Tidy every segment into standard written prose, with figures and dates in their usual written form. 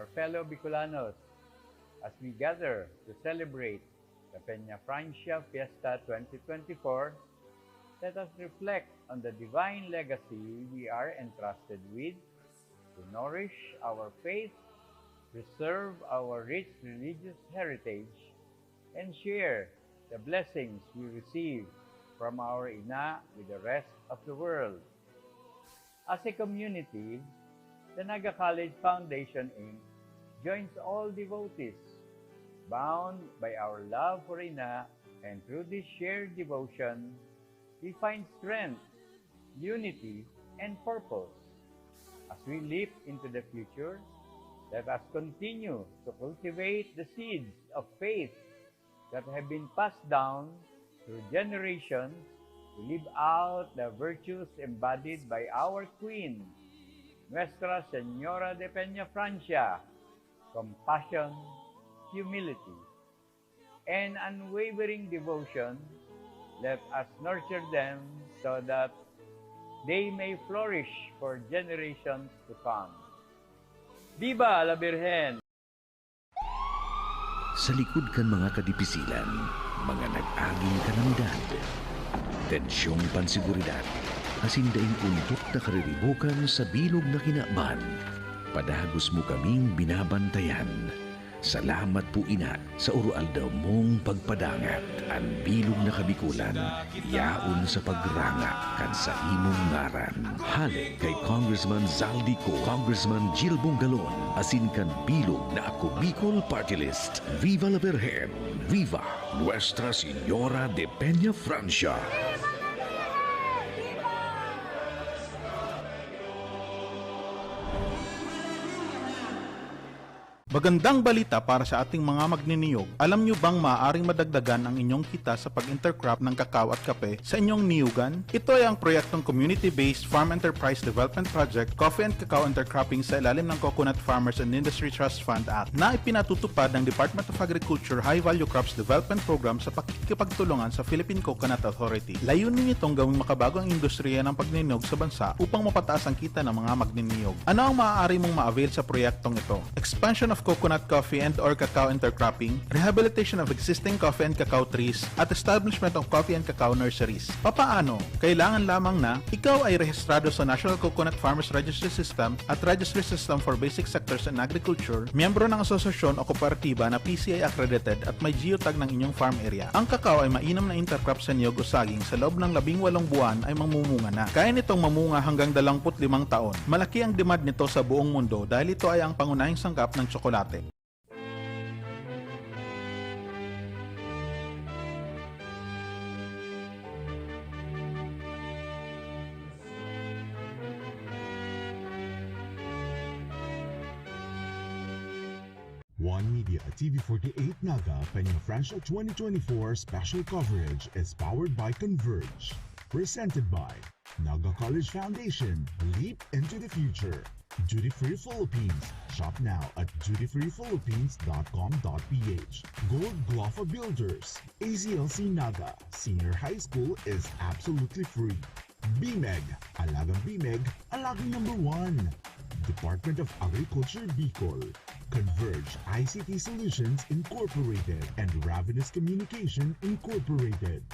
our fellow Bicolanos, as we gather to celebrate the Peña Francia Fiesta 2024, let us reflect on the divine legacy we are entrusted with to nourish our faith, preserve our rich religious heritage, and share the blessings we receive from our Ina with the rest of the world. As a community, the Naga College Foundation Inc. joins all devotees, bound by our love for Ina, and through this shared devotion, we find strength, unity, and purpose. As we leap into the future, let us continue to cultivate the seeds of faith that have been passed down through generations to live out the virtues embodied by our Queen, Nuestra Señora de Peña Francia: compassion, humility, and unwavering devotion. Let us nurture them so that they may flourish for generations to come. Viva la Virgen! Sa likod kan mga kadipisilan, mga nag-aging kalamidad, tensyong pansiguridad, asindaing untok na kariribukan sa bilog na kinakban, padagos mo kaming binabantayan. Salamat po ina sa urual daw mong pagpadangat. Ang bilog na kabikulan, yaon sa pagranga kan sa imong ngaran. Halik kay Congressman Zaldico, Congressman Jill Bungalon, asin kan bilog na Ako Bicol Party List. Viva la Virgen! Viva Nuestra Señora de Peña Francia! Magandang balita para sa ating mga magniniyog. Alam nyo bang maaaring madagdagan ang inyong kita sa pag-intercrop ng kakao at kape sa inyong niyugan? Ito ay ang proyektong Community-Based Farm Enterprise Development Project Coffee and Cacao Intercropping sa ilalim ng Coconut Farmers and Industry Trust Fund Act na ipinatutupad ng Department of Agriculture High Value Crops Development Program sa pakikipagtulungan sa Philippine Coconut Authority. Layunin nitong gawing makabago ang industriya ng pagniniyog sa bansa upang mapataas ang kita ng mga magniniyog. Ano ang maaari mong ma-avail sa proyektong ito? Expansion of coconut coffee and or cacao intercropping, rehabilitation of existing coffee and cacao trees, at establishment of coffee and cacao nurseries. Papaano? Kailangan lamang na ikaw ay rehistrado sa National Coconut Farmers Registry System at Registry System for Basic Sectors in Agriculture, miyembro ng asosasyon o kooperatiba na PCI accredited at may geotag ng inyong farm area. Ang cacao ay mainam na intercrop sa niyog o saging sa loob ng 18 buwan ay mamumunga na. Kaya nitong mamunga hanggang 25 taon. Malaki ang demand nito sa buong mundo dahil ito ay ang pangunahing sangkap ng tsokolate. One Media TV48 Naga Peña Francia 2024 special coverage is powered by Converge. Presented by Naga College Foundation. Leap into the future. Duty Free Philippines. Shop now at dutyfreephilippines.com.ph. Gold Glofa Builders. AZLC Naga Senior High School is absolutely free. BMEG. Alagang BMEG. Alagang number 1. Department of Agriculture Bicol. Converge ICT Solutions Incorporated and Ravenous Communication Incorporated.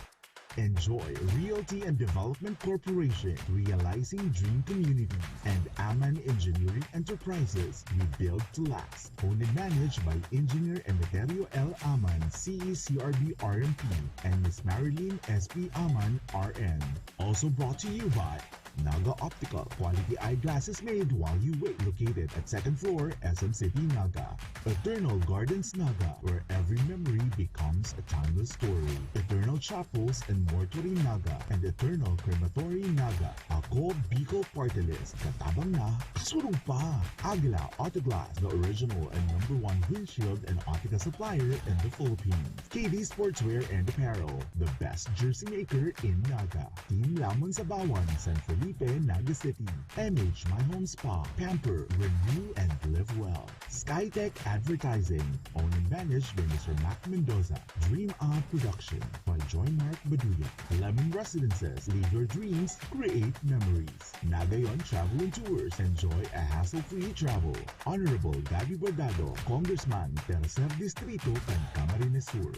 Enjoy Realty and Development Corporation, realizing dream community, and Aman Engineering Enterprises, we build to last. Owned and managed by Engineer Emeterio L. Aman, CECRB RMP, and Ms. Marilyn S.P. Aman, RN. Also brought to you by Naga Optical, quality eyeglasses made while you wait. Located at 2nd floor, SM City, Naga. Eternal Gardens, Naga, where every memory becomes a timeless story. Eternal Chapels and Mortuary, Naga, and Eternal Crematory, Naga. Ako Bicol Party List, katabang na, kasurong pa. Aguila Auto Glass, the original and #1 windshield and Autica supplier in the Philippines. KD Sportswear and Apparel, the best jersey maker in Naga. Team Lamang Sabawan, San Felipe Felipe, Naga City. MH My Home Spa, Pamper, Renew, and Live Well. Skytech Advertising, owned and managed by Mr. Mac Mendoza. Dream Out Production by Joy Mark Baduya. Lemon Residences, lead your dreams, create memories. Nagayon Travel and Tours, enjoy a hassle-free travel. Honorable Gabi Guardado, Congressman, Tercer Distrito, Camarines Sur.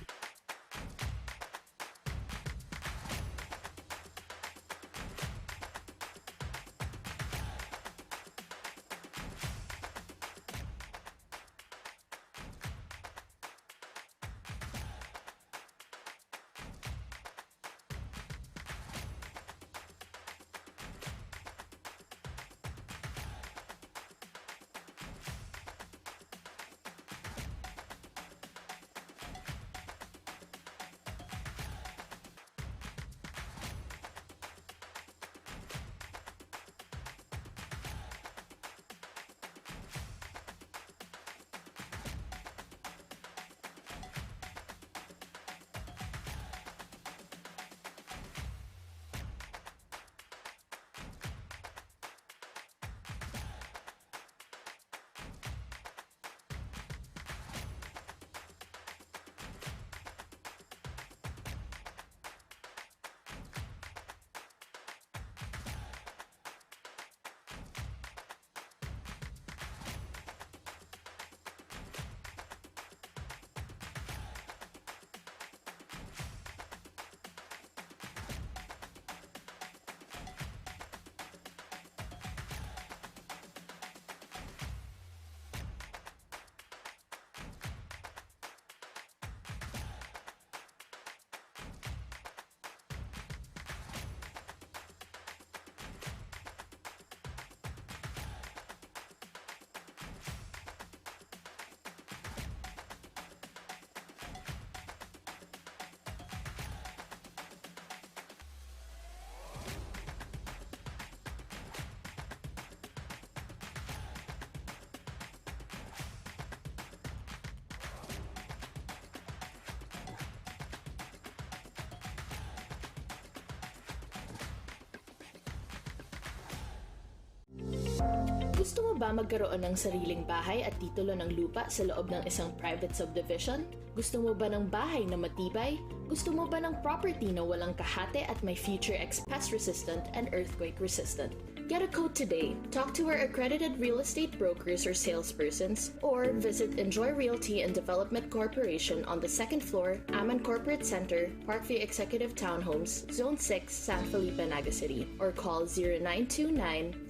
Gusto mo ba magkaroon ng sariling bahay at titulo ng lupa sa loob ng isang private subdivision? Gusto mo ba ng bahay na matibay? Gusto mo ba ng property na walang kahate at may Future X pest resistant and earthquake resistant? Get a quote today. Talk to our accredited real estate brokers or salespersons, or visit Enjoy Realty and Development Corporation on the second floor, Aman Corporate Center, Parkview Executive Townhomes, Zone 6, San Felipe, Naga City, or call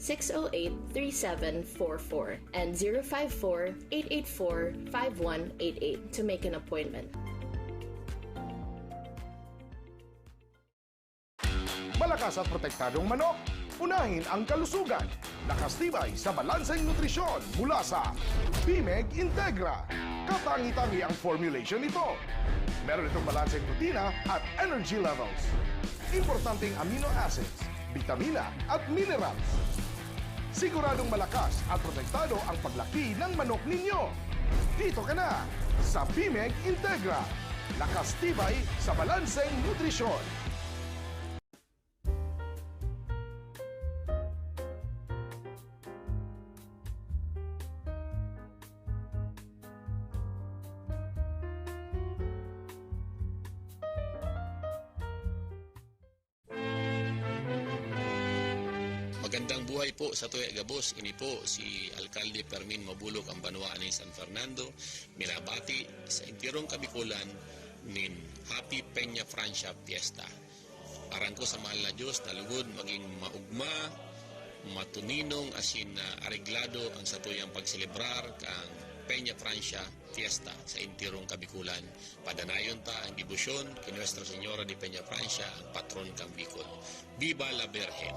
0929-608-3744 and 054-884-5188 to make an appointment. Malakas at protektadong manok. Unahin ang kalusugan. Nakastibay sa balanseng nutrisyon mula sa Bimeg Integra. Katangi-tangi ang formulation nito. Meron itong balanseng protina at energy levels. Importanteng amino acids, vitamina at minerals. Siguradong malakas at protektado ang paglaki ng manok ninyo. Dito ka na sa Bimeg Integra. Nakastibay sa balanseng nutrisyon. Magandang buhay po sa Tuya Gabos. Ini po si Alcalde Fermin Mabulok ang Banwaan ng San Fernando. Minabati sa Impirong Kabikulan nin Happy Peña Francia Fiesta. Aran ko sa mahal na Diyos na lugod maging maugma, matuninong asin areglado ang satuyang pagselebrar kang Peña Francia Fiesta sa Impirong Kabikulan. Padanayon ta ang debosyon kay Nuestra Señora de Peña Francia, ang patron kang Bicol. Viva la Virgen!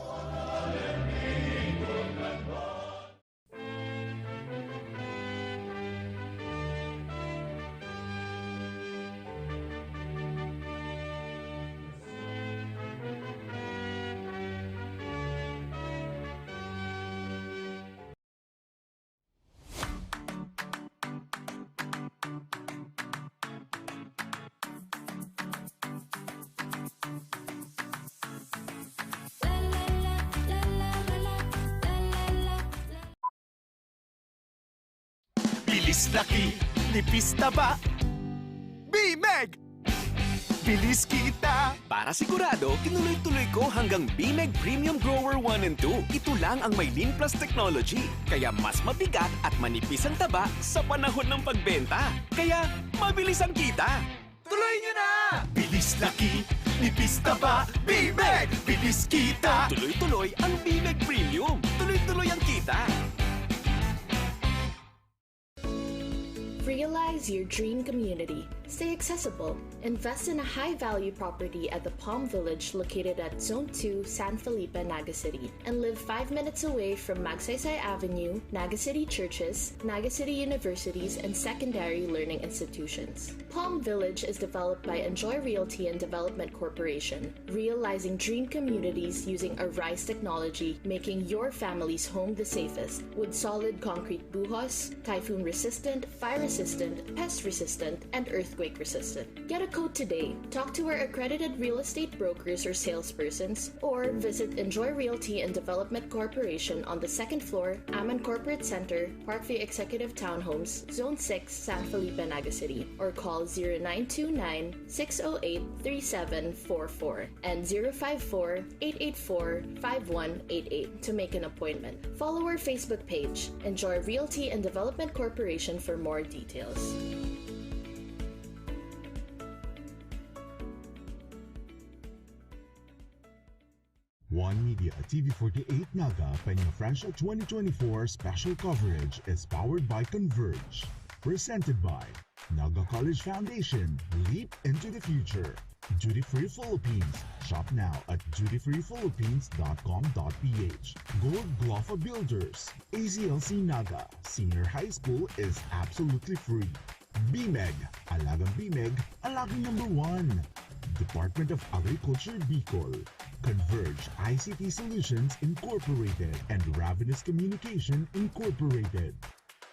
La la la la Bilis laki, nipis taba. BMEG! Bilis kita! Para sigurado, tinuloy-tuloy ko hanggang BMEG Premium Grower 1 and 2. Ito lang ang may Lean Plus technology. Kaya mas mabigat at manipis ang taba sa panahon ng pagbenta. Kaya mabilis ang kita. Tuloy nyo na! Bilis laki, nipis taba, BMEG! Bilis kita! Tuloy-tuloy ang BMEG Premium. Tuloy-tuloy ang kita. Realize your dream community. Stay accessible. Invest in a high-value property at the Palm Village located at Zone 2, San Felipe, Naga City, and live 5 minutes away from Magsaysay Avenue, Naga City churches, Naga City universities, and secondary learning institutions. Palm Village is developed by Enjoy Realty and Development Corporation, realizing dream communities using Arise technology, making your family's home the safest with solid concrete buhos, typhoon-resistant, fire-resistant, pest-resistant, and earthquake-resistant. Get a quote today. Talk to our accredited real estate brokers or salespersons, or visit Enjoy Realty and Development Corporation on the second floor, Aman Corporate Center, Parkview Executive Townhomes, Zone 6, San Felipe, Naga City, or call 0929-608-3744 and 054-884-5188 to make an appointment. Follow our Facebook page, Enjoy Realty and Development Corporation, for more details. One Media TV48 Naga Peña Francia 2024 special coverage is powered by Converge. Presented by Naga College Foundation. Leap into the future. Duty Free Philippines. Shop now at dutyfreephilippines.com.ph. Gold Glofa Builders. AZLC Naga Senior High School is absolutely free. BMEG. Alagang BMEG. Alagang #1. Department of Agriculture Bicol. Converge ICT Solutions Incorporated and Ravenous Communication Incorporated.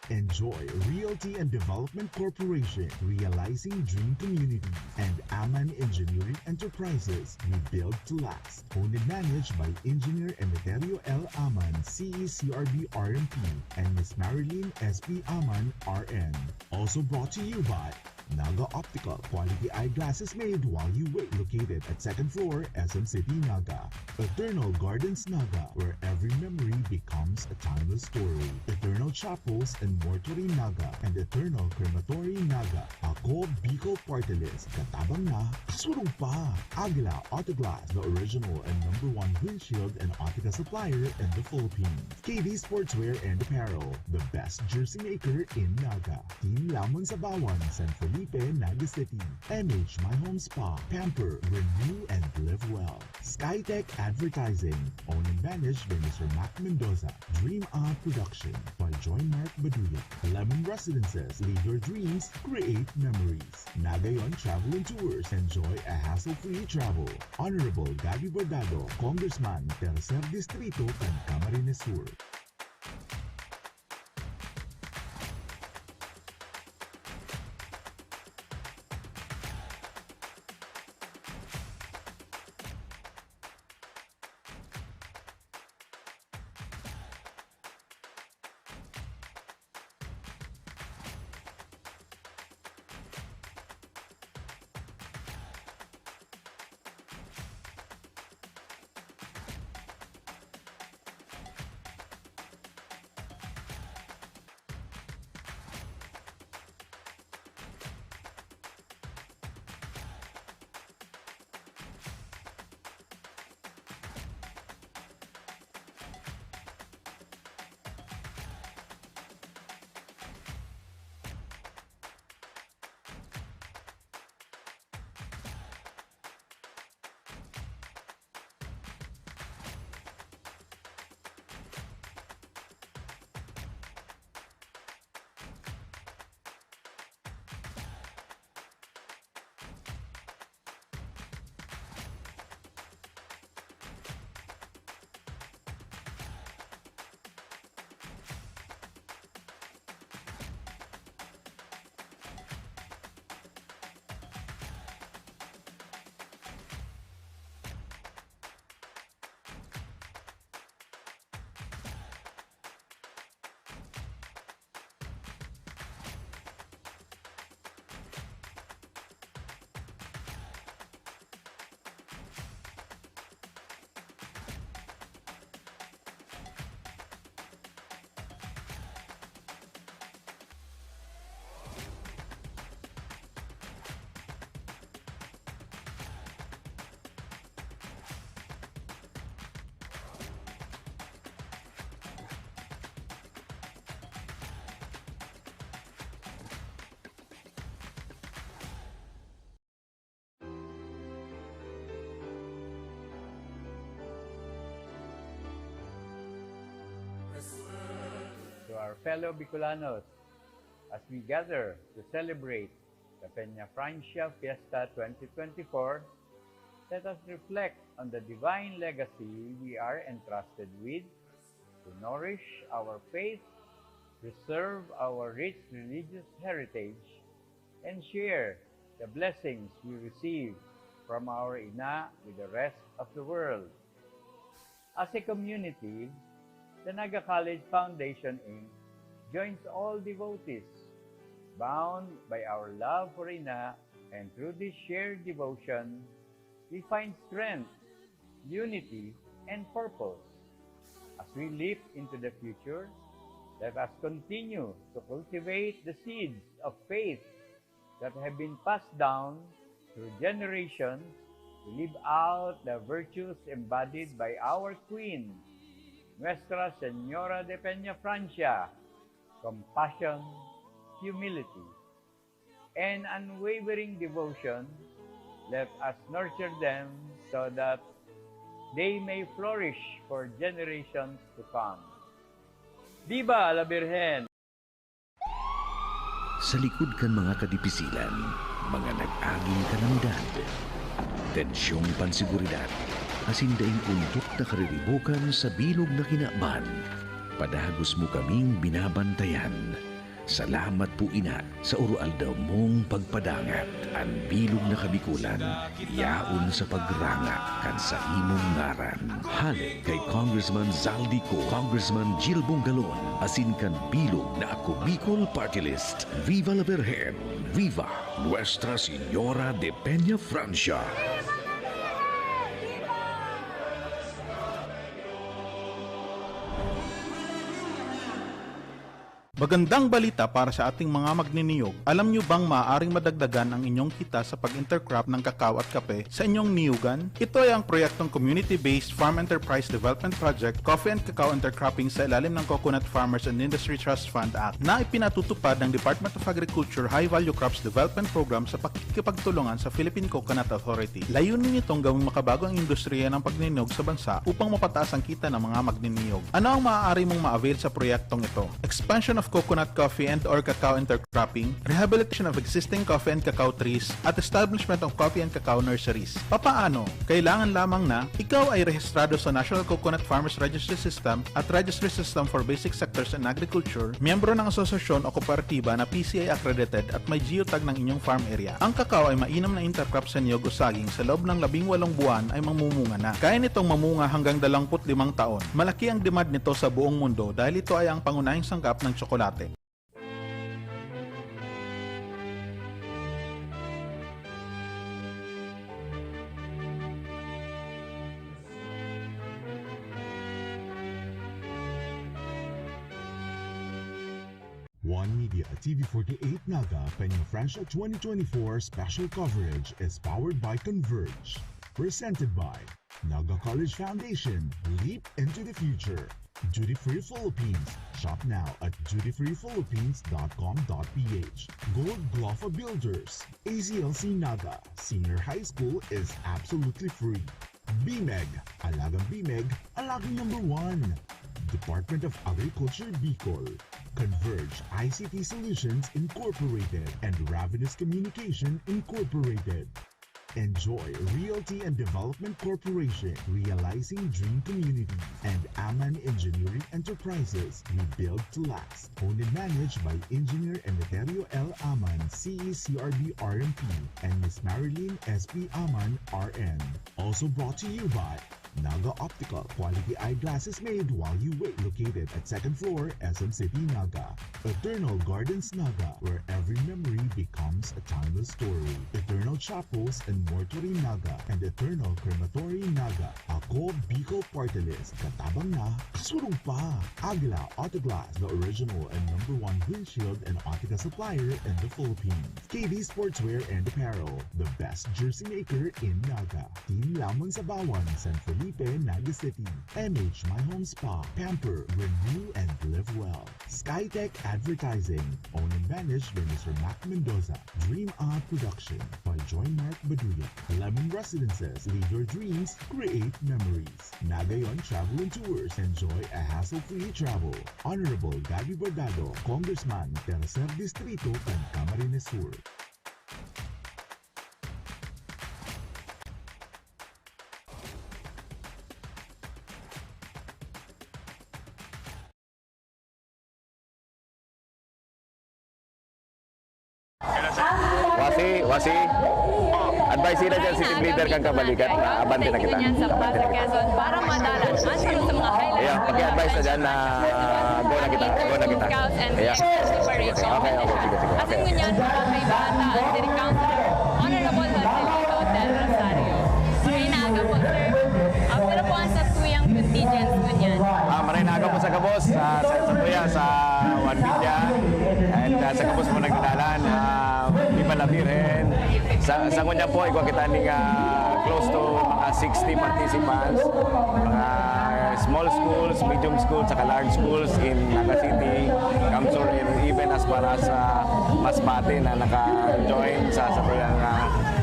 Enjoy Realty and Development Corporation, realizing dream community, and Aman Engineering Enterprises, we build to last. Owned and managed by Engineer Emeterio L. Aman, CECRB RMP, and Miss Marilyn S.P. Aman, RN. Also brought to you by Naga Optical, quality eyeglasses made while you wait. Located at 2nd floor, SM City, Naga. Eternal Gardens Naga, where every memory becomes a timeless story. Eternal Chapels and Mortuary Naga, and Eternal Crematory Naga. Ako, Bicol Party List, katabang na, kasurong pa. Aguila Autoglass, the original and #1 windshield and optica supplier in the Philippines. KD Sportswear and Apparel, the best jersey maker in Naga. Team Lamon Sabawan, San Felipe, Naga City. MH My Home Spa, Pamper, Renew, and Live Well. Skytech Advertising, owned and managed by Mr. Mac Mendoza. Dream On Production by Joy Mark Baduya. Lemon Residences, lead your dreams, create memories. Nagayon Travel and Tours, enjoy a hassle-free travel. Honorable Gabi Bordado, Congressman, Tercer Distrito, and Camarines Sur. our fellow Bicolanos, as we gather to celebrate the Peña Francia Fiesta 2024, let us reflect on the divine legacy we are entrusted with to nourish our faith, preserve our rich religious heritage, and share the blessings we receive from our Ina with the rest of the world. As a community, the Naga College Foundation Inc. joins all devotees, bound by our love for Ina, and through this shared devotion, we find strength, unity, and purpose. As we leap into the future, let us continue to cultivate the seeds of faith that have been passed down through generations to live out the virtues embodied by our Queen, Nuestra Señora de Peña Francia: compassion, humility, and unwavering devotion. Let us nurture them so that they may flourish for generations to come. Viva la Virgen! Sa likod kan mga kadipisilan, mga nag-aging kalamidad, tensyong pansiguridad, asindaing untok na kariribukan sa bilog na kinaaban, padagos mo kaming binabantayan. Salamat po ina sa urualdaw mong pagpadangat. Ang bilog na kabikulan, yaon sa pagranga kan sa imong ngaran. Halik kay Congressman Zaldico, Congressman Jill Bongalon, asin kan bilog na Ako Bicol Party List. Viva la Virgen! Viva Nuestra Señora de Peña Francia! Magandang balita para sa ating mga magniniyog. Alam nyo bang maaaring madagdagan ang inyong kita sa pag-intercrop ng kakao at kape sa inyong niyugan? Ito ay ang proyektong Community-Based Farm Enterprise Development Project, Coffee and Cacao Intercropping sa ilalim ng Coconut Farmers and Industry Trust Fund Act na ipinatutupad ng Department of Agriculture High Value Crops Development Program sa pakikipagtulungan sa Philippine Coconut Authority. Layunin nitong gawing makabago ang industriya ng pagniniyog sa bansa upang mapataas ang kita ng mga magniniyog. Ano ang maaari mong ma-avail sa proyektong ito? Expansion of coconut coffee and or cacao intercropping, rehabilitation of existing coffee and cacao trees, at establishment of coffee and cacao nurseries. Papaano? Kailangan lamang na ikaw ay rehistrado sa National Coconut Farmers Registry System at Registry System for Basic Sectors in Agriculture, miyembro ng asosasyon o kooperatiba na PCA accredited at may geotag ng inyong farm area. Ang cacao ay mainam na intercrop sa niyog o saging sa loob ng 18 buwan ay mamumunga na. Kaya nitong mamunga hanggang 25 taon. Malaki ang demand nito sa buong mundo dahil ito ay ang pangunahing sangkap ng tsokolate. One Media TV48 Naga Peña Francia 2024 special coverage is powered by Converge. Presented by Naga College Foundation. Leap into the future. Duty Free Philippines. Shop now at dutyfreephilippines.com.ph. Gold Glofa Builders. AZLC Naga Senior High School is absolutely free. BMEG. Alagang BMEG. Alagang number 1. Department of Agriculture Bicol. Converge ICT Solutions Incorporated and Ravenous Communication Incorporated. Enjoy Realty and Development Corporation, Realizing Dream Community, and Aman Engineering Enterprises, we build to last. Owned and managed by Engineer Emeterio L. Aman, CECRB RMP, and Miss Marilyn S.P. Aman, RN. Also brought to you by Naga Optical, quality eyeglasses made while you wait. Located at 2nd floor, SM City, Naga. Eternal Gardens Naga, where every memory becomes a timeless story. Eternal Chapels and Mortuary Naga, and Eternal Crematory Naga. Ako Bicol Party List, katabang na, kasurong pa. Aguila Autoglass, the original and #1 windshield and Autica supplier in the Philippines. KD Sportswear and Apparel, the best jersey maker in Naga. Team Lamon Sabawan, San Felipe, Felipe, Naga City. MH My Home Spa, Pamper, Renew, and Live Well. Skytech Advertising, owned and managed by Mr. Mac Mendoza. Dream On Production by Joy Mark Baduya. Lemon Residences, leave your dreams, create memories. Nagayon Travel and Tours, enjoy a hassle-free travel. Honorable Gabi Bordado, Congressman, Tercer Distrito, and Camarines Sur. Wasi, advice sila dyan si team leader kang kabalikat na abante na kita. Sa Plaza Quezon para madalas answer sa mga highlights. Yeah, pag-advise na dyan na go na kita. Scouts and Yeah. Okay, sige. Asin mo niyan, kay Bata, ang City Councilor, Honorable Joselito Del Rosario. Mainaga po, sir. Pero po ang sa tuyang contingents ko niyan. Marinaga po sa Kabos, sa Tuya, sa Juan Villa, and sa Kabos mo nagdadalan. Lima La Virgen. Sa kunya po, ikaw kita ning close to mga 60 participants. Mga small schools, medium schools, saka large schools in Naga City, Kamsur, and even as far as Masbate na naka-join sa tuyang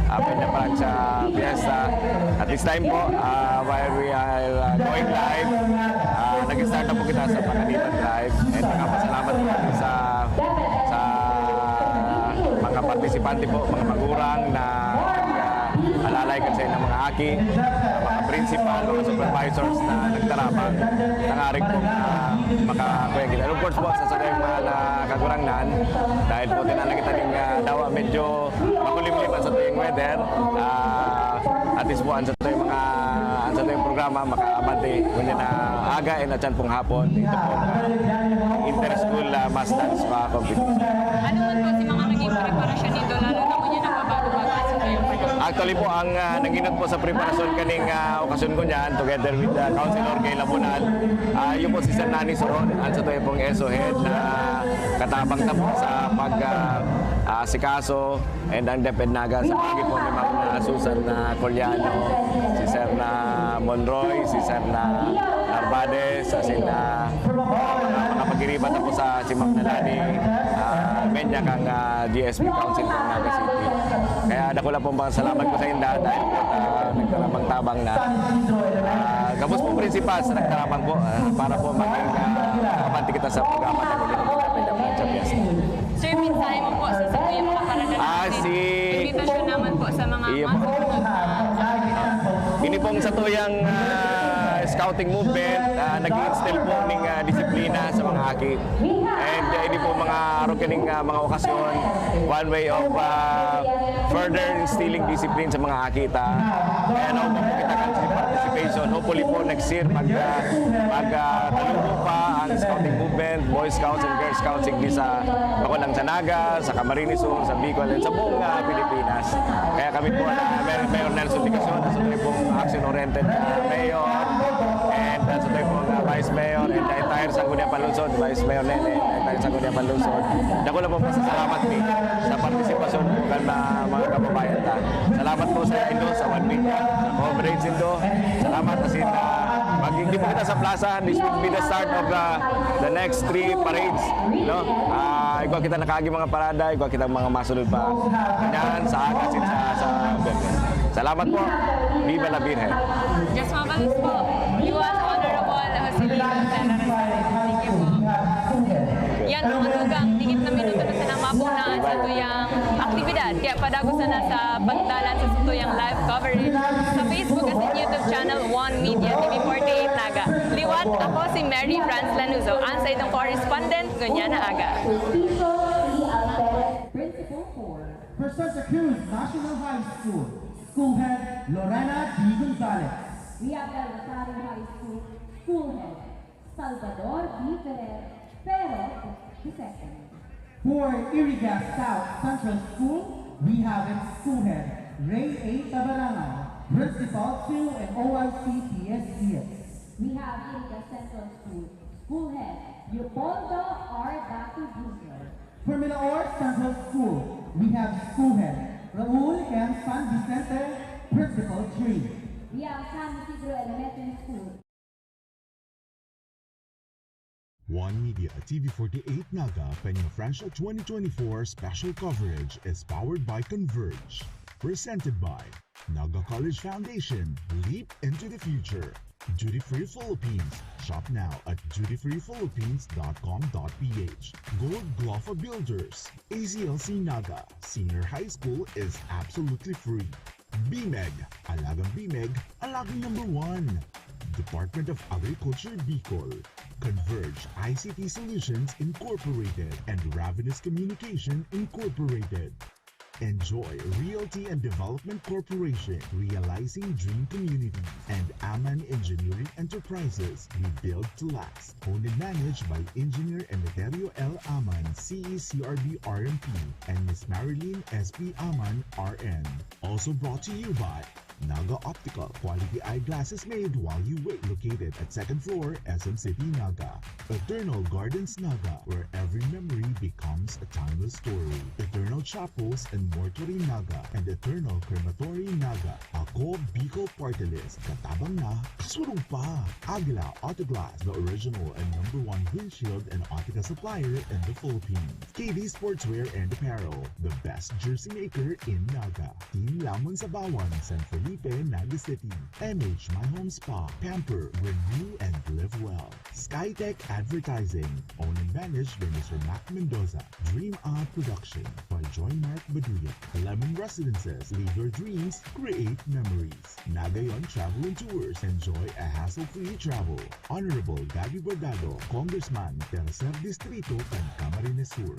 Peña Francia Fiesta. At this time po, while we are going live, nag-start na po kita sa Pagalitan Live. And nagpapasalamat po sa mga partisipante po, mga magurang na alalay kasi ng mga aki, mga principal, mga supervisors na nagtarapang nangarig po makakuya kita. And of course po, sa sarang mga kagurangnan, dahil po tinalang kita ng dawa medyo makulimliman sa tuyong weather, at least po ang sa tuyong programa makaabante kunya na aga and at pong hapon ito po inter-school mass dance competition. Ano man po si mga naging preparasyon nito, lalo na kunya na pabago-bago sa tuyong programa? Actually po, ang nanginot po sa preparasyon kaning okasyon ko niyan, together with the Councilor Kay Labunan, yun po si Sir Nani Soron, ang sa tuyo pong ESO head na katabang na po sa sikaso and ang DepEd Naga sa pagi po ni Ma'am Susan Coliano, si Sir na Monroy, si Sir na Narvades, si na mga pag-iribat na po sa si Ma'am Nalani, Menya kang GSP Council ng Naga City. Kaya dako po ba salamat ko sa inyo dahil po nagtarabang-tabang na kapos po principal sa nagtarabang po para po maging kapanti kita sa programa ng Peña Francia Fiesta. Sir, minsahe mo po sa tuyong mga parada natin. Invitation naman po sa mga masunod na ini pong sa tuyang scouting movement, nag-instill po ng disiplina sa mga aki. And ini po mga araw kaning mga okasyon, one way of further instilling discipline sa mga akita. Kaya na po kita kan participation. Hopefully po next year magtalubo pa ang scouting movement, Boy Scouts and Girl Scouts sa Bacolang sa Naga, sa Camarines Sur, sa Bicol, at sa buong Pilipinas. Kaya kami po Mayor Nelson Ticason, sa tayo pong action-oriented mayor, and sa tayo pong Vice Mayor, and the entire Sangguniang Panlungsod, Vice Mayor Nene, entire Sangguniang Panlungsod. Dako lang po pasasalamat mi sa partisipasyon ng mga kababayan ta. Salamat po sa Indo, sa One Media, sa Coverage Indo. Salamat kasi hindi po kita sa plaza. This will be the start of the next 3 parades. No? Ikaw kita nakaagi mga parada, ikaw kita mga masunod pa. Ganyan, sa Agasin, sa salamat po. Viva la Virgen. Just mabalas po. Liwan, Honorable Joselito Del Rosario. Thank you po. Yan po manugang tigit na minuto na sa namabunan sa tuyang aktibidad. Kaya padagusan na sa pagdalan sa tuyang live coverage sa Facebook at YouTube channel One Media TV48 Naga. Liwat, ako si Mary Franz Lanuzo, ang sa itong correspondent, Gunyana Aga. Principal for Santa Cruz National High School, School Head Lorena D. Gonzalez. We have the Rosario High School School Head Salvador D. Ferrer, Pero II. For Irigas South Central School, we have its School Head Ray A. Tabaranga, Principal 2 and OIC PSCS. We have Irigas Central School School Head Leopoldo R. Datu Jr. For Milaor Central School, we have School Head Raul M. San Vicente, Principal 3. via San Isidro Elementary School. One Media TV48 Naga Peña Francia 2024 special coverage is powered by Converge. Presented by Naga College Foundation. Leap into the future. Duty Free Philippines. Shop now at dutyfreephilippines.com.ph. Gold Glofa Builders. AZLC Naga Senior High School is absolutely free. BMEG. Alagang BMEG. Alagang number 1. Department of Agriculture Bicol. Converge ICT Solutions Incorporated and Ravenous Communication Incorporated. Enjoy Realty and Development Corporation, realizing dream communities, and Aman Engineering Enterprises, we build to last. Owned and managed by Engineer Emeterio L. Aman, CECRB RMP, and Ms. Marilyn S.P. Aman, RN. Also brought to you by Naga Optical, quality eyeglasses made while you wait. Located at 2nd floor, SM City, Naga. Eternal Gardens Naga, where every memory becomes a timeless story. Eternal Chapels and Mortuary Naga, and Eternal Crematory Naga. Ako, Bicol Party List, katabang na, kasurong pa. Aguila Autoglass, the original and #1 windshield and optica supplier in the Philippines. KD Sportswear and Apparel, the best jersey maker in Naga. Team Lamon Sabawan, San Felipe, Naga City. MH My Home Spa, Pamper, renew and live well. Skytech Advertising, owned and managed by Mr. Mac Mendoza. Dream Art Production by Joy Mark Baduya. Lemon Residences, live your dreams, create memories. Nagayon Travel and Tours, enjoy a hassle-free travel. Honorable Gabi Bordado, Congressman, Tercer Distrito, and Camarines Sur.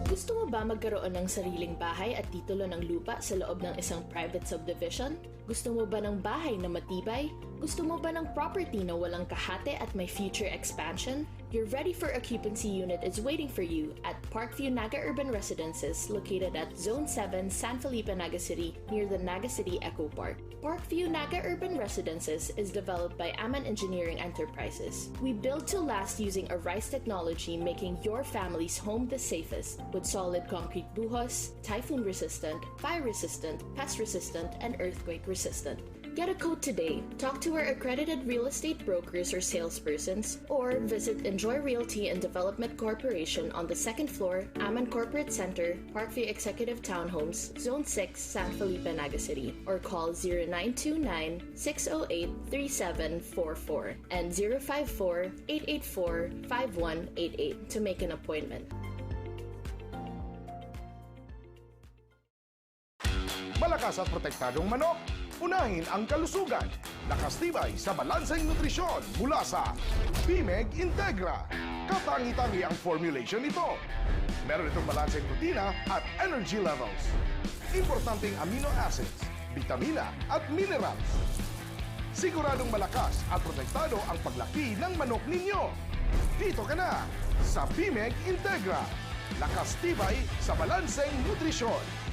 Gusto mo ba magkaroon ng sariling bahay at titulo ng lupa sa loob ng isang private subdivision? Gusto mo ba ng bahay na matibay? Gusto mo ba ng property na walang kahate at may future expansion? Your ready for occupancy unit is waiting for you at Parkview Naga Urban Residences located at Zone 7, San Felipe, Naga City near the Naga City Eco Park. Parkview Naga Urban Residences is developed by Aman Engineering Enterprises. We build to last using a RISE technology, making your family's home the safest with solid concrete buhos, typhoon resistant, fire resistant, pest resistant, and earthquake resistant. Get a quote today. Talk to our accredited real estate brokers or salespersons, or visit Enjoy Realty and Development Corporation on the 2nd floor, Aman Corporate Center, Parkview Executive Townhomes, Zone 6, San Felipe, Naga City, or call 0929-608-3744 and 054-884-5188 to make an appointment. Malakas at protektadong manok, unahin ang kalusugan. Nakastibay sa balanseng nutrisyon mula sa Bimeg Integra. Katangi-tangi ang formulation nito. Meron itong balanseng protina at energy levels. Importanteng amino acids, vitamina at minerals. Siguradong malakas at protektado ang paglaki ng manok ninyo. Dito ka na sa Bimeg Integra. Nakastibay sa balanseng nutrisyon.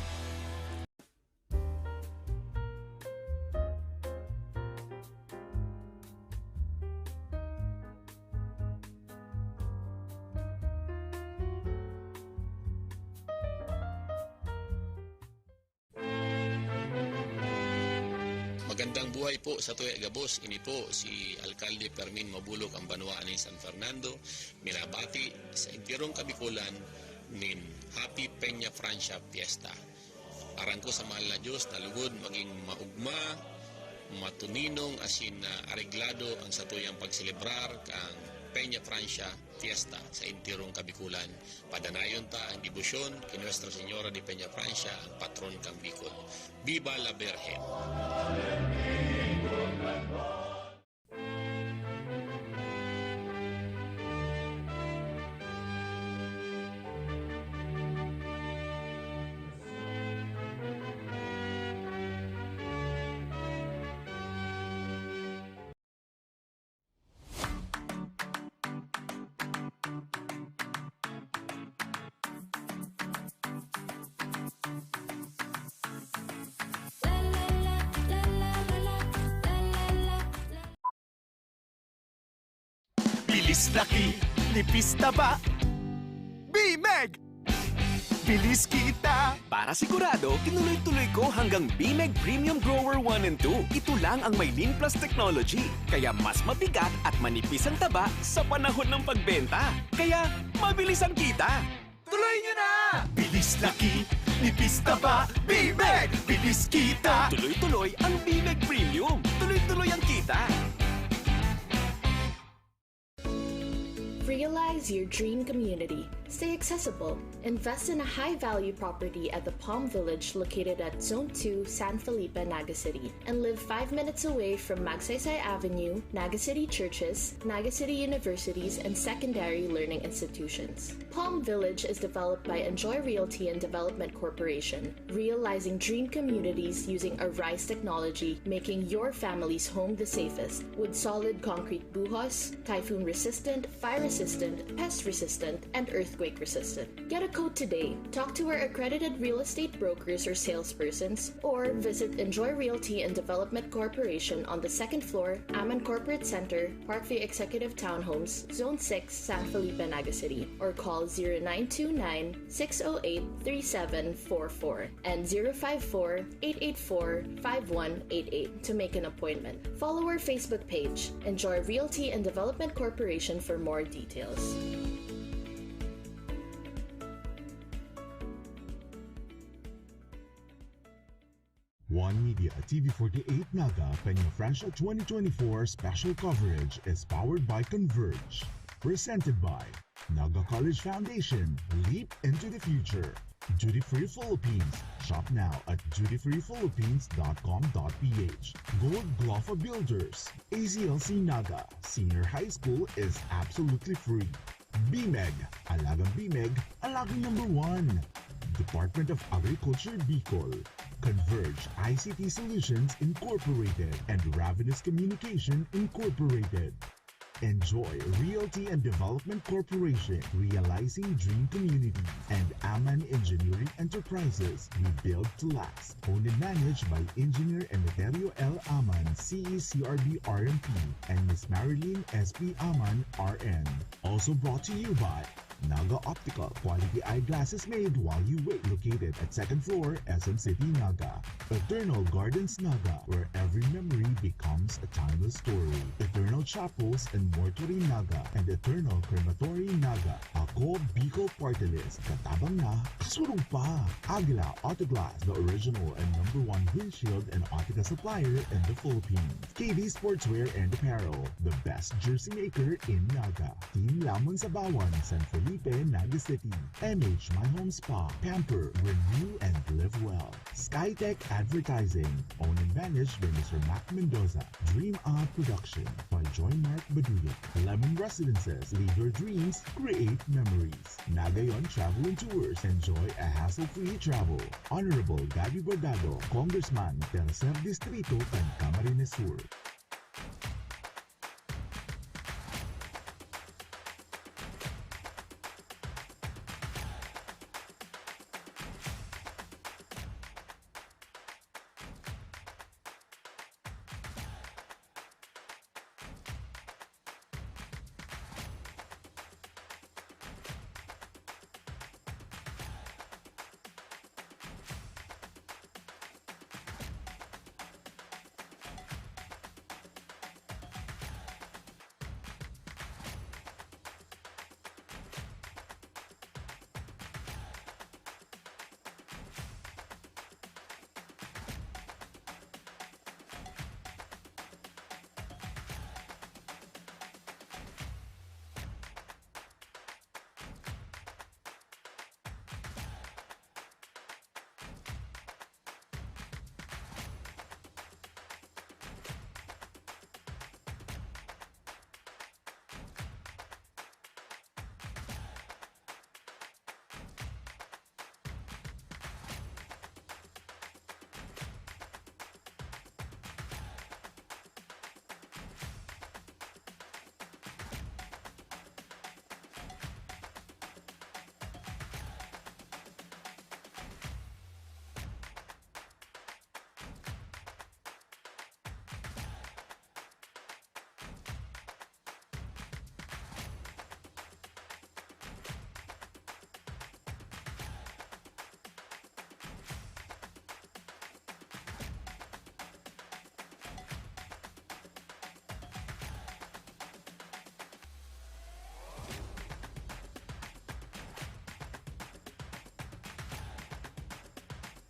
Magandang buhay po sa Tuya Gabos. Ini po si Alcalde Fermin Mabulok ang Banwaan ng San Fernando. Minabati sa Intirong Kabikulan nin Happy Peña Francia Fiesta. Aran ko sa mahal na Diyos na lugod maging maugma, matuninong asin na areglado ang sa tuyang pagselebrar kang Peña Francia Fiesta sa Intirong Kabikulan. Padanayon ta ang debosyon kay Nuestra Señora de Peña Francia, ang patron kang Bicol. Viva la Virgen! Bilis laki, nipis taba. Bimeg! Bilis kita! Para sigurado, tinuloy-tuloy ko hanggang Bimeg Premium Grower 1 and 2. Ito lang ang may Lean Plus technology. Kaya mas mabigat at manipis ang taba sa panahon ng pagbenta. Kaya mabilis ang kita. Tuloy nyo na! Bilis laki, nipis taba. Bimeg! Bilis kita! Tuloy-tuloy ang Bimeg Premium. Tuloy-tuloy ang kita. Realize your dream community. Stay accessible. Invest in a high-value property at the Palm Village located at Zone 2, San Felipe, Naga City, and live 5 minutes away from Magsaysay Avenue, Naga City churches, Naga City universities, and secondary learning institutions. Palm Village is developed by Enjoy Realty and Development Corporation, realizing dream communities using a RISE technology, making your family's home the safest, with solid concrete buhos, typhoon-resistant, fire-resistant, pest-resistant, and earthquake-resistant. Get a quote today. Talk to our accredited real estate brokers or salespersons, or visit Enjoy Realty and Development Corporation on the 2nd floor, Aman Corporate Center, Parkview Executive Townhomes, Zone 6, San Felipe, Naga City, or call 0929-608-3744 and 054-884-5188 to make an appointment. Follow our Facebook page, Enjoy Realty and Development Corporation, for more details. One Media TV48 Naga Peña Francia 2024 special coverage is powered by Converge. Presented by Naga College Foundation. Leap into the future. Duty Free Philippines. Shop now at dutyfreephilippines.com.ph. Gold Glofa Builders. AZLC Naga Senior High School is absolutely free. Bimeg. Alagang Bimeg. Alagang number 1. Department of Agriculture Bicol. Converge ICT Solutions Incorporated and Ravenous Communication Incorporated. Enjoy Realty and Development Corporation, realizing dream community, and Aman Engineering Enterprises, we build to last. Owned and managed by Engineer Emeterio L. Aman, CECRB RMP, and Ms. Marilyn S.P. Aman, RN. Also brought to you by Naga Optical, quality eyeglasses made while you wait. Located at 2nd floor, SM City, Naga. Eternal Gardens, Naga, where every memory becomes a timeless story. Eternal Chapels and Mortuary, Naga, and Eternal Crematory, Naga. Ako, Bicol Party List, katabang na, kasurong pa. Aguila Autoglass, the original and #1 windshield and Autica supplier in the Philippines. KD Sportswear and Apparel, the best jersey maker in Naga. Team Lamang sa Bawan, San Felipe, Naga City. MH My Home Spa, Pamper, renew and live well. Skytech Advertising, owned and managed by Mr. Mac Mendoza. Dream On Production by Joy Mark Baduya. Lemon Residences, lead your dreams, create memories. Nagayon Travel and Tours, enjoy a hassle-free travel. Honorable Gabi Bordado, Congressman, Tercer Distrito, and Camarines Sur.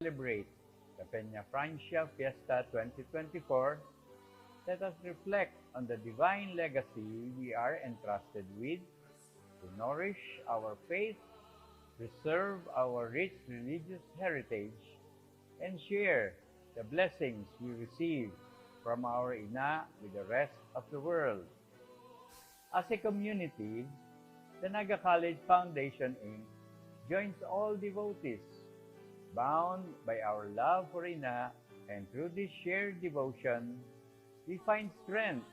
Celebrate the Peña Francia Fiesta 2024, let us reflect on the divine legacy we are entrusted with to nourish our faith, preserve our rich religious heritage, and share the blessings we receive from our Ina with the rest of the world. As a community, the Naga College Foundation Inc. joins all devotees bound by our love for Ina, and through this shared devotion, we find strength,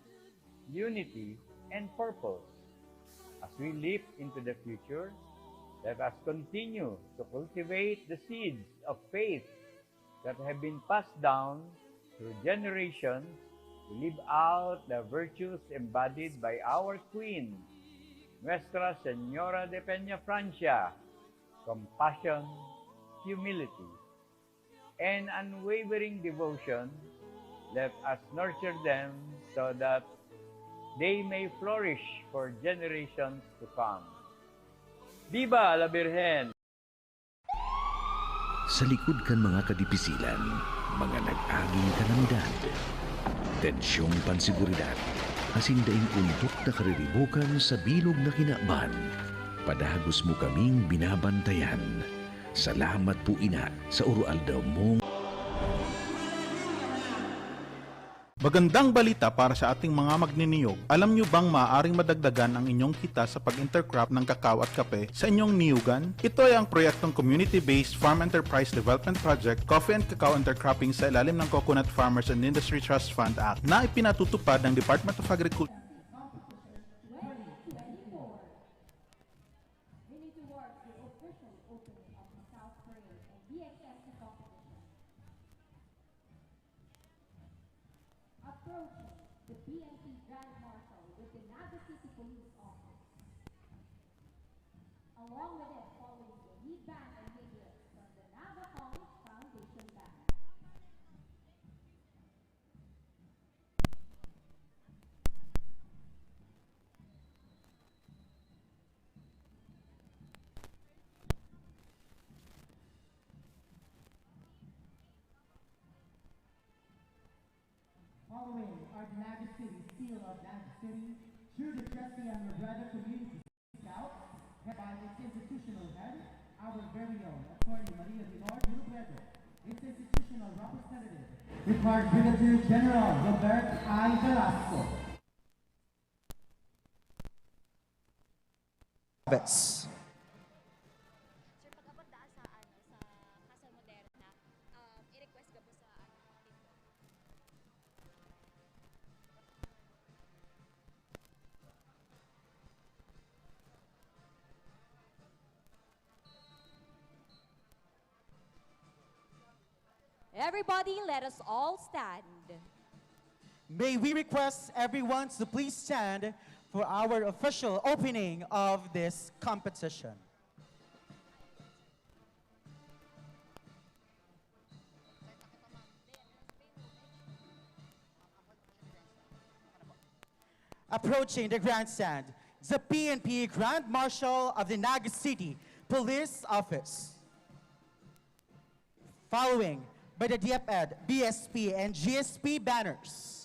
unity, and purpose. As we leap into the future, let us continue to cultivate the seeds of faith that have been passed down through generations to live out the virtues embodied by our Queen, Nuestra Señora de Peña Francia: compassion, humility, and unwavering devotion. Let us nurture them so that they may flourish for generations to come. Viva la Virgen! Sa likod kan mga kadipisilan, mga nag-aging kalamidad, tensyong pansiguridad, asindaing untok na kariribukan sa bilog na kinakban, padagos mo kaming binabantayan. Salamat po Ina sa urualdaw mong. Magandang balita para sa ating mga magniniyog. Alam nyo bang maaaring madagdagan ang inyong kita sa pag-intercrop ng kakao at kape sa inyong niyugan? Ito ay ang proyektong Community-Based Farm Enterprise Development Project, Coffee and Cacao Intercropping sa ilalim ng Coconut Farmers and Industry Trust Fund Act na ipinatutupad ng Department of Agriculture. Approaching the PNP Grand Marshal with the Naga City Police Office. Along with it, following the lead band and videos from the Naga College Foundation Band. Following our Naga City Seal of Naga City, through the Trustee and Brother Community Scouts, head by its institutional head, our very own Attorney Maria Leonor Uruguedo, its institutional representative, Retired Brigadier General Robert I. Velasco. Sir, pag-abot sa Casa Moderna, i-request ka po sa dito. Everybody, let us all stand. May we request everyone to please stand for our official opening of this competition. Approaching the grandstand, the PNP Grand Marshal of the Naga City Police Office. Following by the DepEd, BSP, and GSP banners.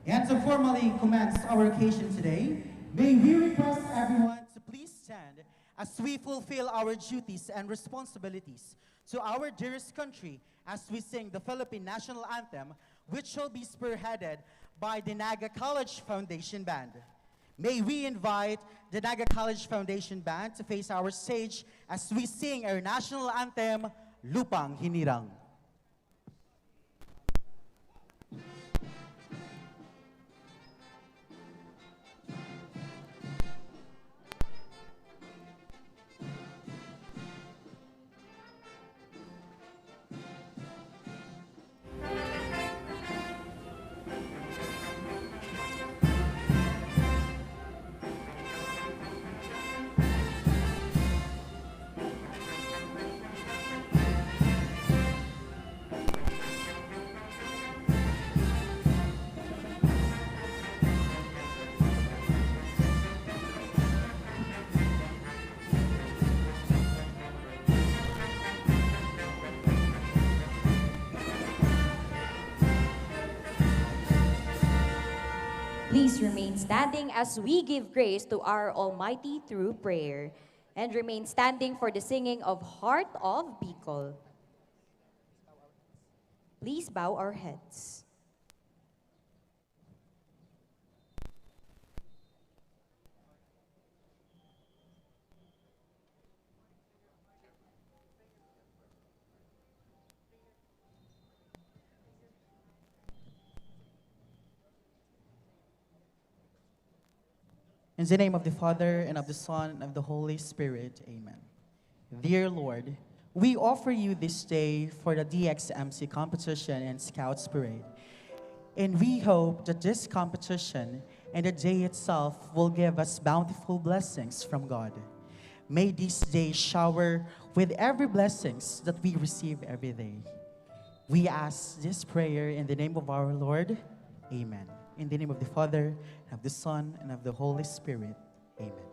And to formally commence our occasion today, may we request everyone to please stand as we fulfill our duties and responsibilities to our dearest country as we sing the Philippine National Anthem, which shall be spearheaded by the Naga College Foundation Band. May we invite the Naga College Foundation Band to face our stage as we sing our national anthem, Lupang Hinirang. Please remain standing as we give grace to our Almighty through prayer. And remain standing for the singing of Heart of Bicol. Please bow our heads. In the name of the Father, and of the Son, and of the Holy Spirit, amen. Dear Lord, we offer you this day for the DXMC competition and Scouts Parade. And we hope that this competition and the day itself will give us bountiful blessings from God. May this day shower with every blessings that we receive every day. We ask this prayer in the name of our Lord. Amen. In the name of the Father, and of the Son, and of the Holy Spirit. Amen.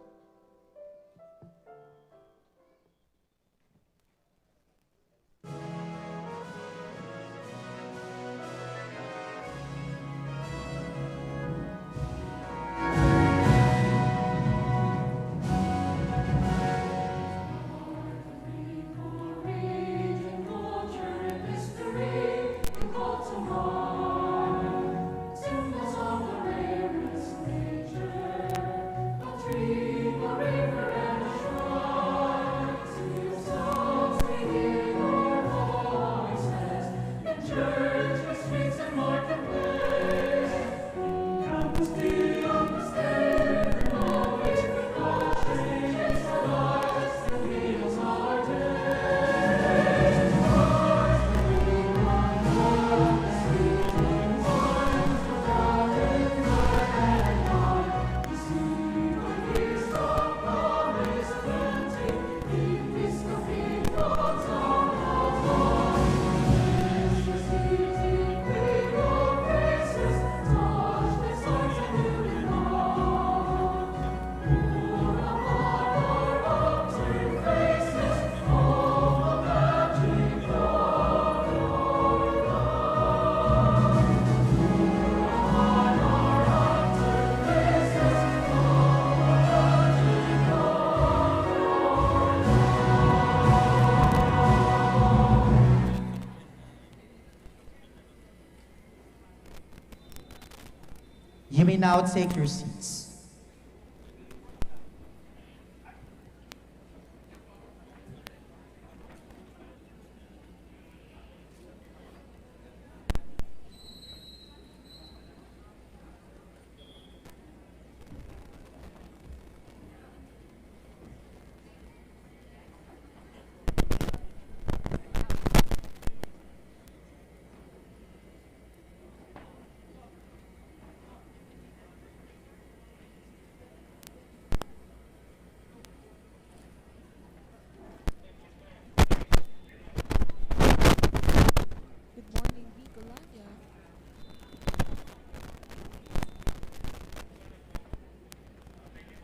You may now take your seats.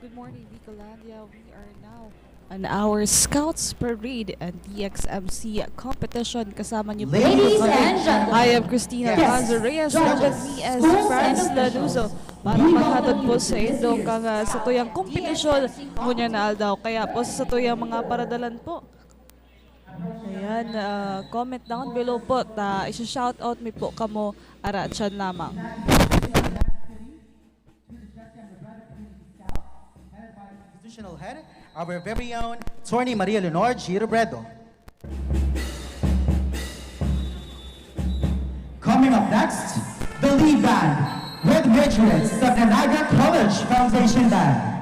Good morning, Bicolandia. We are now on our Scouts Parade and DXMC competition. Kasama niyo po. Ladies and gentlemen. I am Christina Alonzo Reyes. And with me as Franz Lanuso. Para maghatod po sa inyo sa tuyang kompetisyon. Ngunyan na daw. Kaya po sa tuyang mga paradalan po. Ayan, comment down below po. Isa-shoutout mi po kamo ara dyan lamang. Head, our very own Attorney Maria Leonor Girobredo. Coming up next, the lead band with graduates of the Niagara College Foundation Band.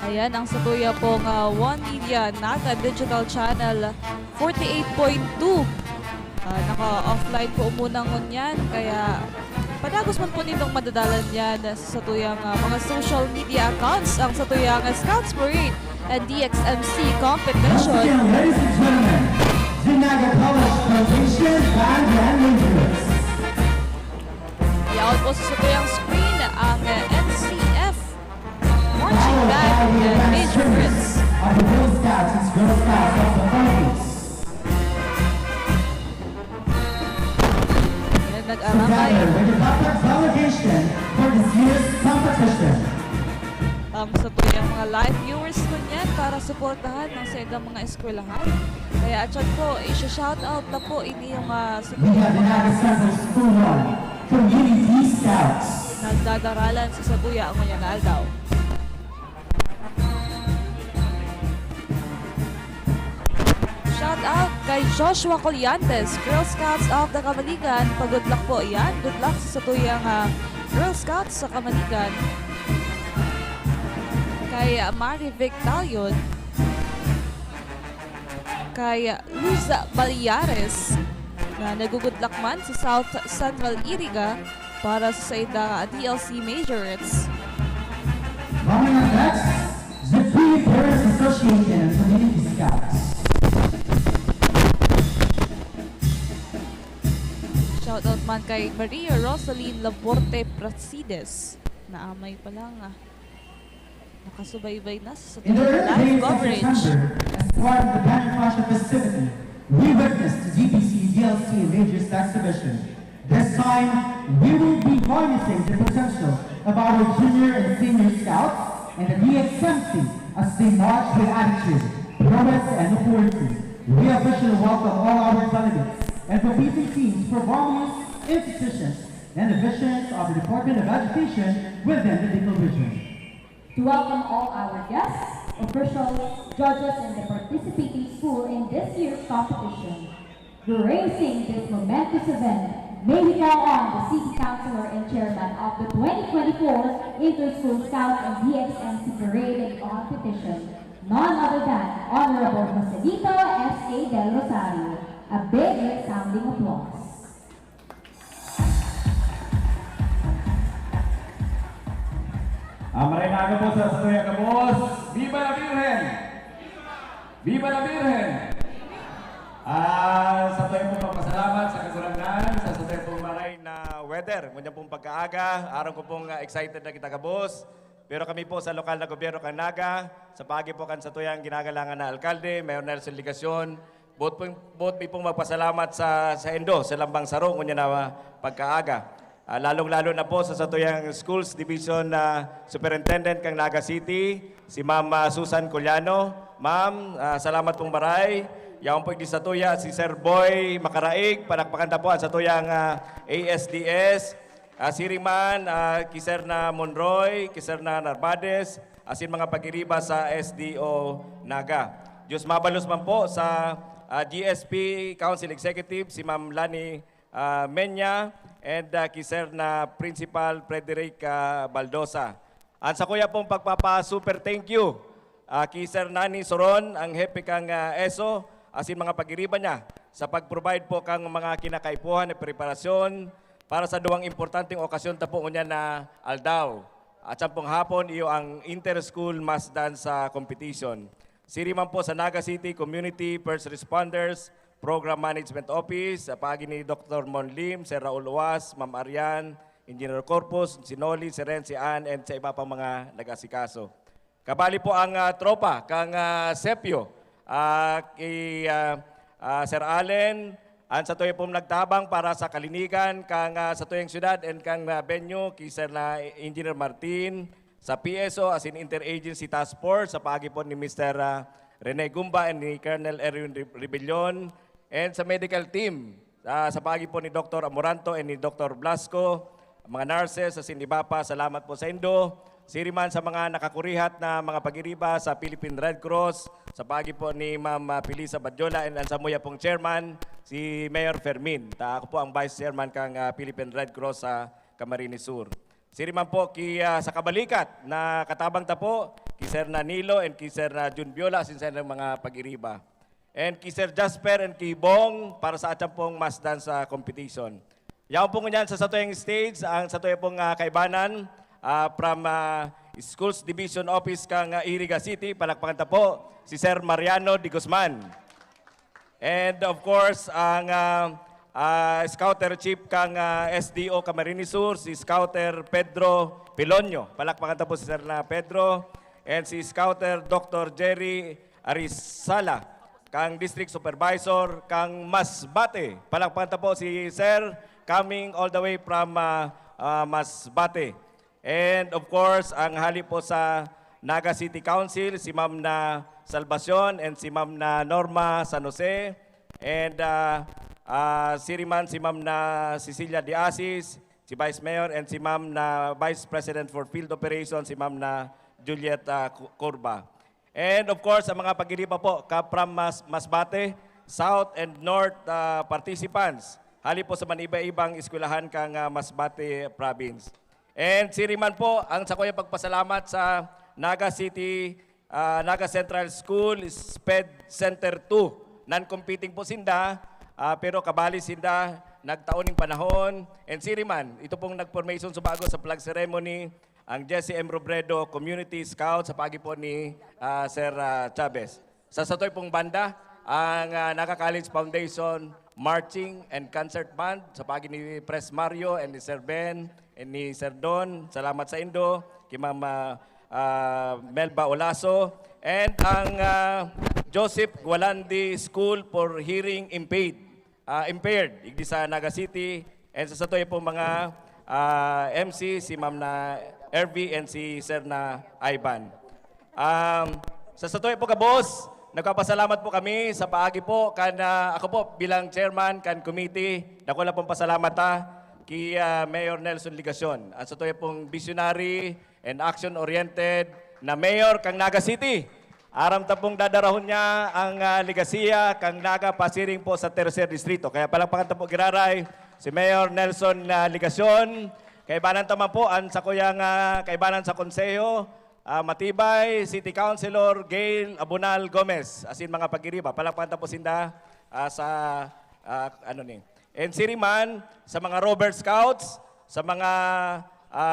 Ayan, ang satuya pong One Media Naga Digital Channel 48.2. Naka-offline po muna ngunyan, kaya padagos man po nitong madadalan yan sa satuyang mga social media accounts, ang satuyang Scouts Parade and DXMC competition. Ladies and gentlemen, the Naga College suportahan ng sa ilang mga eskwelahan. Kaya atyan po, i-shoutout na po inyong We have the Naga Central School 1 Community Scouts. nagdadaralan sa Sabuya ang Nguyen Aldaw. Shout out kay Joshua Colliantes, Girl Scouts of the Kamaligan. Pag-good luck po yan. Good luck sa satuyang Girl Scouts sa Kamaligan. Kay Mari Vic Talion. Kay Luza Baliares na nagugudlak man sa South Central Iriga para sa Saida DLC Majorates. Coming up next, the Free Parents Association and Community Scouts. Shoutout man kay Maria Rosaline Laborte Prasides na amay pa lang nakasubaybay na sa In the early live days of coverage. September, as part of the Banner Fashion festivity, we witnessed the GPC DLC and Majors exhibition. This time, we will be harnessing the potential of our junior and senior scouts and the DXMC as they march with attitude, prowess, and authority. We officially welcome all our delegates and competing teams from various institutions and divisions of the Department of Education within the Bicol region. To welcome all our guests, officials, judges, and the participating school in this year's competition. Gracing this momentous event, may we call on the City Councilor and Chairman of the 2024 Inter-School Scout and DXMC Parade and Competition, none other than Honorable Joselito S.A. Del Rosario. A big resounding applause. Maraming po sa Satuya Kabos. Viva la Virgen! Viva la Virgen! Sa tuwing pong magpasalamat sa kasalangan, sa tuwing pong maray na weather. Ngunyan pong pagkaaga, araw ko pong excited na kita Kabos. Pero kami po sa lokal na gobyerno kang Naga, sa pagi po kan sa tuyang ginagalangan na alkalde, Mayor Nelson Ligacion, both pong magpasalamat sa Endo, sa Lambang Saro, ngunyan na pagkaaga. Lalong-lalo na po sa Satuyang Schools Division na Superintendent kang Naga City, si Ma'am Susan Culiano. Ma'am, salamat pong maray. Yaon po di Satuya, si Sir Boy Makaraig, panakpakan po ang Satuyang ASDS. Siriman, kiser na Monroy, kiser na Narvades, asin mga pagiriba sa SDO Naga. Diyos mabalos man po sa GSP Council Executive, si Ma'am Lani Menya, and kiser na Principal Frederick Baldosa. At sa kuya pong pagpapa-super thank you, kiser Nani Soron, ang hepe kang ESO, asin mga pagiriba niya sa pag-provide po kang mga kinakaipuhan at preparasyon para sa duwang importanteng okasyon tapo niya na Aldaw. At sa pong hapon, iyo ang inter-school mass dance competition. Siriman po sa Naga City Community First Responders Program Management Office, sa pagi ni Dr. Mon Lim, Sir Raul Uwas, Ma'am Arian, Engineer Corpus, si Noli, si Ren, si Ann, and sa iba pang mga nag-asikaso. Kabali po ang tropa, kang Sepio, kay Sir Allen, ang sa tuyo pong nagtabang para sa kalinigan, kang sa tuyong syudad, and kang venue, kay Sir na Engineer Martin, sa PSO, as in Interagency Task Force, sa pagi po ni Mr. Rene Gumba and ni Colonel Erwin Rebellion, and sa medical team, sa pagi po ni Dr. Amoranto and ni Dr. Blasco, mga nurses, sa iba pa, salamat po sa Indo. Siriman sa mga nakakurihat na mga pagiriba sa Philippine Red Cross, sa pagi po ni Ma'am Pilisa Badjola and ang samuya pong chairman, si Mayor Fermin. Ako po ang vice chairman kang Philippine Red Cross sa Camarines Sur. Siriman po sa kabalikat na katabang tapo, ki Sir Nanilo and ki Sir Jun Biola, sinsa ng mga pagiriba. And ki Sir Jasper and ki Bong para sa atyang pong mass dance competition. Yaon po ngunyan sa satuyang stage, ang satuyang pong kaibanan from Schools Division Office kang Iriga City, palakpakan po si Sir Mariano Di Guzman. And of course, ang Scouter Chief kang SDO Camarines Sur, si Scouter Pedro Pilonyo. Palakpakan po si Sir na Pedro. And si Scouter Dr. Jerry Arizala, kang District Supervisor kang Masbate. Palakpakan po si Sir, coming all the way from Masbate. And of course, ang hali po sa Naga City Council, si Ma'am na Salvacion and si Ma'am na Norma San Jose, and si Ma'am na Cecilia De Asis, si Vice Mayor, and si Ma'am na Vice President for Field Operations, si Ma'am na Juliet Corba. And of course, sa mga pag-iriba po, from Masbate, South and North participants, hali po sa maniba-ibang eskwelahan kang Masbate Province. And siriman po, ang sa kuya pagpasalamat sa Naga City, Naga Central School, SPED Center 2. Non-competing po sinda, pero kabali sinda, nagtaoning panahon. And siriman, ito pong nag-formation subago sa flag ceremony, ang Jesse M. Robredo Community Scout sa pagi po ni Sir Chavez. Sa satoy pong banda, ang Naga College Foundation Marching and Concert Band sa pagi ni Pres Mario and ni Sir Ben and ni Sir Don. Salamat sa Indo, kay Ma'am Melba Olaso. And ang Joseph Gualandi School for Hearing Impaired, igdi sa Naga City. And sa satoy po mga MC, si Ma'am na RV and si Sir na Ivan. Sa satoy po ka, boss, nagpapasalamat po kami sa paagi po ako po bilang chairman kan committee. Dako na pong pasalamat kay Mayor Nelson Ligacion. At sa to'y pong visionary and action-oriented na mayor kang Naga City. Aram ta pong dadarahon niya ang ligasiya kang Naga Pasiring po sa Tercer Distrito. Kaya palakpakan ta po giraray si Mayor Nelson Ligacion. Kaibanan taman po ang sa kuyang kaibanan sa konseho, Matibay, City Councilor Gail Abunal Gomez, asin mga pag-iriba. Palakpakan po sinda And siriman sa mga Robert Scouts, sa mga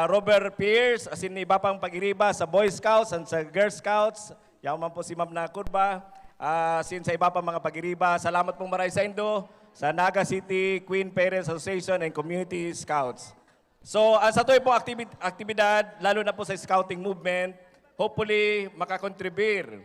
Robert Peers, asin iba pang pag-iriba sa Boy Scouts and sa Girl Scouts. Yaman po si Ma'am na Kurba, asin sa iba pang mga pag-iriba. Salamat pong maray sa Indo, sa Naga City Queen Parents Association and Community Scouts. So, sa ito po aktibidad, lalo na po sa scouting movement, hopefully makakontribute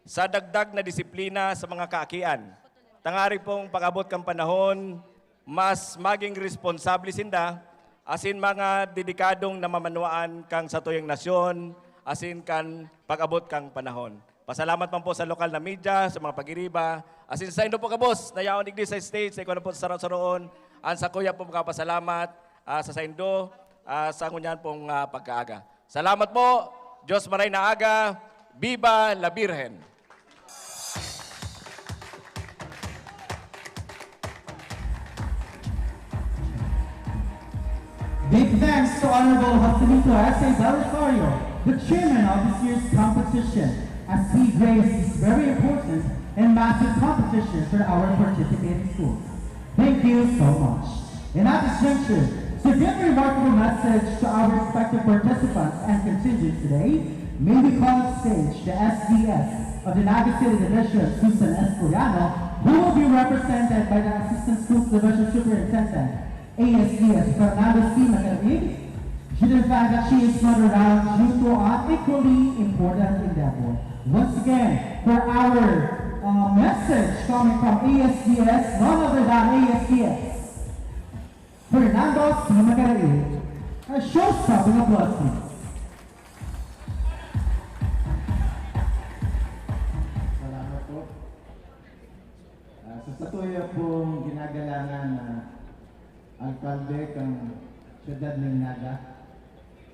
sa dagdag na disiplina sa mga kaakian. Tangari pong pag-abot kang panahon, mas maging responsable sinda, asin mga dedikadong namamanuan kang sa tuyong nasyon, asin kan pag-abot kang panahon. Pasalamat man po sa lokal na media, sa mga pag-iriba, asin sa Indo po ka, boss, nayaon igdi sa stage, sa ikaw na po sa saroon, ang sa kuya po magpapasalamat, sa Saindo, sa ngunyan pong pagkaaga. Salamat po, Diyos maray na aga, Viva la Virgen! Big thanks to Honorable Joselito S.A. Belisario, the chairman of this year's competition, as he graced this very important and massive competition for our participating schools. Thank you so much. And at this juncture, to give a remarkable message to our respective participants and contingents today, may we call on stage the SDS of the Naga City Division, Susan Escoriano, who will be represented by the Assistant Schools Division Superintendent, ASDS Fernando C. Macarrig, due to the fact that she is not around due to an equally important endeavor. Once again, for our message coming from ASDS, none other than ASDS, Fernando C. Macarrig. A show-stopping applause, please. Salamat po. Sa satuya pong ginagalangan na alkalde kang siyudad ng Naga,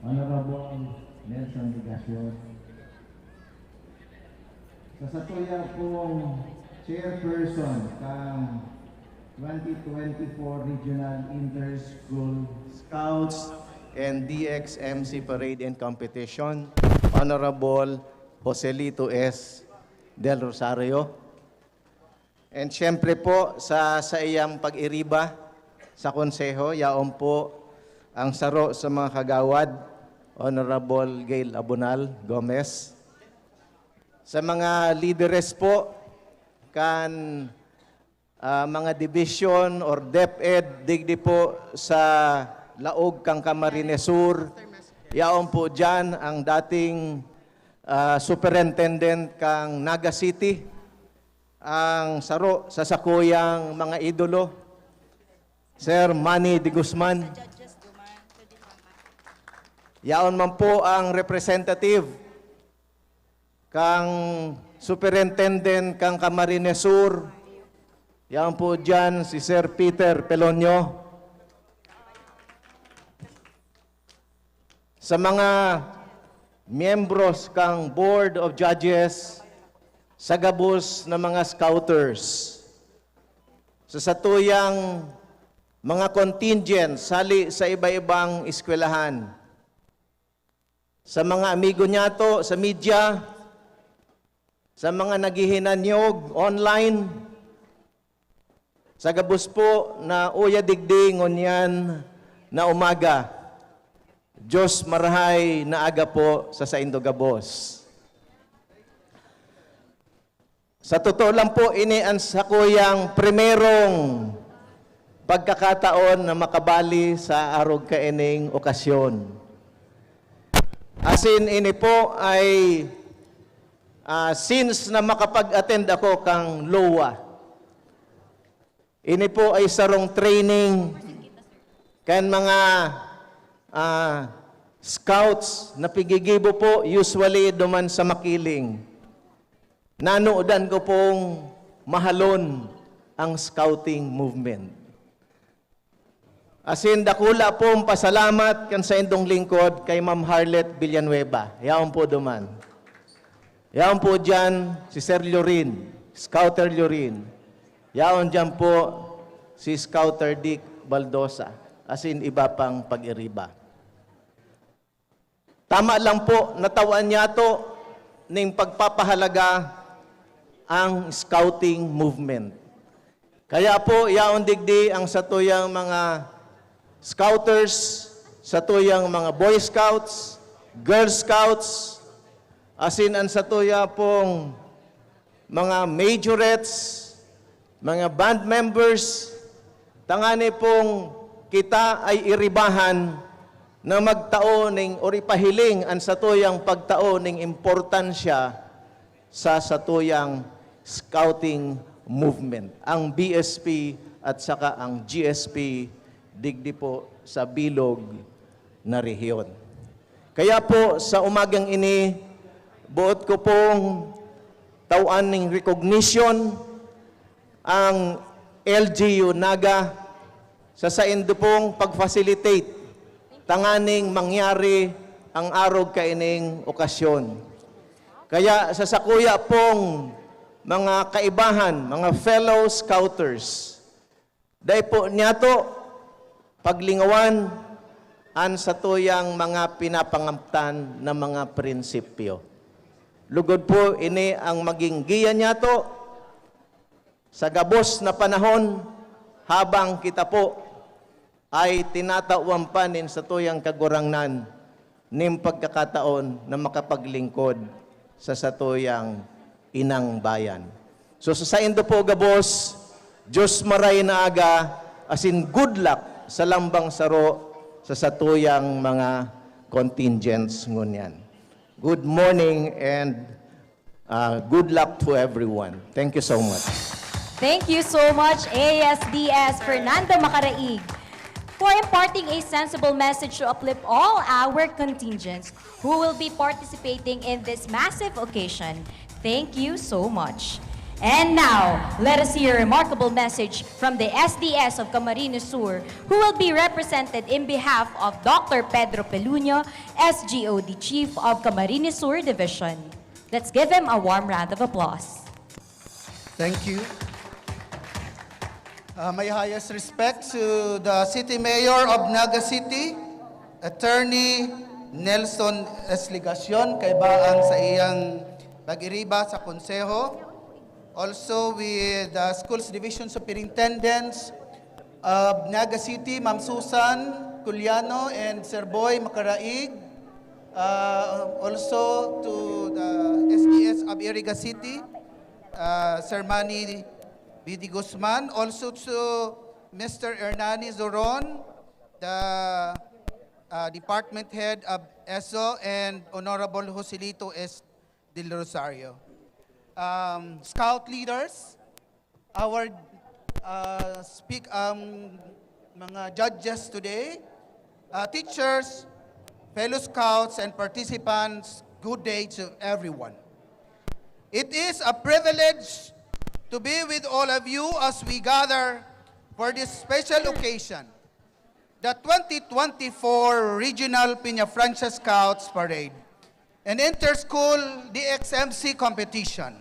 Honorable Nelson Ligacion. Sa satuya pong chairperson kang 2024 Regional Inter-School Scouts and DXMC Parade and Competition, Honorable Joselito S. Del Rosario. And syempre po sa iyang pag-iriba sa konseho, yaon po ang saro sa mga kagawad, Honorable Gail Abunal Gomez. Sa mga leaders po, kan mga division or DepEd, digdi po sa Laog kang Camarines Sur, yaon po dyan ang dating superintendent kang Naga City, ang saro sa sakuyang mga idolo, Sir Manny de Guzman. Yaon man po ang representative kang Superintendent kang Camarines Sur, yan po dyan si Sir Peter Pelonio. Sa mga miyembros kang Board of Judges, sa gabos na mga scouters, sa satuyang mga contingent sali sa iba-ibang eskwelahan, sa mga amigo niyato sa media, sa mga naghihinanyog online, sa gabos po na uya digdi ngunyan na umaga, Diyos marahay na aga po sa Saindo Gabos. Sa totoo lang po, ini ang sakuyang primerong pagkakataon na makabali sa arog kaining okasyon. Asin ini po ay since na makapag-attend ako kang LOA, ini po ay sarong training kan mga scouts na pigigibo po usually duman sa Makiling. Nanoodan ko pong mahalon ang scouting movement. Asin dakula pong pasalamat kan sa indong lingkod kay Ma'am Harlet Villanueva. Yaon po duman. Yaon po dyan si Sir Lorin, Scouter Lorin. Yaon dyan po si Scouter Dick Baldosa. Asin iba pang pag-iriba. Tama lang po, natawan niya to ng pagpapahalaga ang scouting movement. Kaya po, yaon digdi ang satuyang mga scouters, satuyang mga Boy Scouts, Girl Scouts, asin ang satuya pong mga majorettes, mga band members, tangani pong kita ay iribahan na magtao ning o ipahiling ang satuyang pagtao ning importansya sa satuyang scouting movement. Ang BSP at saka ang GSP digdi po sa bilog na rehiyon. Kaya po sa umagang ini, buot ko pong tawan ning recognition ang LGU Naga sa saindo pong pag-facilitate tanganing mangyari ang arog kaining okasyon. Kaya sa sakuya pong mga kaibahan, mga fellow scouters, dahil po niyato paglingawan an satuyang mga pinapangamtan na mga prinsipyo. Lugod po ini ang maging giya niyato sa gabos na panahon habang kita po ay tinatawang panin sa tuyang kagurangnan ning pagkakataon na makapaglingkod sa satuyang inang bayan. So sa saindo po gabos, Diyos maray na aga, asin good luck sa lambang saro sa satuyang mga contingents ngunyan. Good morning and good luck to everyone. Thank you so much. Thank you so much, ASDS Fernando Macaraig, for imparting a sensible message to uplift all our contingents who will be participating in this massive occasion. Thank you so much. And now, let us hear a remarkable message from the SDS of Camarines Sur, who will be represented in behalf of Dr. Pedro Peluño, SGOD Chief of Camarines Sur Division. Let's give him a warm round of applause. Thank you. My highest respect to the City Mayor of Naga City, Attorney Nelson Esligacion, kay baan sa iyang pag-iriba sa konseho. Also with the Schools Division Superintendents of Naga City, Ma'am Susan Culiano and Sir Boy Macaraig. Also to the SDS of Iriga City, Sir Manny B.D. Guzman. Also to Mr. Hernani Zoron, the Department Head of ESO, and Honorable Joselito S. Del Rosario. Scout leaders, our mga judges today, teachers, fellow scouts, and participants, good day to everyone. It is a privilege to be with all of you as we gather for this special occasion, the 2024 Regional Peñafrancia Scouts Parade and Inter-School DXMC Competition.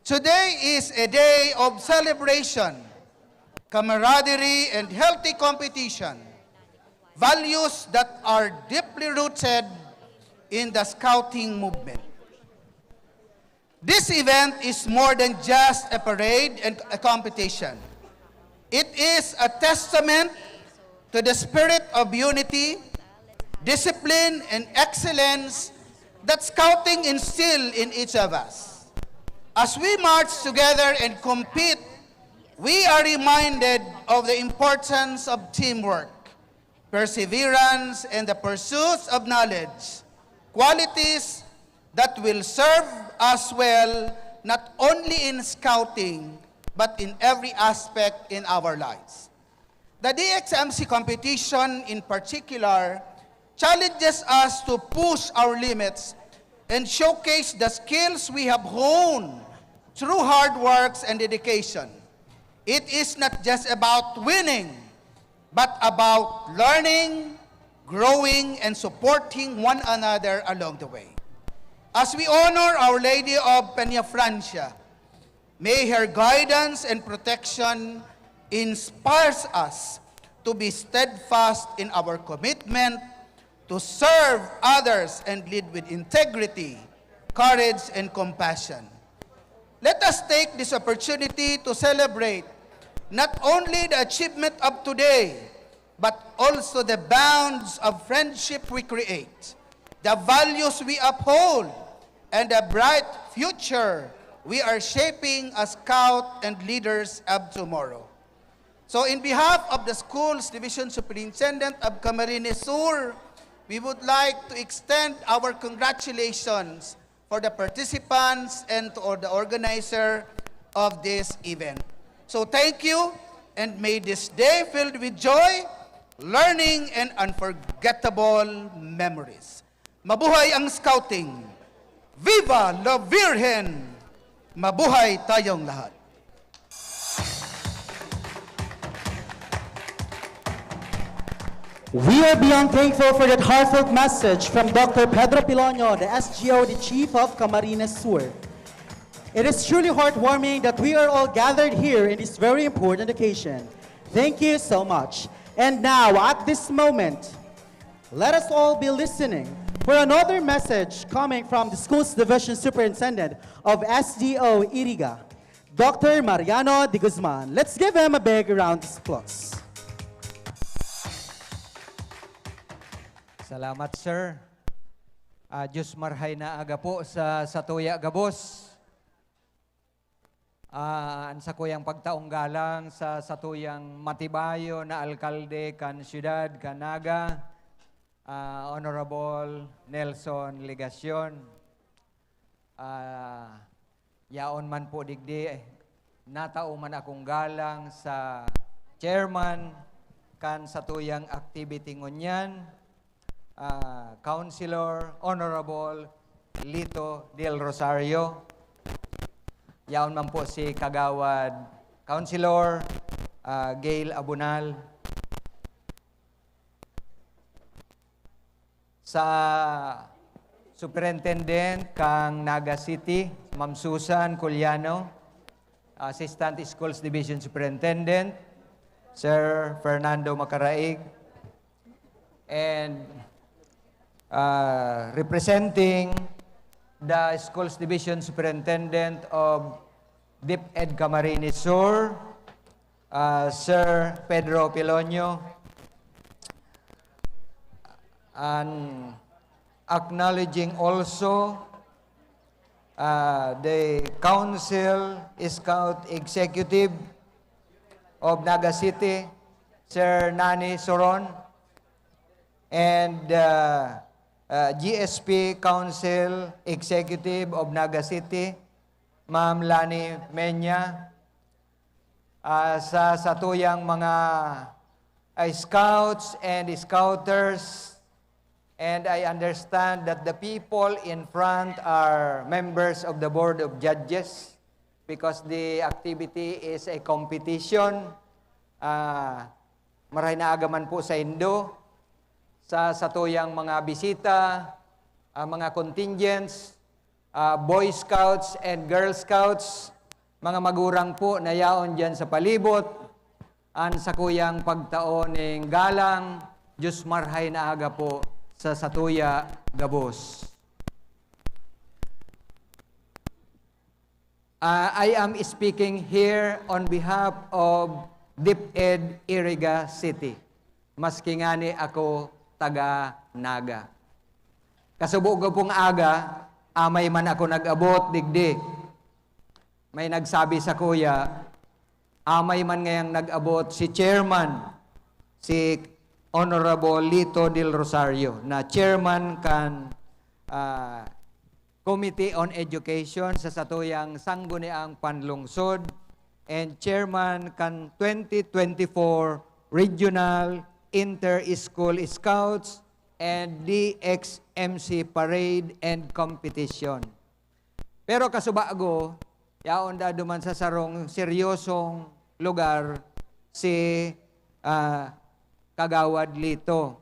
Today is a day of celebration, camaraderie, and healthy competition, values that are deeply rooted in the Scouting movement. This event is more than just a parade and a competition. It is a testament to the spirit of unity, discipline, and excellence that Scouting instills in each of us. As we march together and compete, we are reminded of the importance of teamwork, perseverance, and the pursuit of knowledge, qualities that will serve us well not only in Scouting, but in every aspect in our lives. The DXMC competition in particular challenges us to push our limits and showcase the skills we have honed through hard works and dedication. It is not just about winning, but about learning, growing, and supporting one another along the way. As we honor Our Lady of Peñafrancia, may her guidance and protection inspires us to be steadfast in our commitment to serve others and lead with integrity, courage, and compassion. Let us take this opportunity to celebrate not only the achievement of today, but also the bonds of friendship we create, the values we uphold, and the bright future we are shaping as scout and leaders of tomorrow. So in behalf of the school's Division Superintendent of Camarines Sur, we would like to extend our congratulations for the participants and to the organizer of this event. So thank you, and may this day filled with joy, learning, and unforgettable memories. Mabuhay ang Scouting! Viva la Virgen! Mabuhay tayong lahat! We are beyond thankful for that heartfelt message from Dr. Pedro Piloño, the SGO, the Chief of Camarines Sur. It is truly heartwarming that we are all gathered here in this very important occasion. Thank you so much. And now, at this moment, let us all be listening for another message coming from the school's Division Superintendent of SDO Iriga, Dr. Mariano de Guzman. Let's give him a big round of applause. Salamat, sir. Diyos marhay na aga po sa Satuya Gabos. Sa kuyang pagtaong galang sa Satuyang Matibayo na alkalde kan siyudad Canaga, Honorable Nelson Legacion. Yaon man po digdi, natao man akong galang sa chairman kan Satuyang activity ngunyan, Councilor Honorable Lito Del Rosario. Yaon man po si Kagawad Councilor Gail Abunal. Sa Superintendent kang Naga City, Ma'am Susan Culiano, Assistant Schools Division Superintendent, Sir Fernando Macaraig, and representing the Schools Division Superintendent of DepEd Camarines Sur, Sir Pedro Piloño, and acknowledging also the Council Scout Executive of Naga City, Sir Nani Soron, and GSP Council Executive of Naga City, Ma'am Lani Menya, sa satuyang mga scouts and scouters And I understand that the people in front are members of the Board of Judges because the activity is a competition. Maray na agaman po sa Indo, sa satuyang mga bisita, mga contingents, Boy Scouts and Girl Scouts, mga magurang po na yaon dyan sa palibot, sa kuyang pagtaon ng galang, Diyos marhay na aga po sa Satuya, Gabos. I am speaking here on behalf of DepEd Iriga City. Maski nga ni ako taga Naga. Kasubo ko pong aga, amay man ako nag-abot, digdi. May nagsabi sa kuya, amay man ngayang nag-abot si chairman, si Honorable Lito del Rosario, na chairman kan Committee on Education sa satuyang Sangguniang Panlungsod and chairman kan 2024 Regional Inter-School Scouts and DXMC Parade and Competition. Pero kasubago, yaon da duman sa sarong seryosong lugar si Kagawad Lito,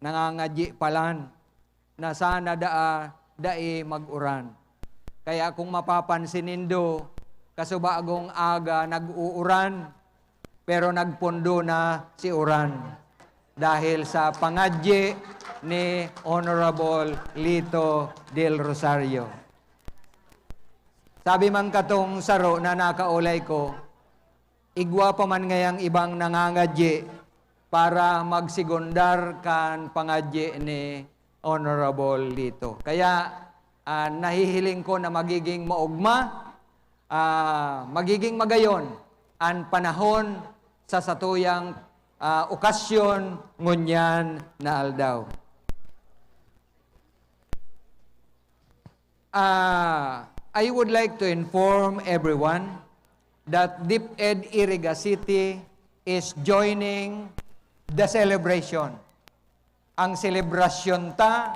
nangangadyi palan, na sana dai mag-uran. Kaya kung mapapansin nindo, kasubagong aga nag-uuran, pero nagpundo na si uran. Dahil sa pangadyi ni Honorable Lito del Rosario. Sabi man katong saro na nakaulay ko, igwa pa man ngayang ibang nangangadyi, para magsigundar kan pangadyi ni Honorable Lito. Kaya nahihiling ko na magiging maugma, magiging magayon ang panahon sa satuyang okasyon ngunyan na aldaw. I would like to inform everyone that DepEd Iriga City is joining the celebration. Ang selebrasyon ta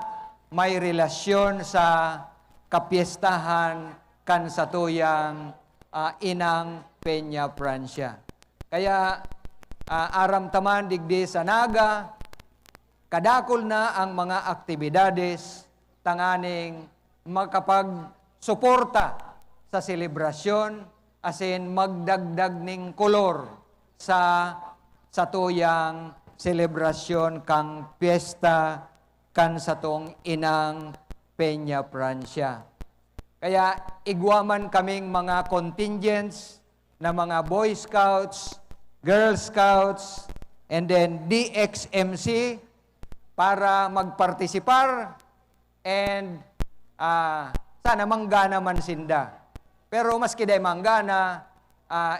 may relasyon sa kapiestahan kan satuyang Inang Peña Francia. Kaya aram taman digdi sa Naga, kadakol na ang mga aktibidades tanganing makapag-suporta sa selebrasyon asin magdagdag ning kolor sa satuyang selebrasyon kang piyesta kan satong Inang Peña Francia. Kaya igwaman kaming mga contingents na mga Boy Scouts, Girl Scouts, and then DXMC para magpartisipar and sana manggana man sinda. Pero maski day manggana,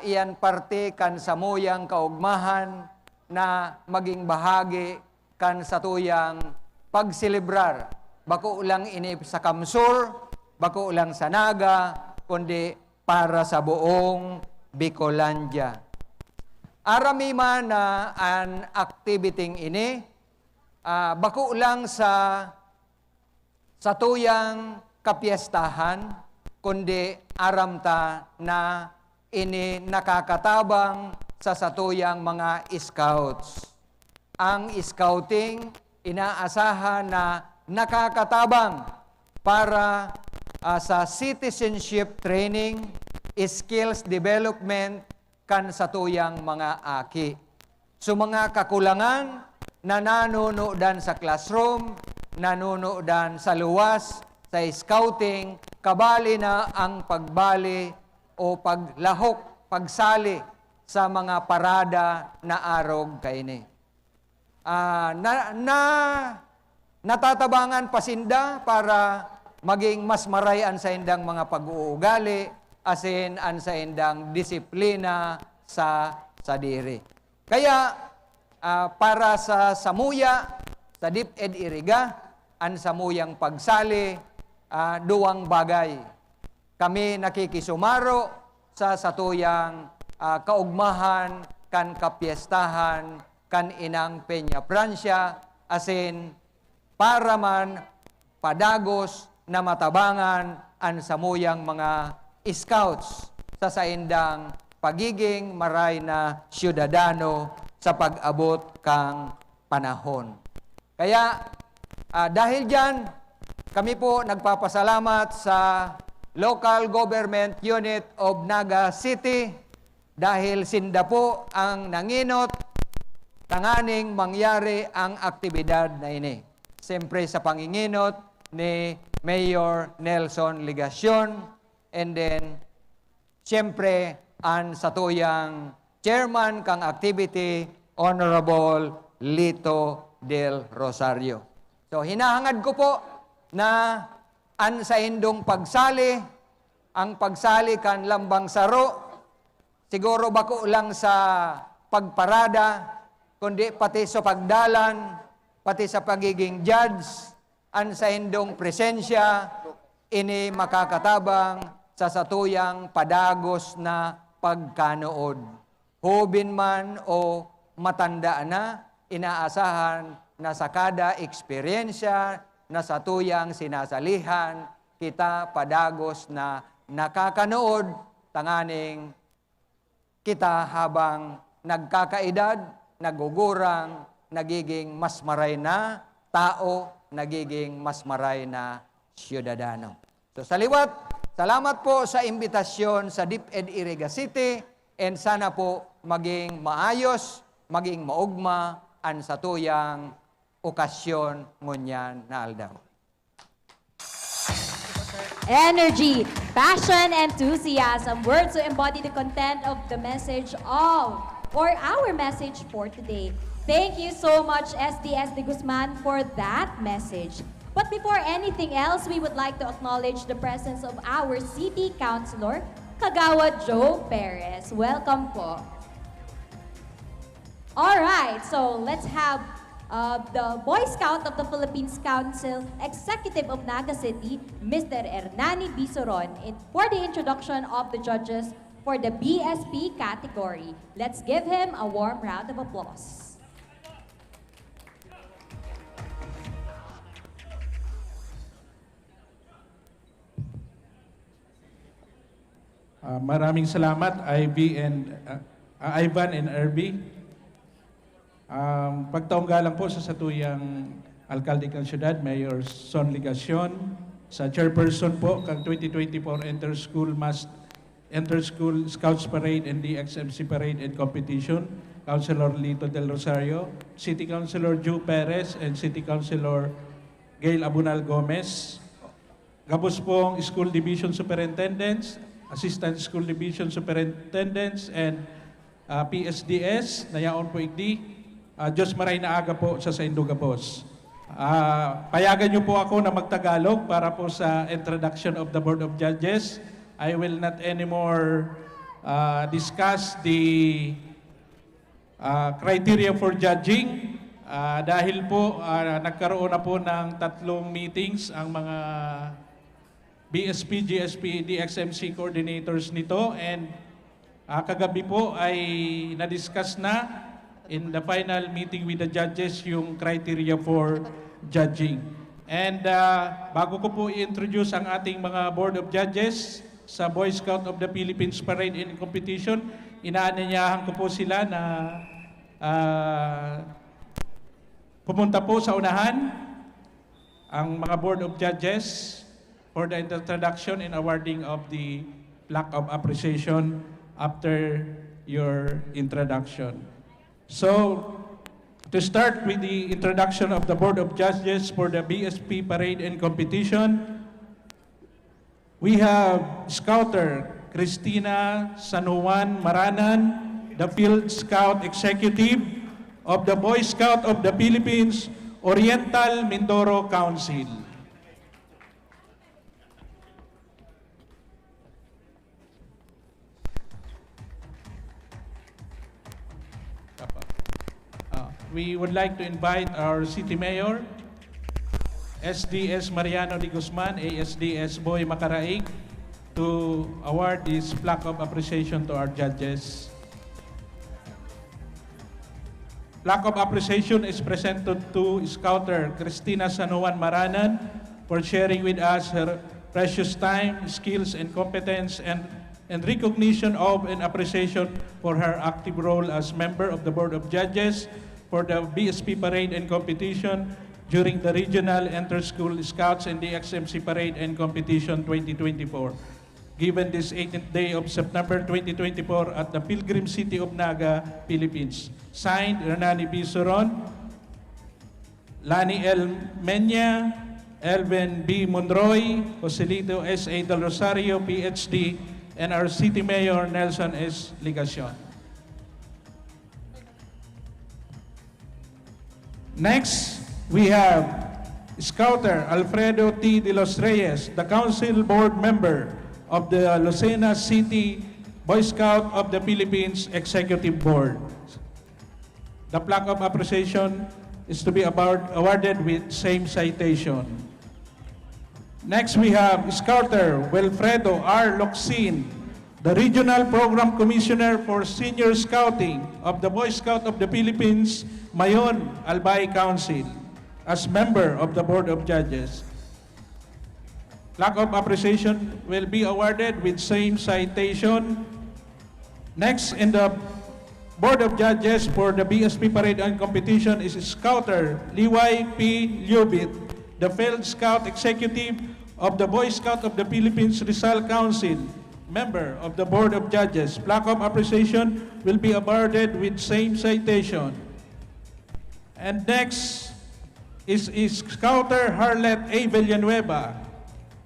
iyan parte kan samuyang kaugmahan na maging bahagi kan satuyang pagselebrar. Bako ulang ini sa Kamsur, bako ulang sa Naga, kundi para sa buong Bicolandia. Arami man na an activity ini, bako ulang sa satuyang kapiestahan, kundi aramta na ini nakakatabang sa satuyang mga scouts. Ang scouting, inaasahan na nakakatabang para sa citizenship training, skills development, kan satuyang mga aki. So mga kakulangan, nanunodan sa classroom, nanunodan sa luwas, sa scouting, kabali na ang pagbali o paglahok, pagsali sa mga parada na arog kaini. Natatabangan pasinda para maging mas marayan sa indang mga pag-uugali, asin an sa indang disiplina sa diri. Kaya para sa samuya, sa DepEd Iriga, an samuyang pagsali, duwang bagay. Kami nakikisumaro sa satuyang kaugmahan, kan kapiestahan, kan Inang Peña Francia, asin para man padagos na matabangan ang samuyang mga scouts sa saindang pagiging maray na siyudadano sa pag-abot kang panahon. Kaya dahil dyan, kami po nagpapasalamat sa Local Government Unit of Naga City dahil sinda po ang nanginot tanganing mangyari ang aktibidad na ini. Siyempre sa panginginot ni Mayor Nelson Ligacion, and then siyempre ang satuyang chairman kang activity, Honorable Lito del Rosario. So hinahangad ko po na an sa indong pagsali, ang pagsali kan lambang saro, siguro bako lang sa pagparada, kundi pati sa pagdalan, pati sa pagiging judge, an sa indong presensya, ini makakatabang sa satuyang padagos na pagkanood. Hubin man o matanda na, inaasahan na sa kada eksperyensya na satuyang sinasalihan, kita padagos na nakakanood, tanganing kita habang nagkakaedad, nagugurang, nagiging mas maray na tao, nagiging mas maray na siyudadano. So sa liwat, salamat po sa imbitasyon sa DepEd Iriga City, and sana po maging maayos, maging maugma ang satuyang okasyon ngunyan na aldaw. Energy, passion, enthusiasm, words to embody the content of the message of, or our message for today. Thank you so much, SDS de Guzman, for that message. But before anything else, we would like to acknowledge the presence of our City Councilor, Kagawad Joe Perez. Welcome po. Alright, so let's have the Boy Scout of the Philippines Council, Executive of Naga City, Mr. Hernani Bisoron, for the introduction of the judges for the BSP category. Let's give him a warm round of applause. Maraming salamat, Ivan and Irby. Pagtaong galang po sa satuyang Alkalde ng Syudad, Mayor Son Ligacion, sa chairperson po kang 2024 Inter-School Scouts Parade and DXMC Parade and Competition, Councilor Lito del Rosario, City Councilor Joe Perez, and City Councilor Gail Abunal Gomez. Gabos pong School Division Superintendents, Assistant School Division Superintendents, and PSDS, nayaon po igdi. Diyos maray na aga po sa Saindo Gabos. Payagan niyo po ako na magtagalog para po sa introduction of the Board of Judges. I will not anymore discuss the criteria for judging dahil po nagkaroon na po ng 3 meetings ang mga BSP, GSP, DXMC coordinators nito, and kagabi po ay na-discuss na in the final meeting with the judges yung criteria for judging. And bago ko po i-introduce ang ating mga Board of Judges sa Boy Scout of the Philippines Parade and Competition, inaanyayahan ko po sila na pumunta po sa unahan ang mga Board of Judges for the introduction and awarding of the plaque of appreciation after your introduction. So, to start with the introduction of the Board of Judges for the BSP Parade and Competition, we have Scouter Cristina San Juan Maranan, the Field Scout Executive of the Boy Scout of the Philippines Oriental Mindoro Council. We would like to invite our City Mayor, SDS Mariano de Guzman, ASDS Boy Macaraig, to award this plaque of appreciation to our judges. Plaque of appreciation is presented to Scouter Cristina San Juan Maranan for sharing with us her precious time, skills, and competence, and recognition of and appreciation for her active role as member of the Board of Judges for the BSP Parade and Competition during the Regional Inter-School Scouts and the XMC Parade and Competition 2024. Given this 18th day of September 2024 at the Pilgrim City of Naga, Philippines. Signed, Hernani B. Soron, Lani L. Menya, Elvin B. Monroy, Joselito S.A. Del Rosario, PhD, and our City Mayor, Nelson S. Ligacion. Next, we have Scouter Alfredo T. De Los Reyes, the Council Board Member of the Lucena City Boy Scout of the Philippines Executive Board. The plaque of appreciation is to be awarded with same citation. Next, we have Scouter Wilfredo R. Locsin, the Regional Program Commissioner for Senior Scouting of the Boy Scout of the Philippines, Mayon Albay Council, as member of the Board of Judges. Plaque of appreciation will be awarded with same citation. Next, in the Board of Judges for the BSP Parade and Competition is Scouter Liway P. Liubit, the Field Scout Executive of the Boy Scout of the Philippines Rizal Council, member of the Board of Judges. Plaque of appreciation will be awarded with same citation. And next is Scouter Harlet A. Villanueva,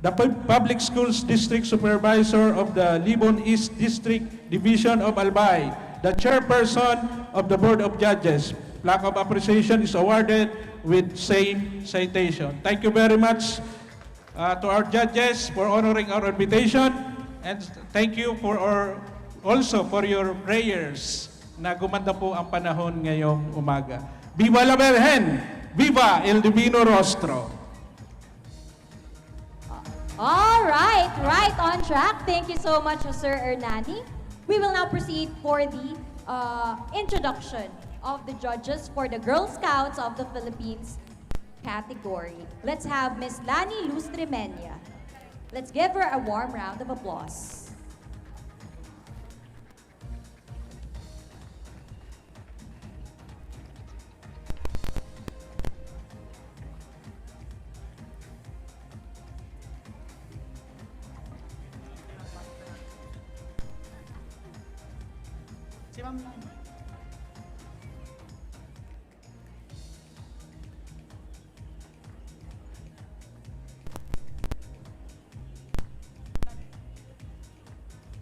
the Public Schools District Supervisor of the Libon East District Division of Albay, the Chairperson of the Board of Judges. Plaque of appreciation is awarded with same citation. Thank you very much to our judges for honoring our invitation, and thank you also for your prayers na gumanda po ang panahon ngayong umaga. Viva la Virgen! Viva el Divino Rostro! All right, right on track. Thank you so much, Sir Hernani. We will now proceed for the introduction of the judges for the Girl Scouts of the Philippines category. Let's have Miss Lani Lustre Menya. Let's give her a warm round of applause.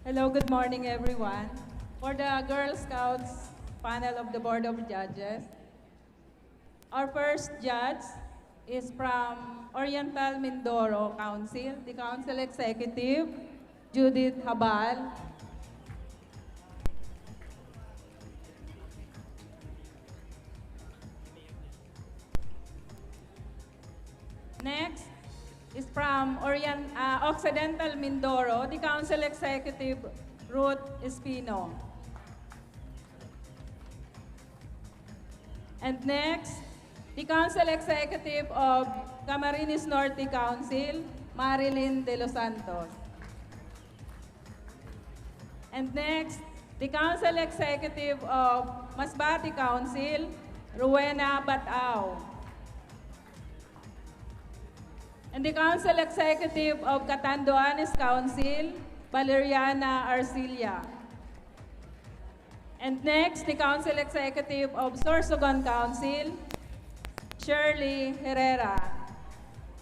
Hello, good morning everyone. For the Girl Scouts panel of the Board of Judges, our first judge is from Oriental Mindoro Council, the Council Executive, Judith Habal. Next is from Occidental Mindoro, the Council Executive, Ruth Espino. And next, the Council Executive of Camarines Norte Council, Marilyn De Los Santos. And next, the Council Executive of Masbate Council, Rowena Batao. And the Council Executive of Catanduanes Council, Valeriana Arcilia. And next, the Council Executive of Sorsogon Council, Shirley Herrera.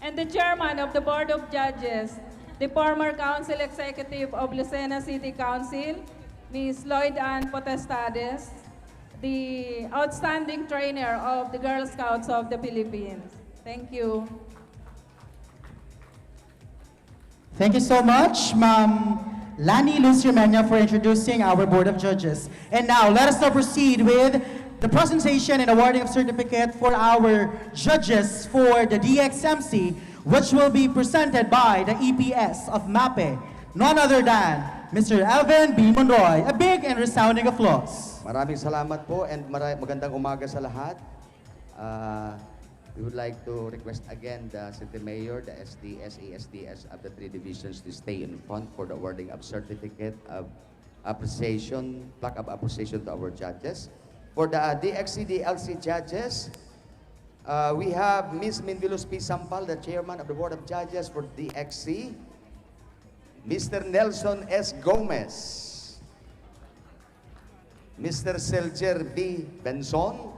And the Chairman of the Board of Judges, the former Council Executive of Lucena City Council, Ms. Lloyd Ann Potestades, the outstanding trainer of the Girl Scouts of the Philippines. Thank you. Thank you so much, Ma'am Lani Lustre Menya, for introducing our Board of Judges. And now, let us now proceed with the presentation and awarding of certificate for our judges for the DXMC, which will be presented by the EPS of MAPE, none other than Mr. Alvin B. Monroy. A big and resounding applause. Maraming salamat po and magandang umaga sa lahat. We would like to request again the City Mayor, the SDS, ASDS of the 3 divisions to stay in front for the awarding of certificate of appreciation, plaque of appreciation to our judges. For the DXC, DLC judges, we have Ms. Minvilus P. Sampal, the Chairman of the Board of Judges for DXC. Mr. Nelson S. Gomez. Mr. Selger B. Benson.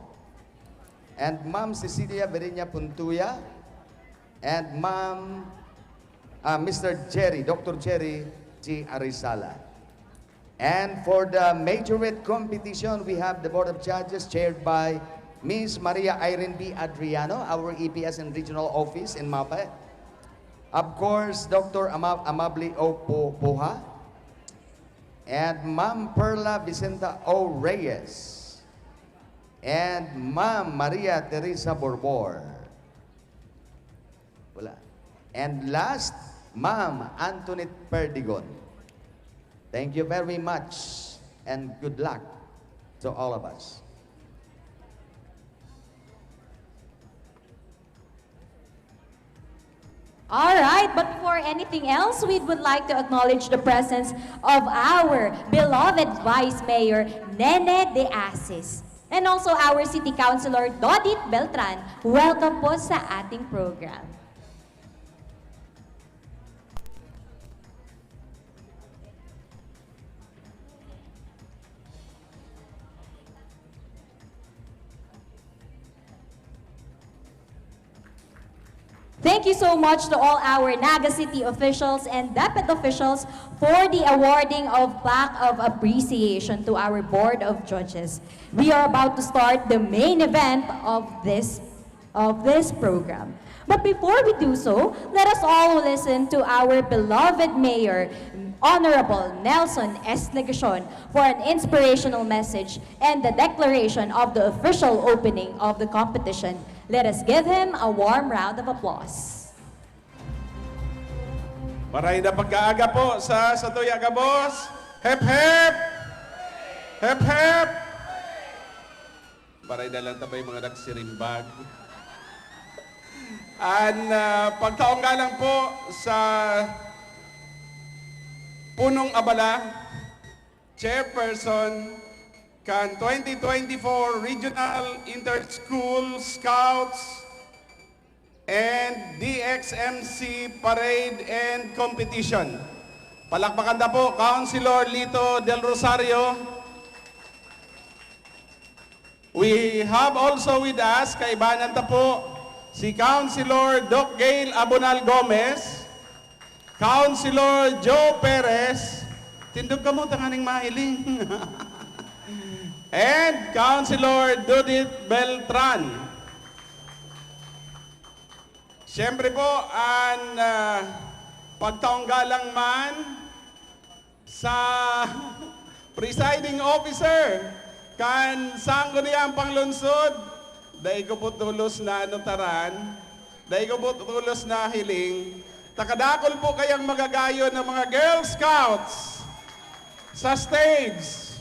And Ma'am Cecilia Verinia Puntuya. And Ma'am, Mr. Jerry, Dr. Jerry G. Arizala. And for the majorette competition, we have the Board of Judges chaired by Ms. Maria Irene B. Adriano, our EPS and Regional Office in MAPE. Of course, Dr. Amabli O. Puha. And Ma'am Perla Vicenta O. Reyes. And Ma'am Maria Teresa Borbor. Wala. And last, Ma'am Antoinette Perdigon. Thank you very much and good luck to all of us. All right, but before anything else, we would like to acknowledge the presence of our beloved Vice Mayor, Nene De Asis. And also our City Councilor, Dodit Beltran. Welcome po sa ating program. Thank you so much to all our Naga City officials and DepEd officials for the awarding of plaque of appreciation to our Board of Judges. We are about to start the main event of this program. But before we do so, let us all listen to our beloved Mayor, Honorable Nelson S. Negacion, for an inspirational message and the declaration of the official opening of the competition. Let us give him a warm round of applause. Maray na pagkaaga po sa Satuya Gabos. Hep hep! Hep hep! Maray na lang tabay mga nagsirimbag. And pagtaong nga lang po sa Punong Abala, Chairperson kan 2024 Regional Inter-School Scouts and DXMC Parade and Competition. Palakpakan na po, Councilor Lito Del Rosario. We have also with us, kaibanan ta po, si Councilor Doc Gail Abonal Gomez, Councilor Joe Perez, tindog ka mo, tanganing mahiling. And Councilor Judith Beltran. Siyempre po, ang pagtaong galang man sa presiding officer kan sanggo niya ang panglunsod, dahil ko po tulos na anutaran, dahil ko po tulos na hiling, takadakol po kayang magagayo ng mga Girl Scouts sa stage.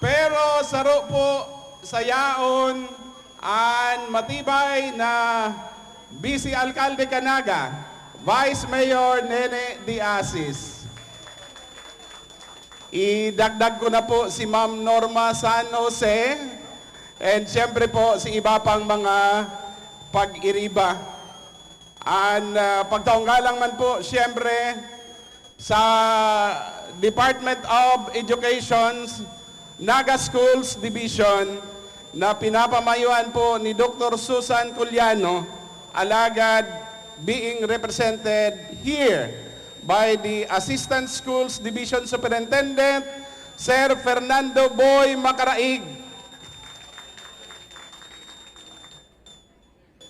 Pero saro po sa yaon ang matibay na Vice Alcalde Canaga, Vice Mayor Nene De Asis. Idagdag ko na po si Ma'am Norma San Jose and siyempre po si iba pang mga pag-iriba. Ang pagtaong galang man po siyempre sa Department of Education's Naga Schools Division na pinapamayuan po ni Dr. Susan Culiano, alagad being represented here by the Assistant Schools Division Superintendent, Sir Fernando Boy Macaraig.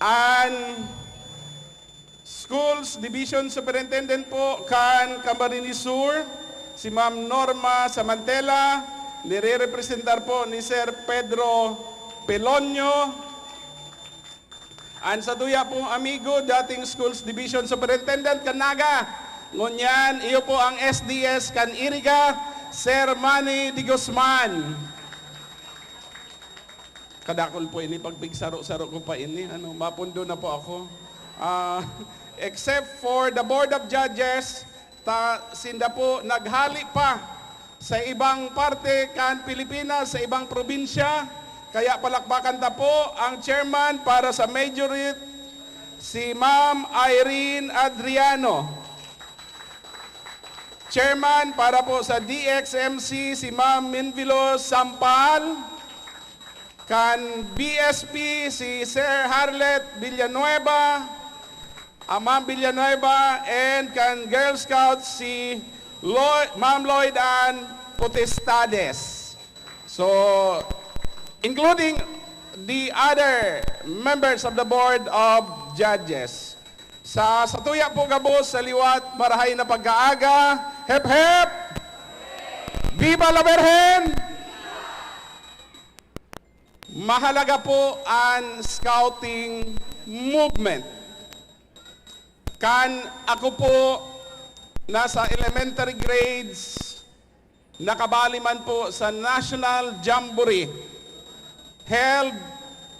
And Schools Division Superintendent po kan Camarines Sur, si Ma'am Norma Samantela, nire-representar po ni Sir Pedro Pelonio. Ang sa tuya pong amigo, dating Schools Division Superintendent Canaga, Ngunyan, iyo po ang SDS kan Iriga, Sir Manny Di Guzman. Kadakol po ini, pagbigsaro-saro ko pa ini, mapundo na po ako. Except for the Board of Judges, sinda po naghali pa sa ibang parte kan Pilipinas, sa ibang probinsya. Kaya palakpakan ta po ang chairman para sa majority, si Ma'am Irene Adriano. Chairman para po sa DXMC, si Ma'am Minvilo Sampal. Kan BSP, si Sir Harlet Villanueva, Ma'am Villanueva, and kan Girl Scouts, si Ma'am Lloyd Ann Potestades. So, including the other members of the Board of Judges. Sa satuya po gabos sa liwat, marahay na pagkaaga. Hep hep! Viva la Virgen! Mahalaga po ang scouting movement. Kan ako po nasa elementary grades, nakabali man po sa National Jamboree held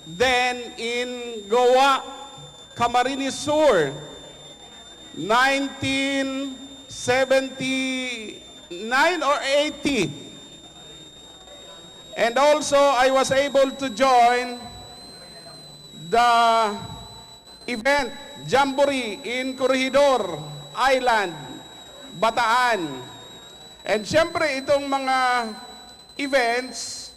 then in Goa, Camarines Sur, 1979 or 80. And also, I was able to join the event, Jamboree in Corregidor Island, Bataan. And syempre, itong mga events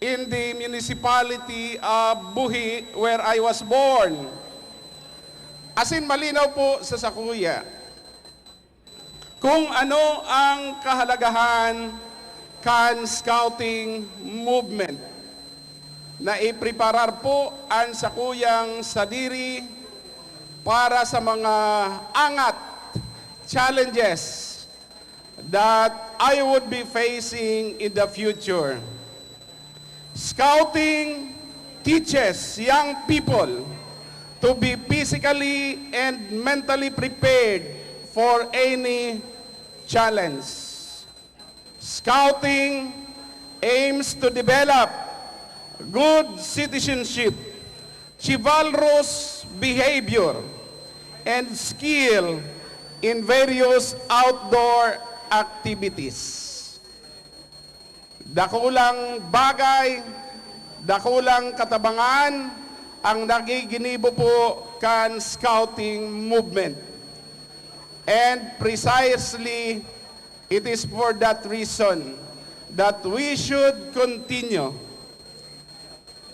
in the municipality of Buhi, where I was born. As in, malinaw po sa Sakuya kung ano ang kahalagahan kan scouting movement na ipreparar po ang sakuyang sadiri para sa mga angat, challenges that I would be facing in the future. Scouting teaches young people to be physically and mentally prepared for any challenge. Scouting aims to develop good citizenship, chivalrous behavior, and skill in various outdoor activities. Dakulang bagay, dakulang katabangan ang nagiginibo po kan scouting movement. And precisely, it is for that reason that we should continue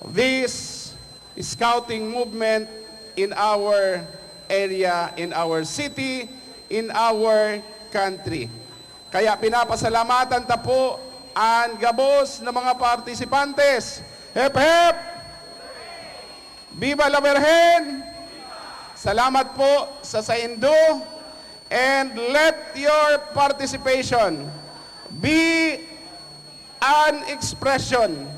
this scouting movement in our area, in our city, in our country. Kaya pinapasalamatan ta po ang gabos ng mga partisipantes. Hep hep! Viva la Virgen! Salamat po sa saindo. And let your participation be an expression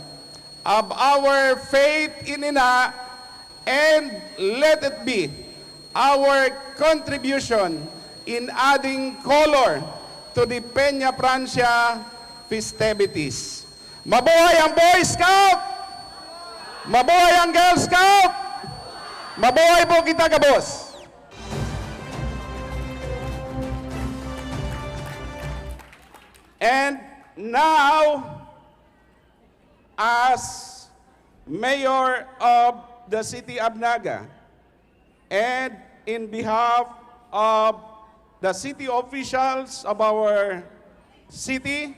of our faith in Ina, and let it be our contribution in adding color to the Peña Francia festivities. Mabuhay ang Boy Scout! Mabuhay ang Girl Scout! Mabuhay po kita, kabos! And now, as Mayor of the City of Naga, and in behalf of the city officials of our city,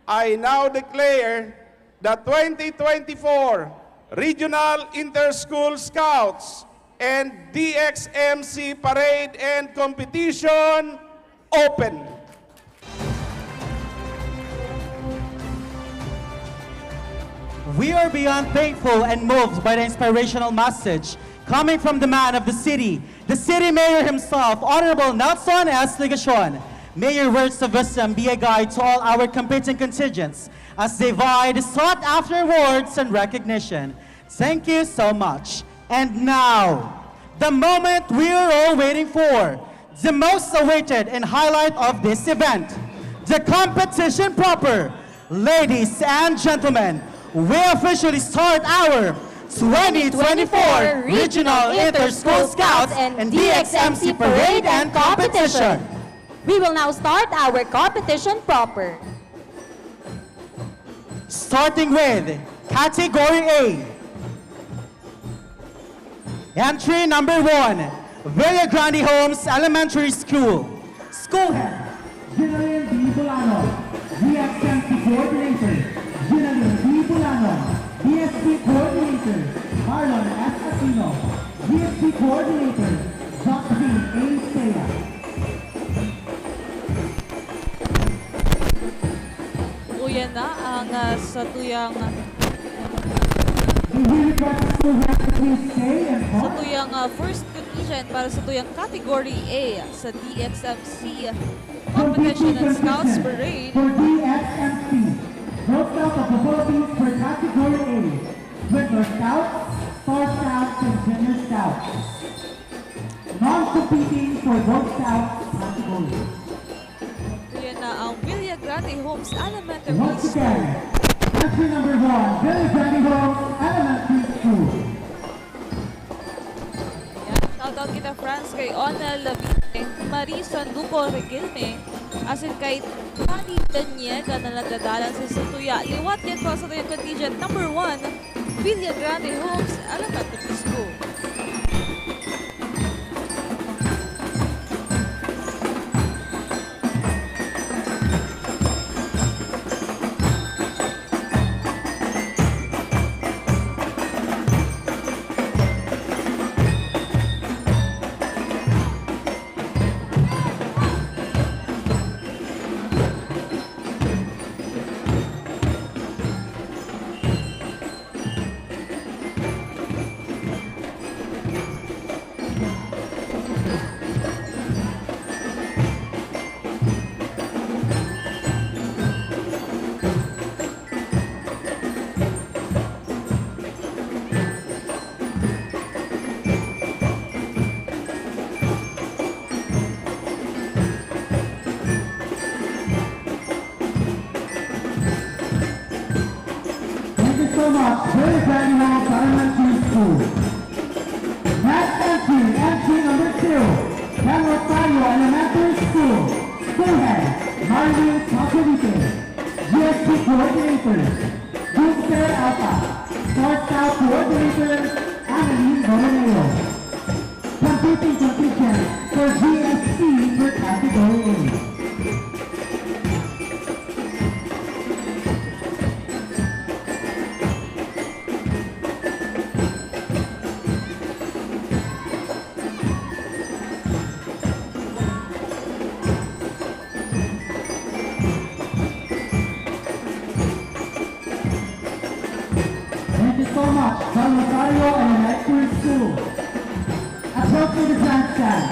I now declare the 2024 Regional Inter-School Scouts and DXMC Parade and Competition open. We are beyond thankful and moved by the inspirational message coming from the man of the city mayor himself, Honorable Nelson S. Ligacion. May your words of wisdom be a guide to all our competing contingents as they vie the sought-after awards and recognition. Thank you so much. And now, the moment we are all waiting for, the most awaited and highlight of this event, the competition proper. Ladies and gentlemen, we officially start our 2024 Regional Inter-School Scouts and DXMC Parade and Competition. We will now start our competition proper. Starting with Category A. Entry number 1, Villa Grande Homes Elementary School. School Head, Ginaline D. Bulano. DXMC Coordinator, Ginaline D. Bulano. DSP Coordinator, Marlon S. Aquino. DSP Coordinator, Josephine A. Sea. Uyan na ang satuyang first contingent para sa tuyang Category A sa DXMC Competition and Scouts Parade. For DXMC, Girl Scouts of the Philippines for Category A, Winter Scouts, Star Scouts, and Junior Scouts. Non-competing for Girl Scouts category. Uyan na ang Villa Grande Homes Elementary Once School. again, entry number 1, Villa Grande Homes Elementary School. Shoutout kita France kay Onel Lavite, Marisa Duco Reguilme, asin kay Tani Daniega na nagdadalan sa Satuya. Liwat yan po sa tuyang contingent number 1, Villa Grande Homes Elementary School. Villa Grande Homes Elementary School. Next entry number 2, San Rosario Elementary School. School Head, Marlene Casolite. GSP Coordinator, Juniper Alpha. Star Scout Coordinator, Annalyn Borromeo. Competing contingent for GSP for Category A. So much, San Rosario Elementary School. Approach to the grandstand.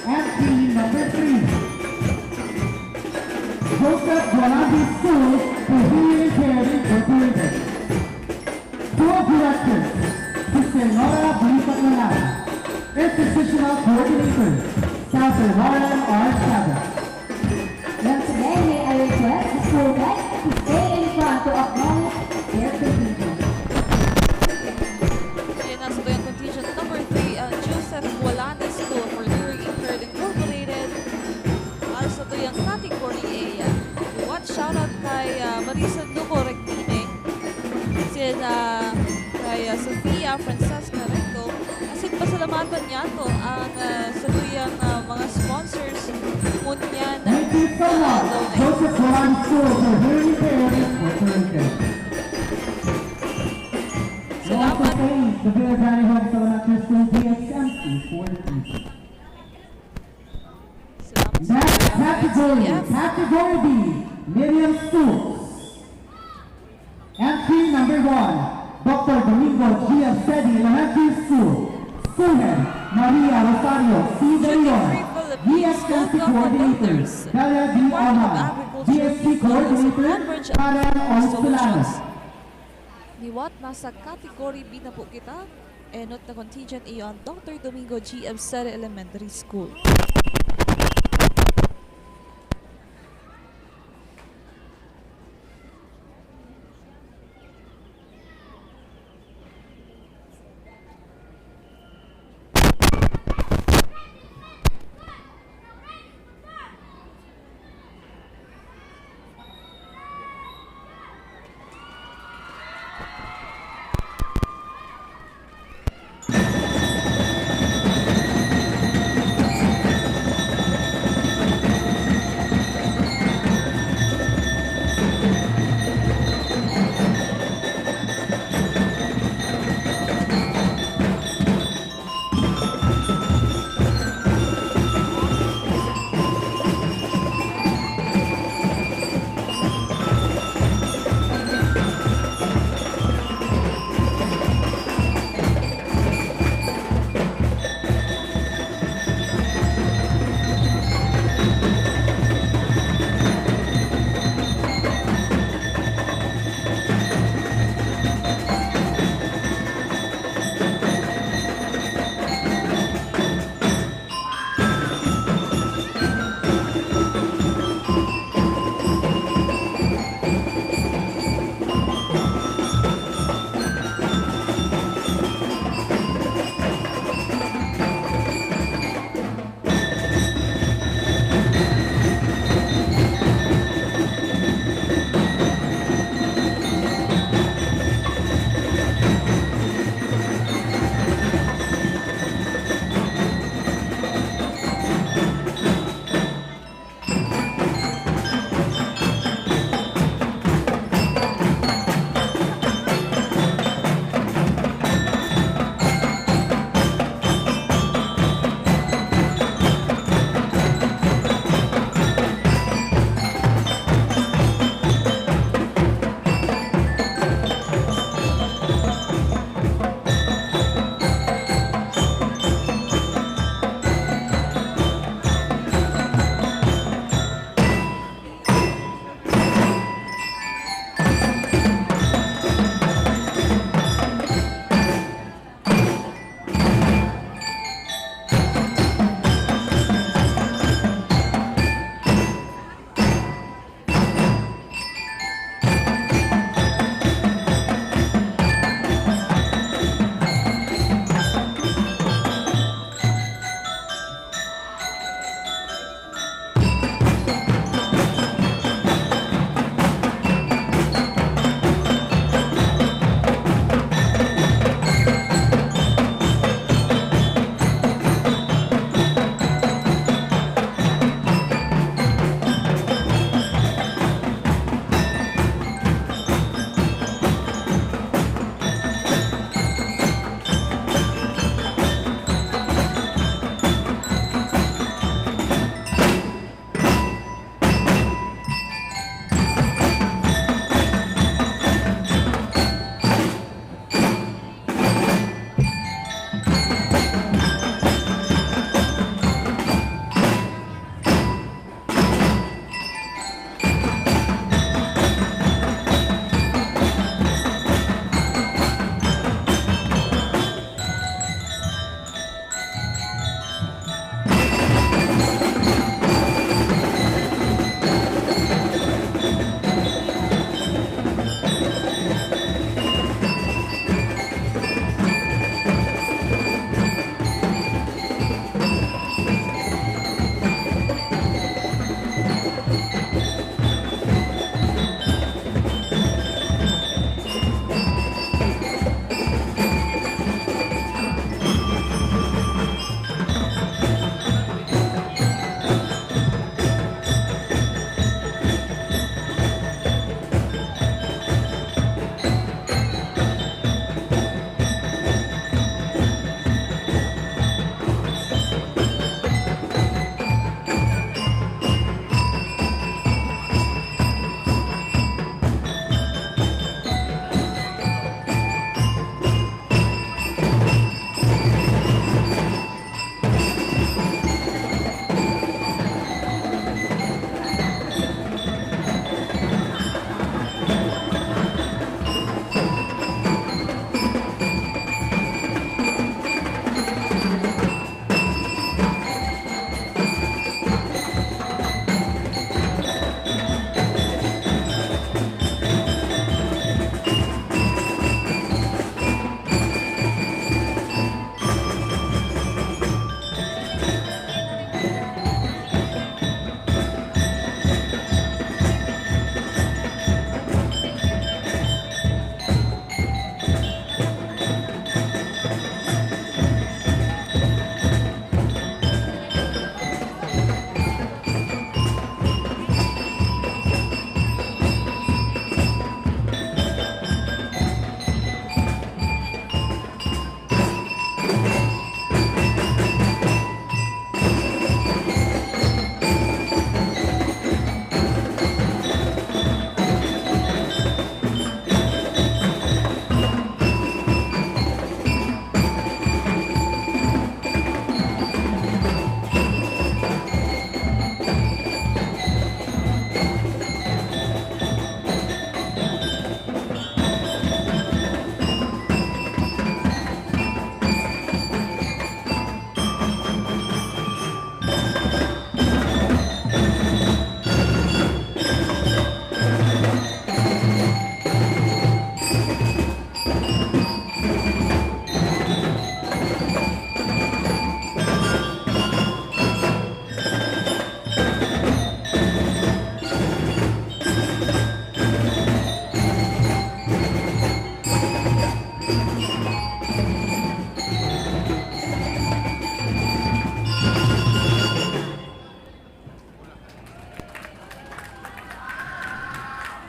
Entry number 3. Joseph Gualandi School for Healing Care Incorporated. School Director, Sister Nora Bonita-Manan. Institutional Coordinator, Dr. Warren R. Chavez. Once again, may I request the school head to stay in front to acknowledge their contingent. Yan ang sa contingent number 3, ang Joseph Gualanda School for Hearing Impaired Incorporated. Para sa tuyang Category A. What shoutout kay Marisa Duco Reguilme, kay Sofia Francesca Recto. Asin pasalamatan niya to ang sa tuyang mga sponsors Munyan. Thank you so much, Joseph Gualandi School for Hearing Impaired Incorporated. Salamat. The Villa Grande Homes Elementary School DXMC for the team. Next category B, Miriam Stoops. Entry number 1, Dr. Domingo G. Absedi Elementary School. School Head, Maria Rosario C. De Leon. DXMC Coordinator, Dalia D. Alman. DSP Coordinator, Karen Orsolano. Liwat, nasa Category B na po kita. Enot na contingent iyon Dr. Domingo G. Absere Elementary School.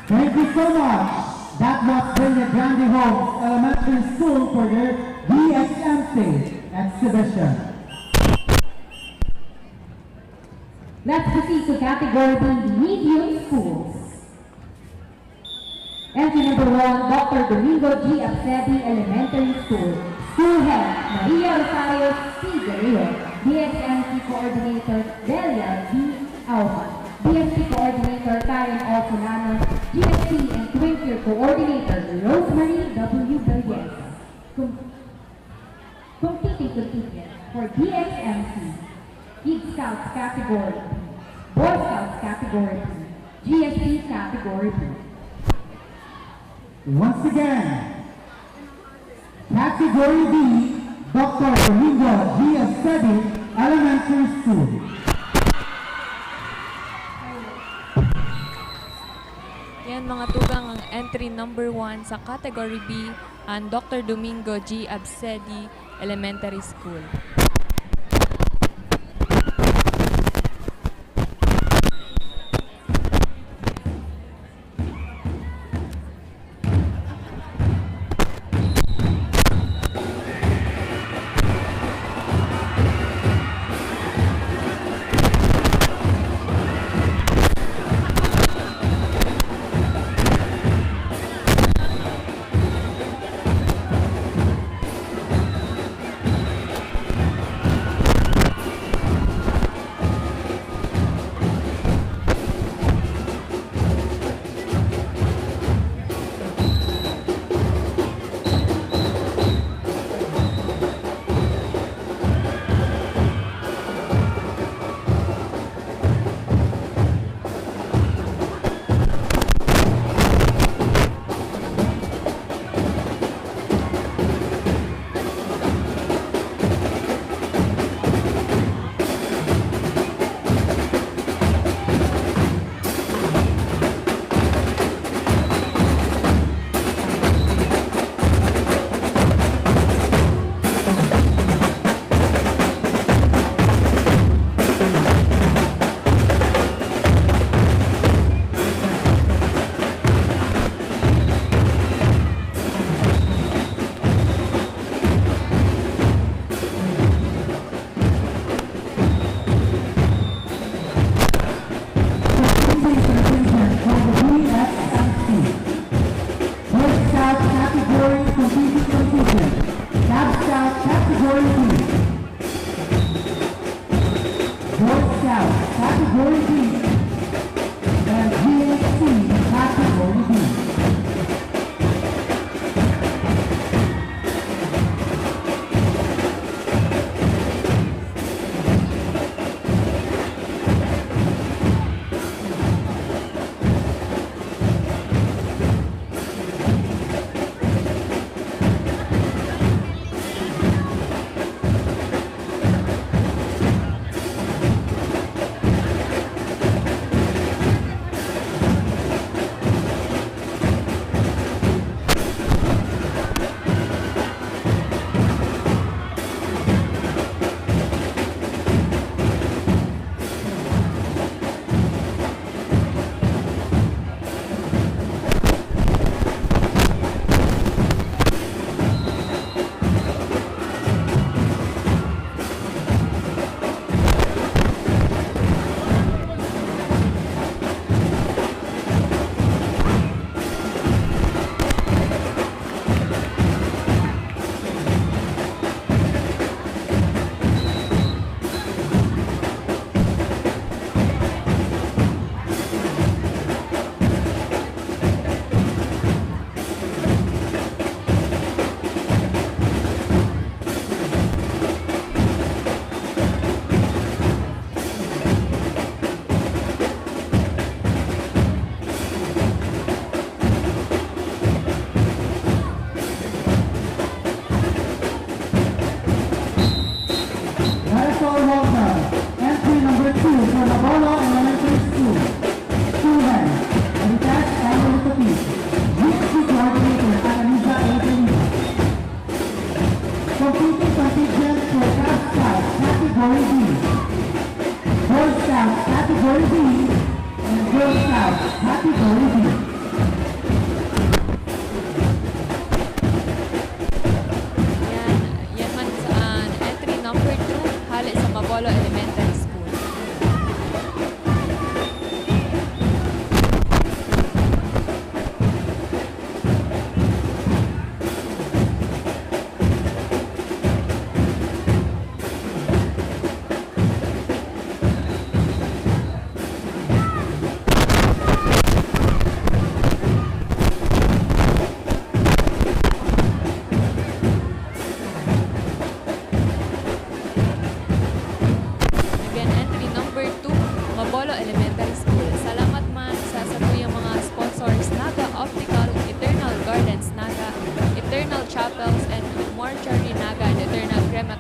Thank you so much. That was Brenda Grande Homes Elementary School for their DXMC exhibition. Let's proceed to category B, medium schools. Entry number 1, Dr. Domingo G. Absedi Elementary School. School Head, Maria Rosario C. Guerrero. DXMC Coordinator, Delia D. Alva. DMC Coordinator, Karen O. Fulano. GSC and Twin Tier Coordinator, Rosemary W. Bergenza. Competing contingent for DXMC, Kid Scouts category B, Boy Scouts category B, GSC category B. Once again, category B, Dr. Domingo G. Absedi Elementary School. Yan mga tugang ang entry number 1 sa category B ang Dr. Domingo G. Absedi Elementary School.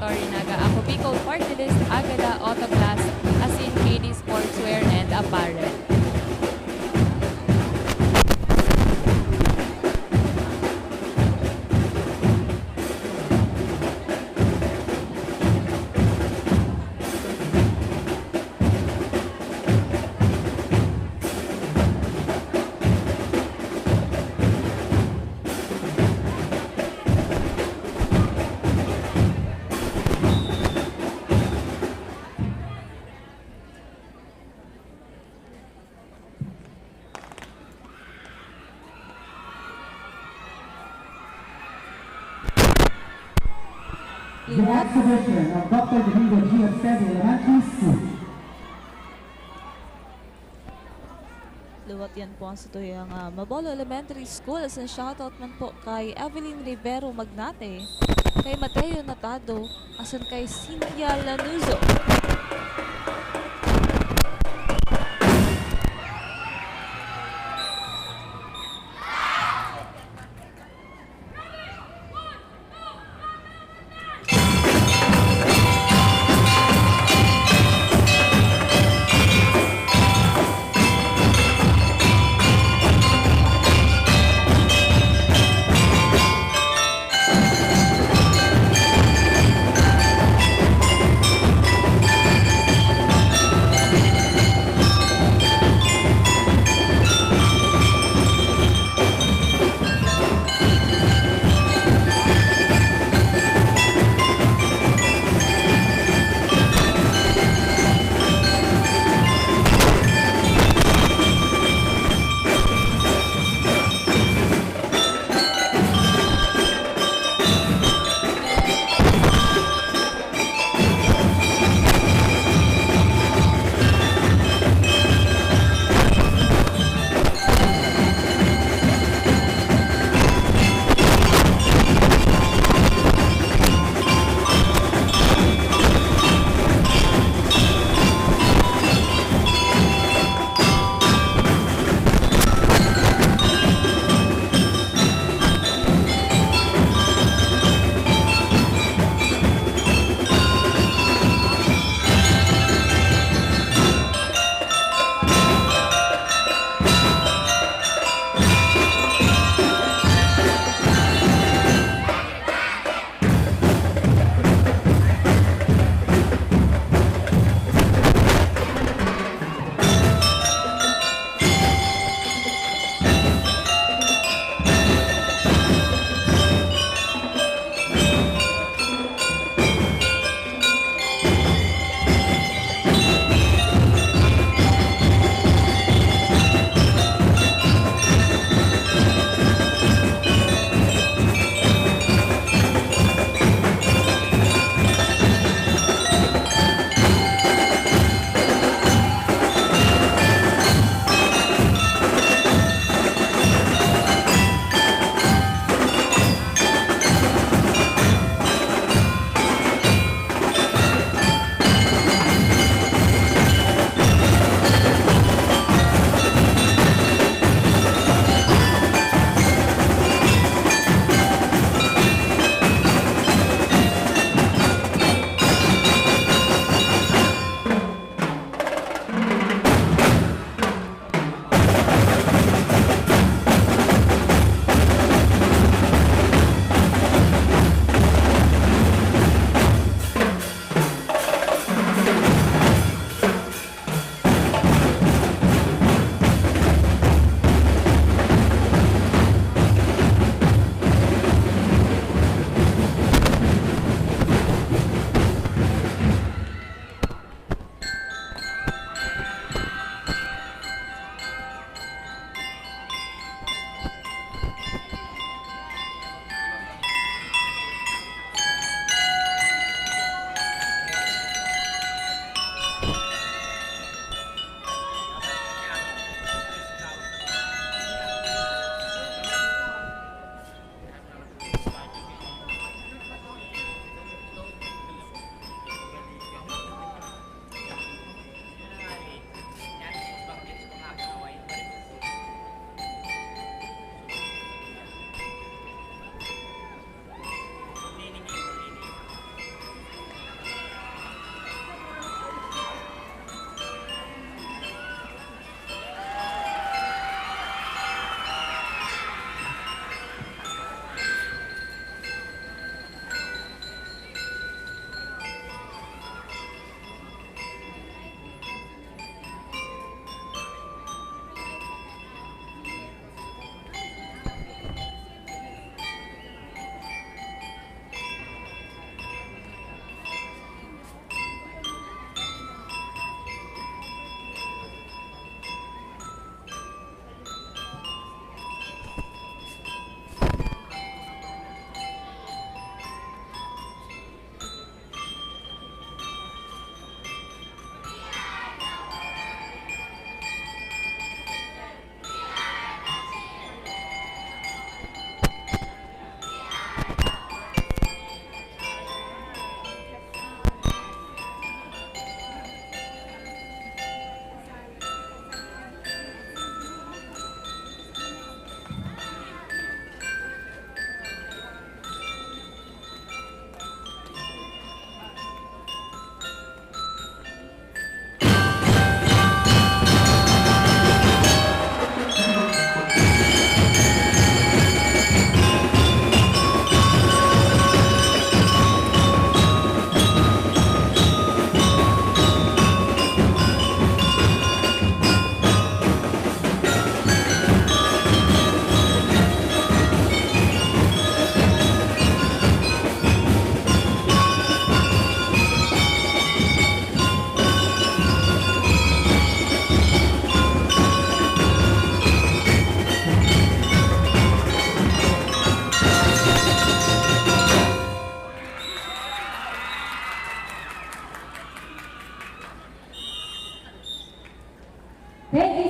Category Naga Ako Bicol Party List, Agala Autoglass, Asin KD Sportswear and Apparel. The exhibition of Dr. Domingo G. Absedi Elementary School. Luwat yan po ang satuyang Mabolo Elementary School. As in shoutout man po kay Evelyn Rivero Magnate, kay Mateo Natado, asan kay Cynthia Lanuzo.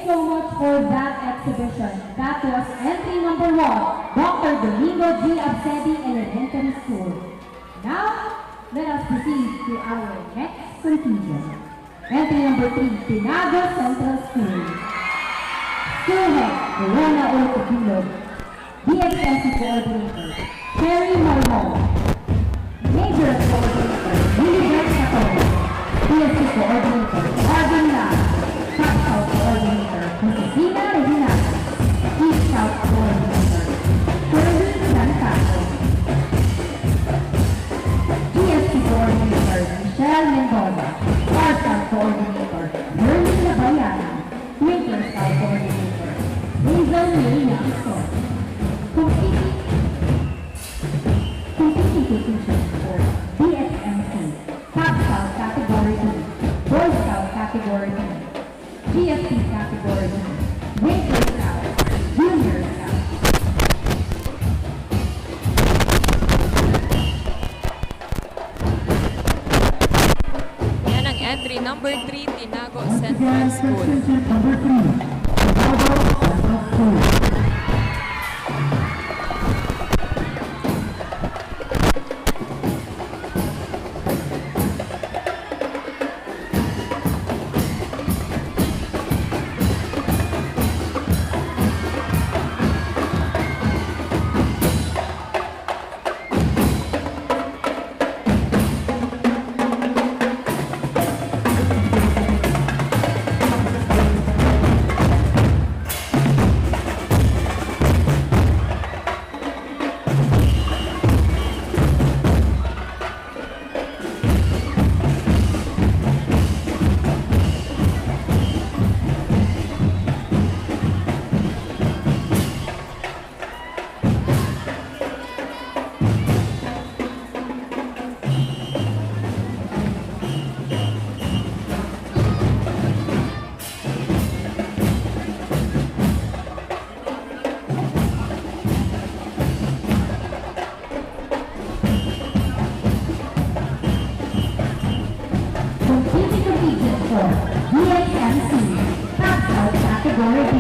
so much for that exhibition. That was entry number 1, Dr. Domingo G. Absedi Elementary School. Now, let us proceed to our next contingent. Entry number 3, Tinago Central School. School Head, Corona Olcopilog. DXSC Coordinator, Cherry Marmol. Major Coordinator, William Sator. DSC Coordinator, Arvin Lam. South South Coordinator, Josefina Regina. East South Coordinator, Shirley Santaco. DSC Coordinator, Michelle Mendoza. Far South Coordinator, Merlin Labayana. Winter South Coordinator, Hazel May Yakison. Competing positions for DSMC, Top Scout Category B, Boy Scout Category B, GSP Category B, Winter Scout, Junior Scout. Yan ang entry number 3, Tinago Central School. Number 3, Tinago Central School. DXMC, Top Scout Category B,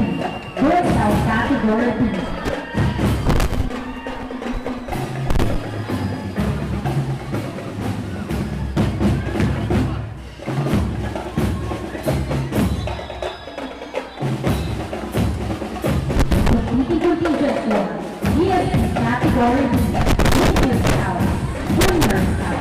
Boy Scout Category B. Competing contingent for DSP Category B, Winter Scout, Junior Scout.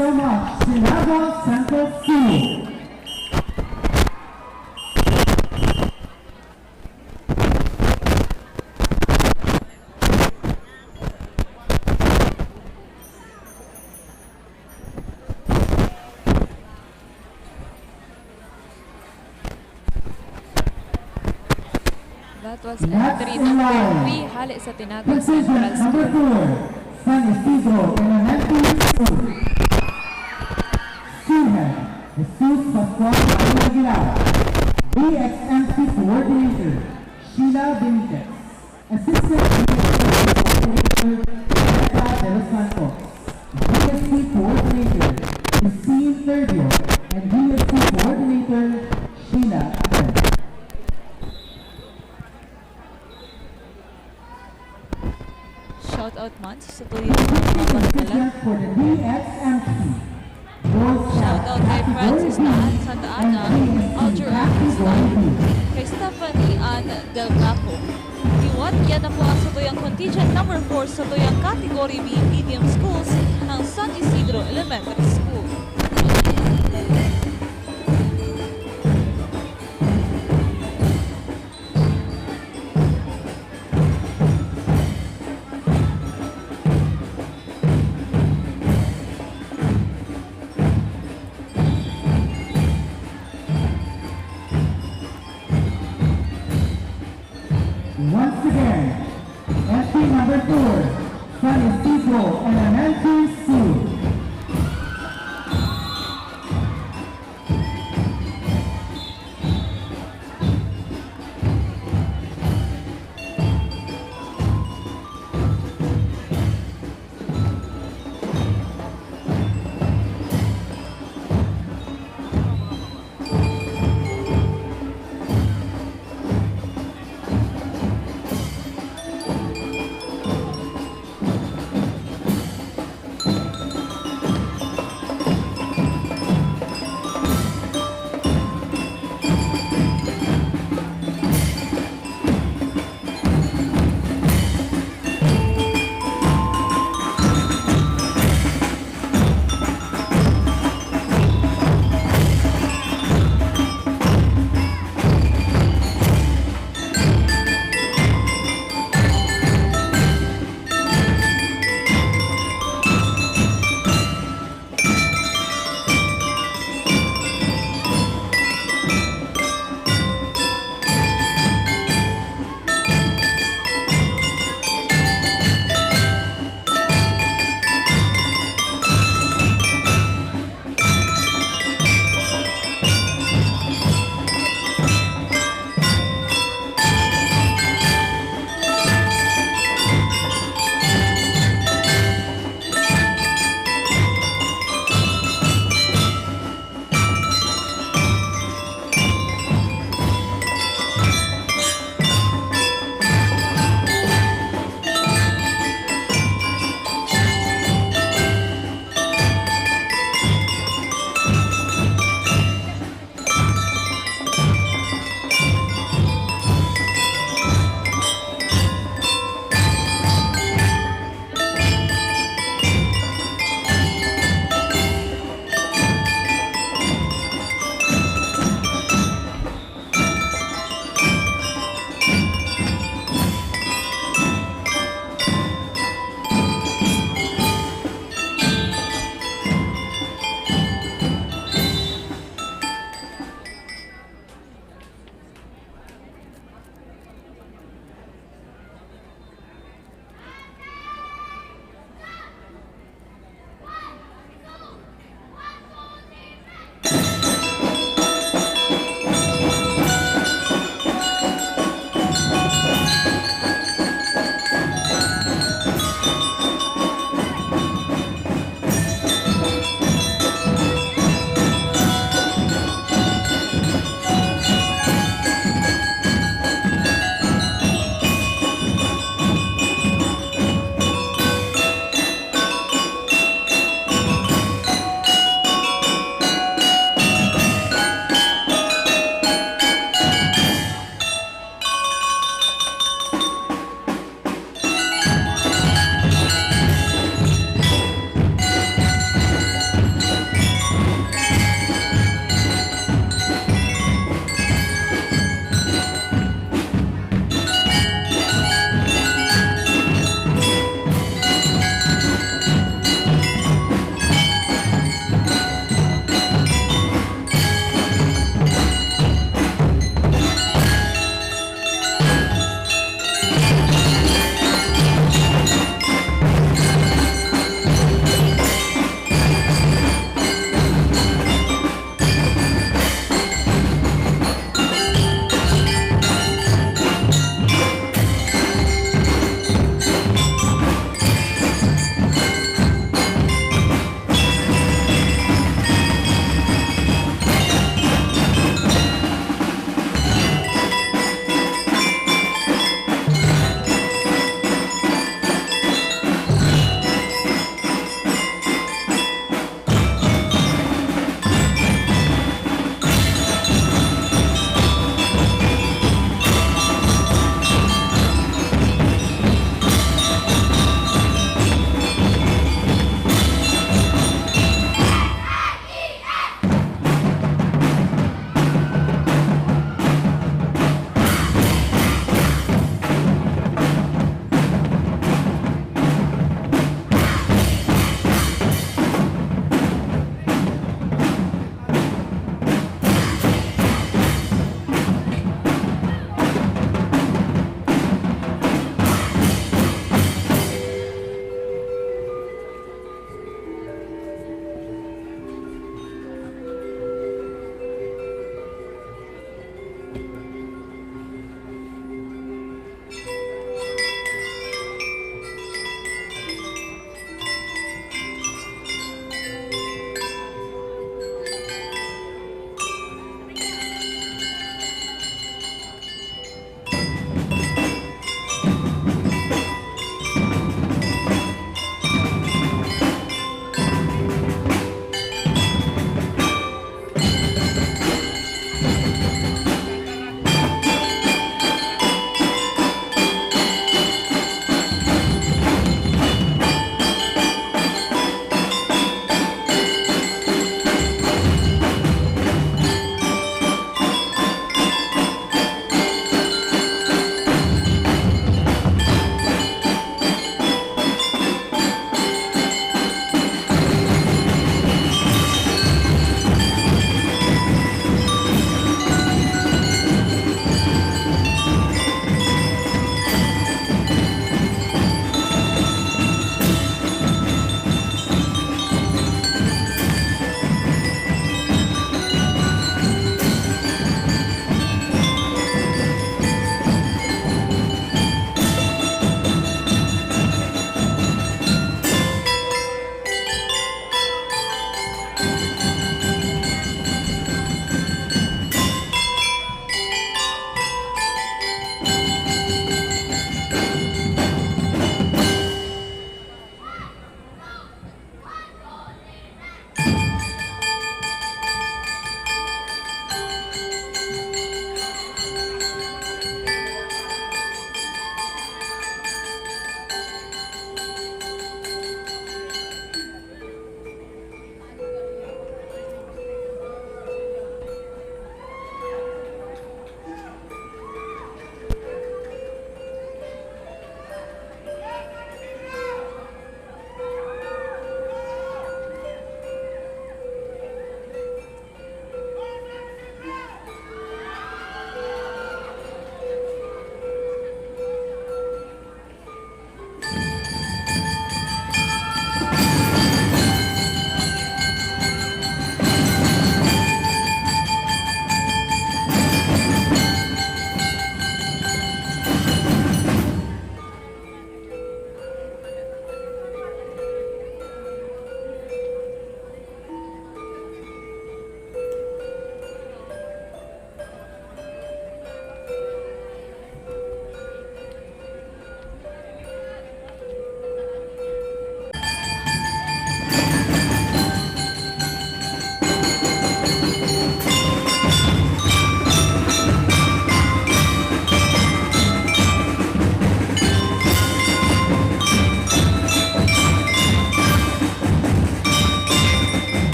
so much, Sinaga Central School. That was entry number 3, Hali sa Tinago Central Number School. 4, San Isidro Elementary School. Student, Jesus Pascual Aguilar. BXMC Coordinator, Sheila Benitez. Assistant Coordinator, Greta De Los Santos. DSP Coordinator, Christine Sergio. And DSP Coordinator, Sheila Aten. Shout out man sa tuyong mga paradalan. For the BXMC. Shout out kay Francis Daan, Santa Ana, Alger Artistan, kay Stephanie Ann Delgaco. Iwan, yan na po ang satuyang contingent number 4 sa tuyang Category B Medium Schools ng San Isidro Elementary School. Once again, entry number 4, San Isidro Elementary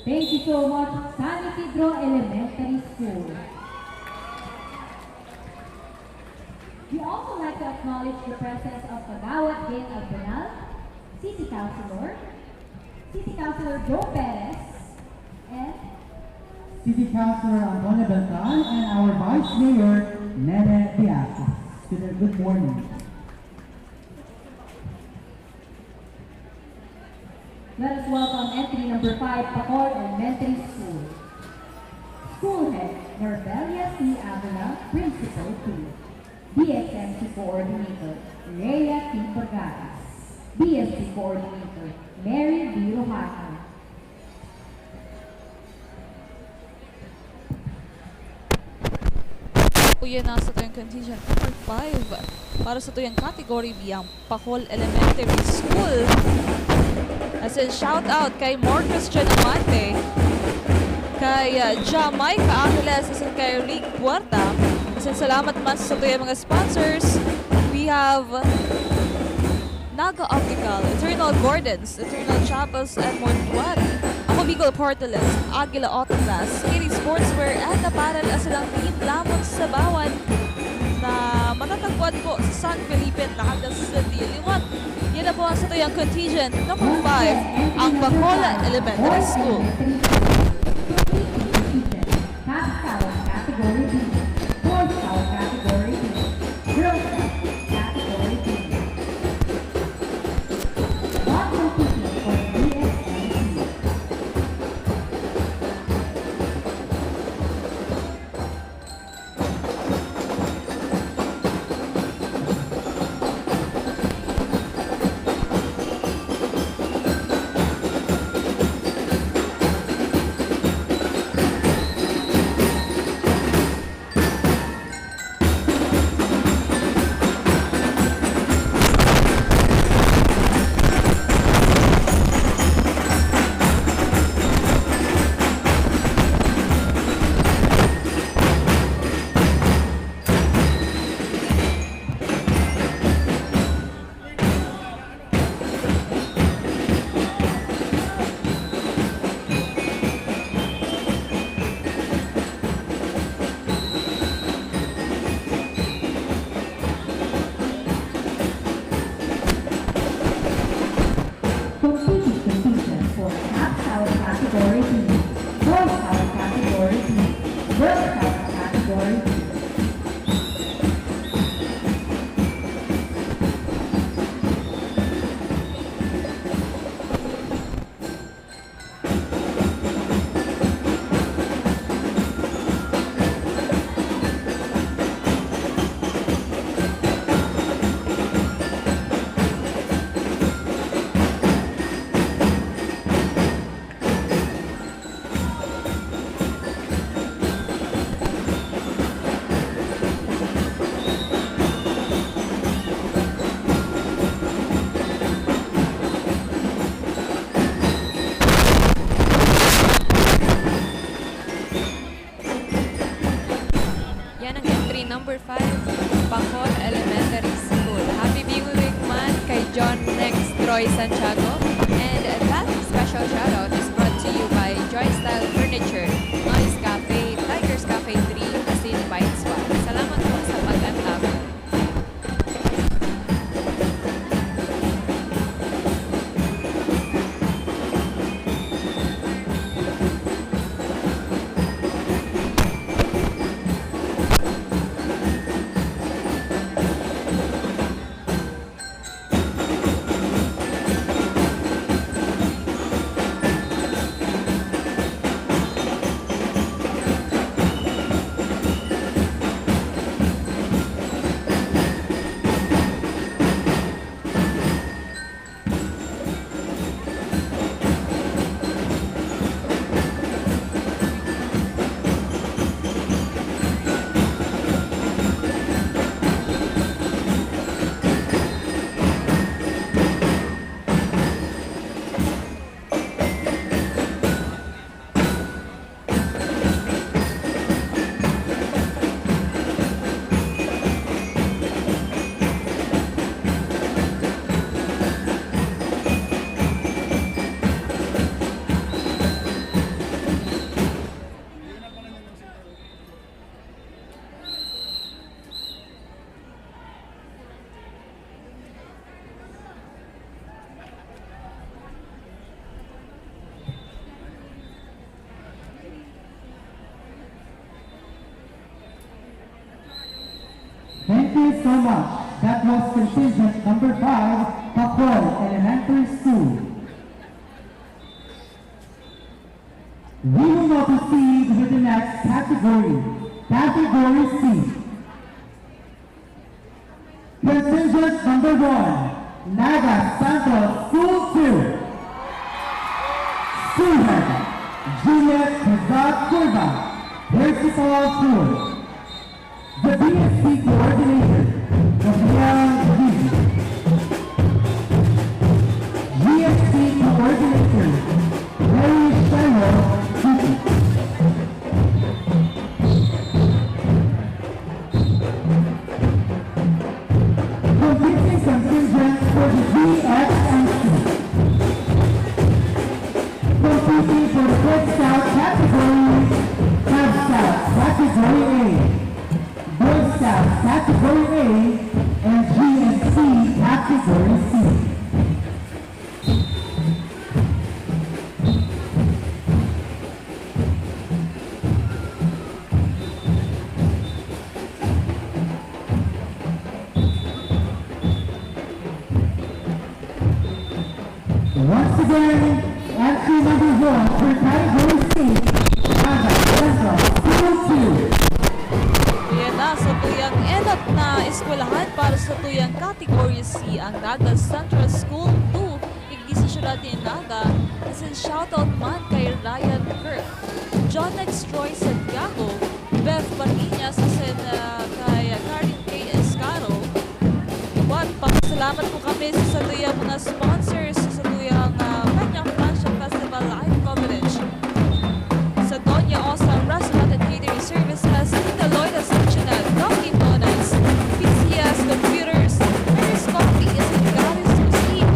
Thank you so much, San Isidro Elementary School. We also like to acknowledge the presence of Kagawad Bin Albanal, City Councilor Joe Perez, and City Councilor Antonio Beltran and our Vice Mayor, Nene Piazza. Good morning. let us welcome entry number 5, Pacor Elementary School. School Head, Norbelia C. Avila, Principal 2. BSMC Coordinator, Rhea T. Pagaras. BSC Coordinator, Mary B. Rojaca. Po yan nasa ito yung contingent number 5 para sa ito yung category B ang Pacol Elementary School. As in, shout out kay Marcus Janamante, kay Jamaica Angeles, as in kay Rick Puerta. As in, salamat mas sa ito yung mga sponsors. We have Naga Optical, Eternal Gordons, Eternal Chapels, and Montuari. Ako Bicol Portales, Aguila Autoclass, Kitty Sportswear, at Aparel as silang team lamang sa bawan na matatagpuan po sa San Felipe, Naga City. Liwat, yan na po ang sa tuyang contingent number 5, ang Bacola Elementary School. Category B. Boys Scout Category B. Girls Scout Category B. Not competing for BSMC. Yan ang entry number 5, Pacol Elementary School. Happy Big Man kay John Next Troy Santiago. And that special shoutout is brought to you by Joy Style Furniture, Noise Cafe, Tigers Cafe 3, Asin Bite Swap. Salamat po sa pag-antab. Thank you so much. That was contingent number 5, Pakol Elementary School. We will now proceed with the next category, Category C. Contingent number 1, Naga Central School 2. School Head, Juliet Kazat Kurba, Principal School. The BSC Coordinator, Gabriel G. GSC Coordinator, Larry Shelo, completing contingent for the GXMC. Competing for the Red Scout category, Cub Scout category A, Boy Scout category A, and GNC category C. Once again, entry number 1 for category C, Naga Central School 2. Yan na, sa tuyang enat na eskwelahan para sa tuyang Category C ang Naga Central School 2. Igdesisyon natin Naga. Isin shoutout man kay Ryan Kirk, John X. Troy Santiago, Beth Barriñas, isin kay Karin K. Escaro. What, pasalamat po kami sa tuyang mga sponsors sa tuyang Peña Francia Festival live coverage. Sa Doña Osa Restaurant and Catering Services, Tita Loida Sanchina, Dunkin' Donuts, PCS Computers, Mary's Coffee, is in Garis Cuisine.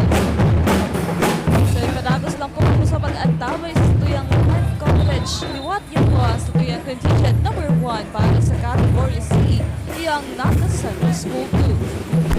So, ipadagos lang po sa pag-antabay sa tuyang live coverage. Liwat yan po sa tuyang contingent number 1 para sa Category C, iyang Naga Central School 2.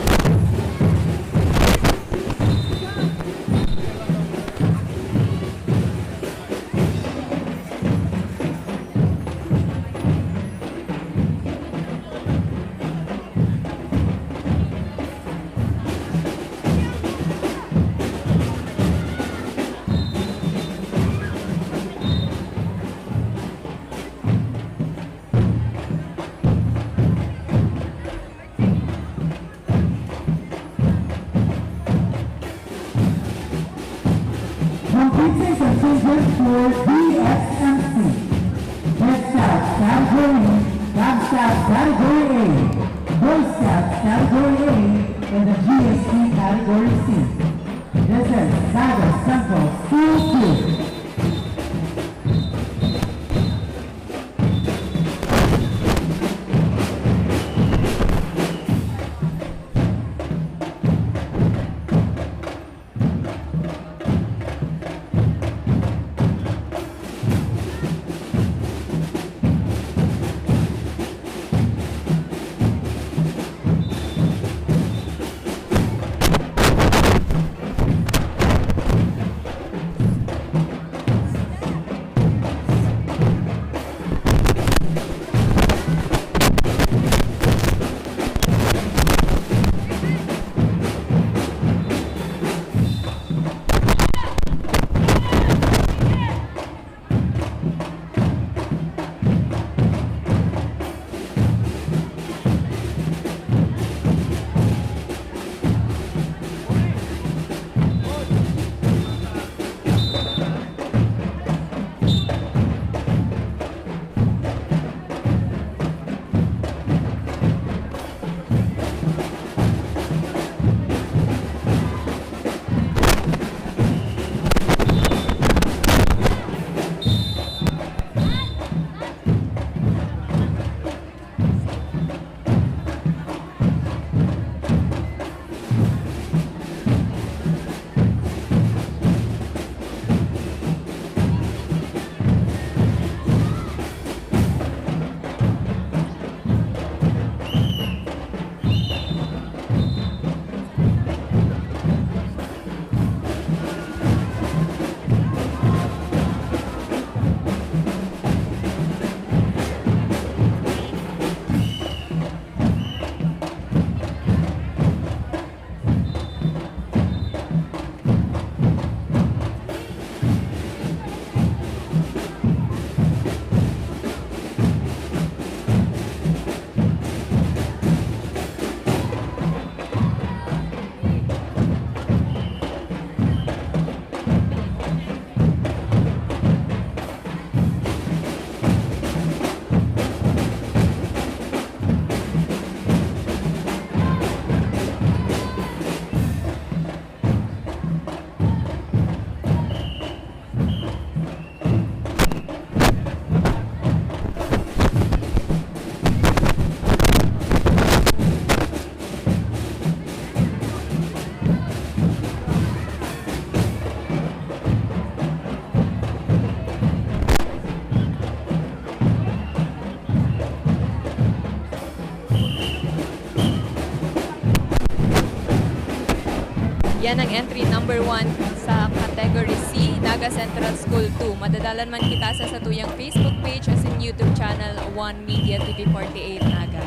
Yan ang entry number 1 sa category C, Naga Central School 2. Madadalan man kita sa satuyang Facebook page as in YouTube channel 1 Media TV 48 Naga.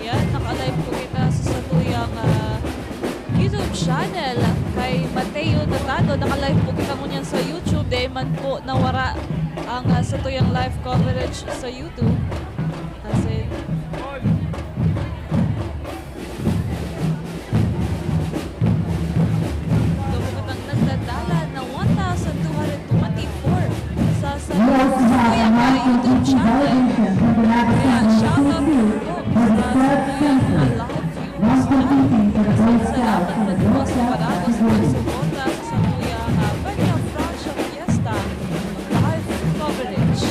Yan, naka-live po kita sa satuyang YouTube channel kay Mateo Natado. Naka-live po kita ngunyan sa YouTube. Di man po nawara ang satuyang live coverage sa YouTube. Kasi dumukotang nagdadala na 1,224 sa satuyang YouTube channel. Kaya shoutout po sa satuyang live viewers natin. Salamat po po sa parados po suporta sa satuyang Peña Francia Fiesta live coverage.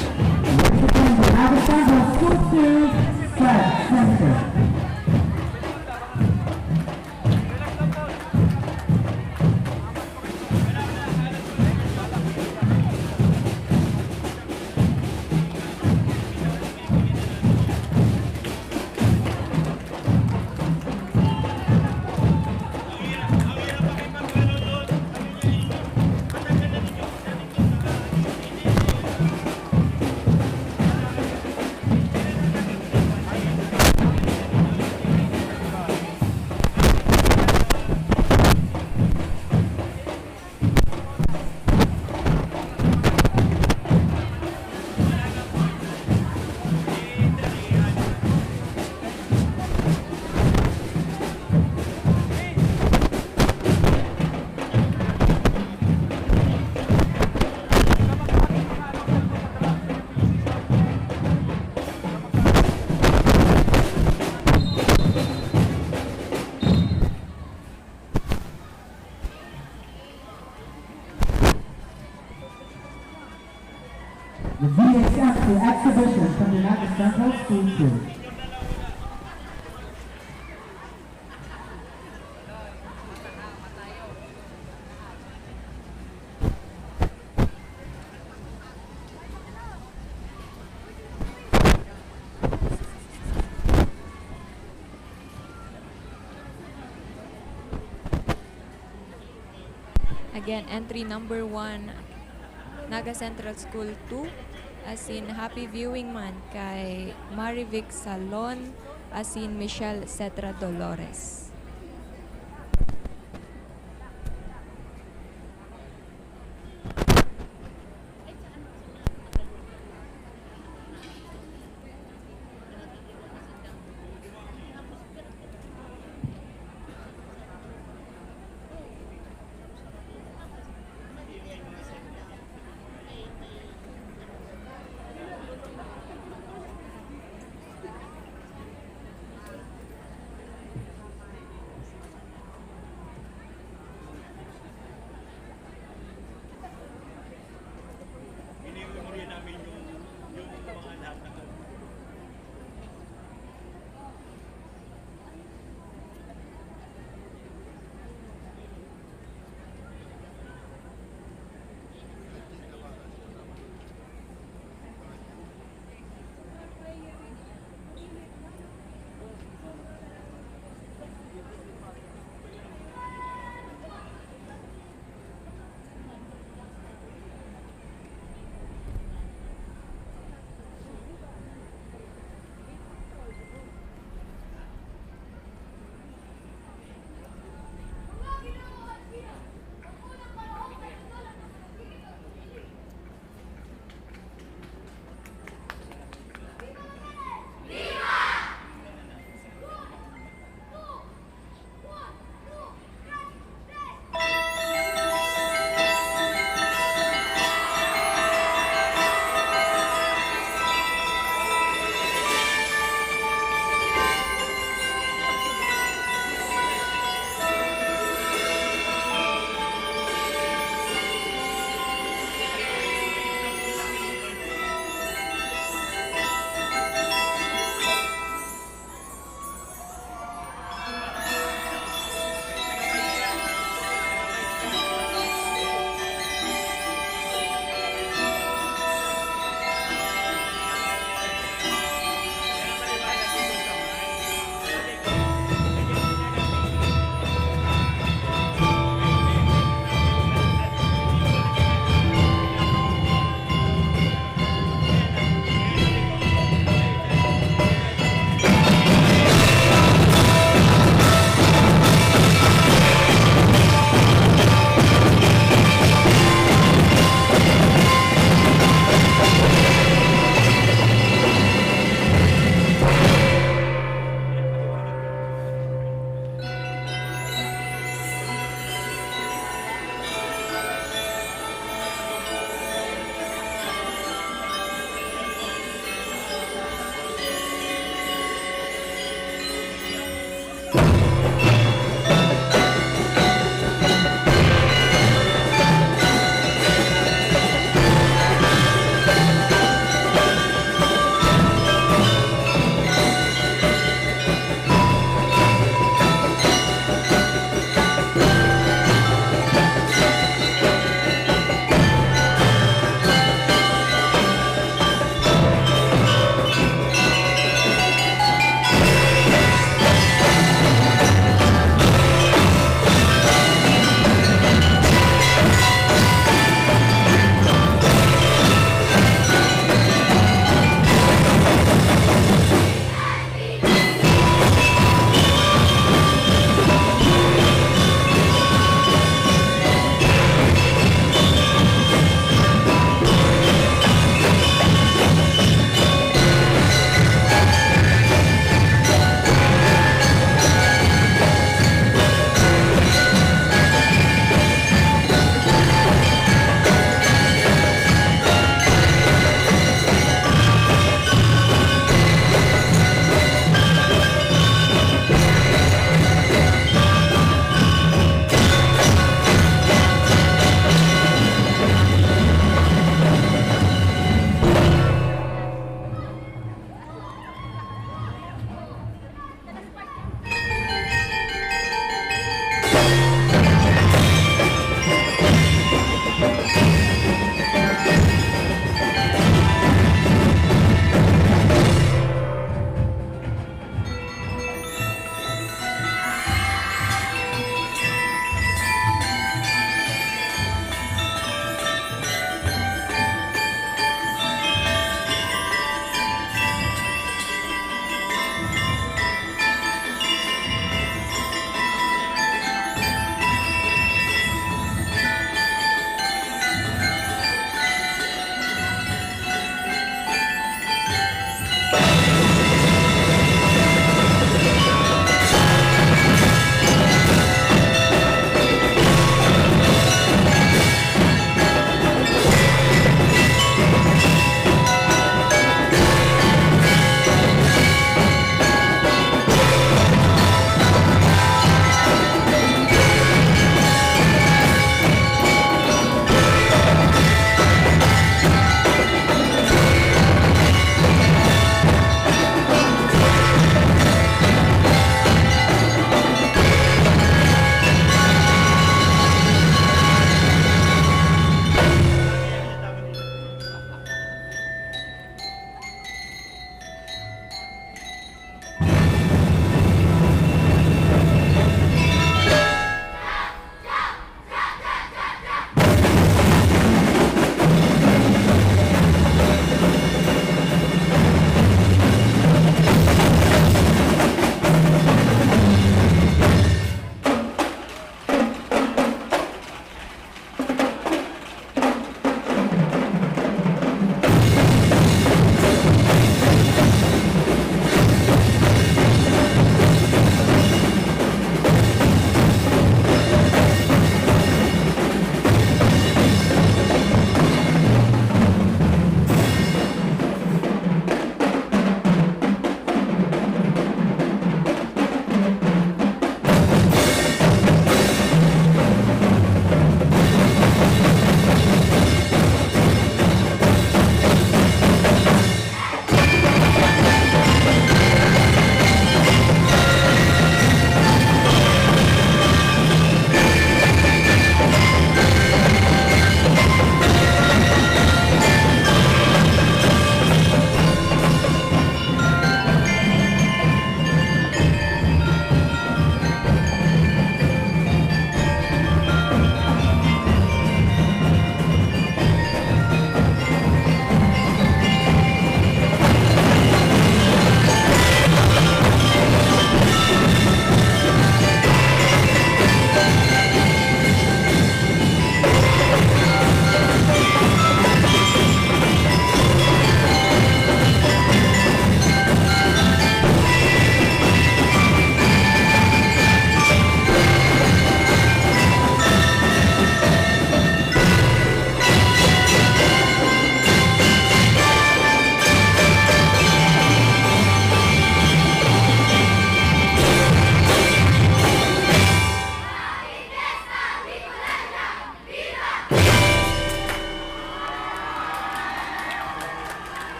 The VHS exhibition from the Naga Central School 2. Again, entry number 1, Naga Central School 2, as in happy viewing man kay Marivic Salon, as in Michelle Cetra Dolores.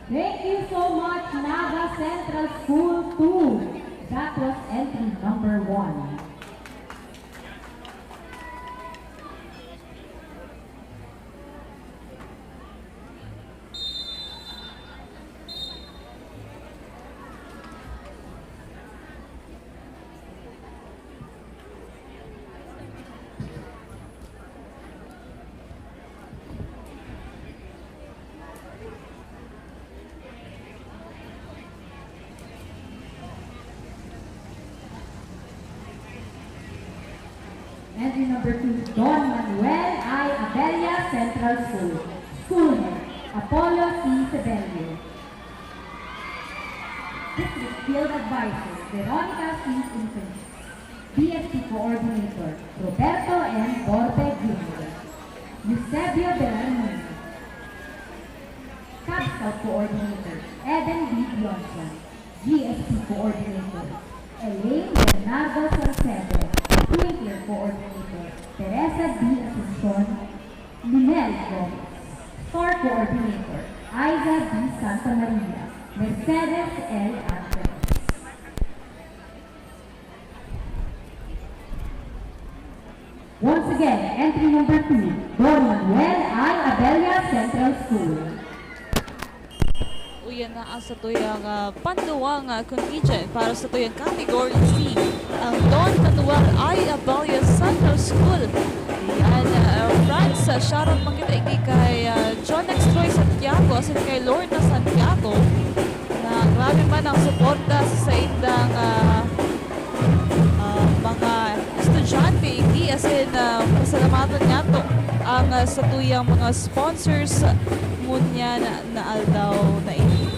Thank you so much, Naga Central School 2. That was entry number 1. Entry number 2, Don Manuel I. Abella Central School. School Head, Apollo C. Sebelio. District Field Advisor, Veronica C. Infant. DSP Coordinator, Roberto N. Borte Jr. Eusebio Belarmino. Cub Scout Coordinator, Eden B. Johnson. GSP Coordinator, Elaine Bernardo Salcedo. Twinkler Coordinator, Teresa D. Asuncion, Linel Gomez. Star Coordinator, Aiza D. Santa Maria, Mercedes L. Andres. Once again, entry number 2, Don Manuel I. Abella Central School. Uyan na ang satuyang panduwang contingent para sa tuyang Category C. Ang Don Manuel I. Abella Central School. Yan, France, shoutout makita kay John X. Troy Santiago asin kay Lorna Santiago na grabe man ang suporta sa indang mga estudyante. Hindi asin pasalamatan niya to ang satuyang mga sponsors ngunya na aldaw na ini.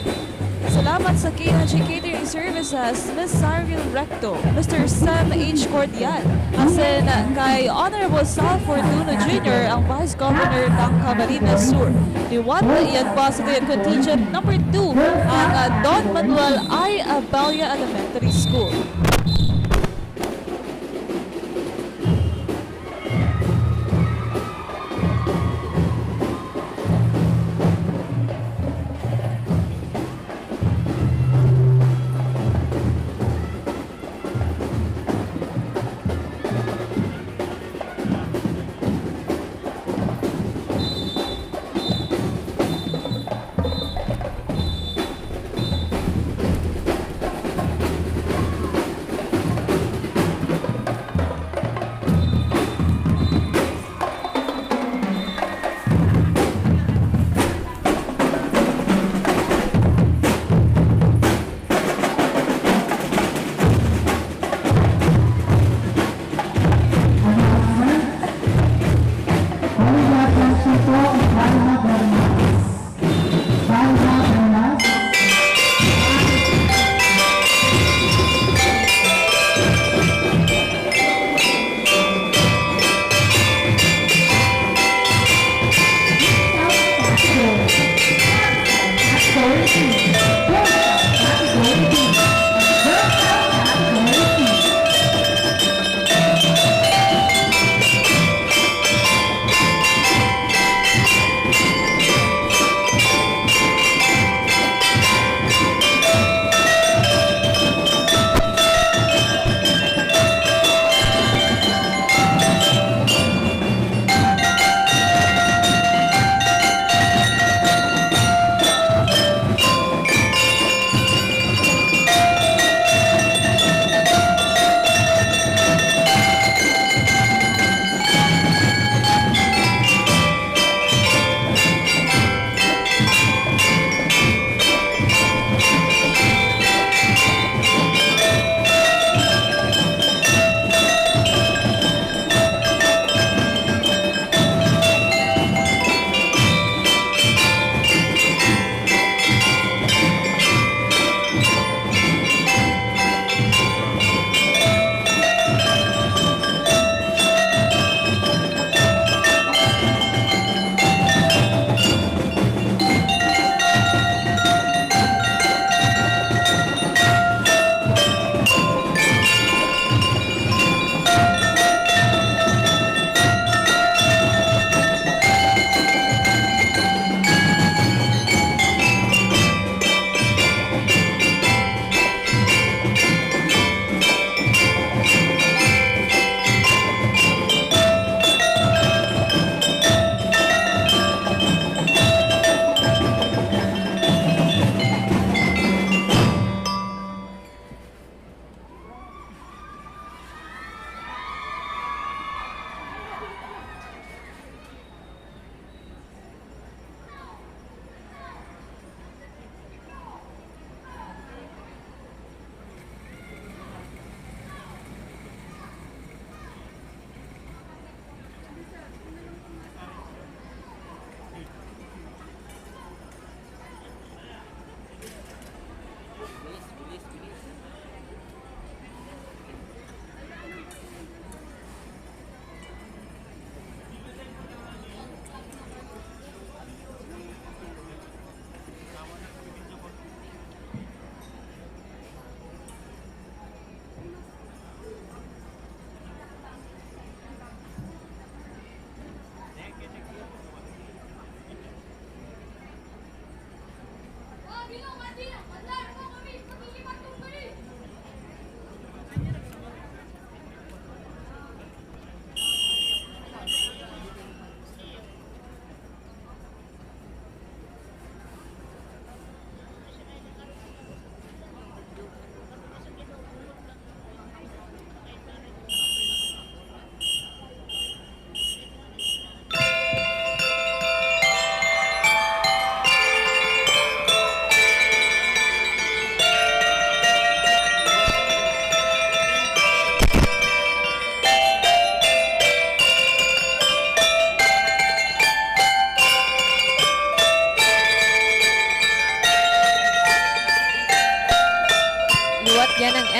Salamat sa KNG Catering Services, Ms. Saril Recto, Mr. Sam H. Cordial, asin kay Honorable Sal Fortuno Jr., ang Vice Governor ng Camarines Sur. Diwat, yan pa sa tuyang contingent number 2, ang Don Manuel I. Abella Elementary School.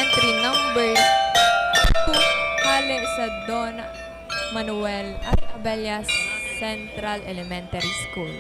Entry number 2, hale sa Don Manuel at Abellas Central Elementary School.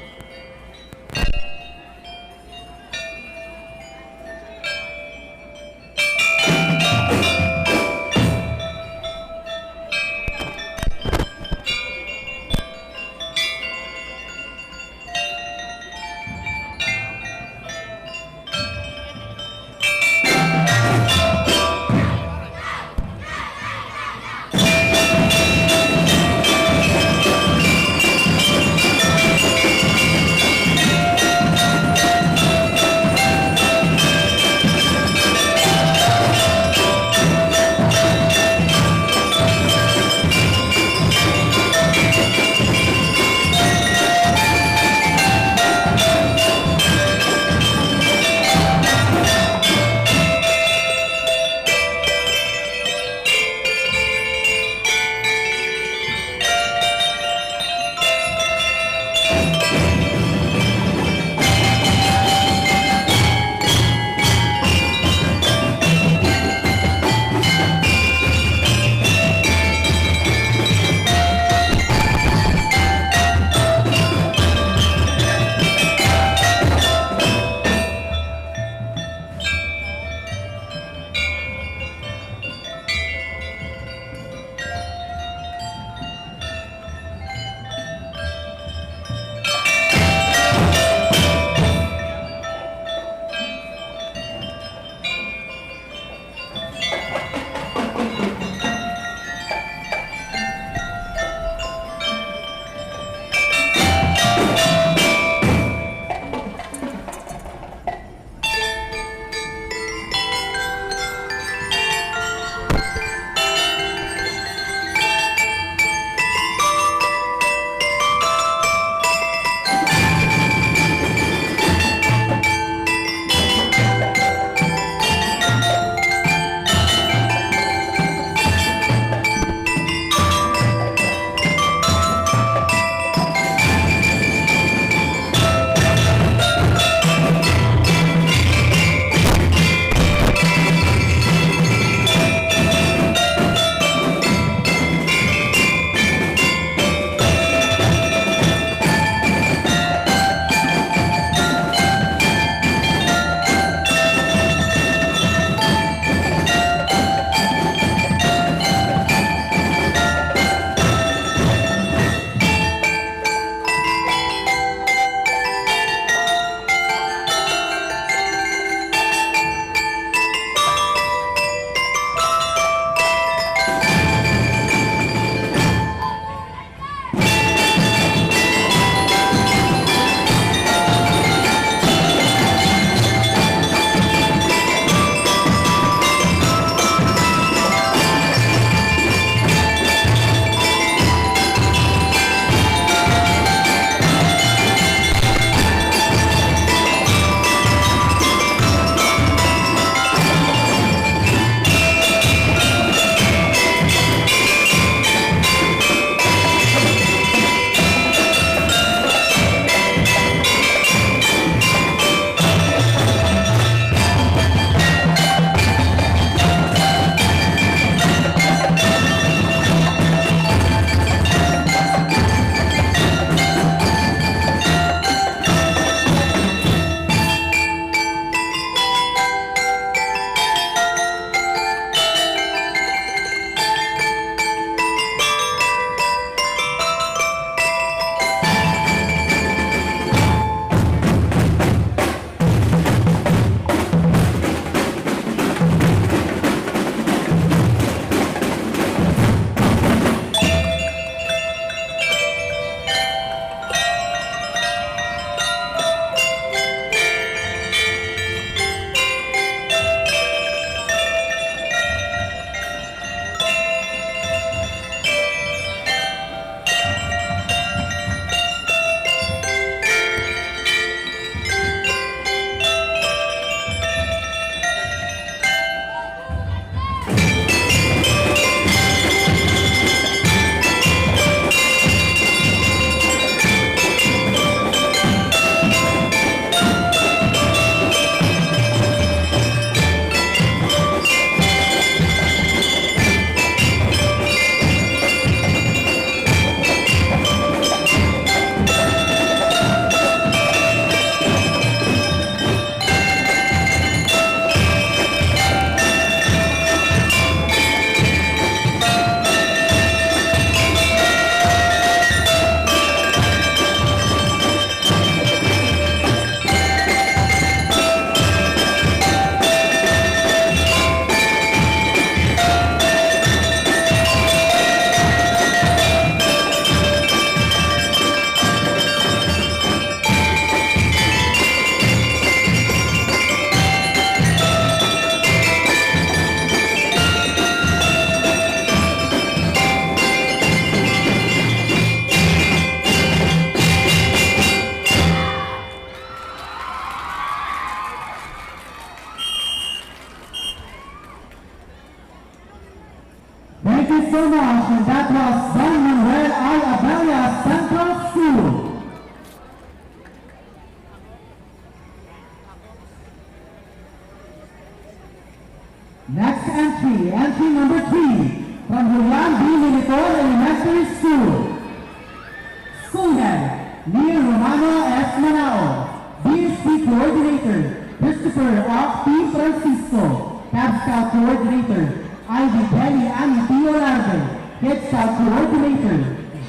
Romano S. Manao. DSP Coordinator, Christopher P. Francisco. Cab Scout Coordinator, Ivy Kelly Annie P. Olardo. Kid Scout Coordinator,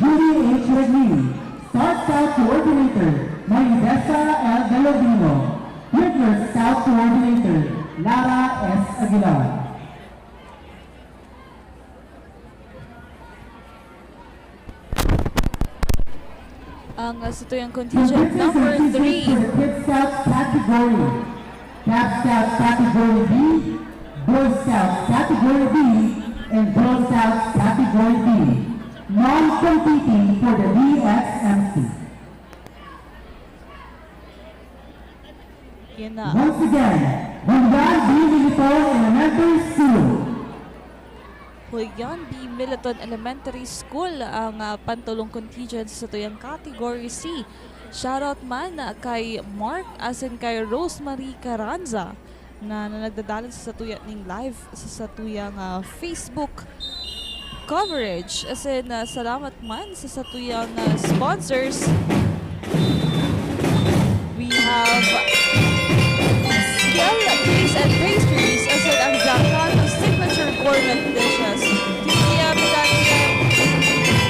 Julie H. Reglini. Star Scout Coordinator, Maridesa L. Galodino. Hitler Scout Coordinator, Lara S. Aguilar. Ang satuyang contingent number 3. Kid Scout Category. Cab Scout Category B, Boy Scout Category B, and Girl Scout Category B. Non-competing for the DSMC. Yan na. Once again, Julian B. Militon Elementary School. Julian B. Militon Elementary School ang pantulong contingent sa tuyang Category C. Shoutout man kay Mark as in kay Rosemary Carranza na nagdadalan sa tuyang ning live sa tuyang Facebook coverage. As in, salamat man sa tuyang sponsors. We have Skill Cakes and Pastries as in ang Zacano Signature Gourmet Dishes. Kaya magkakaroon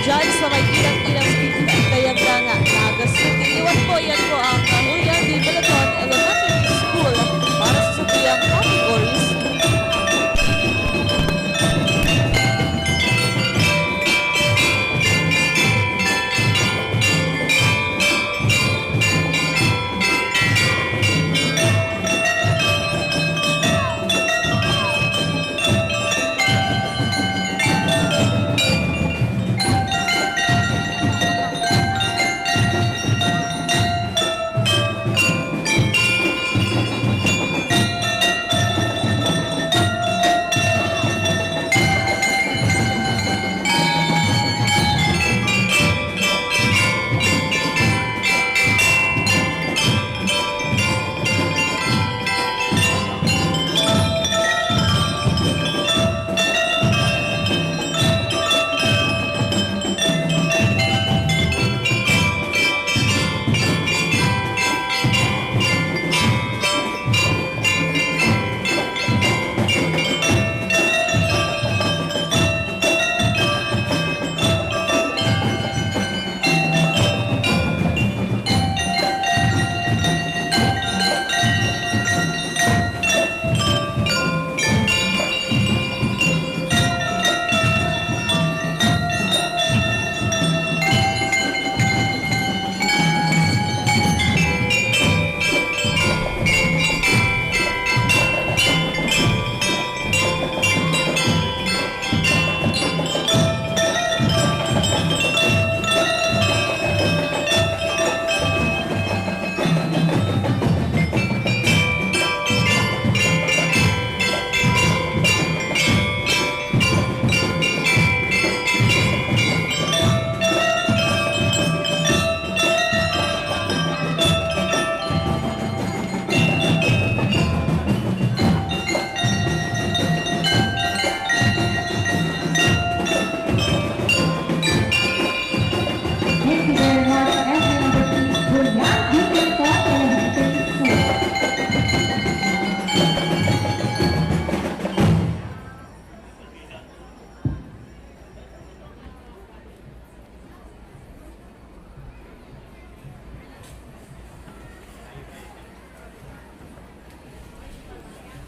dyan sa may ilang street dayag na Naga City. Iwan po, yan po ang Julian B. Militon Elementary School para sa satuyang categories.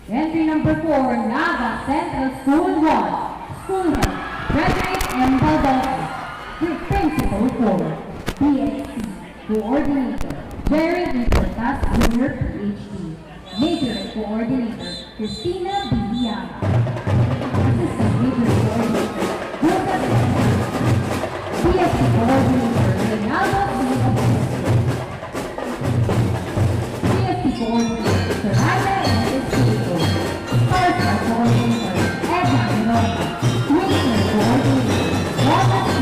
Entry number 4, Naga Central School 1. School head, Frederick M. Baldosa. Principal 4, PSC. Coordinator, Jerry E. Cortaz Jr. PhD. Major Coordinator, Christina Bibiana. Assistant Major Coordinator, Joseph PSC Coordinator, Reynaldo C. PSC Coordinator, Soraya N. Esquivo. Star Coordinator, Edna Mendoza. Commissioner Coordinator, Rona C.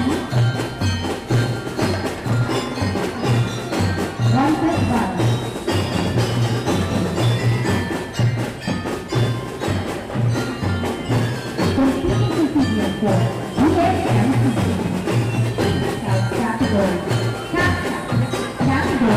Ronald Vaz. Competing procedure for DSMCC. Scout category. Category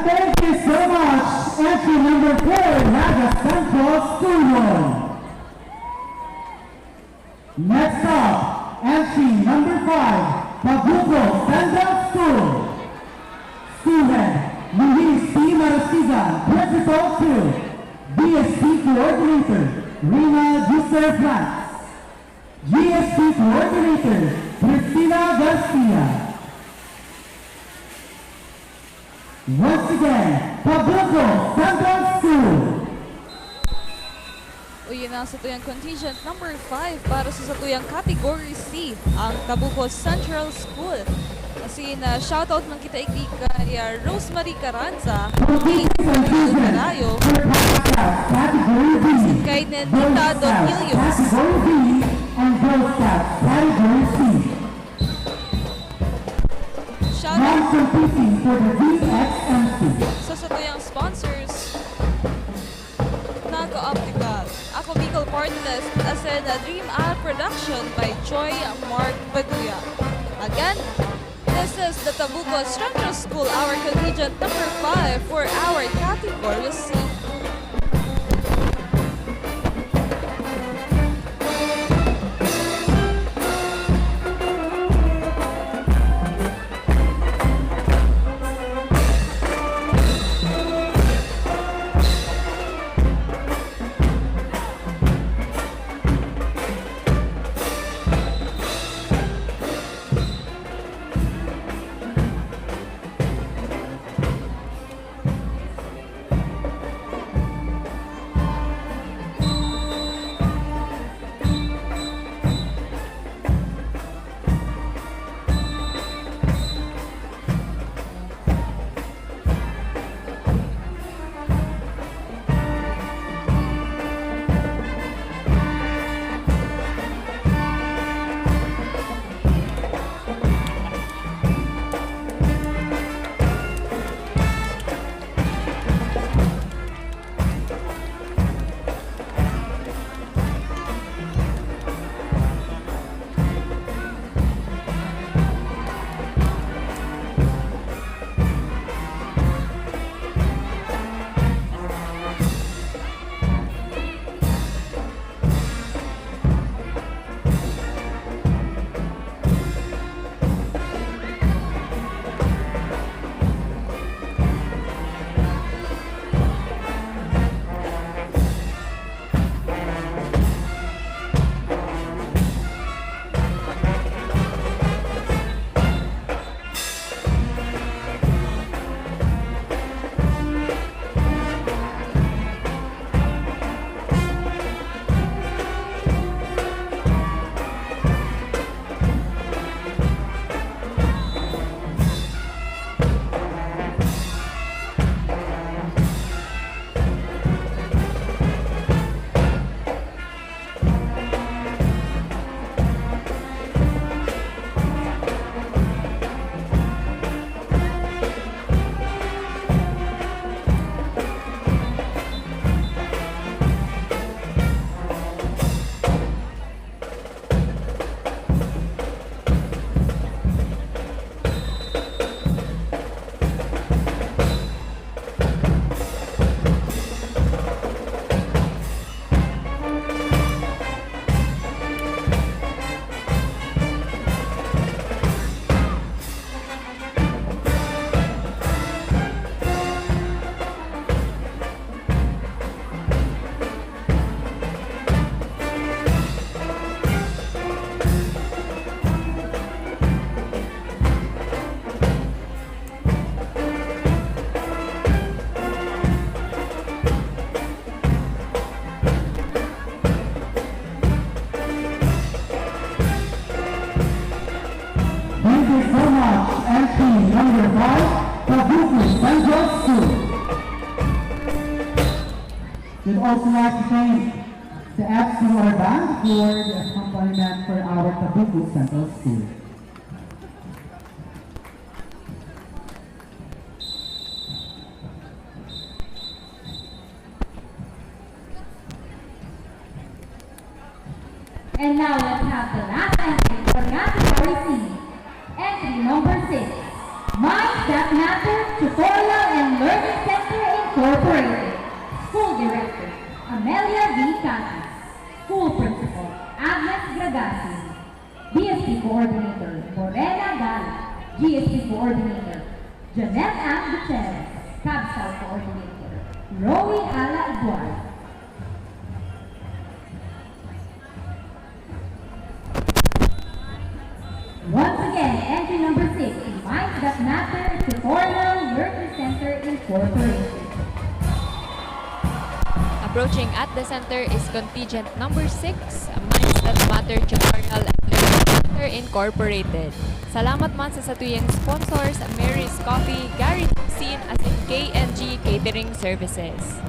Thank you so much. Entry number 4, Naga Central School Board. Next up, entry number 5, Pabuco Central School. School Head, Luis P. Marasigan, Principal 2. BSP Coordinator, Rina Duser Franz. GSP Coordinator, Cristina Garcia. Once again, Pabuco Central School. O yun ang satuyang contingent number 5 para sa satuyang category C, ang Pabuco Central School. Kasi na shoutout ng kita kay Rosemary Carranza, kay Carayo, kay Nita Donilios, Category B and Girl Scouts Category C. Non-competing for the VXMC. Sa satuyang sponsors, Nago Optical, Ako Bicol Party List, as in a Dream Ad Production by Joy Mark Baguya. Again, this is the Pabuco Central School, our contingent number 5 for our category C. Thank you so much. Entry number 5, Kabuki Central School. We'd also like to thank the FCR Band for the accompaniment for our Kabuki Central School. And now let's have the last entry for category C. Entry number 6. Mind That Matter Tutorial and Learning Center Incorporated. School Director, Amelia V. Catis. School Principal, Agnes Gragasin. DSP Coordinator, Morena Gala. GSP Coordinator, Jeanette Ann Gutierrez. CABSAL Coordinator, Rowie Ala Igual. Once again, entry number 6, Minds That Matter Tutorial Learning Center Incorporated. Approaching at the center is contingent number 6, Minds That Matter Tutorial and Learning Center Incorporated. Salamat man sa satuyang sponsors, Mary's Coffee, Gary Tuxin, as in KNG Catering Services.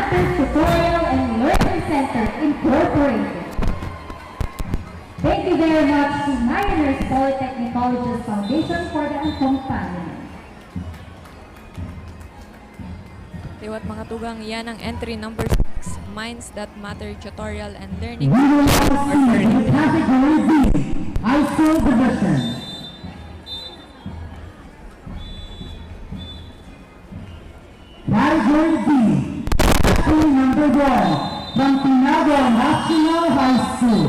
Master Tutorial and Learning Center Incorporated. Thank you very much to Mariners Polytechnic College's Foundation for the accompaniment. Liwat mga tugang, yan ang entry number 6, Minds That Matter Tutorial and Learning. We will now see the category B, High School Division. Category B, entry number 1, from Tinago National High School.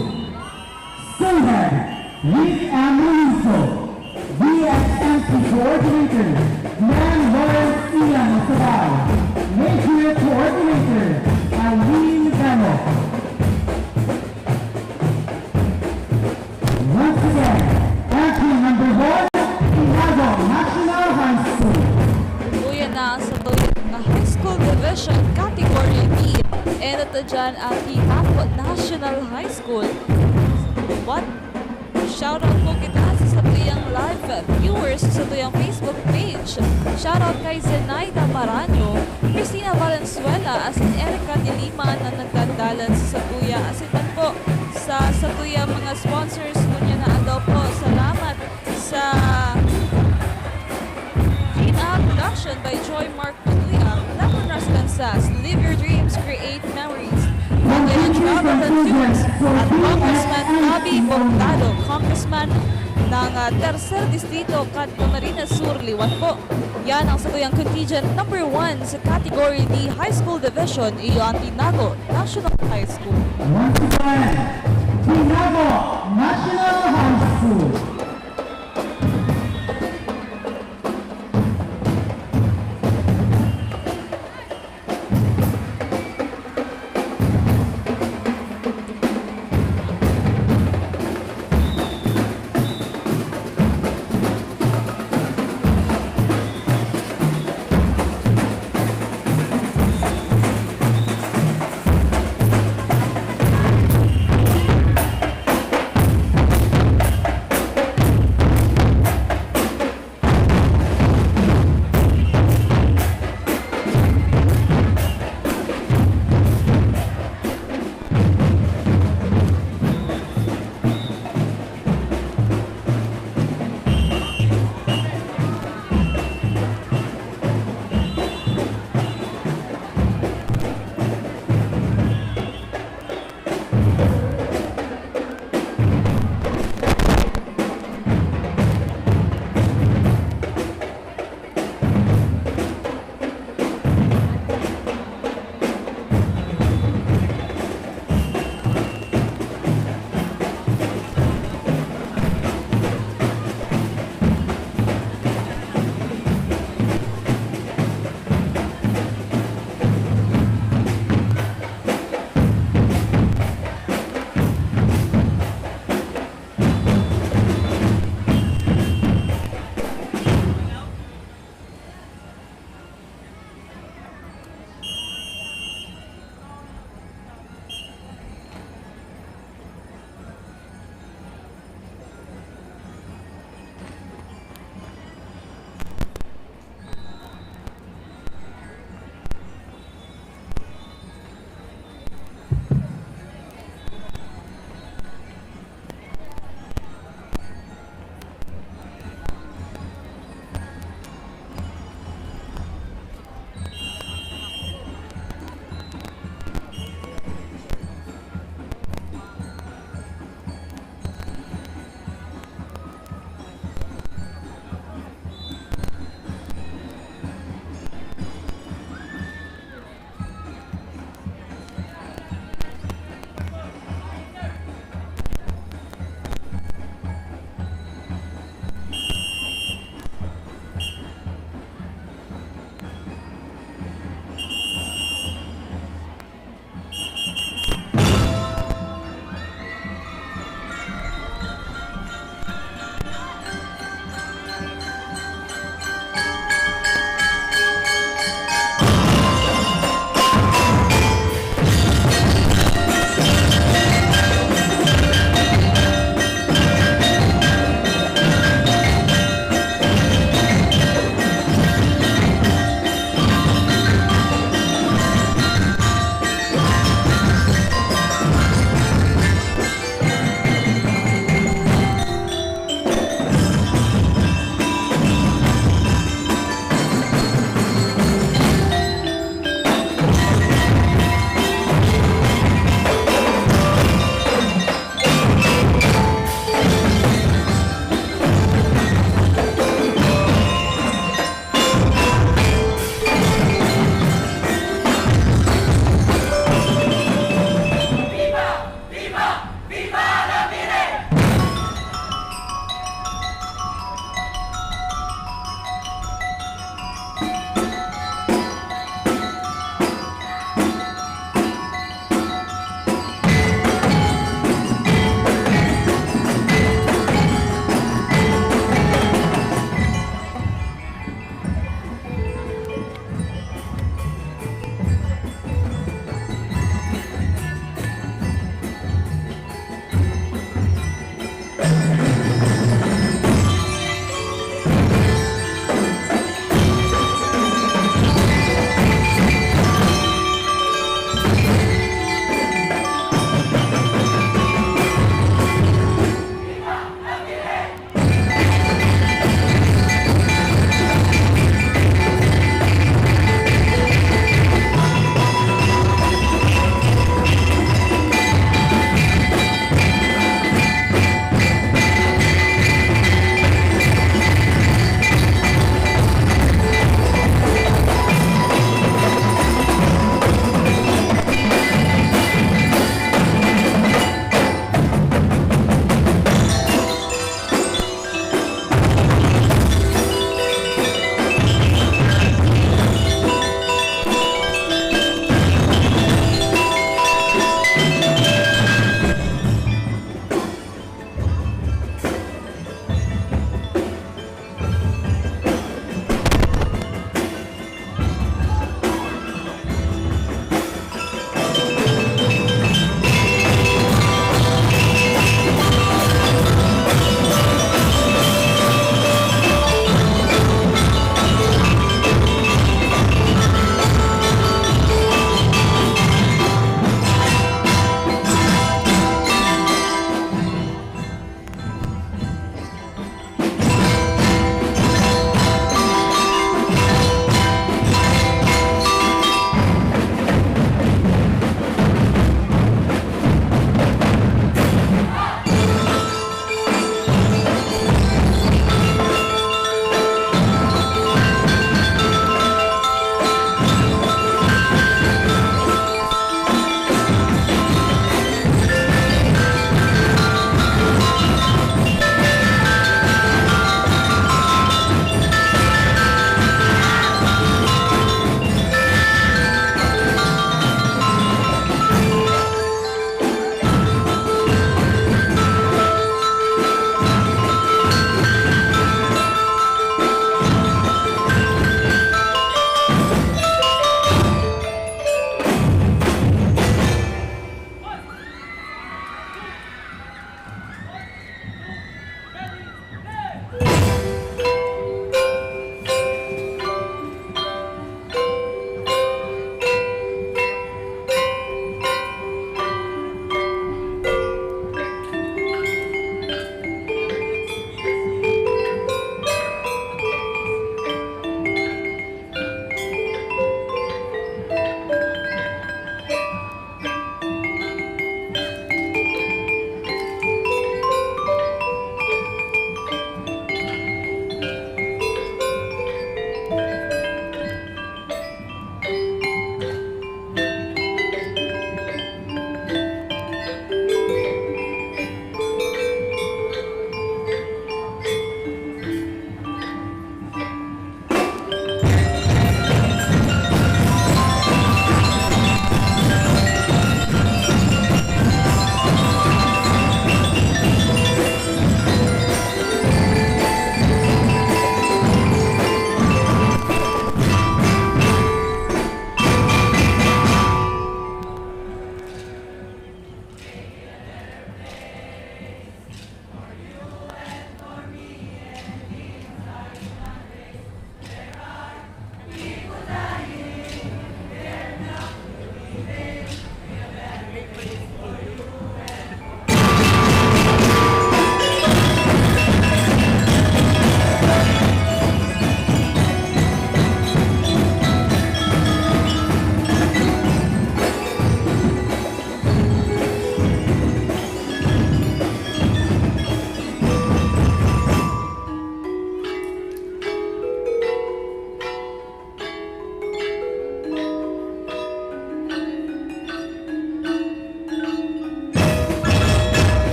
School Head, Rick Amoruso. VSMC Coordinator, Man Lawrence Ian Masabay. Major Coordinator, Eileen Gano. Once again, entry number 1, Tinago National High School. Uyan na sa High School Division Category B. And ito dyan ang Tinago National High School. What? Shoutout po kita sa tuyang live viewers sa tuyang Facebook page. Shoutout kay Zenaida Maranyo, Cristina Valenzuela, asin Erica de Lima na nagdadalan sa tuya. Asin man po sa tuya mga sponsors mo niya na daw po. Salamat sa Gina Production by Joy Mark Patuya, Lamunas Kansas, Live Your Dreams, Create Memories. Ang Travel and Tours at Congressman Abby Bogdado, Congressman ng Tercer Distrito, Camarines Sur, Liwan po. Yan ang satuyang contingent number 1 sa Category D High School Division, iyo ang Tinago National High School. Once again, Tinago National High School.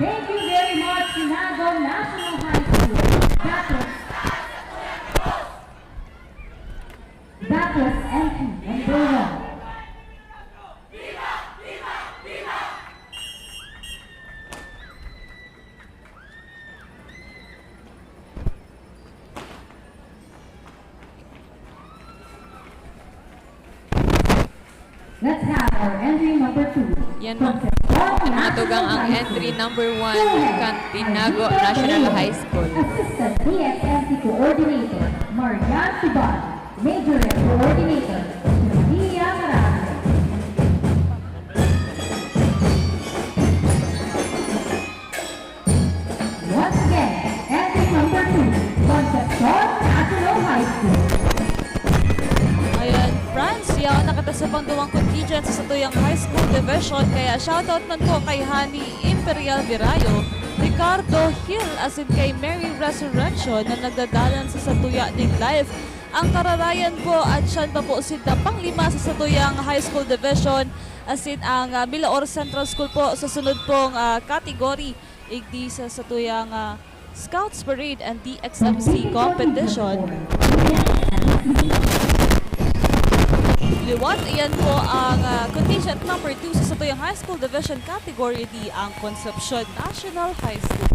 Thank you very much, Sinago National High School. That was entry number 1. Let's have our entry number 2. Yan matugang ang entry number 1 kan Tinago National High School. Assistant DXMC Coordinator, Marian Suban. Major and Coordinator, Maria Marami. Once again, entry number 2, Concepcion National High School. Ayan, France, yaw nakita sa pangduwang contingent sa Satuyang High School Division, kaya shoutout man po kay Hani Imperial Virayo, Ricardo Hill, as in kay Mary Resurrection na nagdadalan sa Satuya Ning Life. Ang kararayan po at siyan pa po si pang-5 sa Satuyang High School Division, as in ang Milaor Central School po sa sunod pong kategory, igdi sa Satuyang Scouts Parade and DXMC Competition. Liwat, iyan po ang contingent number 2 sa Satuyang High School Division Category D, ang Concepcion National High School.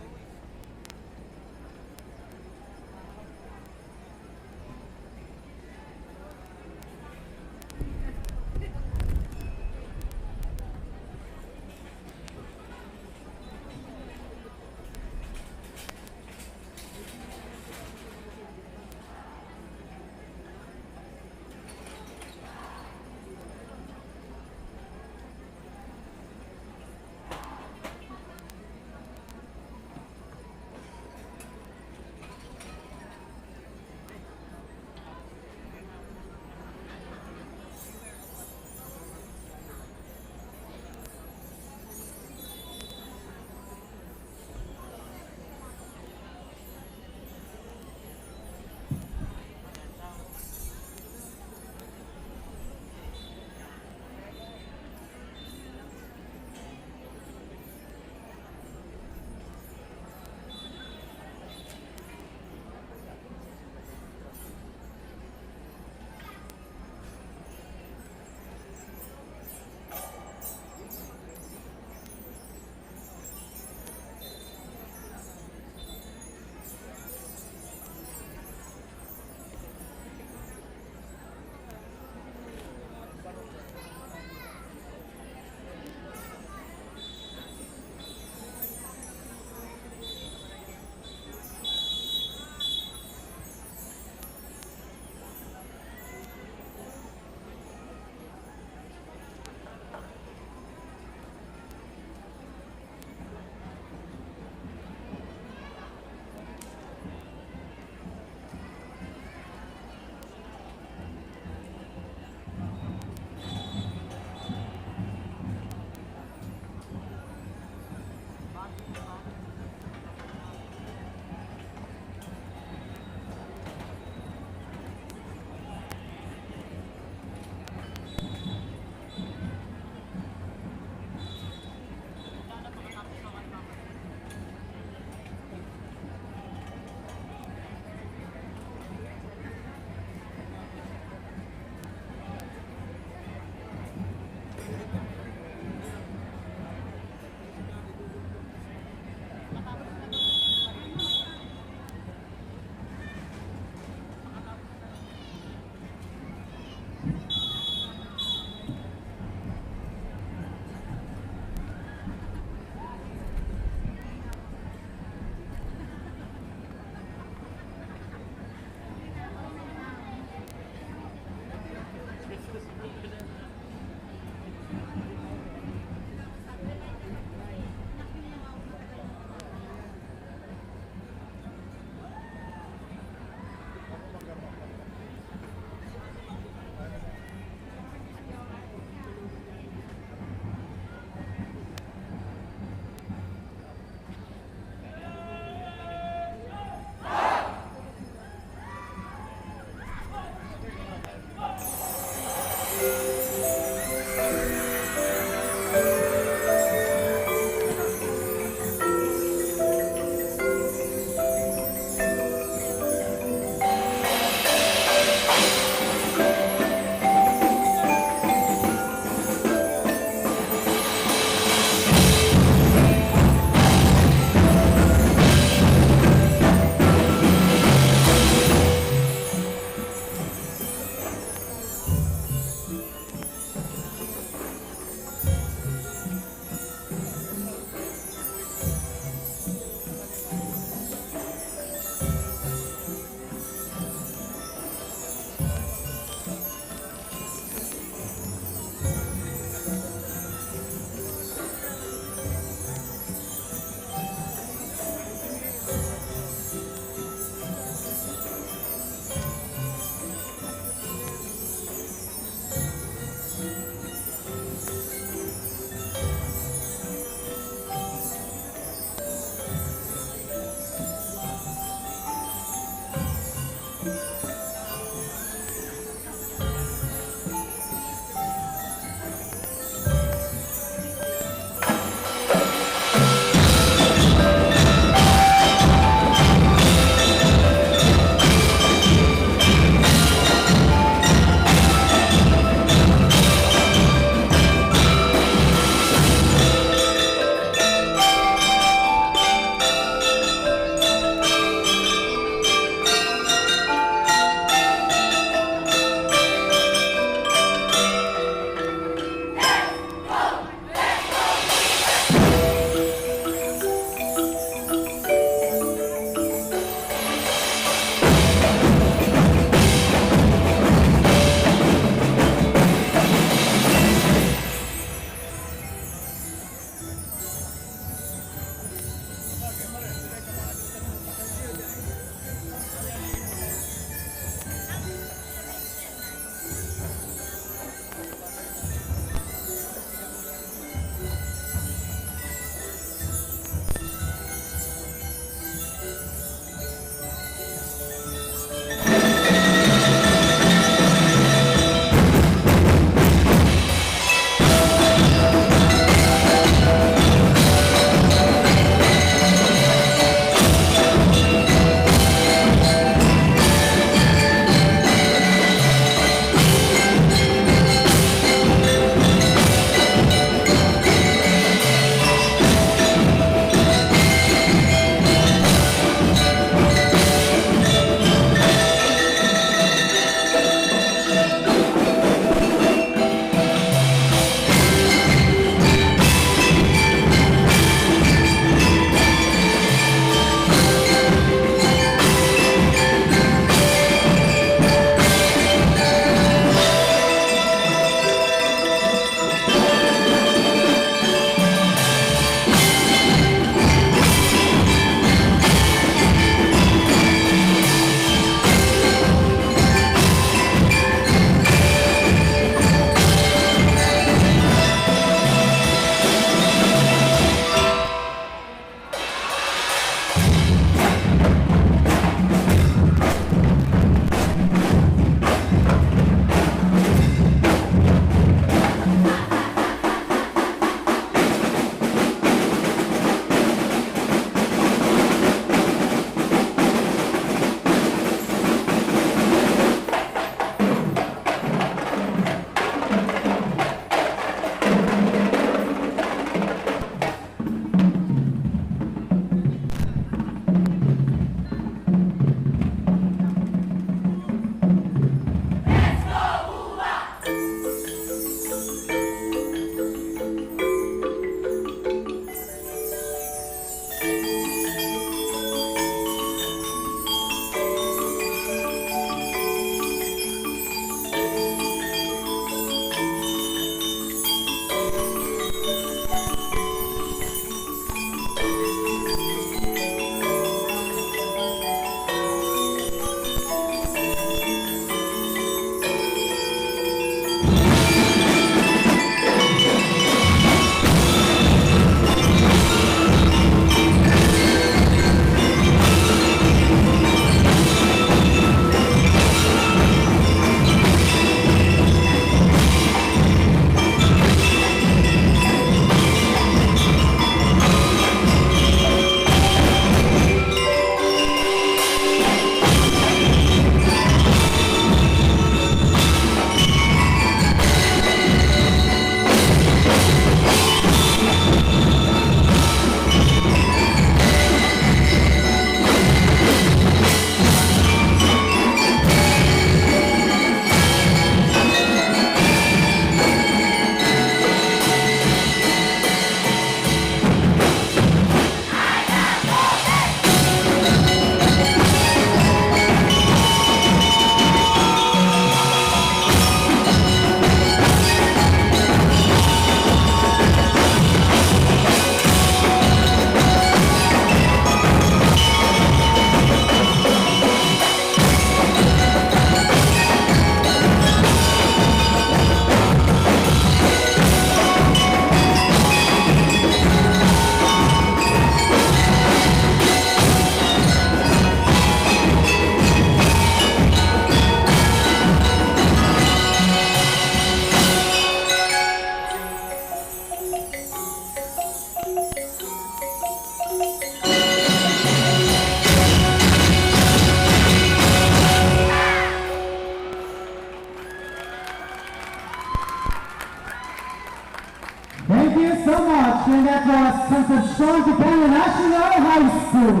Thank you so much. And that was Concepcion Depende National High School.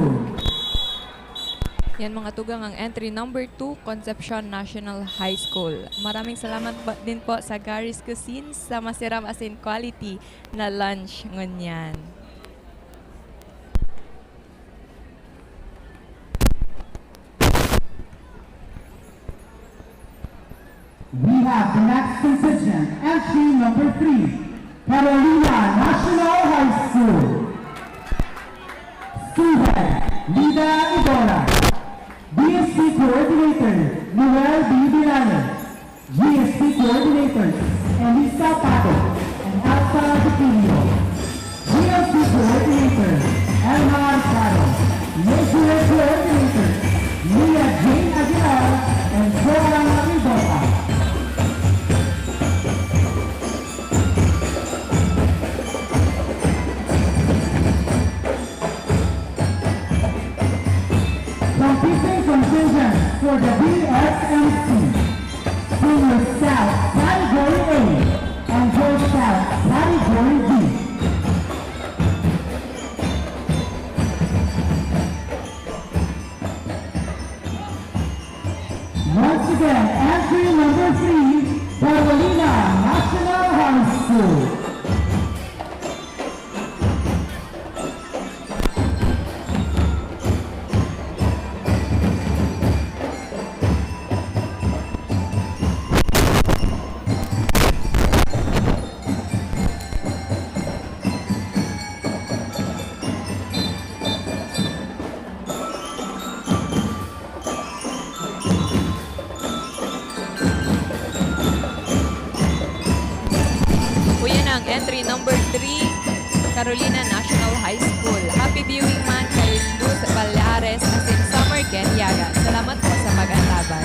Yan mga tugang ang entry number 2, Concepcion National High School. Maraming salamat din po sa Gary's Cuisine sa masarap as in quality na lunch ngunyan. We have the next contingent, entry number 3, Carolina National High School. Student, Lida Idola. DSP Coordinator, Noel B. Bilano. GSP Coordinators, Elisa Pato and Alpha Dipilio. GLC Coordinator, Elmar Caro. Major Coordinator, Mia Jane Aguilar and Joran Mendoza. Competing contingents for the BSMC, Senior Scout Category A and Girl Scout Category B. Once again, entry number 3, Carolina National High School. Entry number 3, Carolina National High School. Happy viewing man kay Luz Baleares as in Summer Ken Yaga. Salamat po sa pag-antabay.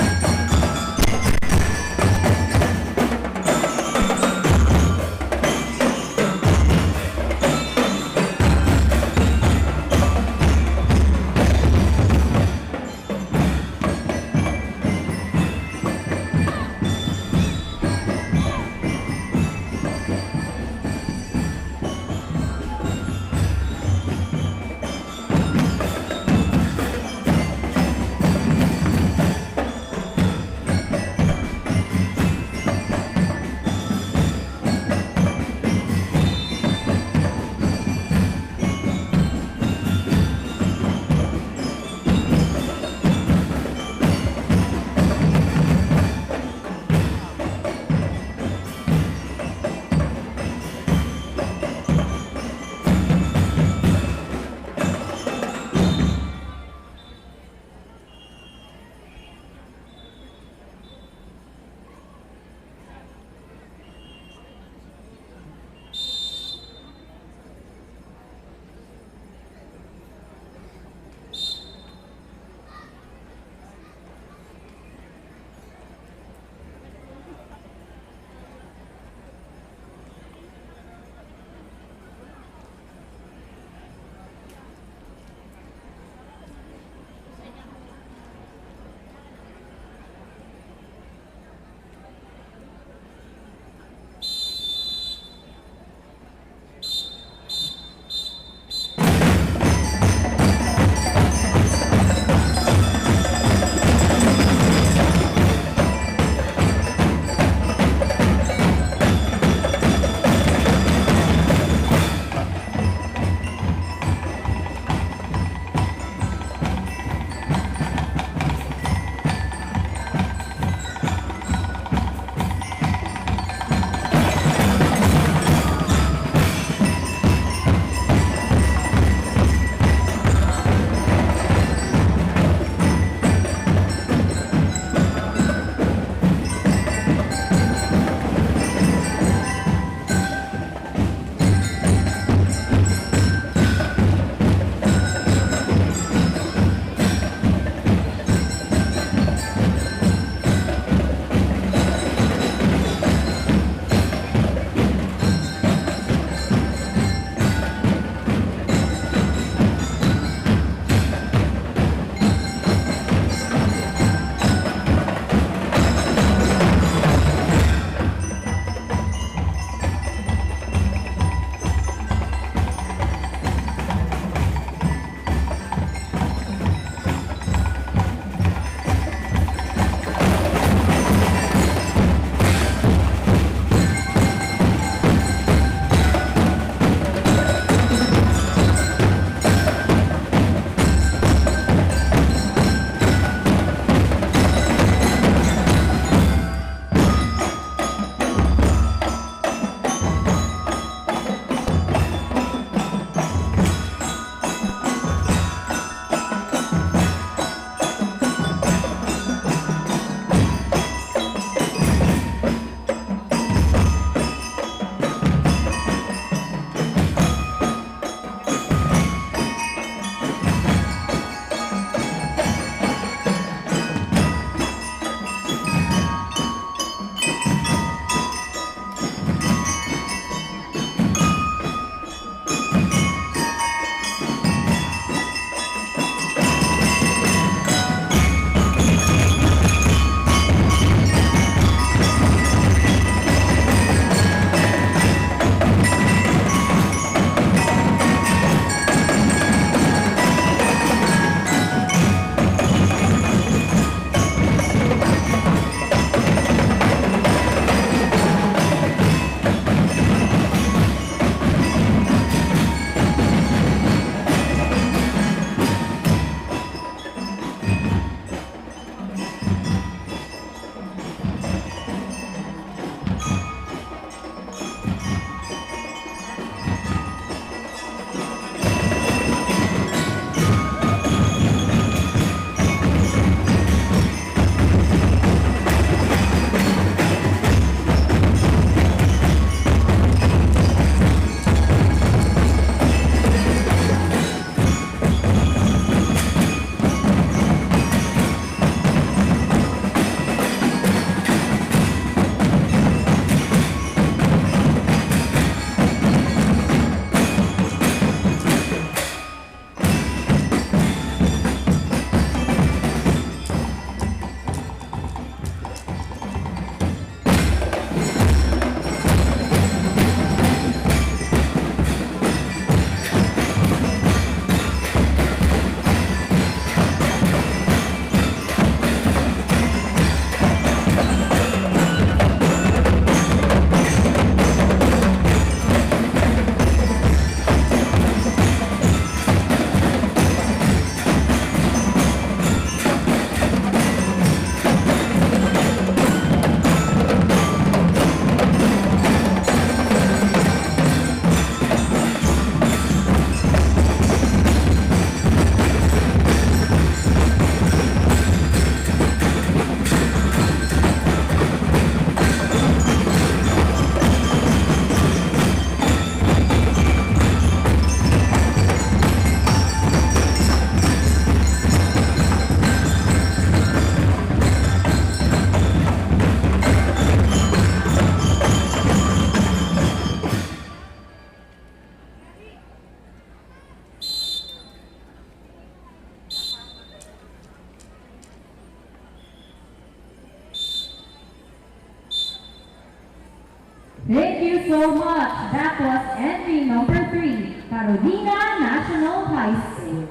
Thank you so much. That was entry number 3, Carolina National High School.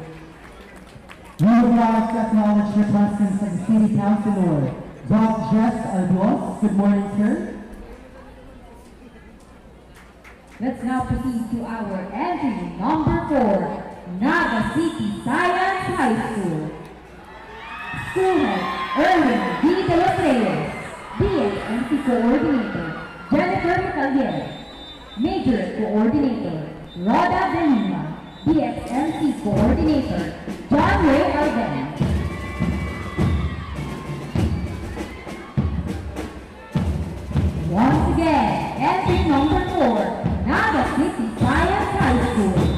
We would like to acknowledge the presence of the City Councilor, Dr. Jess Albios. Good morning, sir. Let's now proceed to our entry number 4, Naga City Science High School. School Head Erwin D. De Los Reyes, DSMC Coordinator Jennifer Macalier, Major Coordinator Roda De Lima, DXMC Coordinator John Ray Alden. Once again, entry number 4, Naga City Science High School.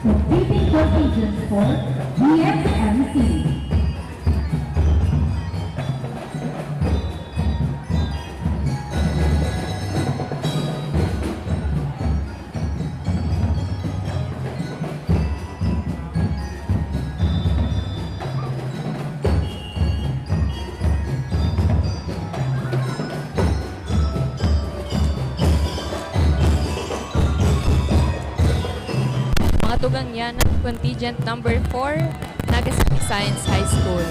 Competing contingents for DXMC. Mga tugang yan ng contingent number 4, Nagasaki Science High School.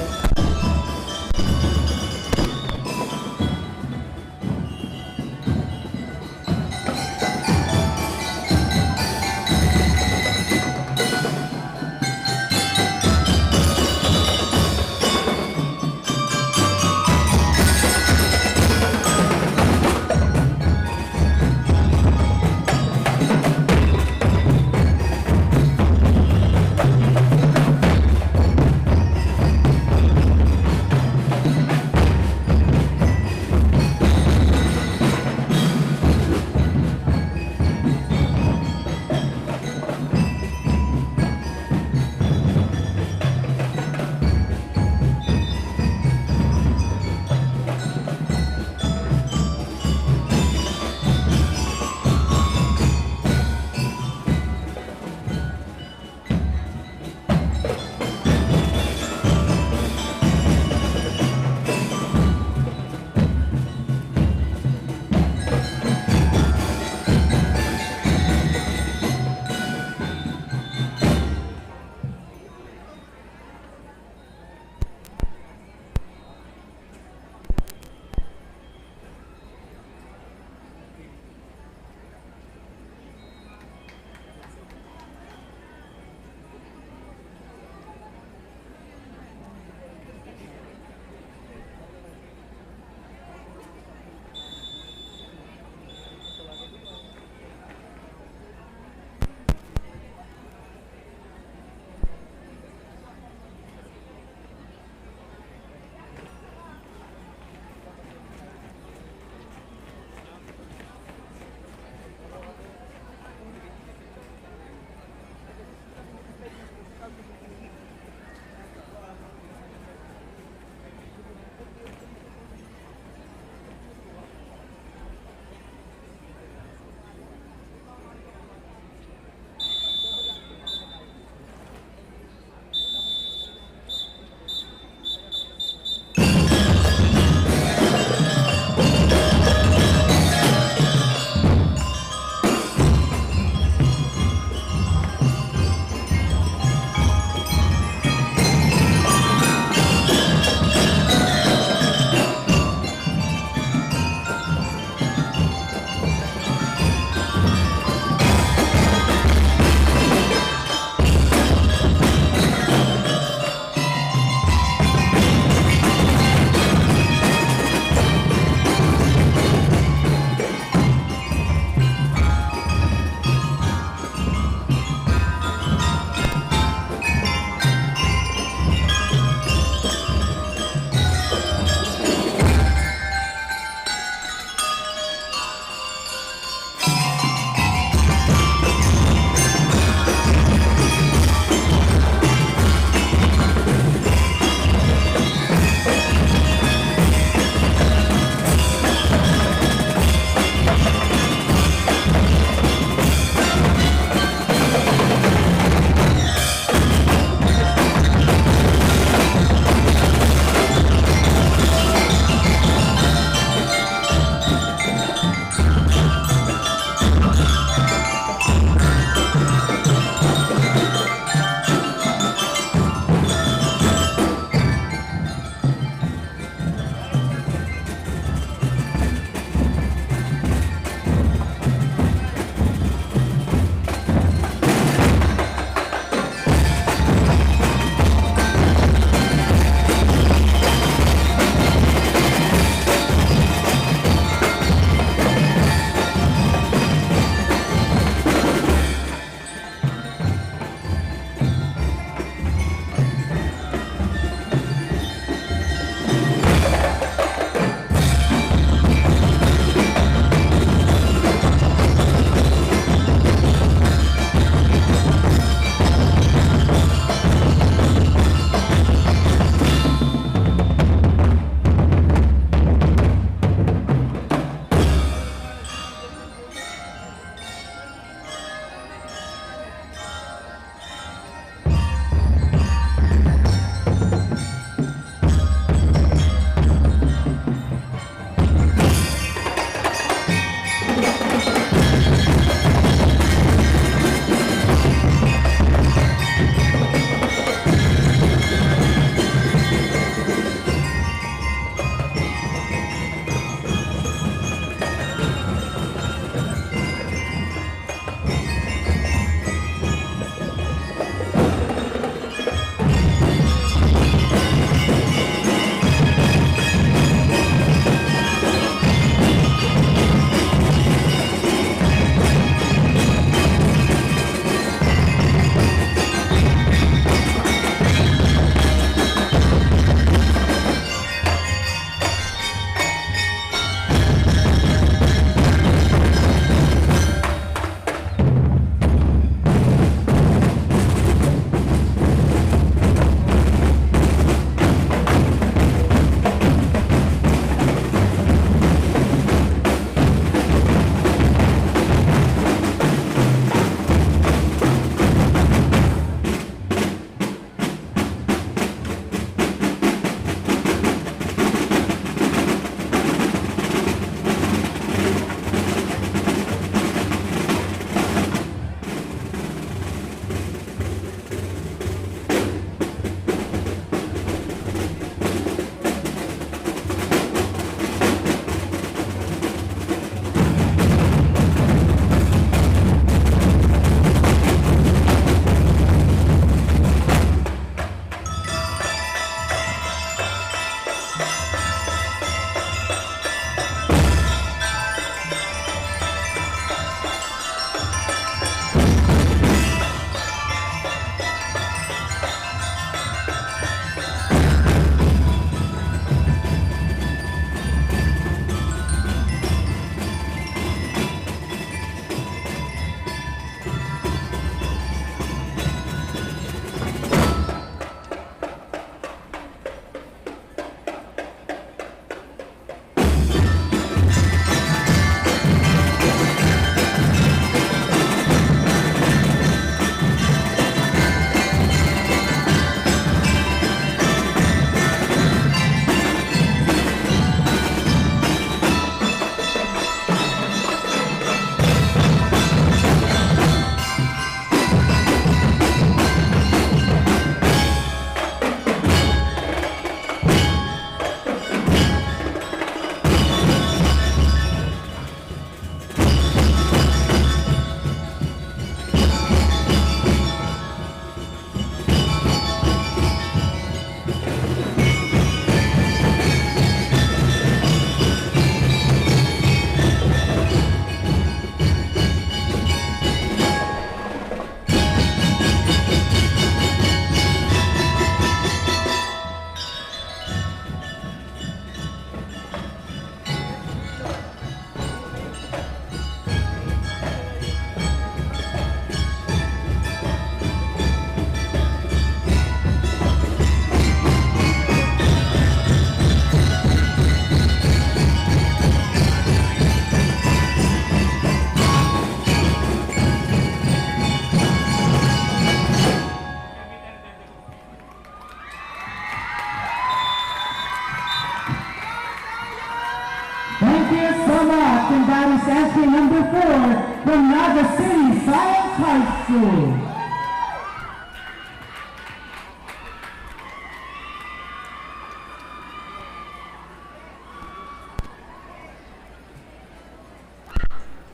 High School.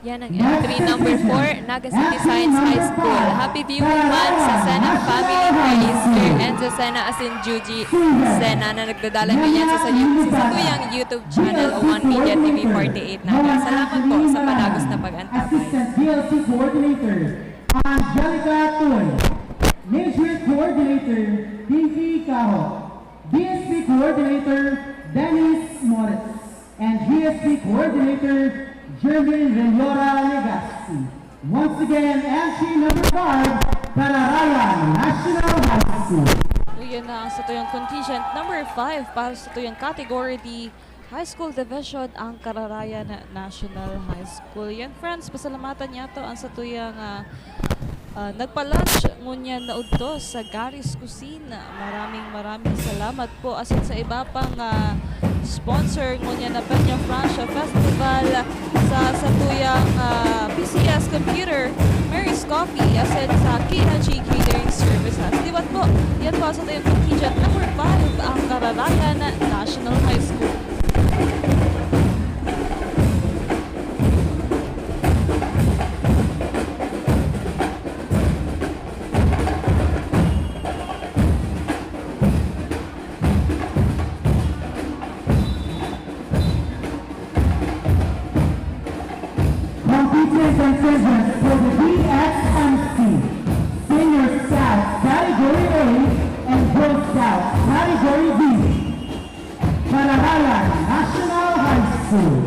Yan ang entry number 4, Naga City Science High School. Happy viewing month sa Sena family kay Sir Enzo Sena as in Juji Sena na nagdadala niyan sa satuyang YouTube channel o One Media TV 48 Naga. Salamat po sa padagos na pag-antabay. Assistant DLC Coordinator, Angelica Toy. Management Coordinator, Pinky Caho. DSP Coordinator, Dennis Moritz. And GSP Coordinator, Jervin Renora Legaspi. Once again, entry number 5, Cararayan National High School. Yan na ang satuyang contingent number 5 para sa satuyang category D High School Division ang Cararayan National High School. Yan friends, pasalamatan niya to ang satuyang nagpa-lunch ngunyan na udto sa Gary's Cuisine. Maraming salamat po asin sa iba pang sponsor ngunyan na Peña Francia Festival sa satuyang PCS Computer, Mary's Coffee, asin sa Kinachi Catering Services. Diwat po, yan po sa satuyang contingent number 5 ang Cararayan National High School. Competitors and prisoners for the DSMC Senior South Category A and Girl South Category B. Cararayan National High School.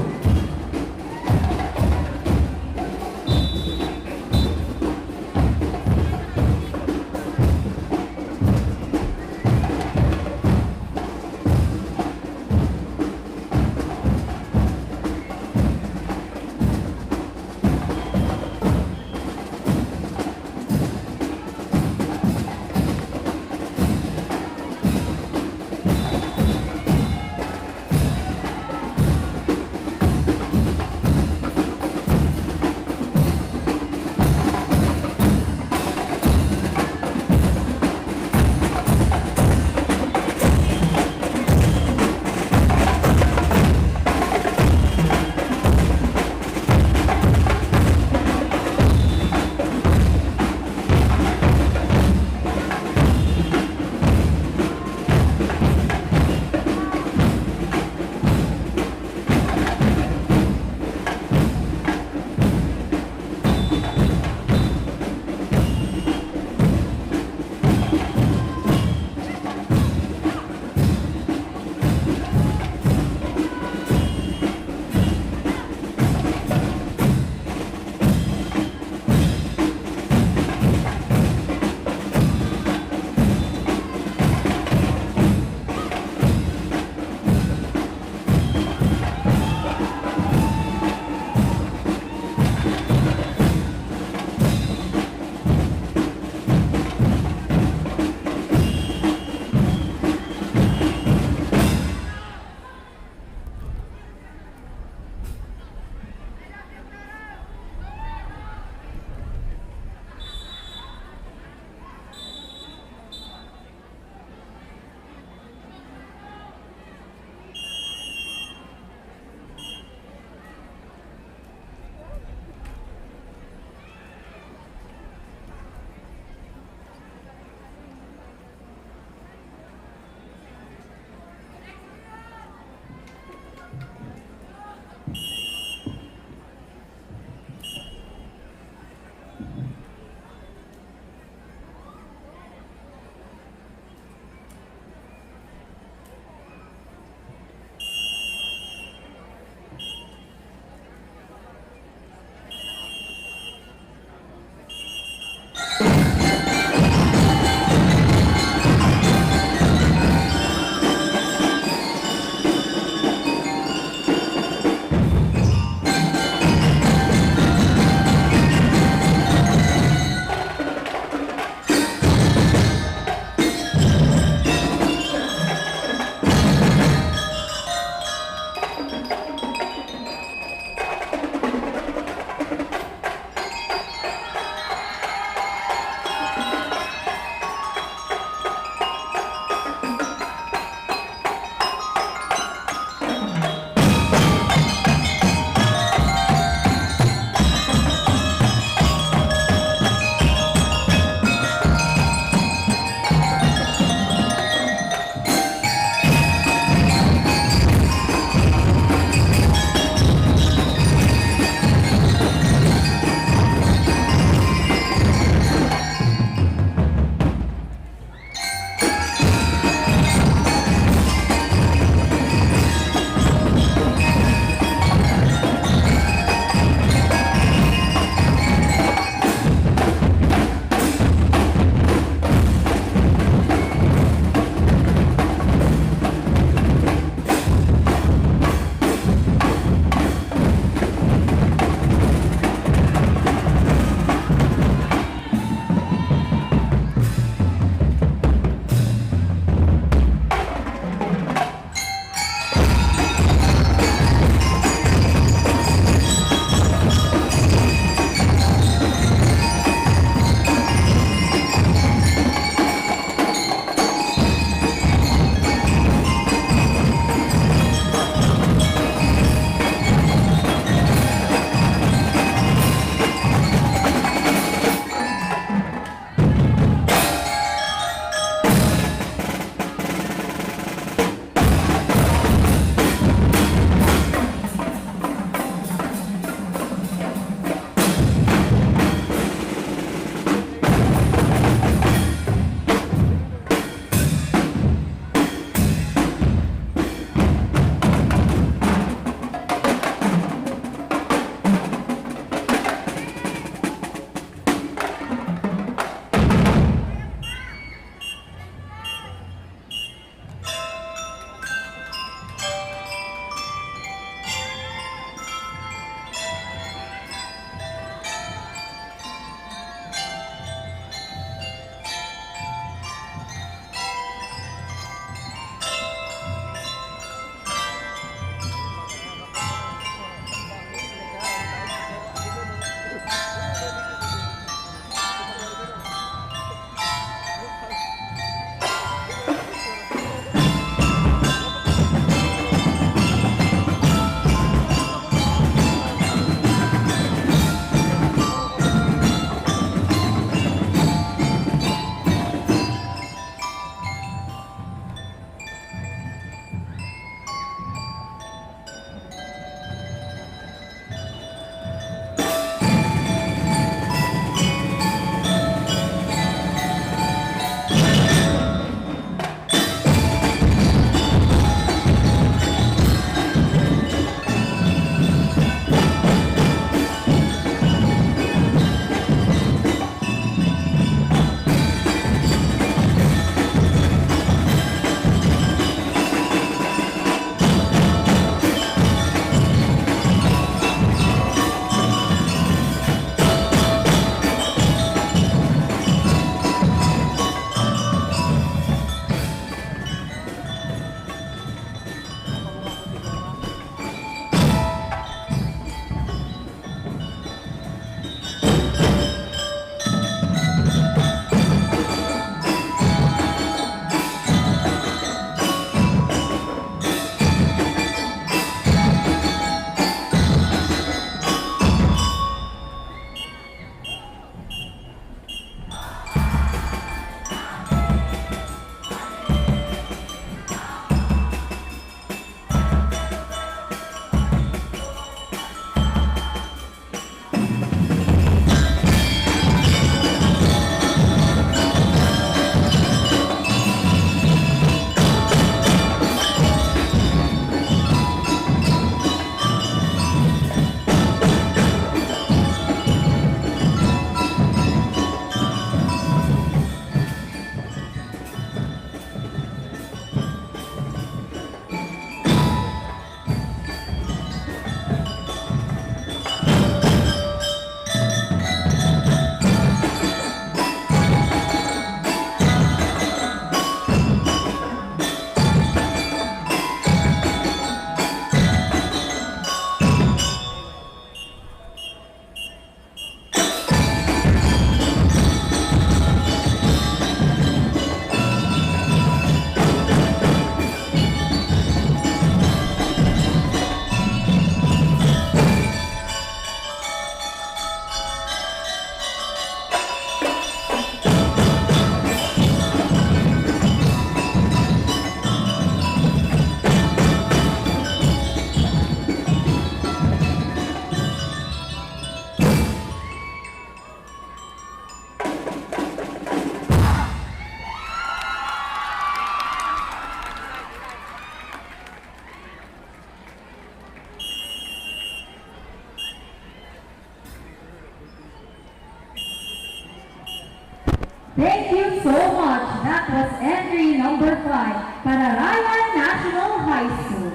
Thank you so much. That was entry number 5 para Ryan National High School.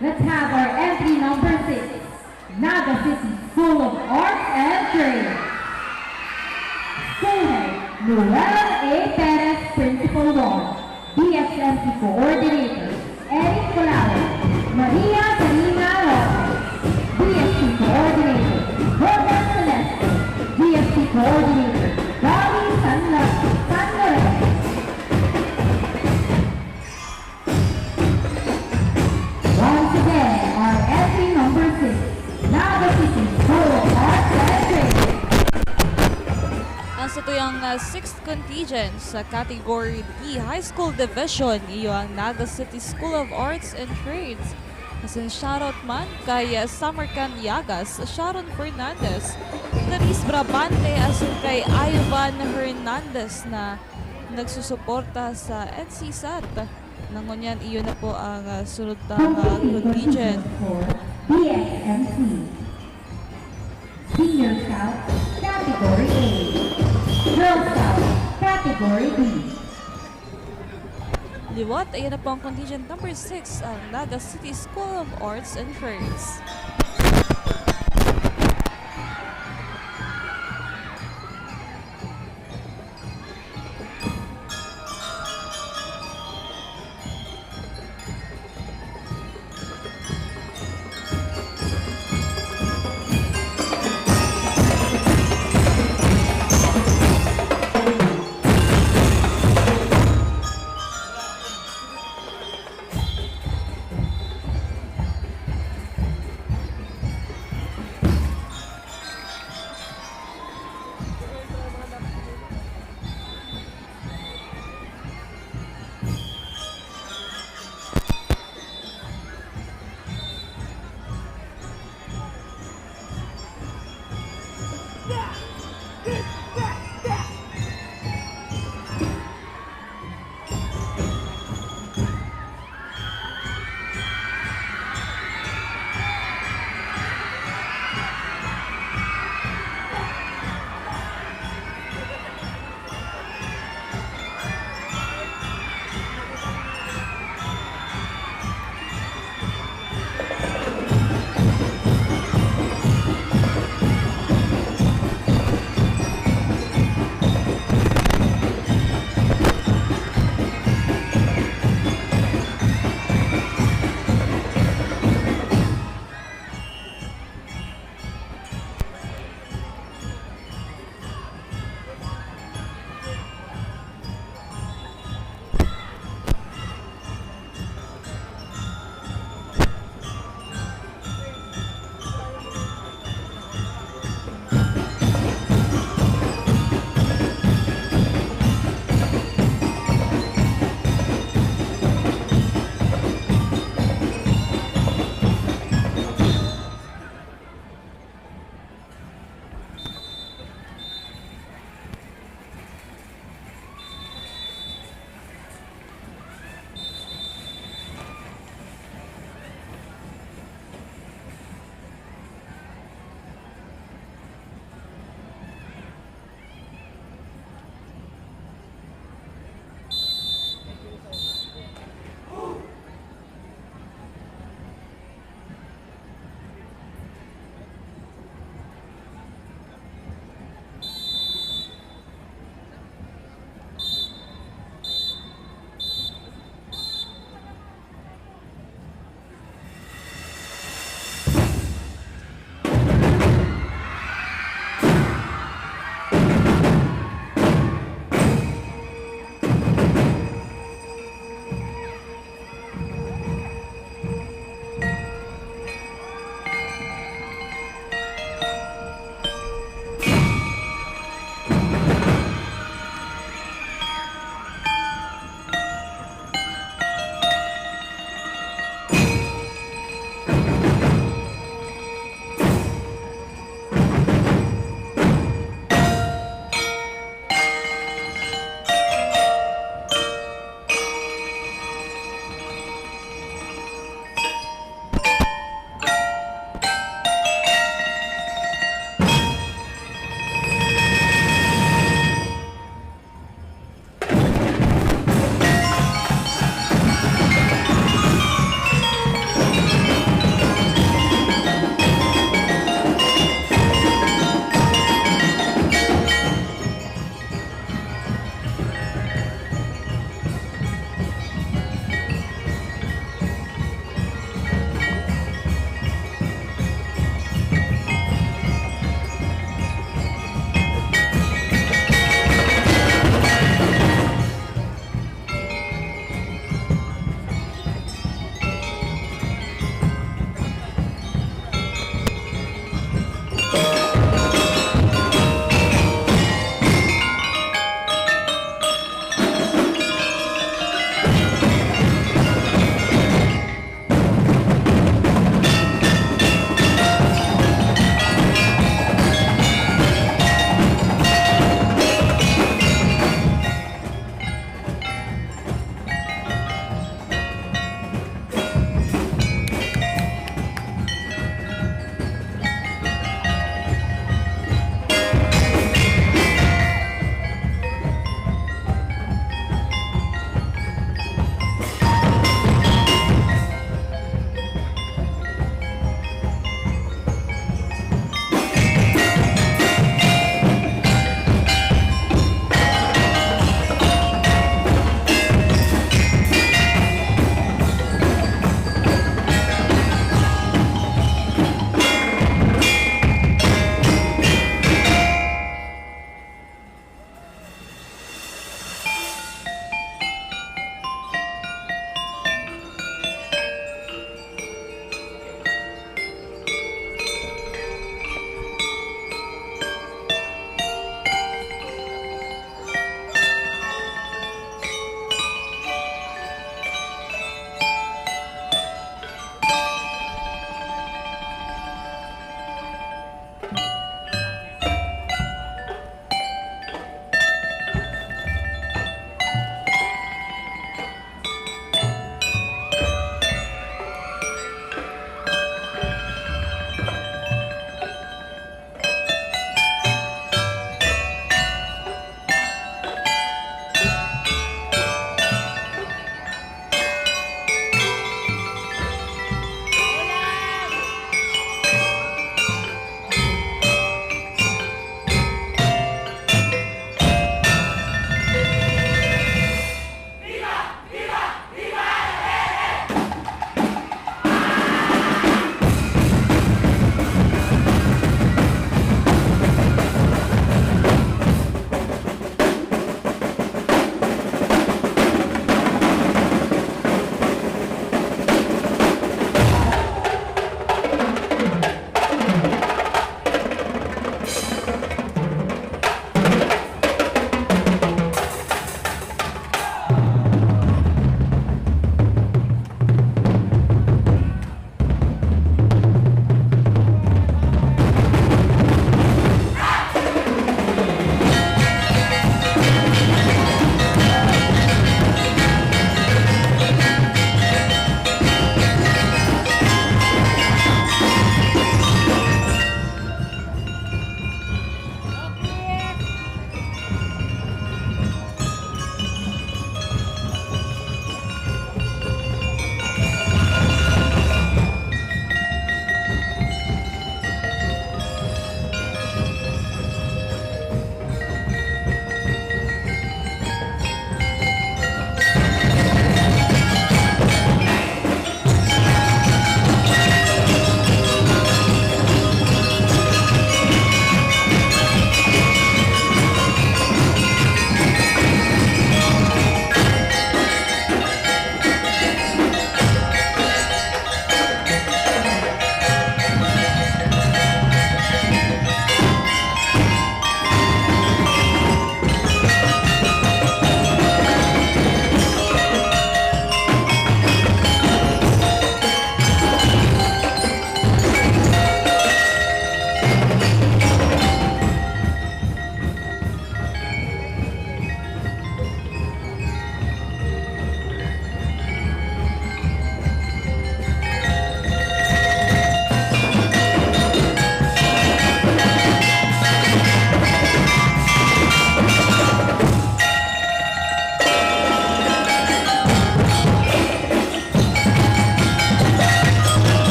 Let's have our entry number 6, Naga City School of Arts and Trades. School Head, Noel A. Perez, Principal 1, BSMC Coordinator, Eric Colao, Maria Sarina Lopez, BSC Coordinator, Robert Celeste, BSC Coordinator, Bobby San Lorenzo. Once again, our entry number 6, Naga City School of Arts and Trades. Ang satuyang 6th contingent sa Category D High School Division, iyo ang Naga City School of Arts and Trades. Asin shoutout man kay Samarkan Yagas, Sharon Fernandez, Clarice Brabante, asin kay Ivan Hernandez na nagsusuporta sa NCSAT. Nangunyan, iyo na po ang sunod na contingent. BSMC Senior Scout Category A, Girl Scout Category B. Liwat, ayan na po ang contingent number 6, ang Naga City School of Arts and Trades.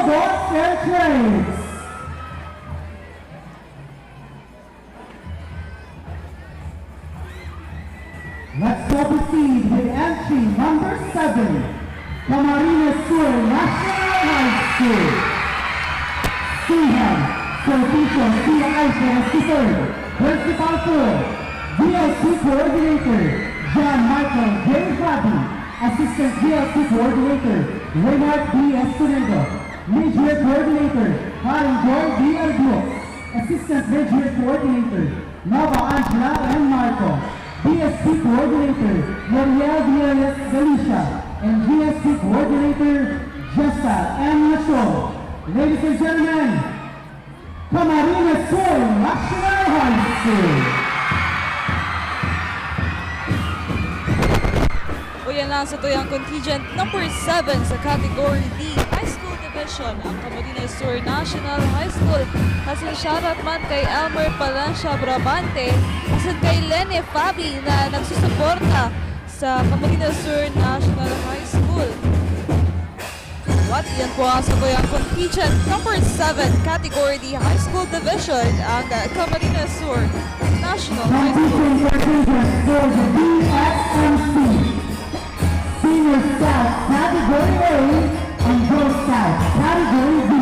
robots and trains. Let's go proceed with entry number 7, Camarines Sur National High School. Sihan, Serpicio C. Alvarez III, Principal 4, VLC Coordinator, John Michael J. Fabi, Assistant VLC Coordinator, Leonard B. Esconedo, Midyear Coordinator, Karen Joy D. Arguo, Assistant Midyear Coordinator, Nova Angela M. Marco, BSP Coordinator, L'Oreal Villas Galicia, and GSP Coordinator, Jessa M. Lachol. Ladies and gentlemen, Camarines Sur National High School. O yan na sa tuyang contingent number 7 sa Category D High School Division, ang Camarines Sur National High School. Kasi shoutout man kay Elmer Palancia Brabante, kasi kay Lene Fabi na nagsusuporta sa Camarines Sur National High School. At yan po ang sa tuyang contingent number 7 Category D High School Division, ang Camarines Sur National High School. For the BSMC, Senior Scout Category A and Girl Scout Category B.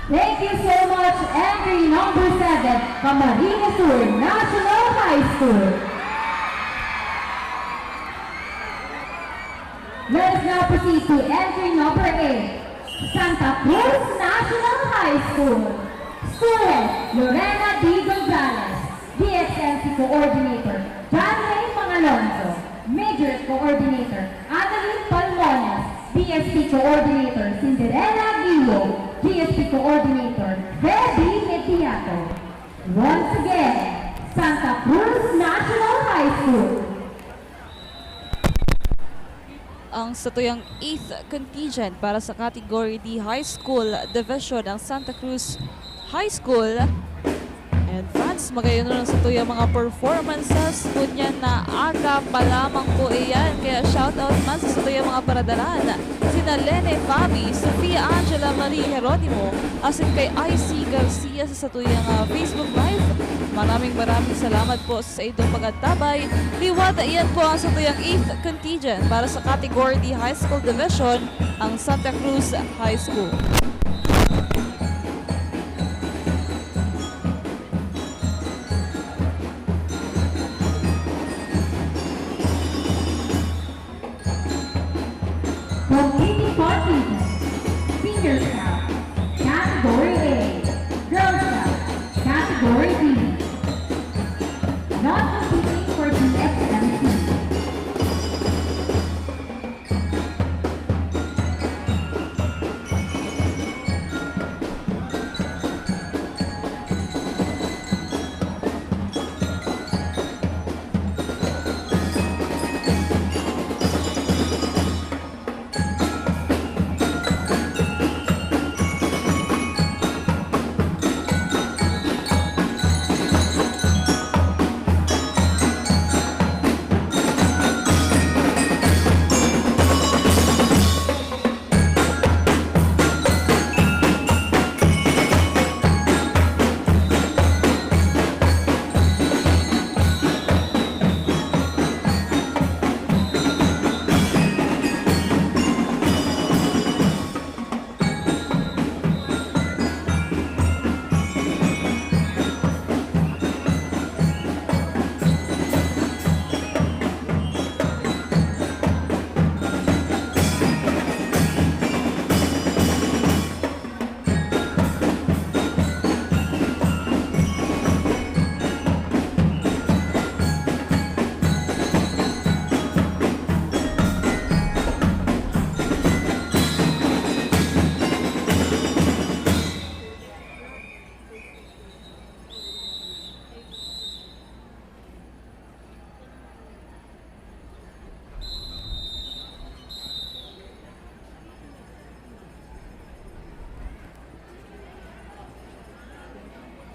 Thank you so much, entry number 7, Camarines Sur National High School. Let us now proceed to entry number 8, Santa Cruz National High School. Student Lorena D. Gonzalez, DXNC Coordinator, John Ray Mangalonzo, Major Coordinator, Adeline Palmones, DSP Coordinator, Cinderella Guillo, DSP Coordinator, Freddy Metiato. Once again, Santa Cruz National High School. Ang satuyang 8th contingent para sa Category D High School Division ng Santa Cruz High School. And fans, magayon na sa tuyang mga performances po niya na aga pa lamang po iyan. Kaya shoutout man sa tuyang mga paradalan. Sina Lene Fabi, Sofia Angela Marie Heronimo, asin kay IC Garcia sa tuyang Facebook Live. Maraming salamat po sa idong pagkatabay. Liwada iyan po ang sa tuyang 8th contingent para sa Category D High School Division, ang Santa Cruz High School. From 80 parties, Senior Scout, Category A, Girl Scout, Category B. Not competing for the XMC.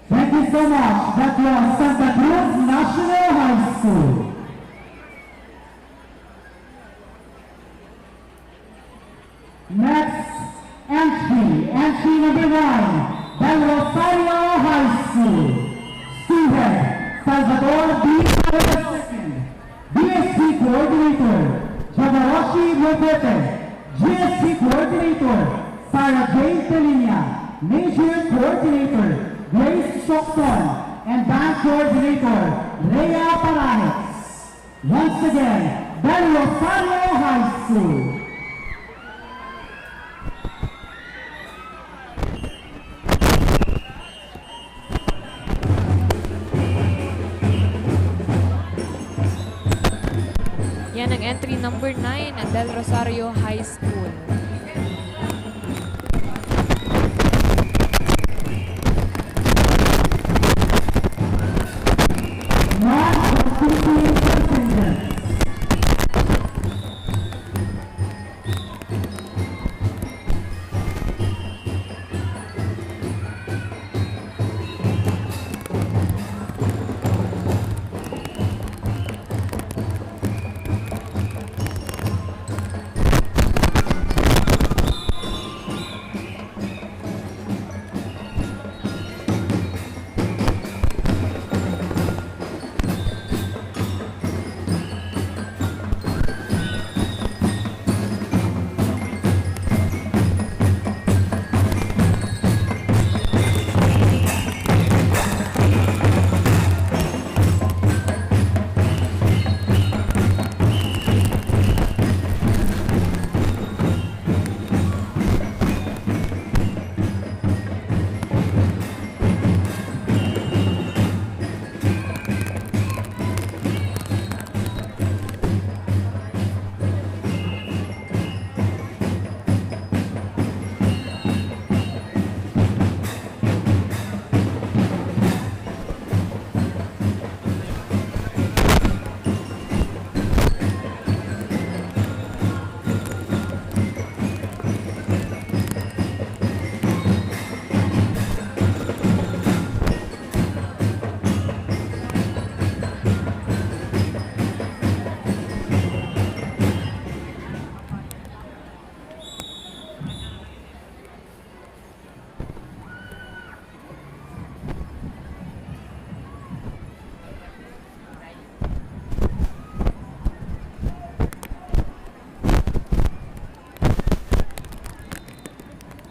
Thank you so much. That was Santa Cruz National High School. Next entry number 1, Del Rosario High School. Student Salvador B. II, DSP Coordinator, Javaroshi Mopete, GSP Coordinator, Sarah Jane Telinia, Major Coordinator, Grace Stockton, and Band Coordinator, Rhea Paranes. Once again, Del Rosario High School. Yan ang entry number 9 ng Del Rosario High School.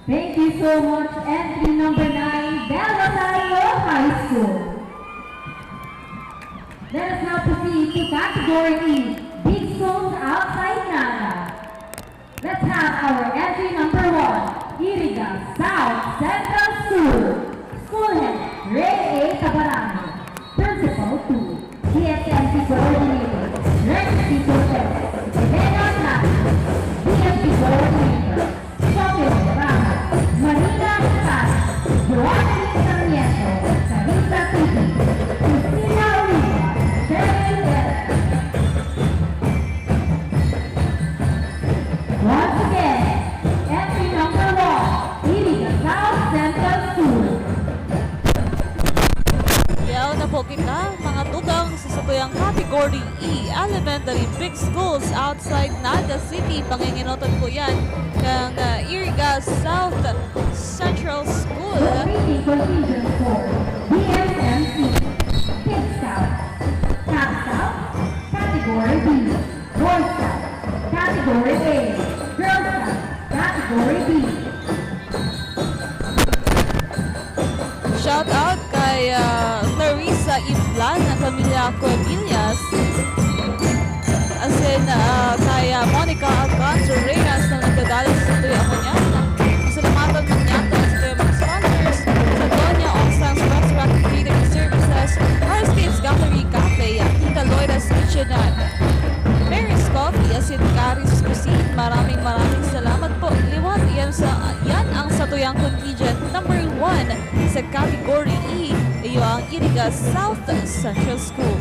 Thank you so much, entry number 9, Del Rosario High School. Let us now proceed to category E, Big Schools Outside Naga. Let's have our entry number 1, Iriga South Central School. School Head, Ray A. Tabarano. Principal 2, CSMC Coordinator, Rex Tito Pérez. Megan Latin, DSP Coordinator, Sophie Rama, Marina Sara, Joaquin Sarmiento, Carissa Titi, Cristina Oliva, Cheryl Guerra. Once again, entry number 1, Iriga South Central School. Yaw na po kita, mga tugang sa satuyang category E, Elementary Big Schools Outside Naga City. Panginginotan ko yan ng Iriga South Central School. Repeating contingent for BSMC, Kids Scout, Cub Scout, Category B, Boy Scout, Category A, Girl Scout, Category B. Shout out kay Clarissa Iblan ng pamilya Cuevillas. As in, kay Monica Alcanzo Reyes na nagdadala sa tuya mo niya. Salamatan mo niya sa tuya mga sponsors. Sa Doña Ongsan's Restaurant and Catering Services, Harstate's Gallery Cafe, Tita Loida's Kitchen, Mary's Coffee, as in Carrie's Cuisine. Maraming salamat po. Liwat, yan ang satuyang contingent number 1 sa category E, iyo ang Iriga South Central School.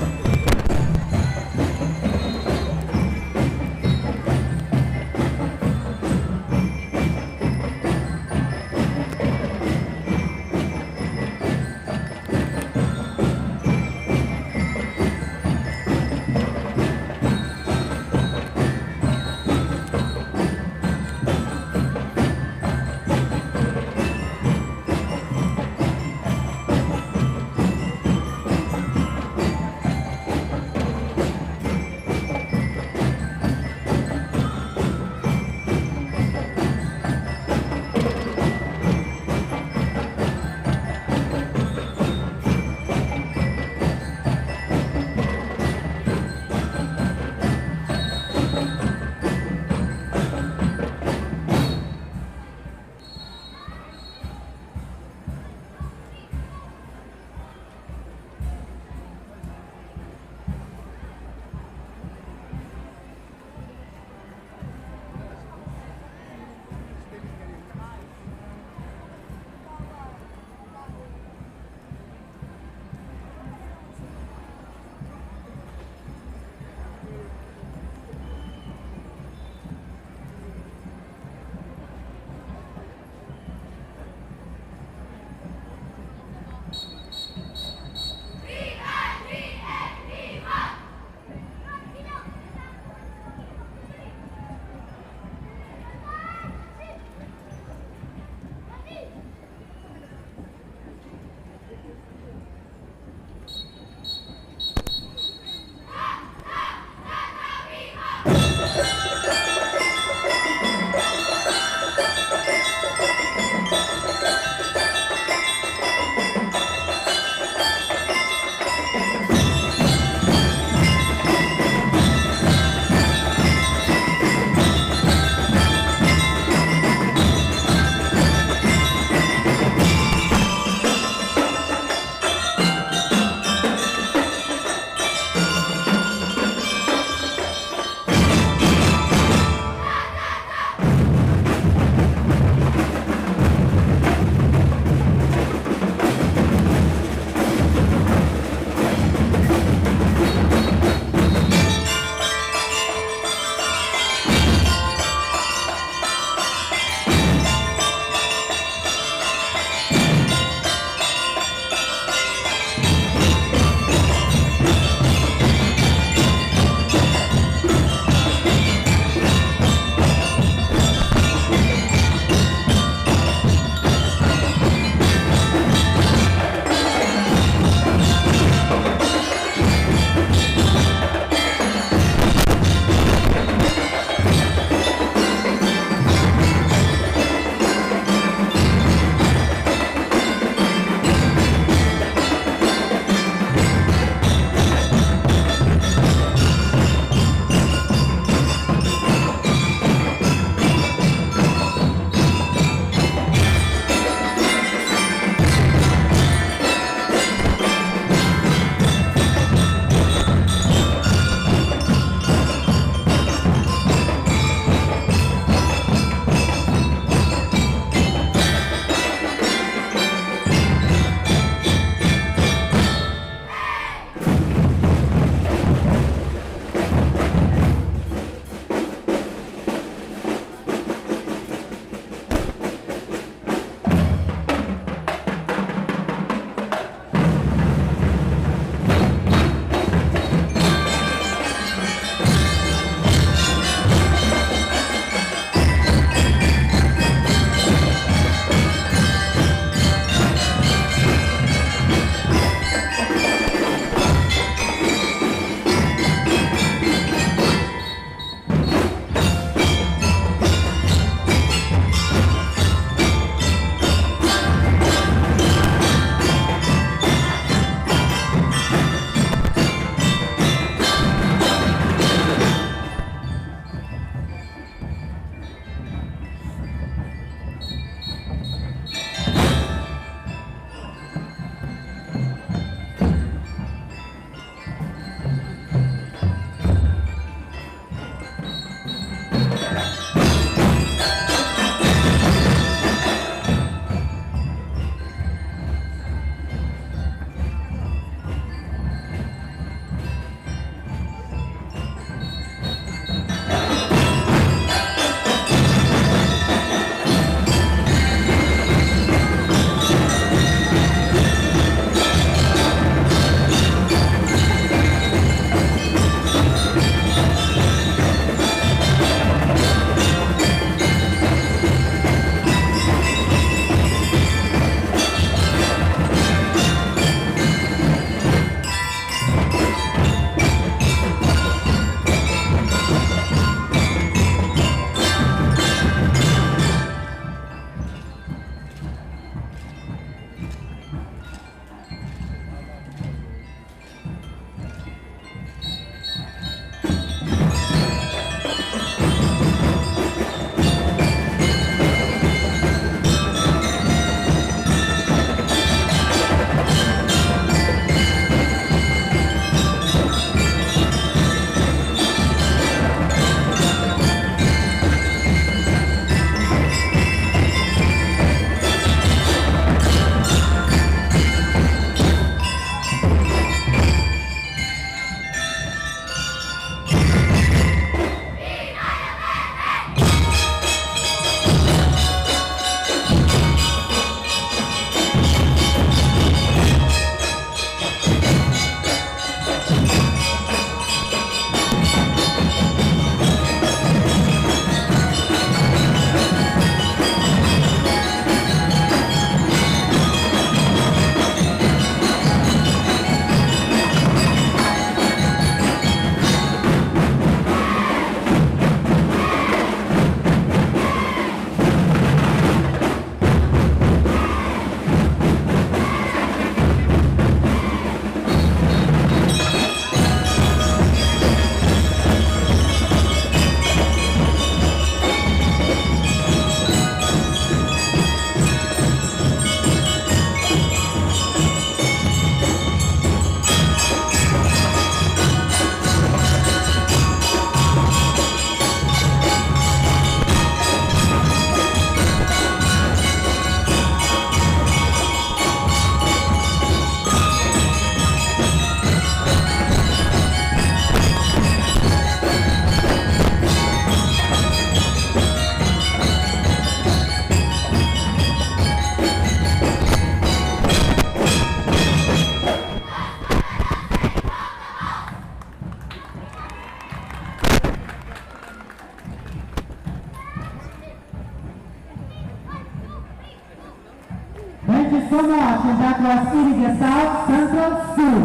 Thank you so much, and that was Iriga South Central School.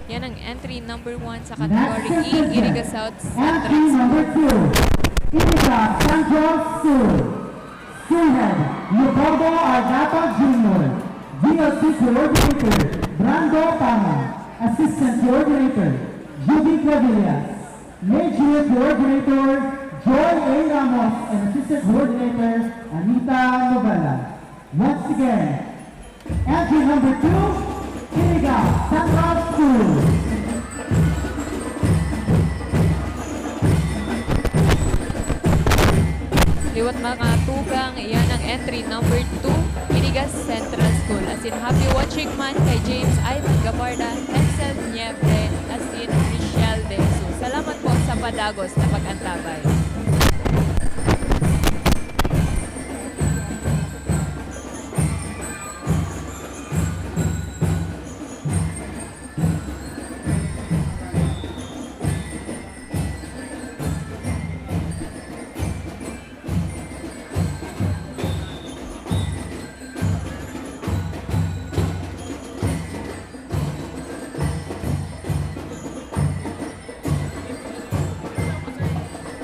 Yan ang entry number 1 sa category E, Iriga South Entry Central number School. 2, Iriga Central School. School Head, Leopoldo Argata Jr. DLC Coordinator, Brando Tama. Assistant Coordinator, Judy Clavillas. Major Coordinator, Joy A. Ramos. And Assistant Coordinator, Anita Novella. Once again, entry number 2, Iriga Central School. Liwat mga tugang, yan ang entry number 2, Iriga Central School. As in, happy watching man kay James Ivan Gabarda, Hexel Niebre, as in Michelle De Jesus. Salamat po sa padagos na pag-antabay.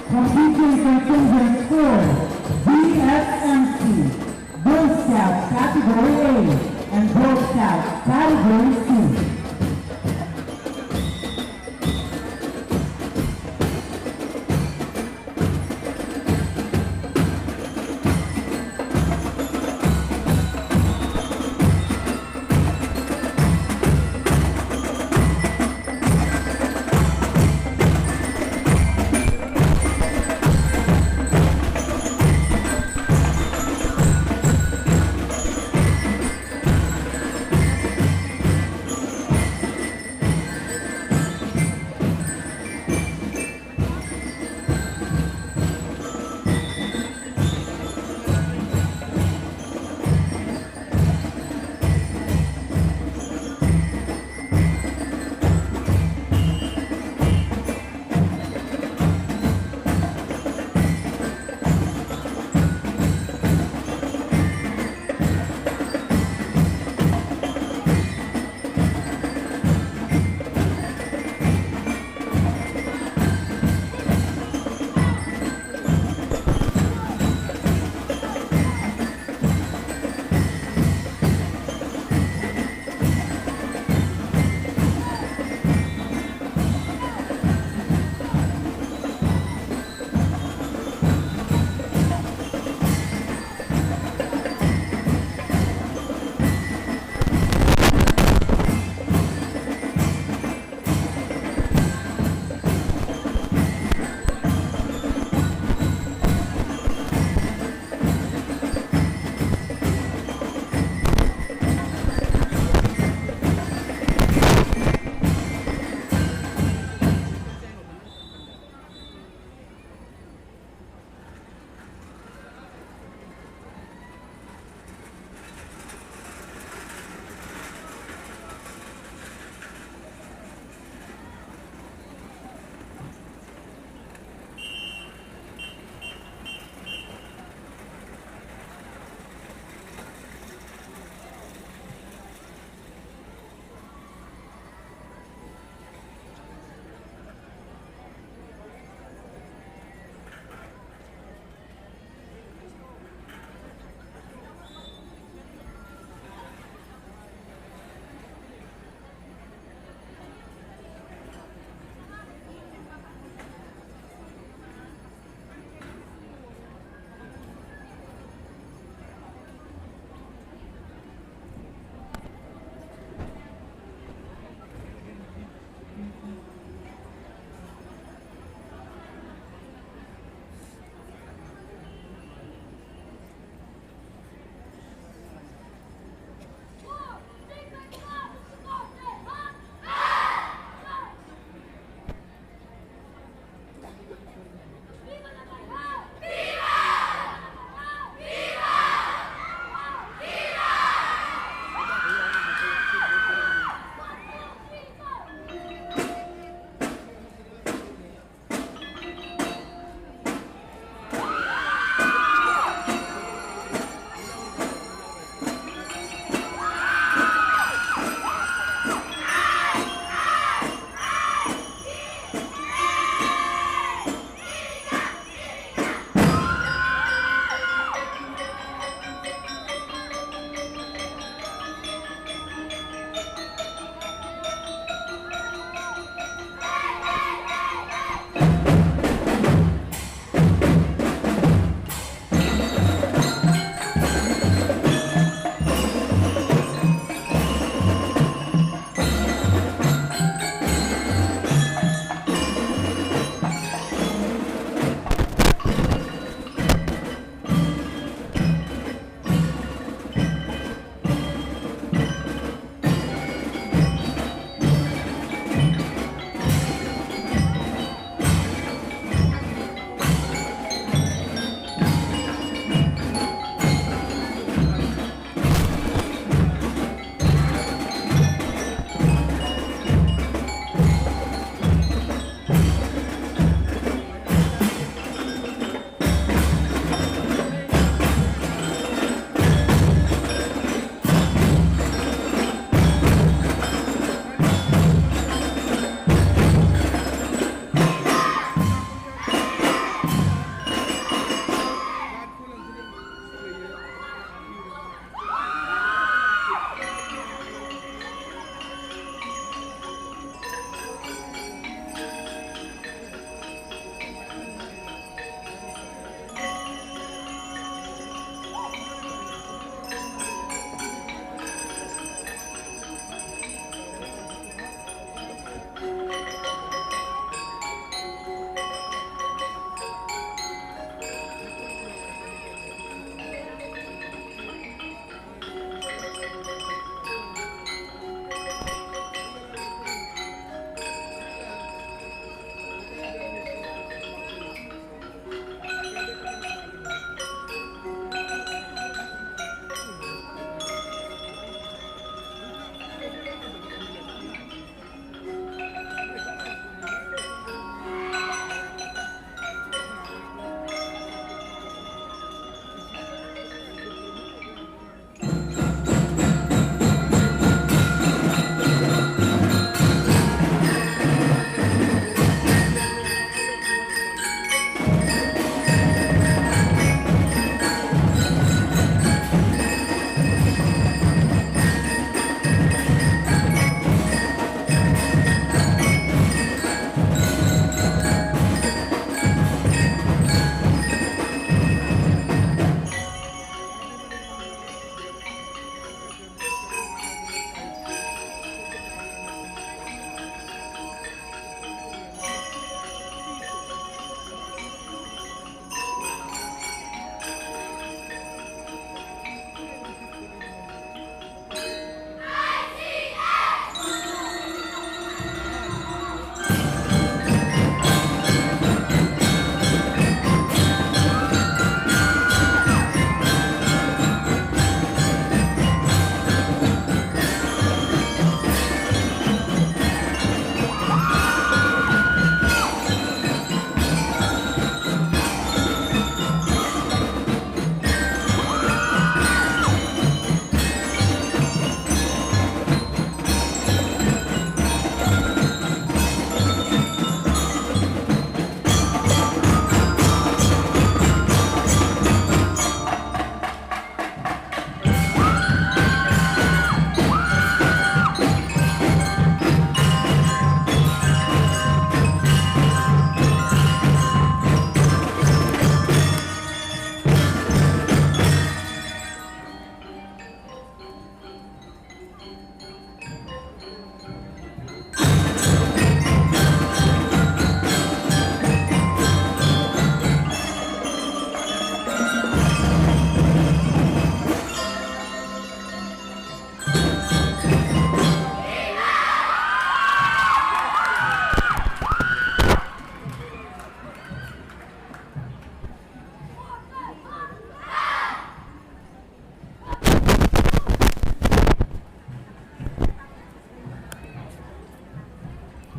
Competing contingent score, BSMC, Boy Scout Category A, and Boy Scout Category C.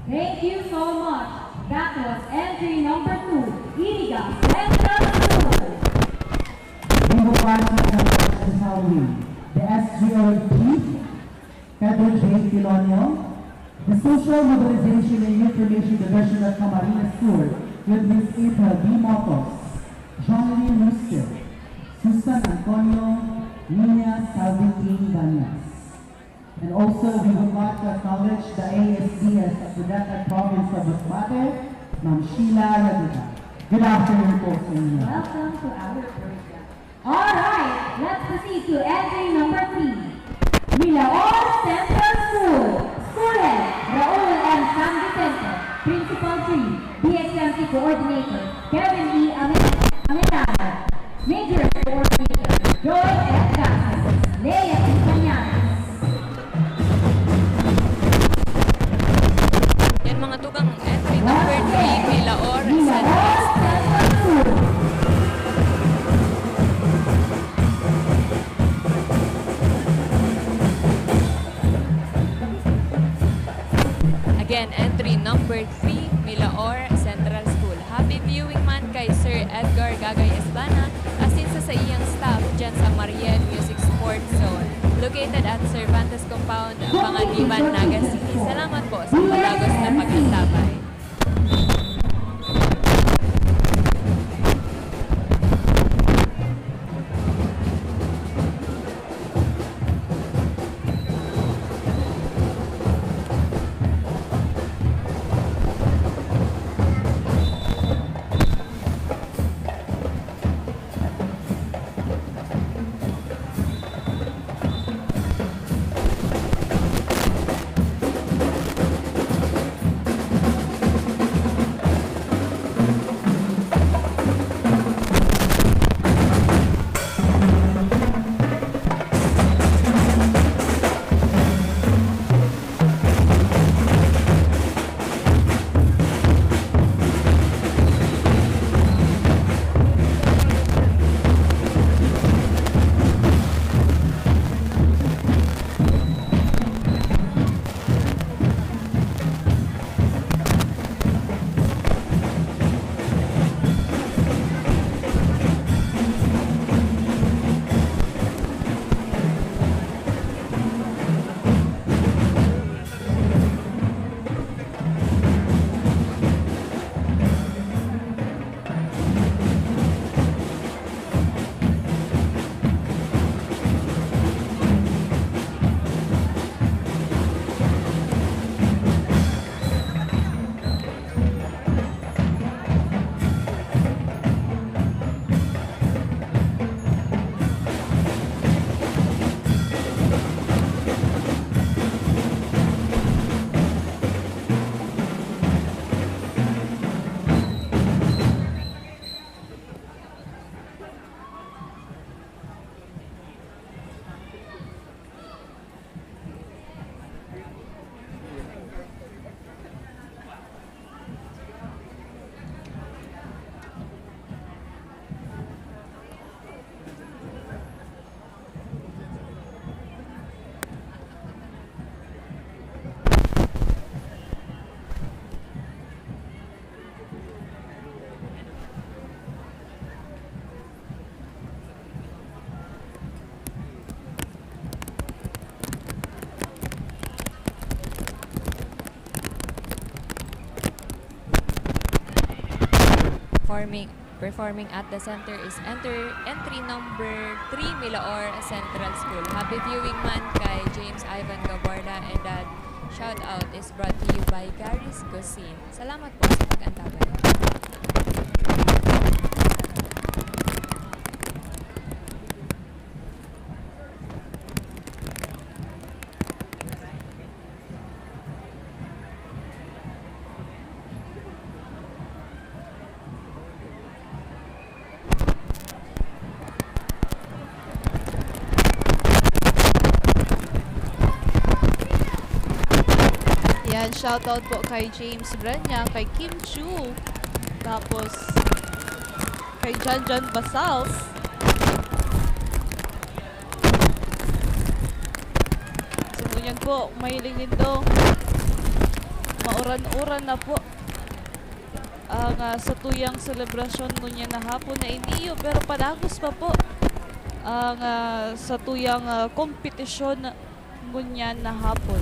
Thank you so much. That was entry number 2, Iriga Central School. Bingo Party the following: the SGOP, Pedro J. Filonio, the Social Mobilization and Information Division of Camarines School with Ms. April B. Motos, Johnny Lucio, Susan Antonio, Nina Calvin King Danias. And also, we would like to acknowledge the ASDS of the Delta Province of Masbate, Ma'am Sheila Radita. Good afternoon po sa inyo. Welcome to our program. Alright, let's proceed to entry number 3. Milaor Central School. School Head, Raul M. San Vicente. Principal 3, BXMC Coordinator, Kevin E. Ametano. Major Coordinator, Joy F. Gasset. Leia Cañanes. Yan mga tugang entry number 3, Milaor Central School. Again, entry number 3, Milaor Central School. Happy viewing man kay Sir Edgar Gagay Esbana, asin sa iyang staff dyan sa Mariel Music Sports Zone, located at Cervantes Compound, Panganiban, Naga City. Salamat po sa palagos na pagkantabay. Performing at the center is entry number 3, Milaor Central School. Happy viewing man kay James Ivan Gabarda, and that shout out is brought to you by Gary's Cuisine. Salamat po sa pag-antabay. Yan, shoutout po kay James Branya, kay Kim Chu, tapos kay Janjan Basals. So, yan po, mahiling nito. Maura uran-uran na po ang sa tuyang selebrasyon ngunya na hapon na iniyo, pero padagos pa po ang sa tuyang kompetisyon ngunya na hapon.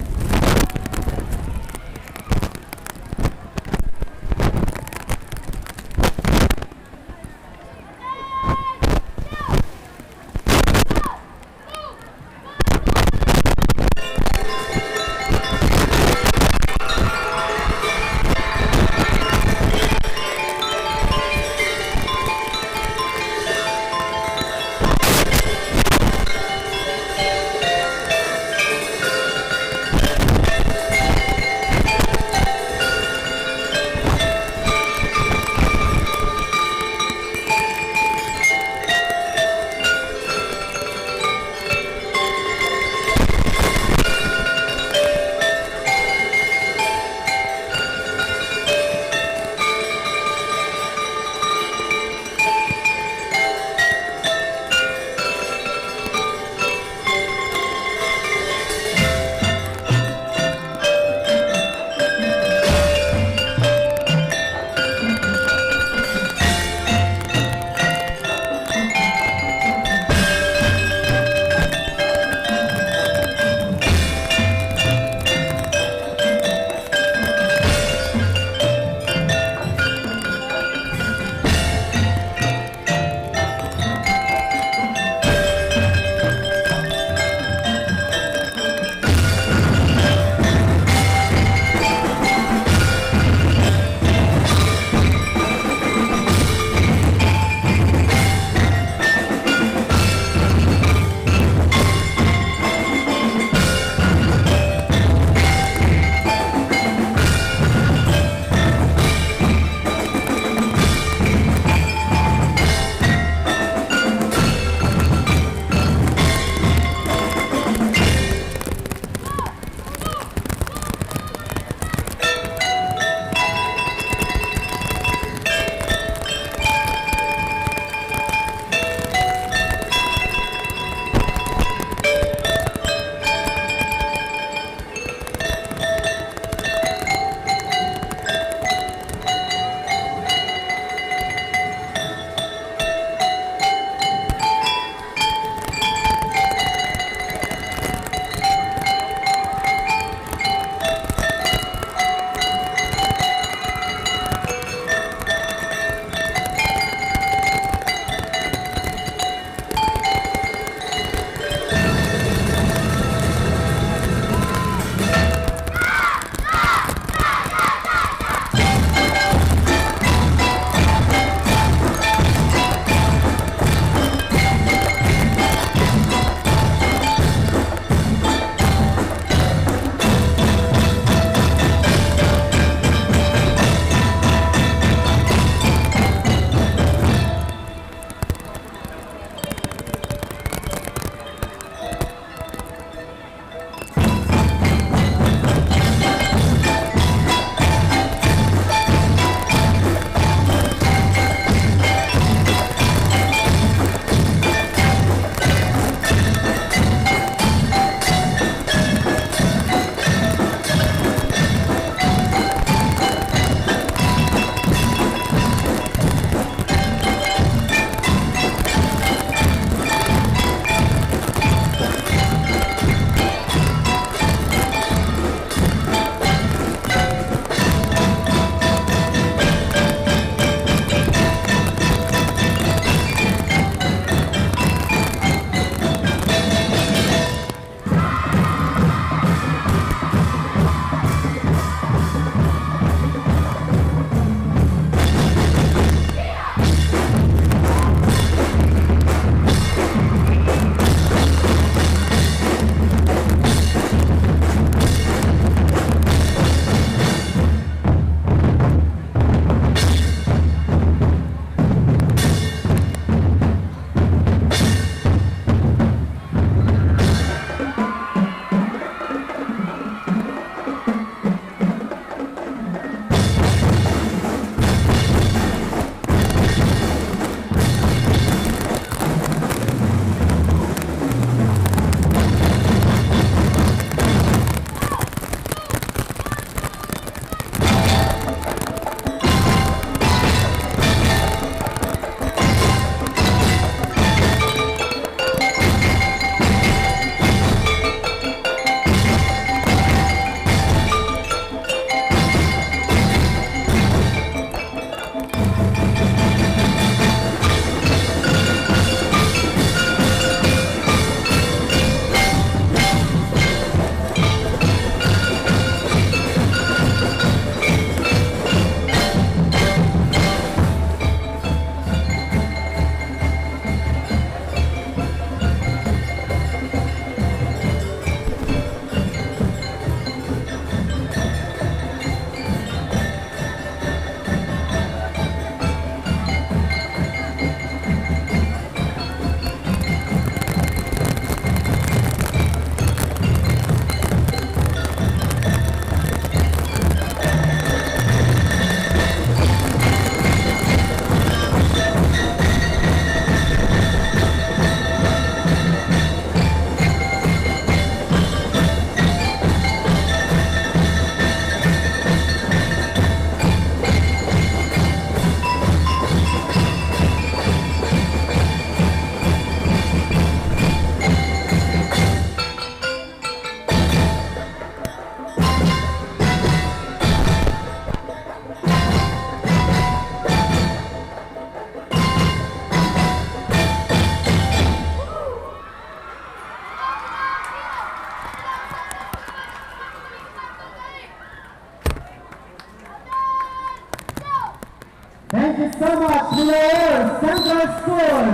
Thank you so much, Milaor Central School.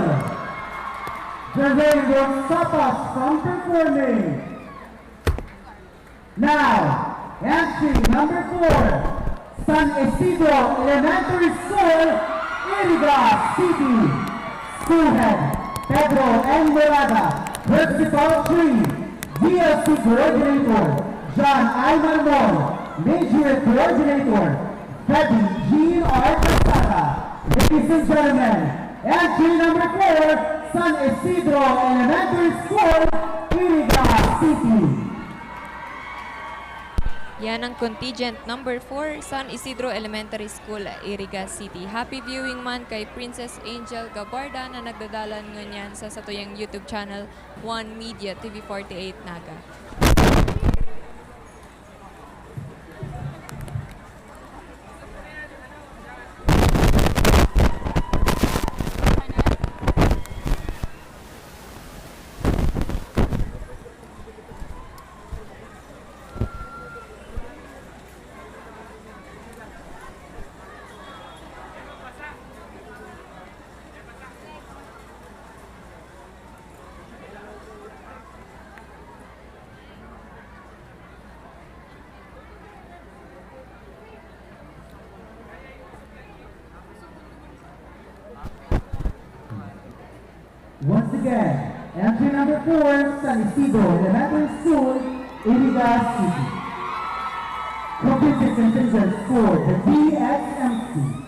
Jermaine will stop us from performing. Now, entry number 4, San Isidro Elementary School, Iriga City. School head, Pedro N. Morada. Principal 3, DLC Coordinator, John I. Malmon. Major Coordinator, Freddy G. R. Casada. Ladies and gentlemen, entry number 4, San Isidro Elementary School, Iriga City. Yan ang contingent number 4, San Isidro Elementary School, Iriga City. Happy viewing man kay Princess Angel Gabarda na nagdadalan ngunyan sa satuyang YouTube channel, One Media TV48 Naga. Once again, entry number 4, San Isidro Elementary School, Iriga City. Computer contingent for the DXMC.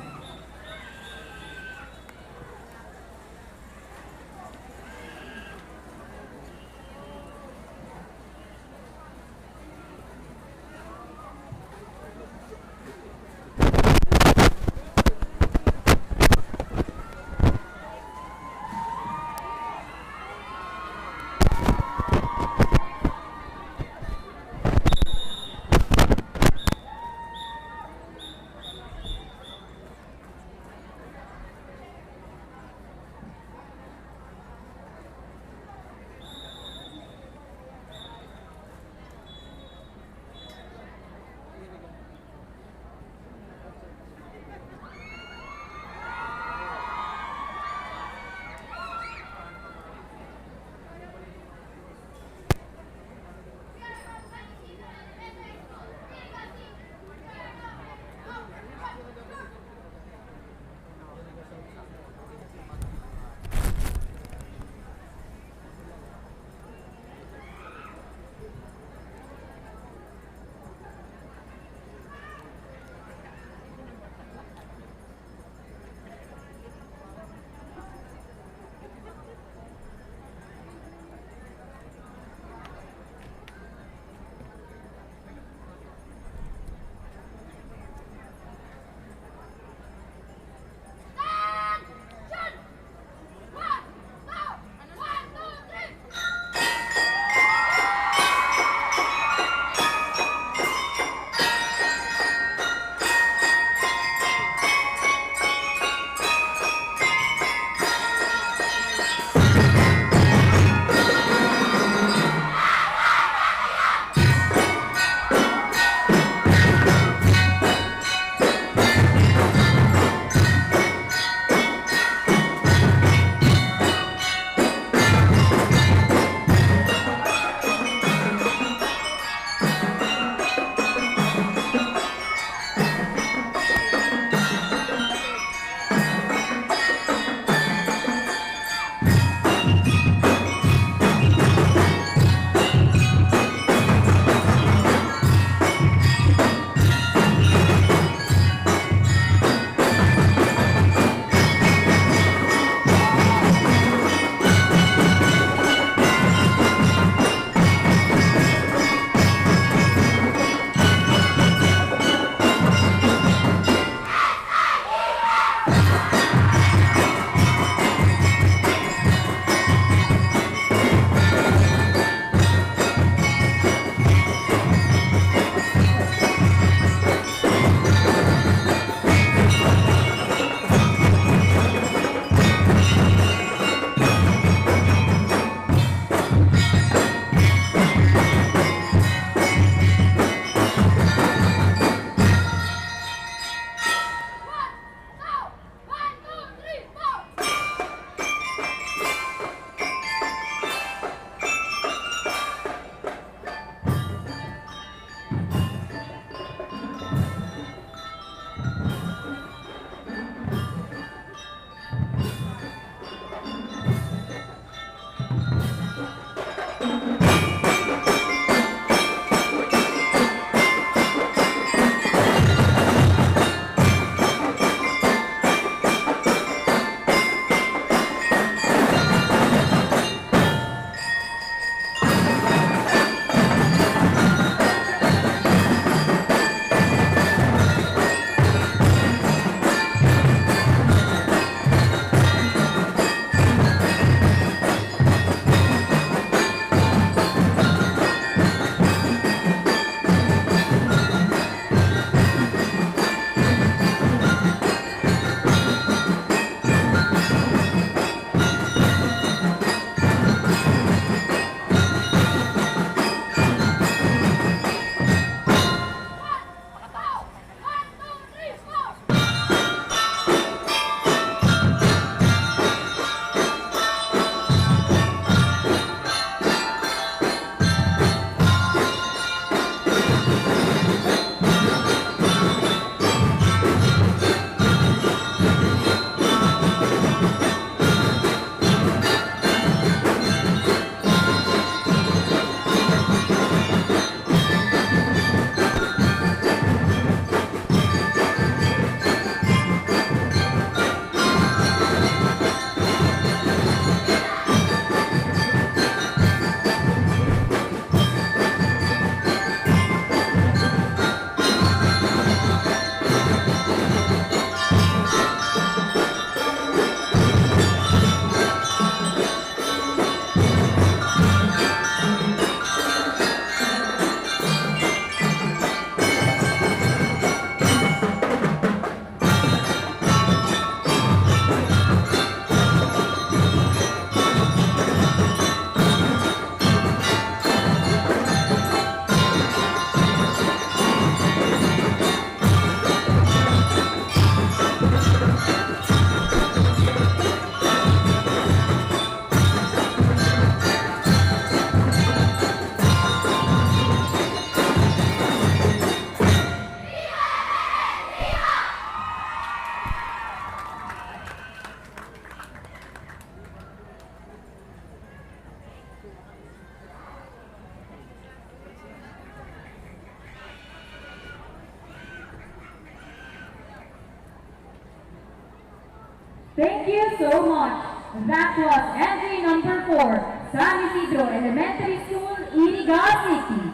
Thank you so much. That was entry number 4, San Isidro Elementary School, Iriga City.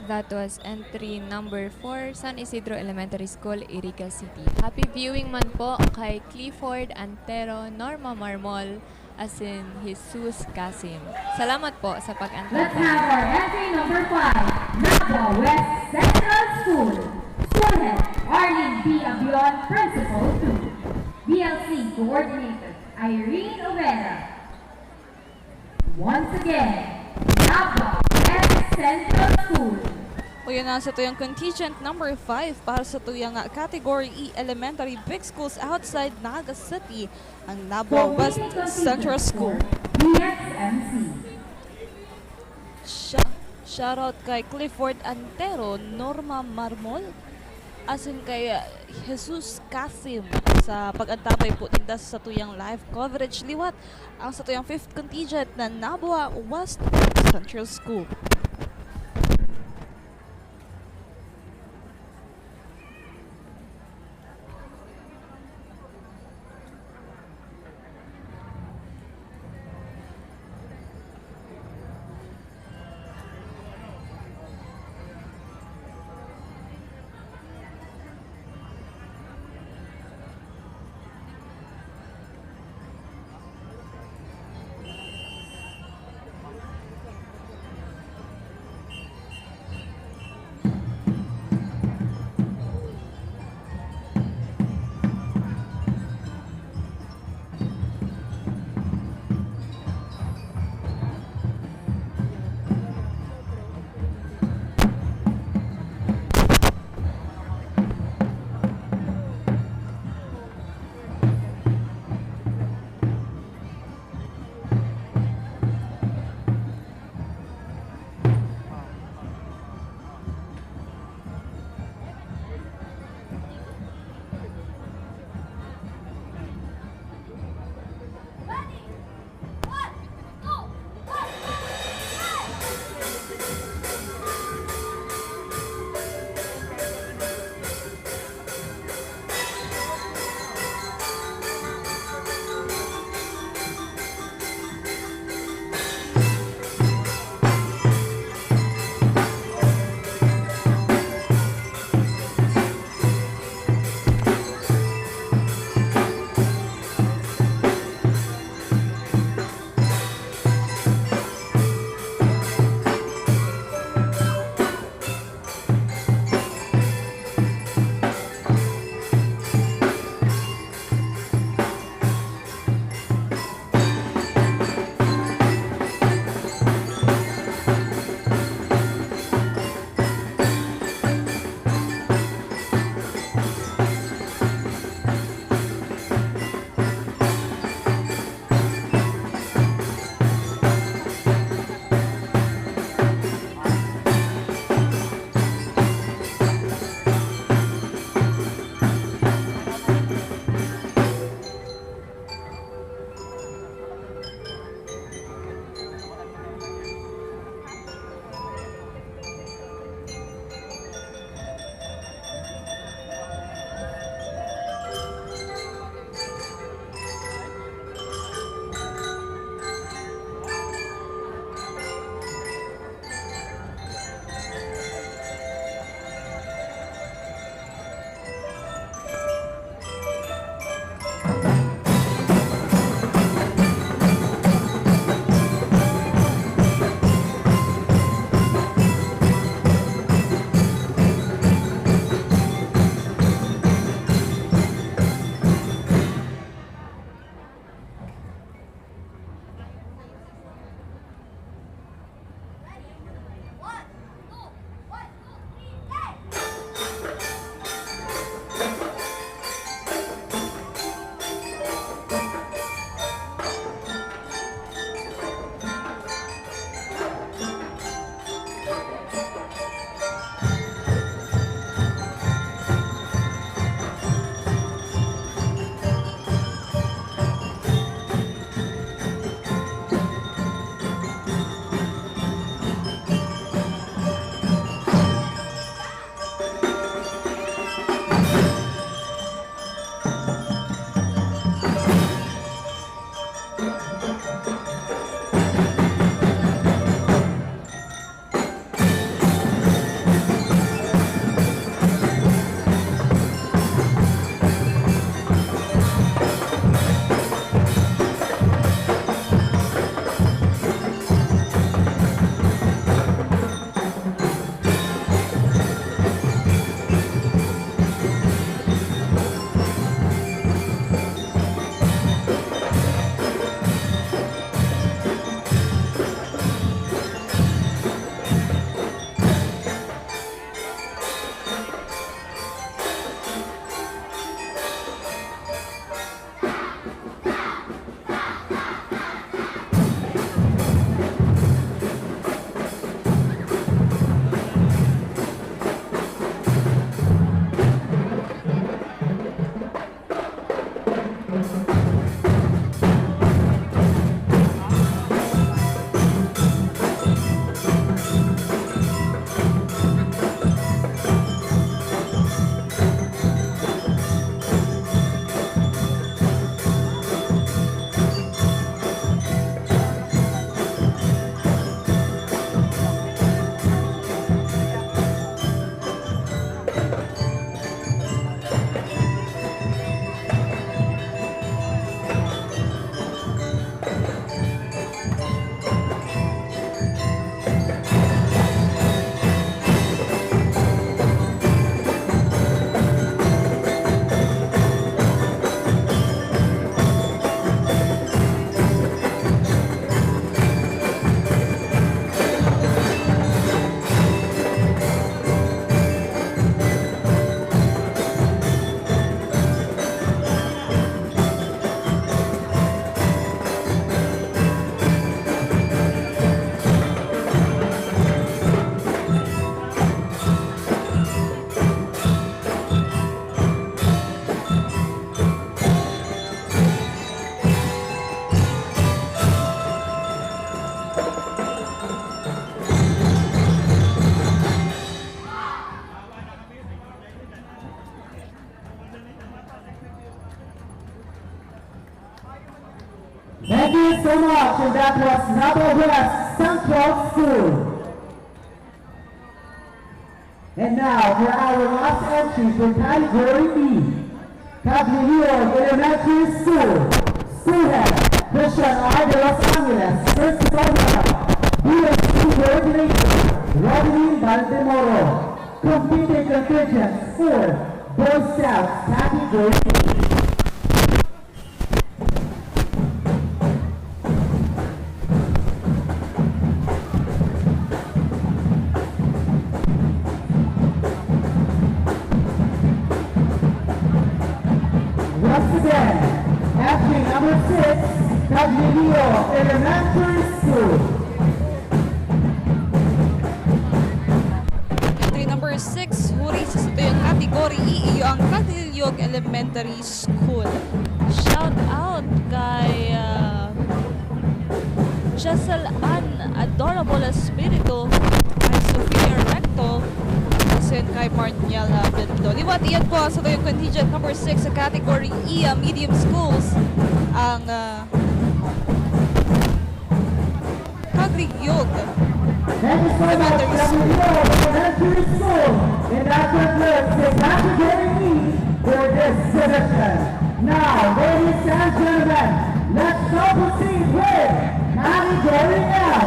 That was entry number 4, San Isidro Elementary School, Iriga City. Happy viewing man po kay Clifford Antero, Norma Marmol, as in Jesus Casim. Salamat po sa pag-antay. Let's have our entry number 5, Nabwa West Central School. School Head, Arlene B. Abion, Principal 2. BLC Coordinator, Irene Overa. Once again, Nabwa West Central School. O yun na sa tuyang contingent number 5 para sa tuyang Category E Elementary Big Schools outside Naga City, ang Nabwa West Central School. BXMC. Shoutout kay Clifford Antero, Norma Marmol, asin kay Jesus Casim sa pag-antabay po tinda sa tuyang live coverage liwat ang sa tuyang 5th contingent na Nabwa West Central School. Thank you so much, and that was Napa West Central School. And now for our last entry for category B, Cagliari Elementary School, School Head, Christian R. de Los Angeles, Principal BSC Coordinator, Robin Valdemoro, competing contingents for Boy Scouts category B. Entry number 6, Cagliari Elementary School. Entry number 6, huri sa yung category E, iyo ang Cagliari Elementary School. Shout out kay Jessel Ann Adorable Espiritu, kay Sofia Recto, and kay Marniela Bento. Liwat iyan po sa yung contingent number 6 sa category E, medium schools, ang Cagliari Elementary School. And that concludes the category E for this division. Now, ladies and gentlemen, let's now proceed with category F.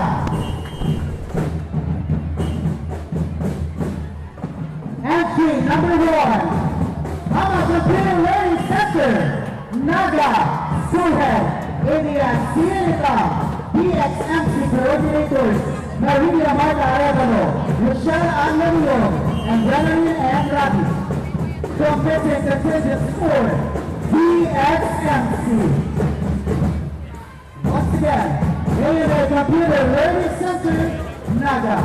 Entry number 1, Computer Learning Center, Naga, Suhead, India, Sierra, BXMC Coordinators, Maria Marta Arevalo, Michelle Antonio, and Valerie and Rabi. Competing contingents for BXMC. Once again, India Computer Learning Center, Naga.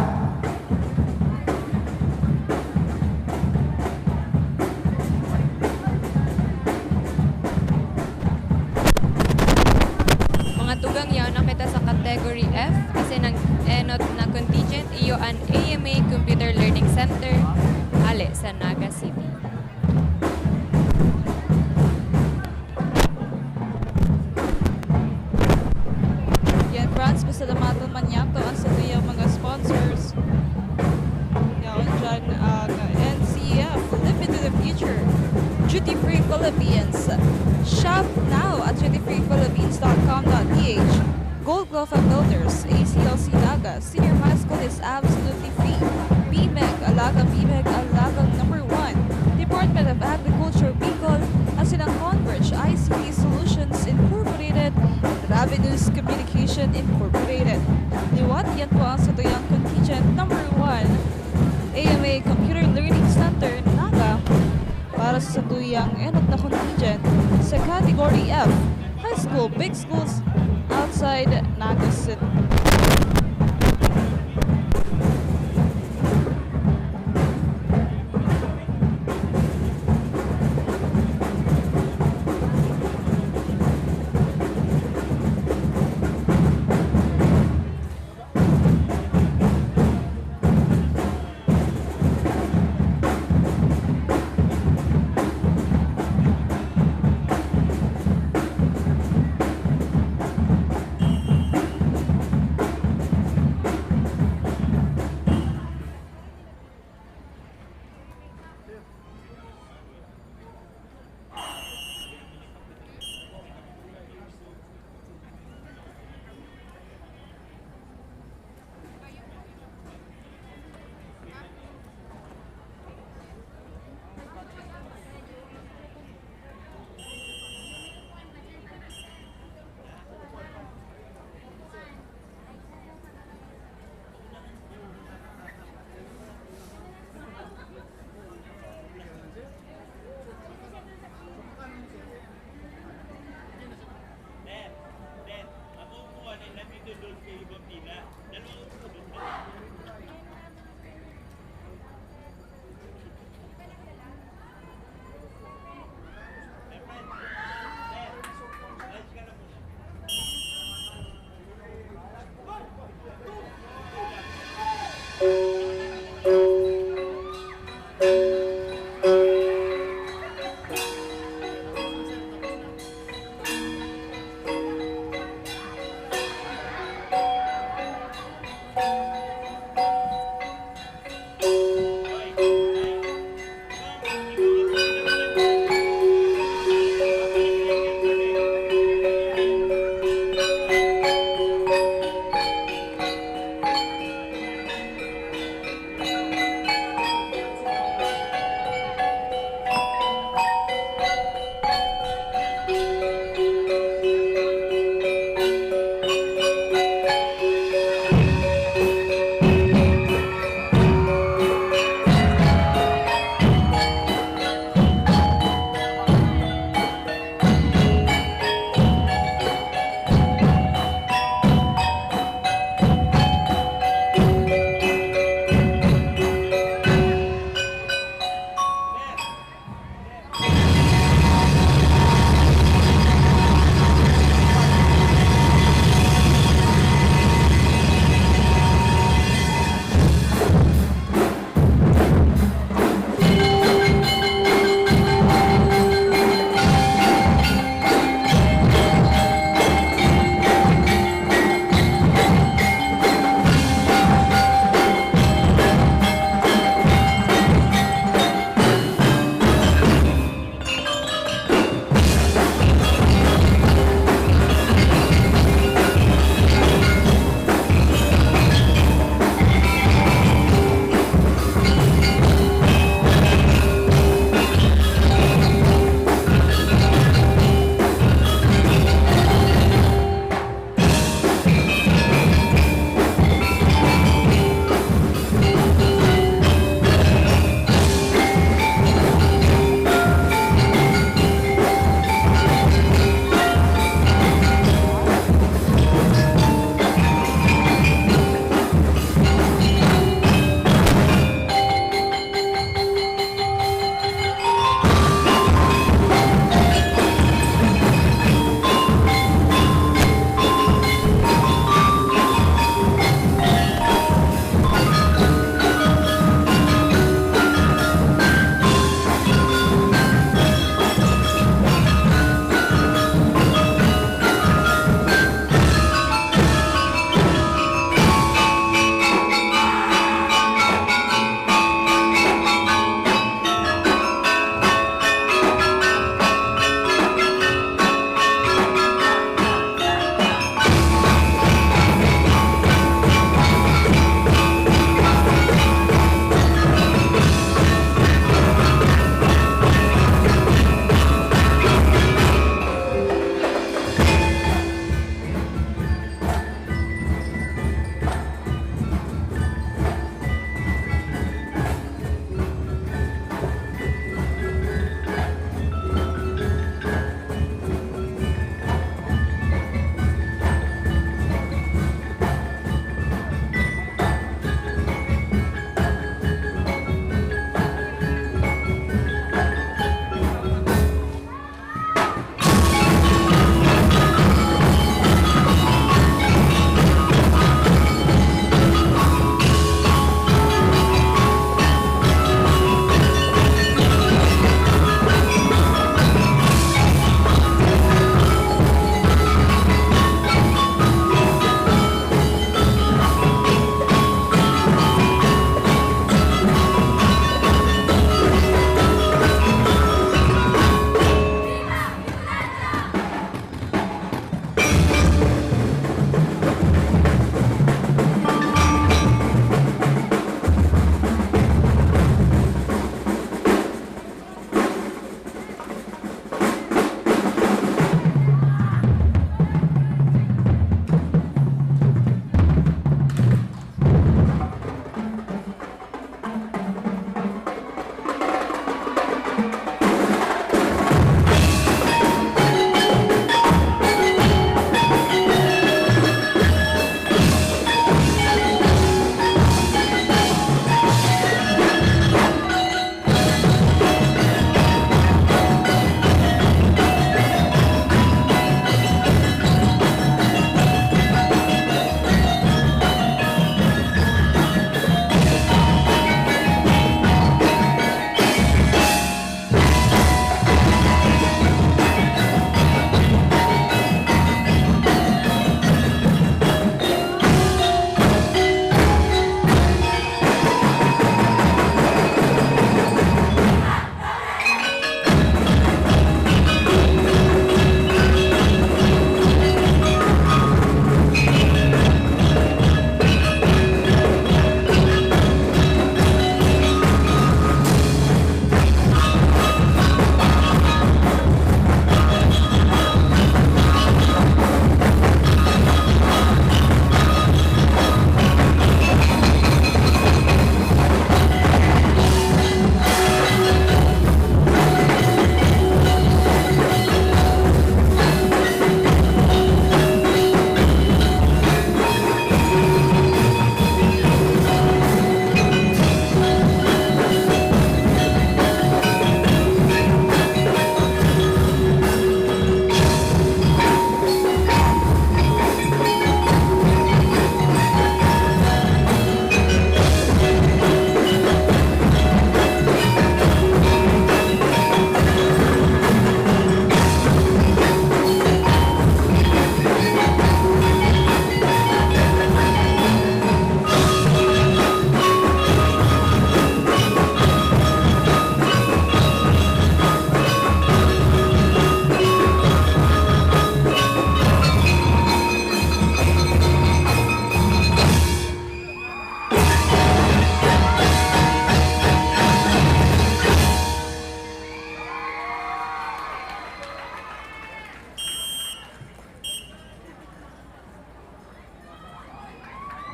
Category F, kasi ng enot na contingent, iyo ang AMA Computer Learning Center, ale sa Naga City. Maniaco ang sa tuyang mga sponsors. Yaon dyan ang NCF, Live into the Future, Duty Free Philippines, shop now at dutyfreephilippines.com.ph, Gold Glofa Builders, ACLC Naga, Senior High School is absolutely free, BMEG, Alagang BMEG, Alagang number 1, Department of Agriculture, Bicol, Asinang Converge, ICT Solutions Incorporated, Ravenous Communication Incorporated. Liwat, yan po ang satuyang contingent number 1, AMA Computer Learning Center, Naga, para sa satuyang enot na contingent sa Category F, High School, Big Schools, outside Naga City.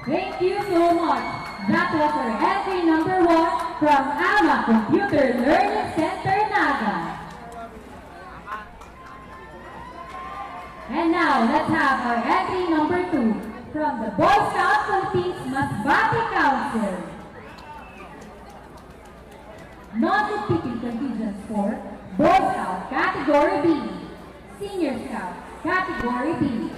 Thank you so much. That was our entry number 1 from AMA Computer Learning Center, Naga. And now, let's have our entry number 2 from the Boy Scout Philippines Masbate Council. Non-competing contingents for Boy Scout Category B, Senior Scout Category B.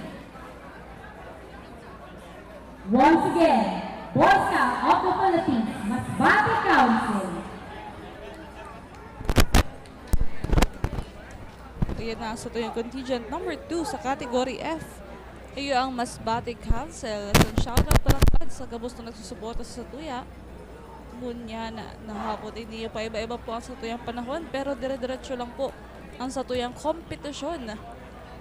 Once again, Boy Scout of the Philippines Masbate Council. Ayan na, so ito yung contingent number 2 sa category F. Iyo ang Masbate Council. So, shoutout pa lang sa gabos na nagsusuporta sa Tuya. Ngunya na nahapon, hindi pa iba-iba po ang satuyang panahon, pero dire-diretso lang po ang satuyang kompetisyon.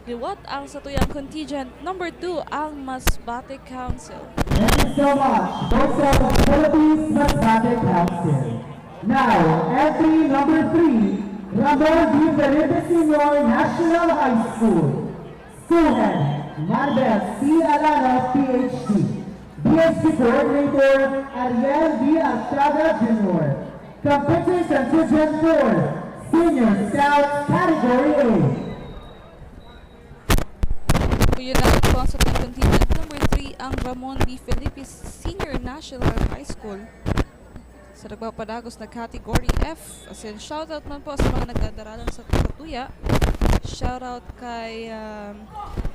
Liwat ang satuyang contingent number 2 ang Masbate Council. Thank you so much, Boy Scout Philippines Masbate Council. Now, entry number 3, Ramon D. Felipe Sr. National High School. School Head, Marbel C. Alano, PhD. BSC Coordinator, Ariel D. Arstraga Jr. Competing Contingent 4, Senior Scout Category A. Yun na po ang satuyang contingent number 3 ang Ramon D. Felipe Senior National High School. Sa nagpapadagos na category F, as in shoutout man po sa mga nagdadaralan sa Tuya. Shoutout kay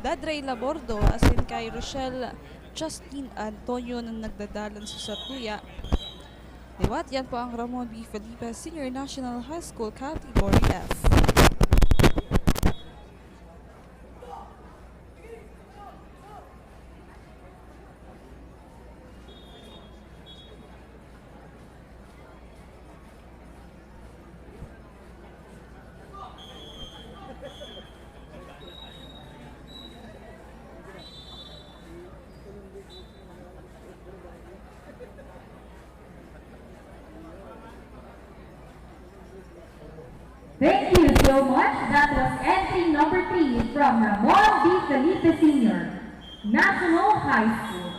Dadray Labordo, as in kay Rochelle Justine Antonio na nagdadalan sa Tuya. Liwat, yan po ang Ramon B. Felipe Senior National High School category F. Thank you so much. That was entry number 3 from Ramon D. Felipe Sr. National High School.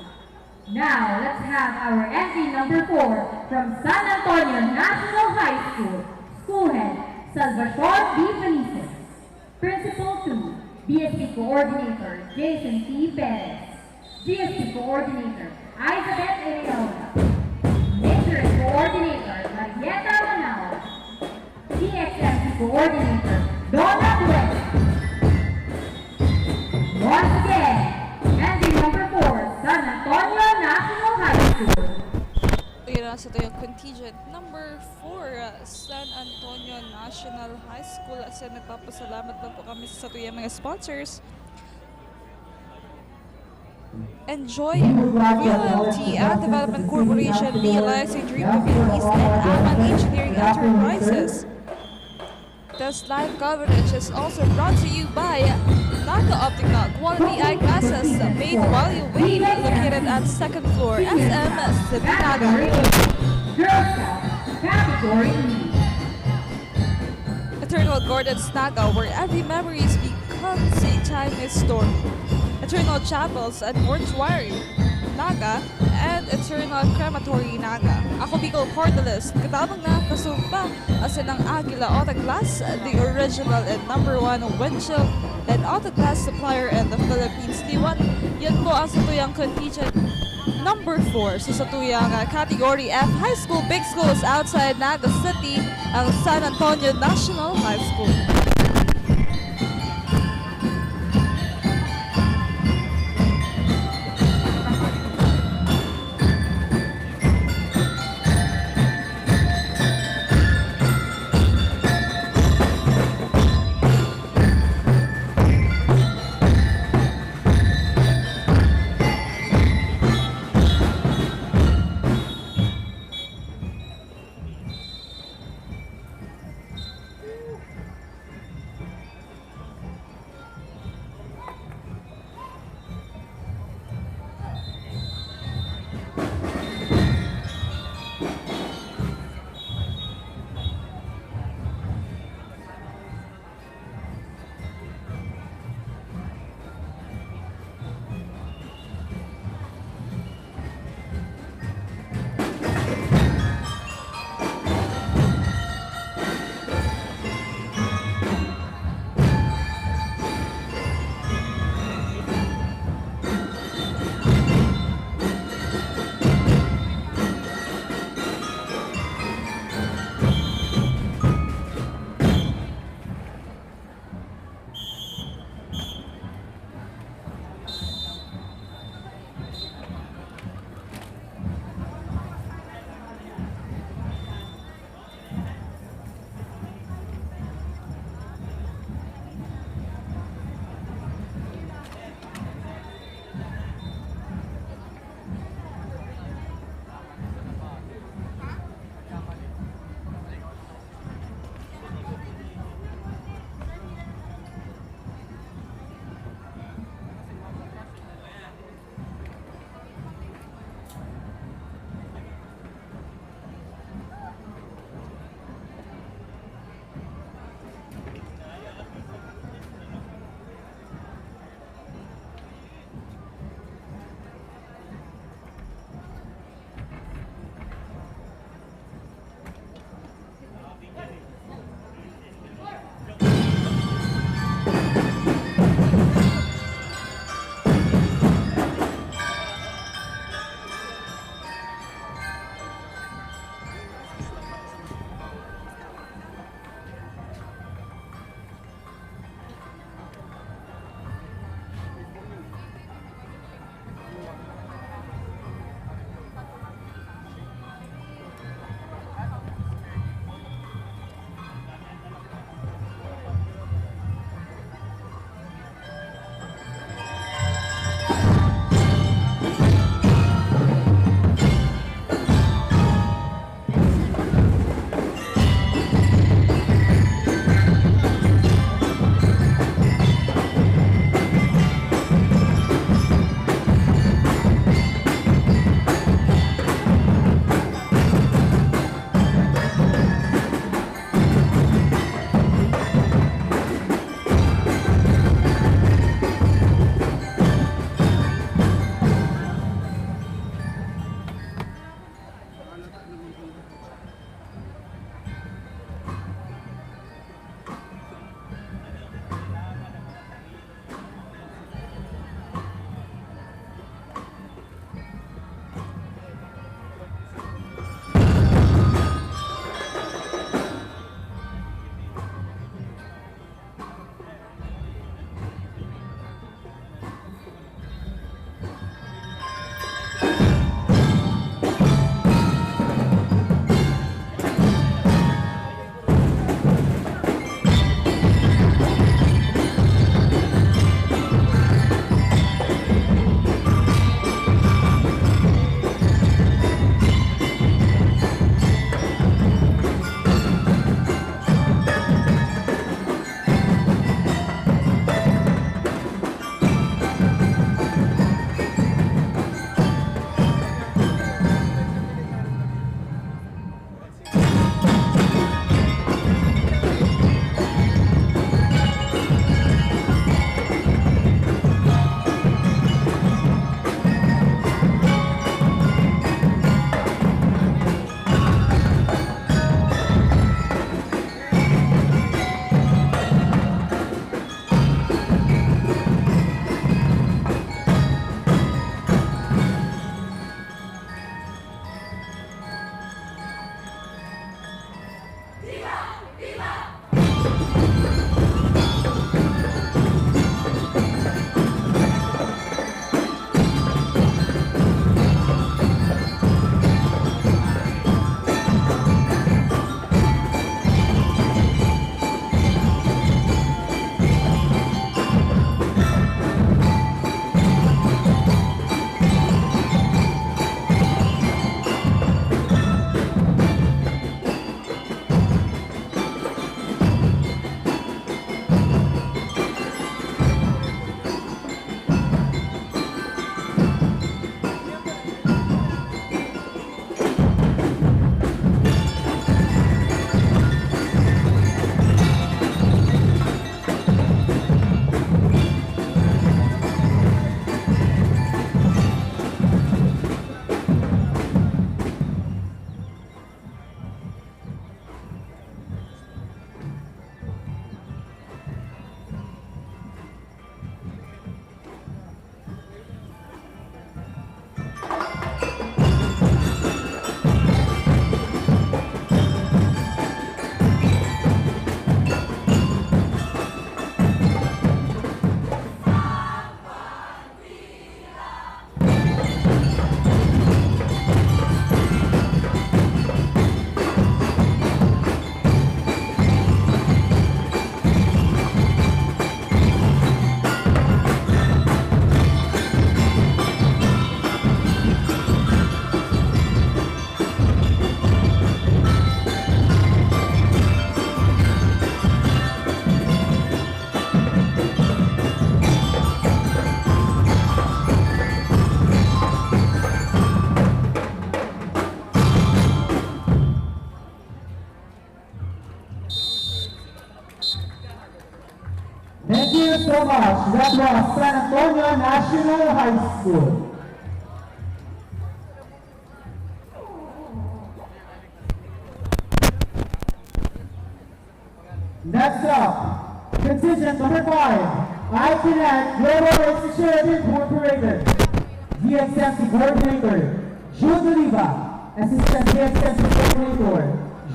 Now, let's have our entry number 4 from San Antonio National High School. School Head, Salvador B. Felices. Principal 2, BSP Coordinator, Jason T. Perez. GSP Coordinator, Isabeth Areola. Maintenance Coordinator, Marieta Manao. DXMC Coordinator, Donna Duet. Once again, entry number 4, San Antonio National High School. Ayan na sa yung contingent number 4, San Antonio National High School. As in, nagpapasalamat lang po kami sa tuyang mga sponsors. Enjoy Realty and Development Corporation, Realizing Dream Communities, and Aman Engineering Enterprises. This live coverage is also brought to you by Naga Optica Quality Eyeglasses, made while you wait, located at 2nd floor, SM City Naga. Girl Scout, Category E. Eternal Gordon's Naga, where every memory becomes a timeless story. Eternal Chapels and Mortuary Naga, and Eternal Crematory Naga. Ako Bicol Portalist, katabang na kasumpa as in ang Aguila Autoglass, the original and number 1 windshield and autoglass supplier in the Philippines. Liwat, yan po ang satuyang contingent number 4 sa satuyang category F high school, big schools outside Naga City, ang San Antonio National High School. from San Antonio National High School. Next up, contingent number 5, ICANN Global Institute Incorporated. DXMC Coordinator, Jude Oliva. Assistant DXMC Coordinator,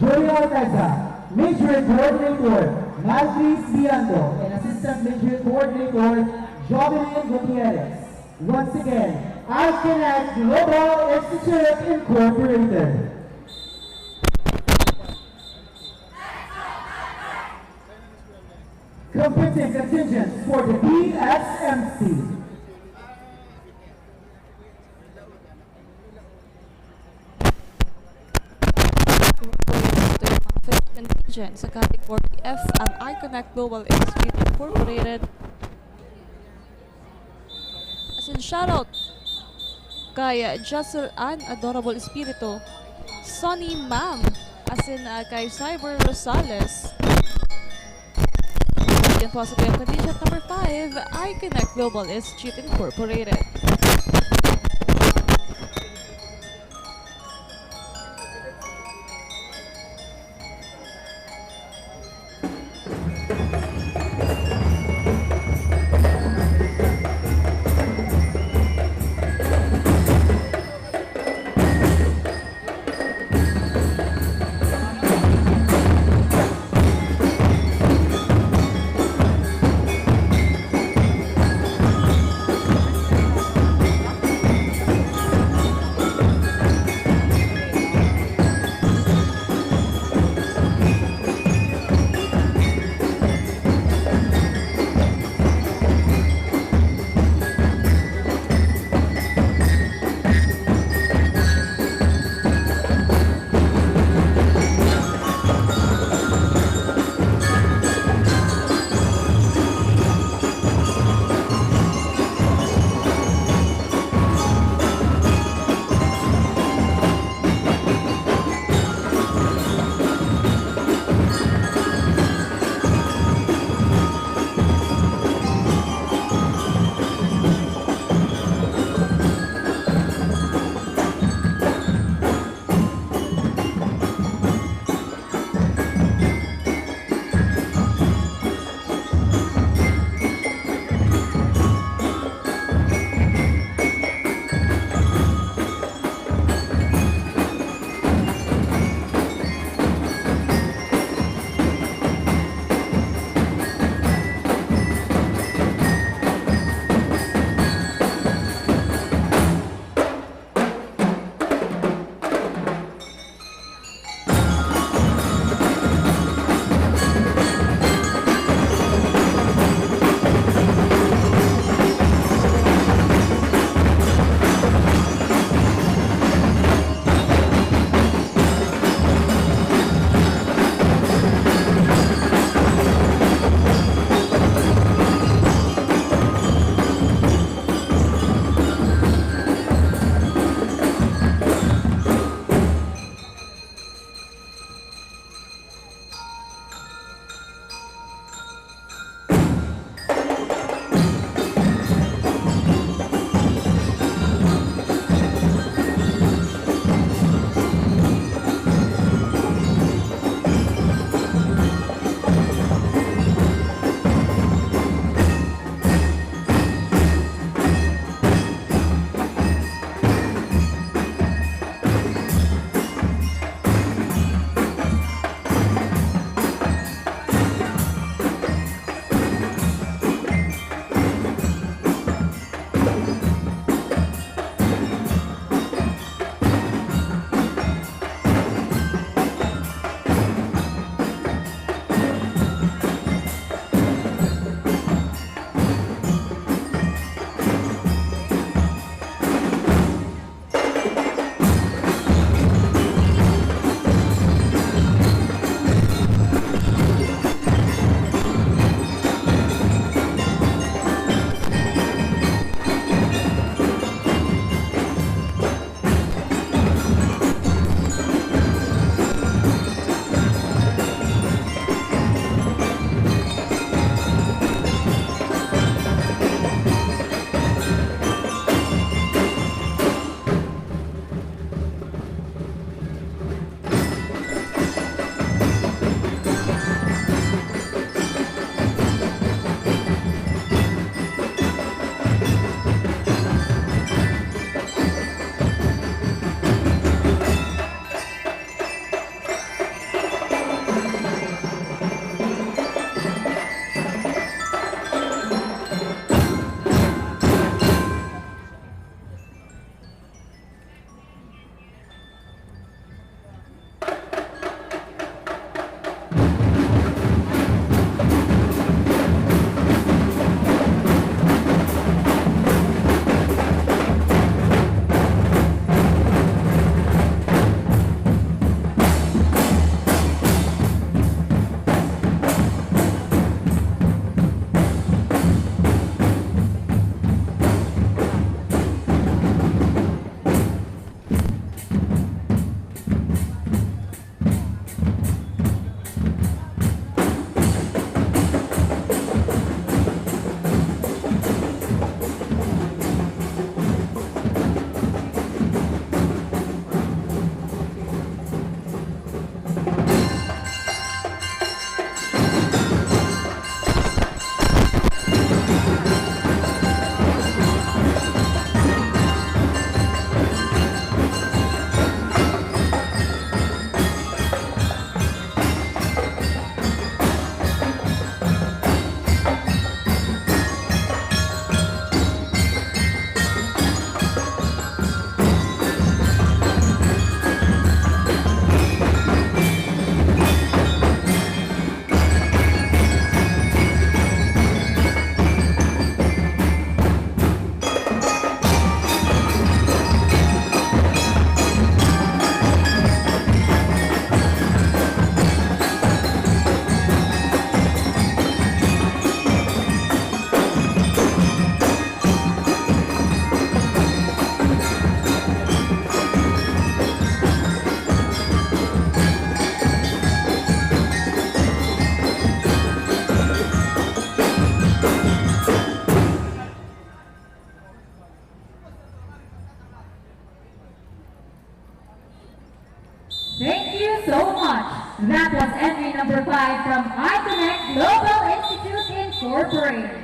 Julio Ortega. Major Coordinator, Malvis Biando. And Assistant Major Coordinator, Jovelyn Gutierrez. Once again, ICANN Global Institute Incorporated. Competing contingents for the DXMC. Contingent sa category F ang iConnect Global Institute Incorporated. As in shoutout kay Jessel Ann Adorable Espiritu, Sonny Ma'am, as in kay Cyber Rosales. Yan po sa tuyang contingent number 5, iConnect Global Institute Incorporated. Thank you so much. That was entry number 5 from iConnect Global Institute Incorporated.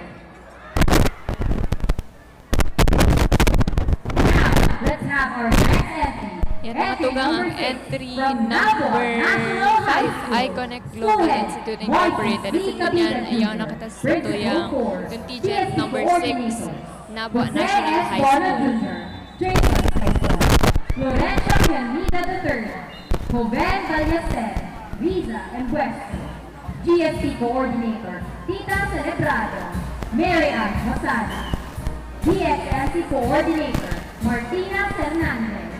Now, let's have our next entry. Yan nakatugang ang entry number 5, iConnect Global Institute Incorporated. Ito yan, ayaw nakatas ito yung contingent number 6, Nabua National High School. Florencia Pianita III, Joven Ballester, Riza and Western. GSP Coordinator, Tita Celebrado, Mary Ann Masada. GSMC Coordinator, Martina Fernandez.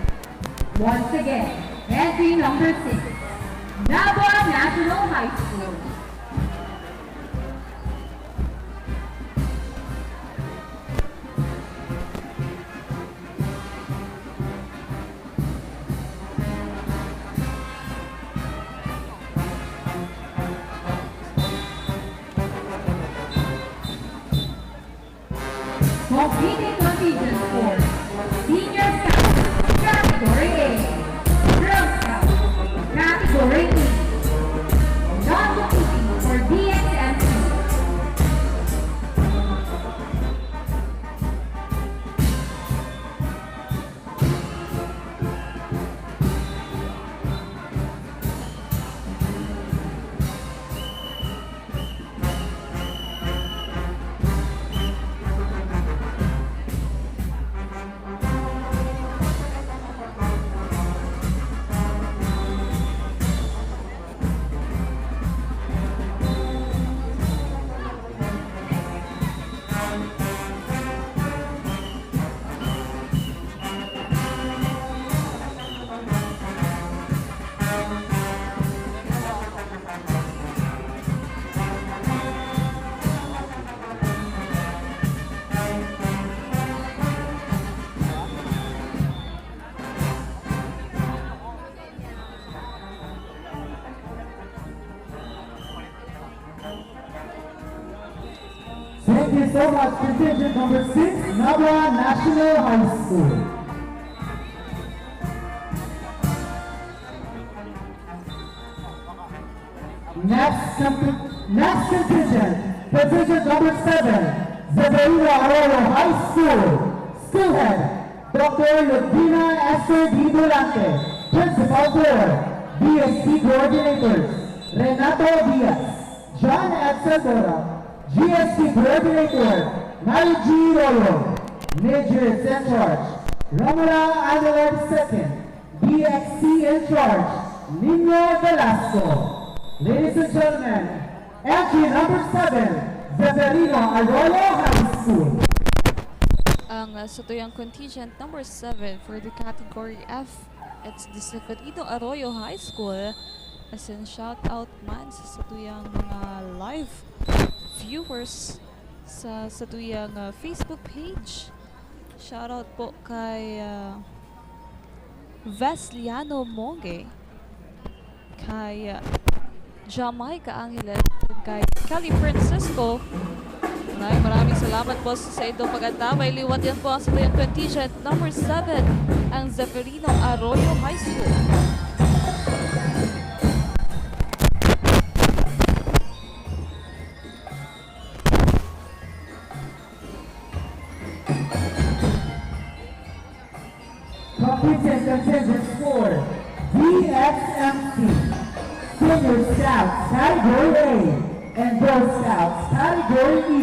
Once again, entry number 6, Nabua National High School. Competing contingent for Senior Scout, Category A, Girl Scout, Category B, non-competing for DXMC. Thank you so much, contingent number 6, Nabua National High School. Next contingent, contingent number 7, Zeferino Arroyo High School. Schoolhead, Dr. Ludvina Esther D. Volante, Principal 4, DSP Coordinators, Renato Diaz, John Edson Dora, GSP Coordinator, Mary G. Royo, Majors in charge, Romula Aguilar II, DXC in charge, Nino Velasco. Ladies and gentlemen, entry number 7, Zeferino Arroyo High School. Ang satuyang contingent number 7 for the category F, it's the Zeferino Arroyo High School. As in, shout out man sa satuyang mga live viewers sa satuyang Facebook page. Shout out po kay Vesliano Monge, kay Jamaica Angeles, kay Kelly Francisco. Maraming salamat po sa inyong pag-antabay. Liwat yan po ang satuyang contingent number 7, ang Zeferino Arroyo High School. Competing contingent for DXMC, Senior Scouts Category A, and Girl Scouts Category E.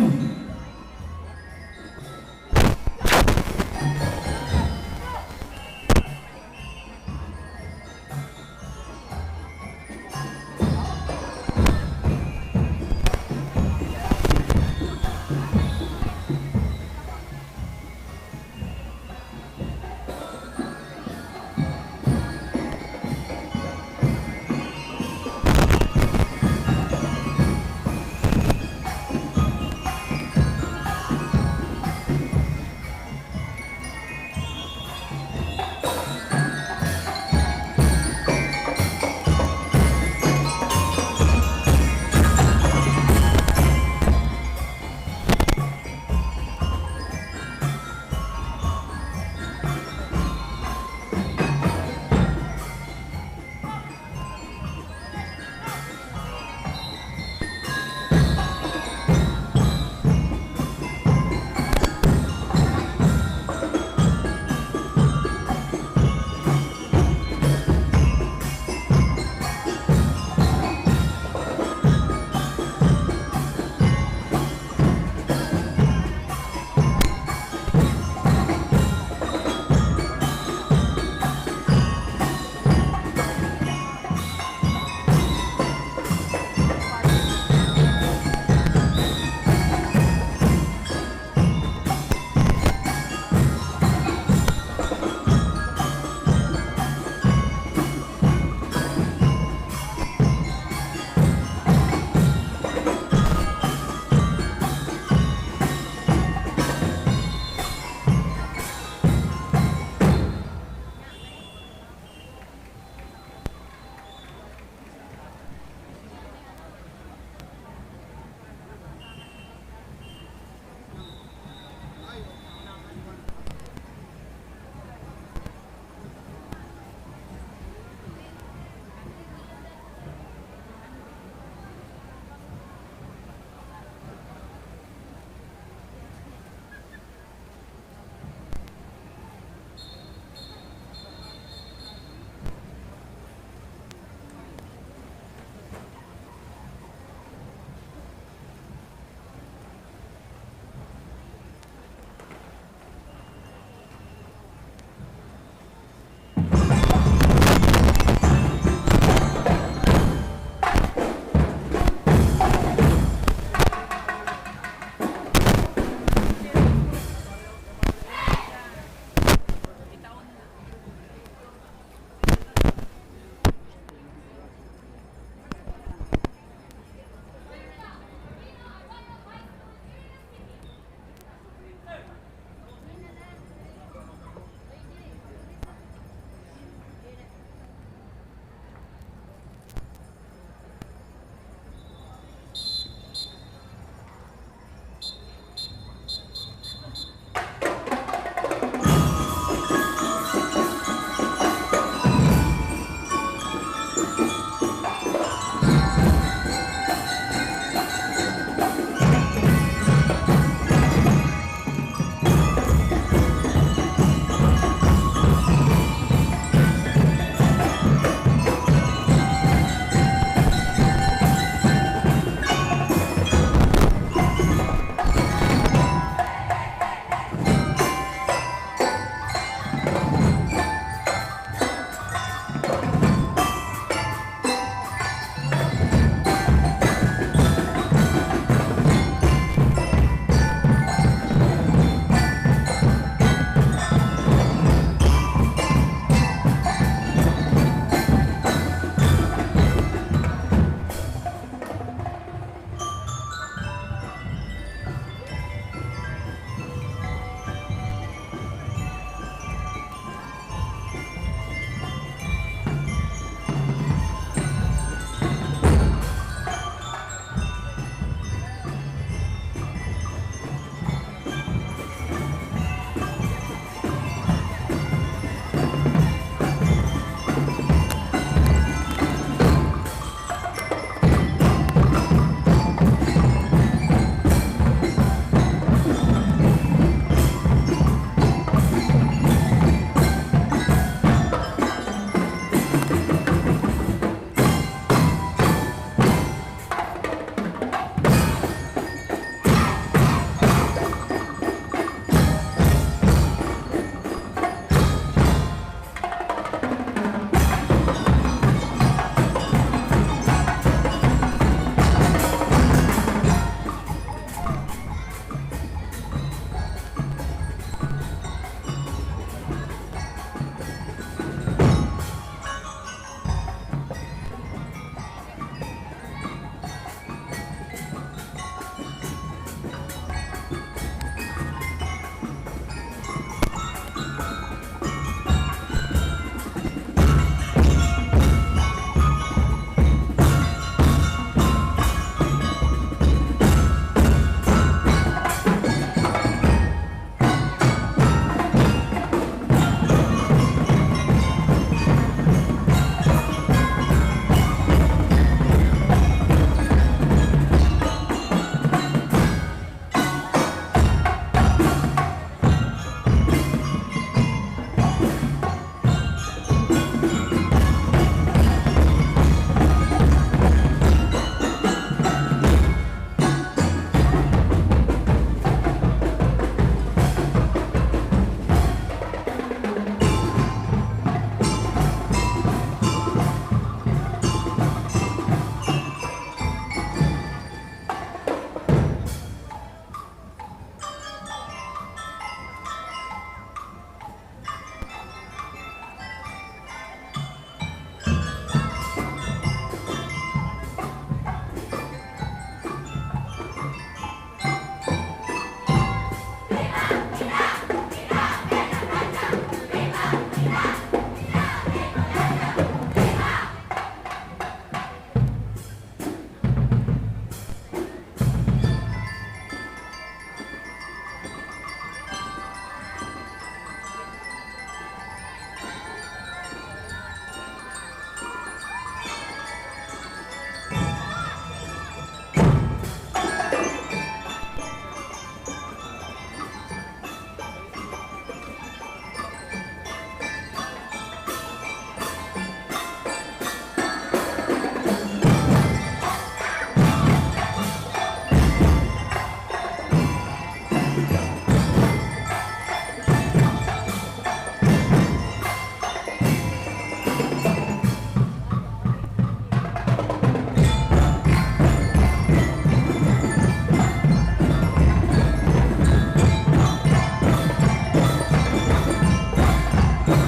Thank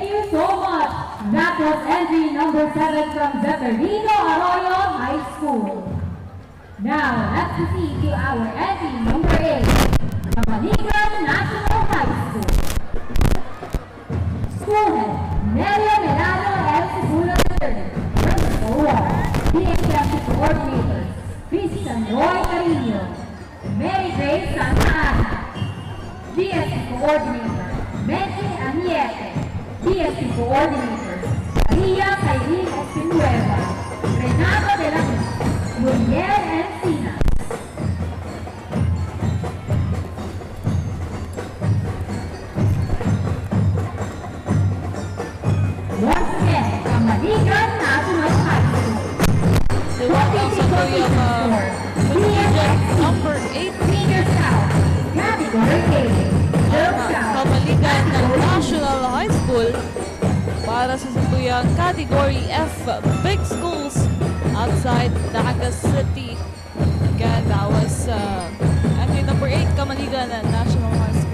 you so much. That was entry number 7 from Zeferino Arroyo High School. Now, let's proceed to our entry number 8, Camaligan National High School. School Head, Nelia Melano L. Sibulo III. Principal 1, DXMC Coordinators, Christian Roy Carino, Mary Grace Santa Ana, DSP Coordinator, Menchi Aniete, DSP Coordinators, Maria Kailin Espinueva, Renato de la Cruz, Muriel Encinas. Once again, Camaligan National High School. Welcome sa tuyang contingent number 8. Senior Scout, Category A, Girl Scout, Camaligan ng National High School para sa satuyang Category F Big Schools outside Naga City. Again, that was entry number 8, Camaligan National High School.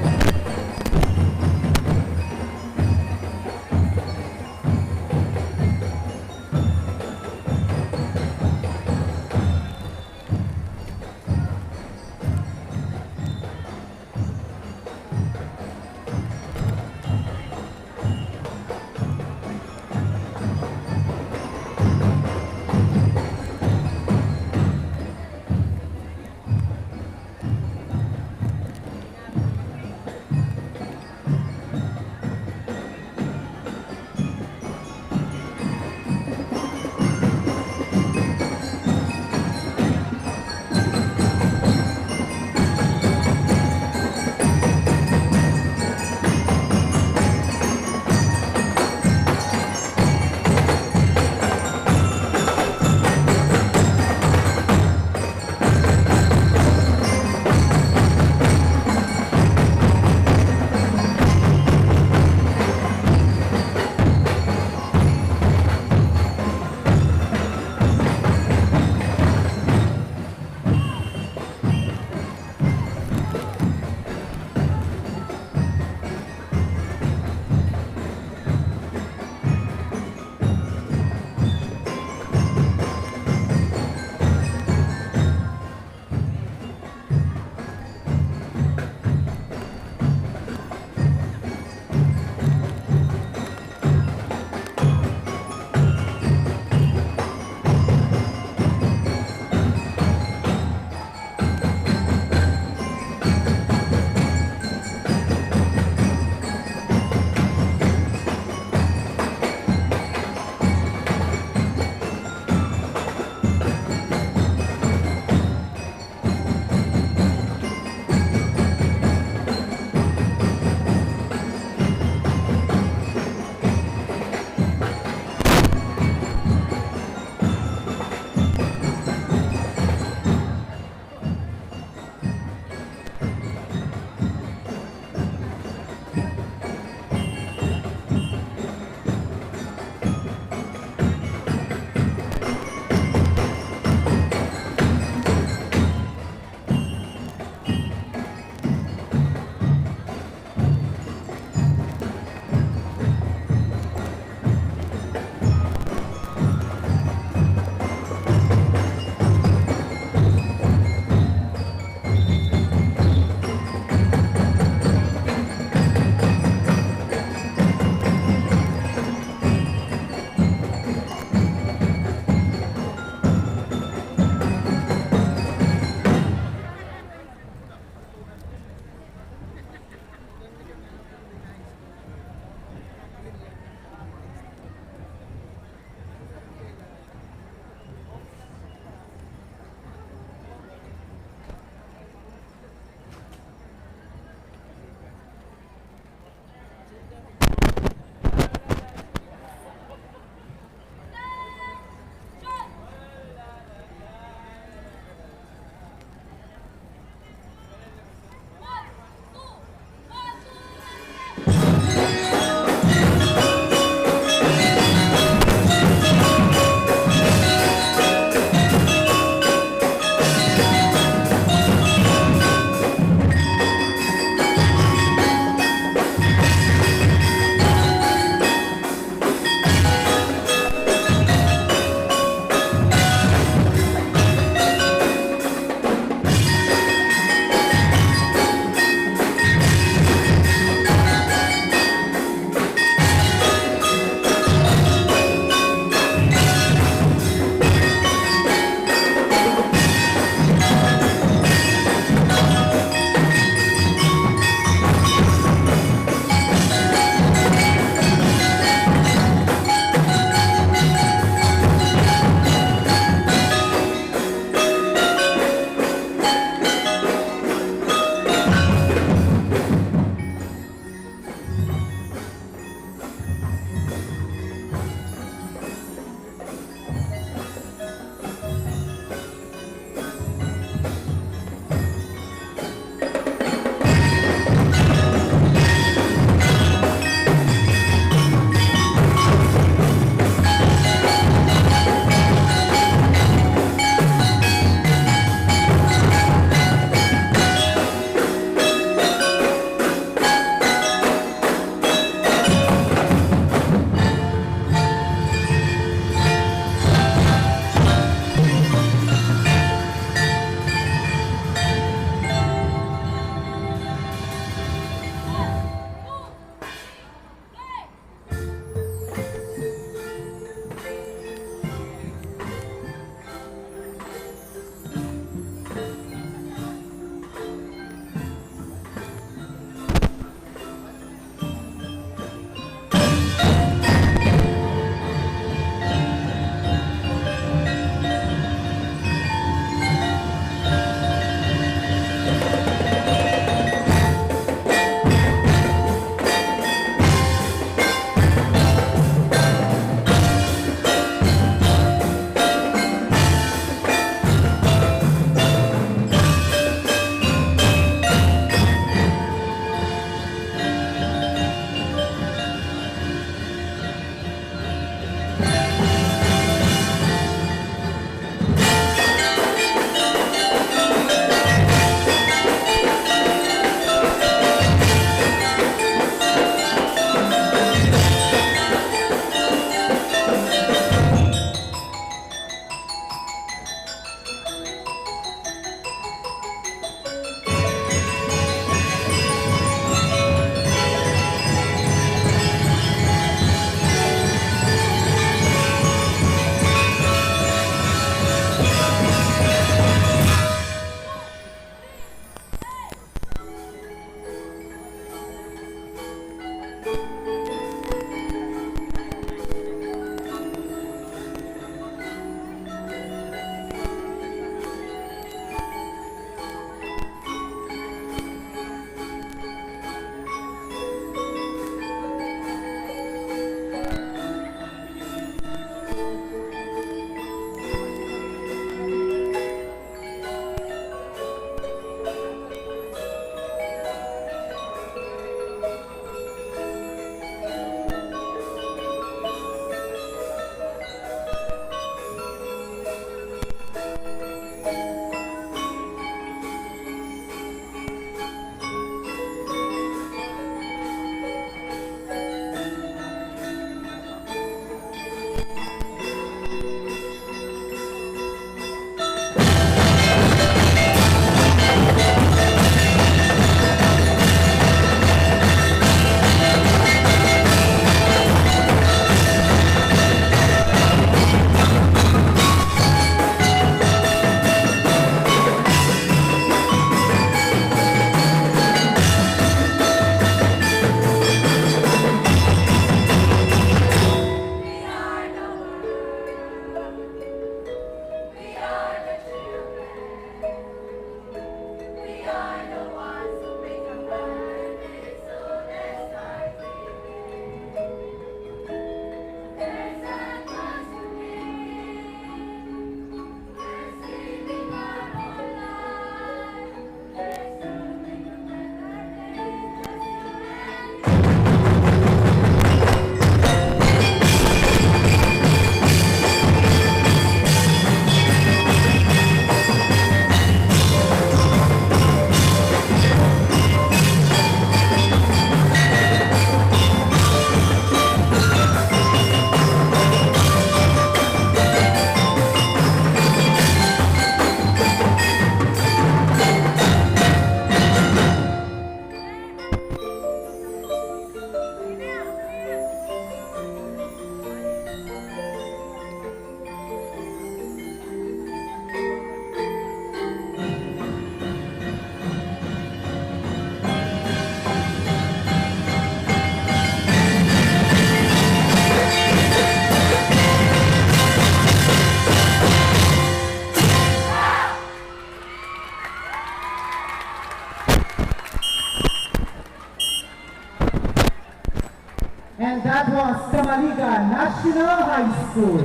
And that was Camaliga National High School.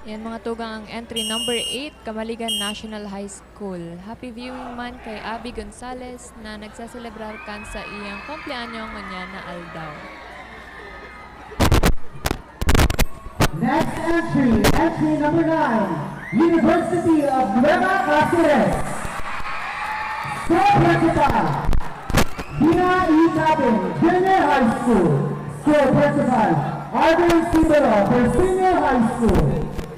Yan mga tugang ang entry number 8, Camaligan National High School. Happy viewing man kay Abby Gonzalez na nagsaselebrar kan sa iyang kumpleanyo ngunya na aldaw. Next entry, entry number 9, University of Nueva Cáceres. School principal, Dina E. Cabin, Junior High School. School principal, Arden Sibero for Senior High School.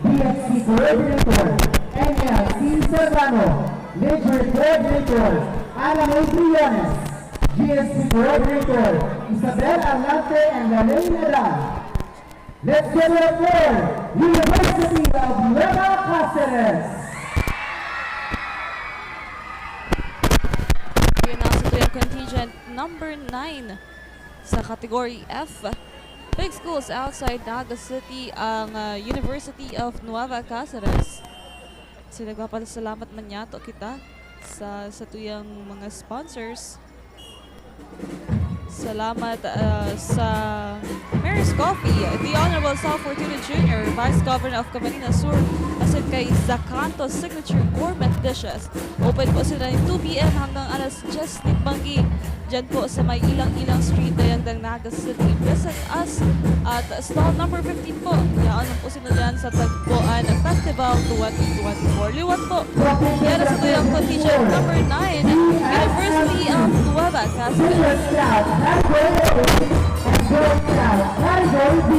DXC Coordinator, Enya C. Serrano. Major Coordinator, Ana May Briones. GSC Coordinator, Isabel Arlante and Lalaine Edal. Let's give it up for University of Nueva Cáceres. Yun na sa tuyang contingent number 9 sa category F. Big schools outside Naga City ang University of Nueva Cáceres. So nagpapasalamat man yato kita sa tuyang mga sponsors. Salamat sa Mary's Coffee, the Honorable Sal Fortuna Jr., Vice Governor of Camarines Sur, asin kay Zacanto Signature Gourmet Dishes. Open po sila ng 2 p.m. hanggang alas 10 ni Banggi. Diyan po sa may Ilang-Ilang Street, Dayangdang, Naga City. Visit us at stall number 15 po. Yaan po sila dyan sa Tagpuan Festival 2024. Liwat po. Yan sa tuyang contingent number 9, University of Nueva Cáceres. Category B.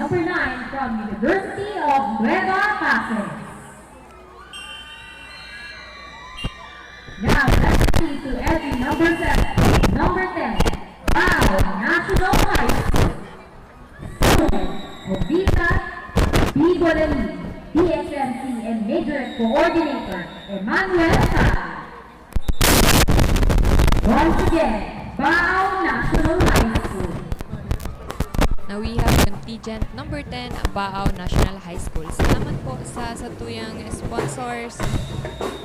number 9 from University of Nueva Ecija. Now let's proceed to entry number 7, number 10, Bao National High School. Jovita Bigolani, DSMC and Major Coordinator, Emmanuel Tan. Once again, Bao National High School. Now we have contingent number 10, Bao National High School. Salamat po sa satuyang sponsors,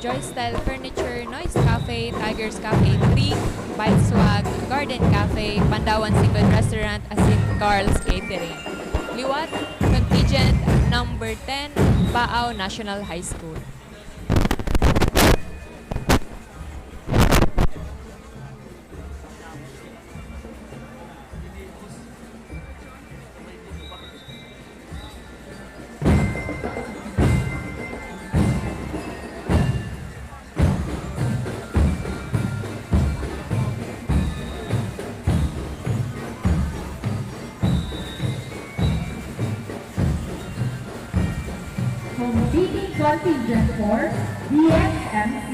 Joy Style Furniture, Noise Cafe, Tigers Cafe 3, Bite Swag, Garden Cafe, Pandawan Seafood Restaurant, Asin Carl's Catering. Liwat, contingent number 10, Bao National High School. Competing contingent for DSMC.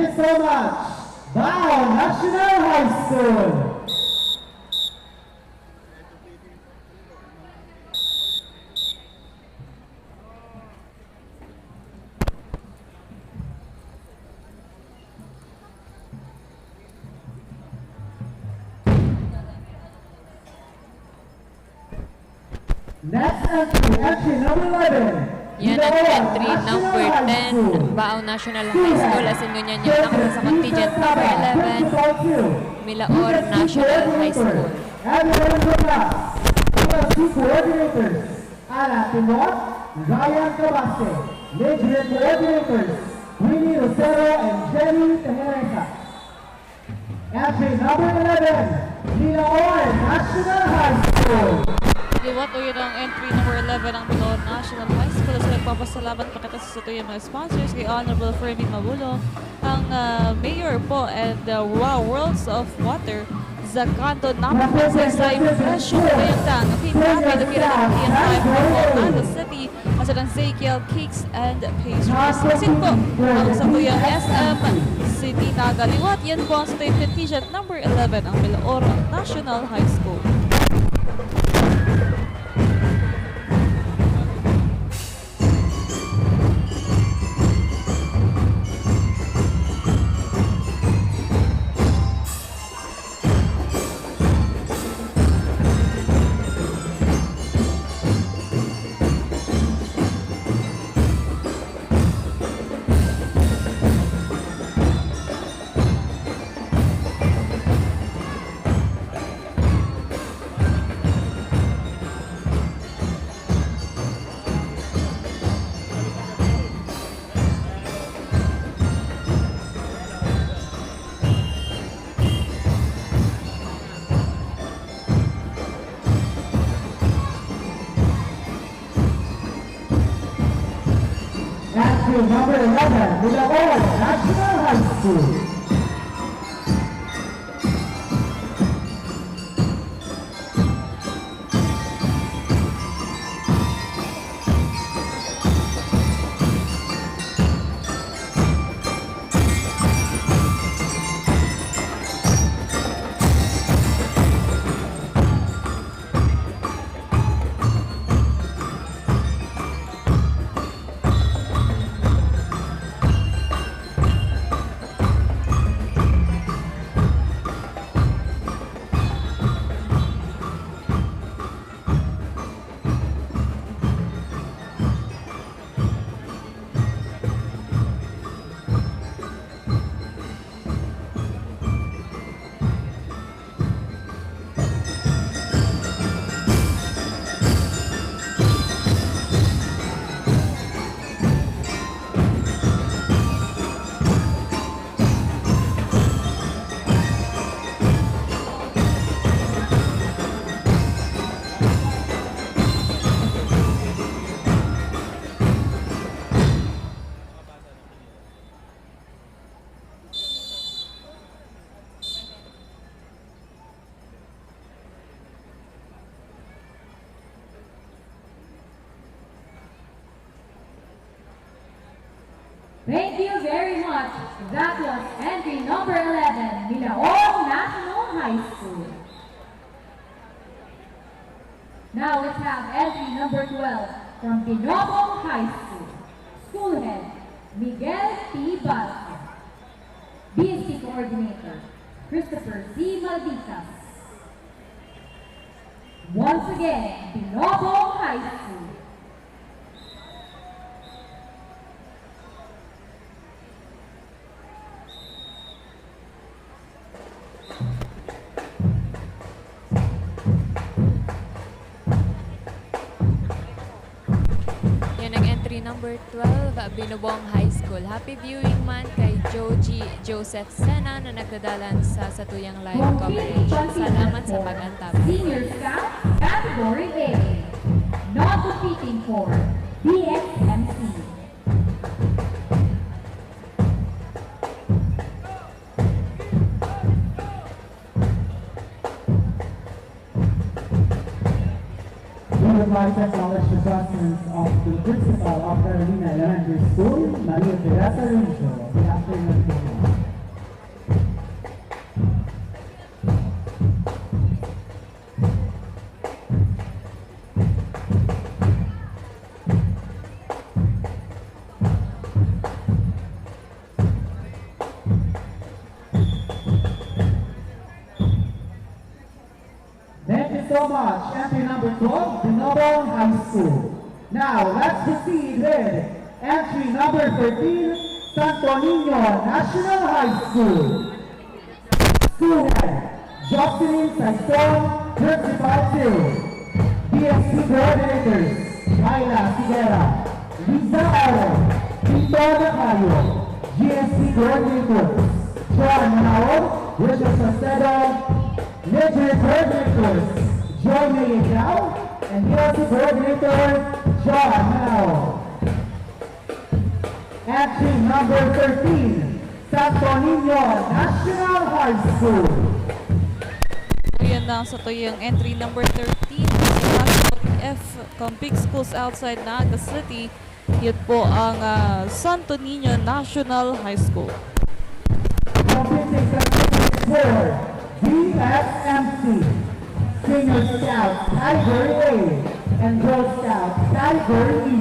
you so much. Bao National High School. Next entry number 11. Yan ang entry number 10, Bao National High School. Asin ngunyan yan ang sa contingent number 11, Milaor National High School. And the class, PLC coordinators, Ana Timot, Ryan Cabaste, Major coordinators, Winnie Rosero and Jenny Tejeresa. Entry number 11, Milaor National High School. Liwat o yun ang entry number 11 ng Milaor National High School. So nagpapasalamat pa kita sa tuyang mga sponsors kay Honorable Fermin Mabulo, ang Mayor po and Wow Worlds of Water, Zacanto Napapansin sa impresyon na yung tang. Okay, namin nakira ng PN5 from Orlando City as ang Zekiel Cakes and Pastries. Kasi po, ang sa tuyang SM City Nagaliwat, yan po ang sa tuyang contingent number 11 ang Milaor National High School. Number 11, Milaor National High School. Thank you very much. That was entry number 11, Milaor National High School. Now let's have entry number 12 from Binobong High School. School Head, Miguel P. Balca. BSC Coordinator, Christopher C. Malditas. Once again, Binobong High School. Number 12, Binobong High School. Happy viewing man kay Joji Joseph Sena na nagdadalan sa satuyang live coverage. Salamat sa pag-antabay. Senior Scout, Category A. Not competing for BXMC. We would like to acknowledge the presence of the principal of Carolina Elementary School, Maria Teresa Rincho. Good afternoon. so much. Entry number 12, Binobo High School. Now, let's proceed with entry number 13, Santo Niño National High School. School head, Jocelyn Saison, Principal 2. BSC coordinators, Ayla Figuera, Liza Oro, Tito Nacayo. GSC coordinators, John Manao, Richard Sacedo, Major coordinators, Joe Mayagao, and BSC coordinator, John Manao. Entry number 13, Santo Niño National High School. Yan na sa tuyang entry number 13 sa F Big Schools outside Naga City. Yun po ang Santo Niño National High School. Competing for BSMC, Senior Scout Category A and Girl Scout Category E.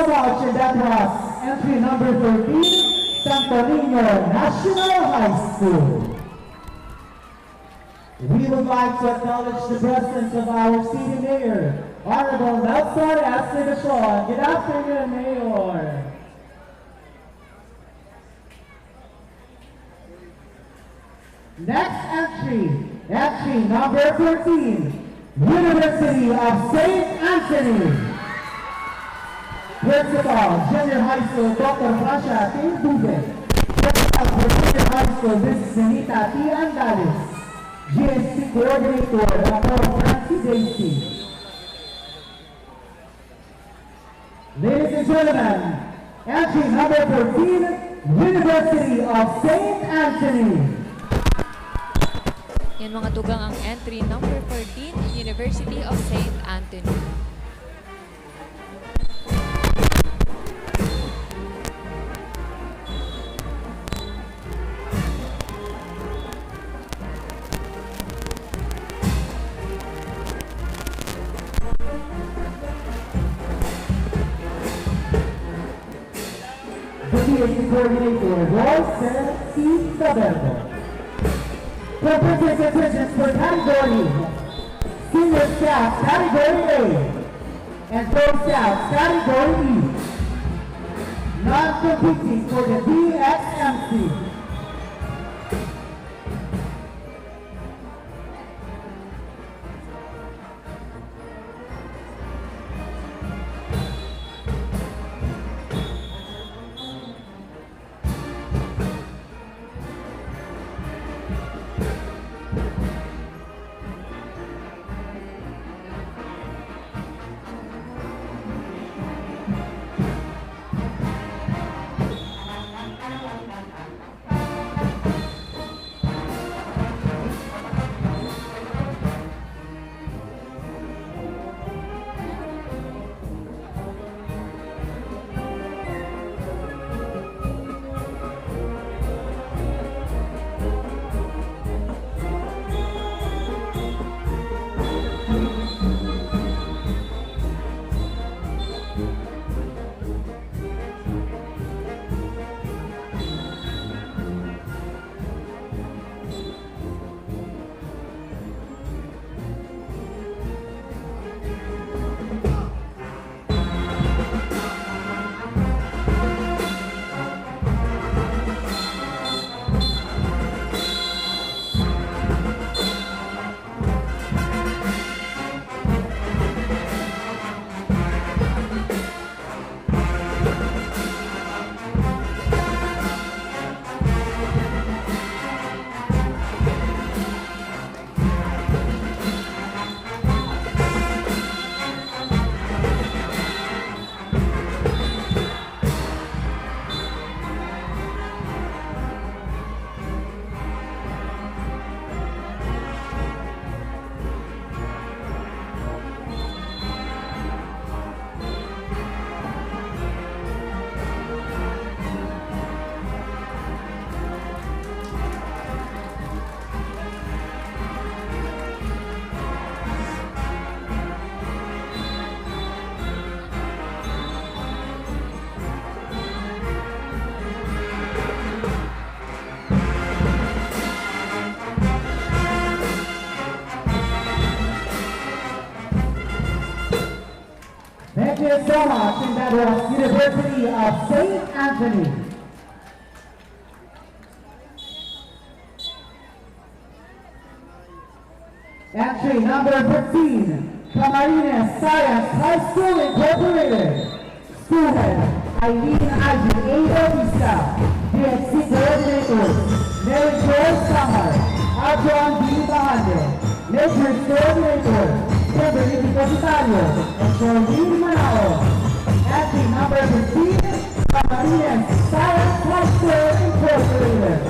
so much, and that was entry number 13, Santo Niño National High School. We would like to acknowledge the presence of our city mayor, Honorable Nelson Esteban. Good afternoon, Mayor. Next entry number 14, University of St. Anthony. Principal, Junior High School, Dr. Rasha T. Dugan. Principal for Junior High School, Mrs. Benita T. Andalis. GSC Coordinator, Dr. Francis Daisy. Ladies and gentlemen, entry number 14, University of St. Anthony. Yan mga tugang ang entry number 14, University of St. Anthony. The PhD coordinator, Rose C. Saberto. Representatives for category Senior Staff Category A and Pro Staff Category E. Non-competing for the DXMC. Thank you so much, and that was University of St. Anthony. Entry number 15, Camarines Science High School Incorporated. School head, Eileen Aji A. Bautista. DXC coordinators, Mary Jo Samar, Adrian B. Bahande. Lecture coordinator, Kimberly Depositario, and Charlene Manao. Entry number 15, Camarines Science High School Incorporated.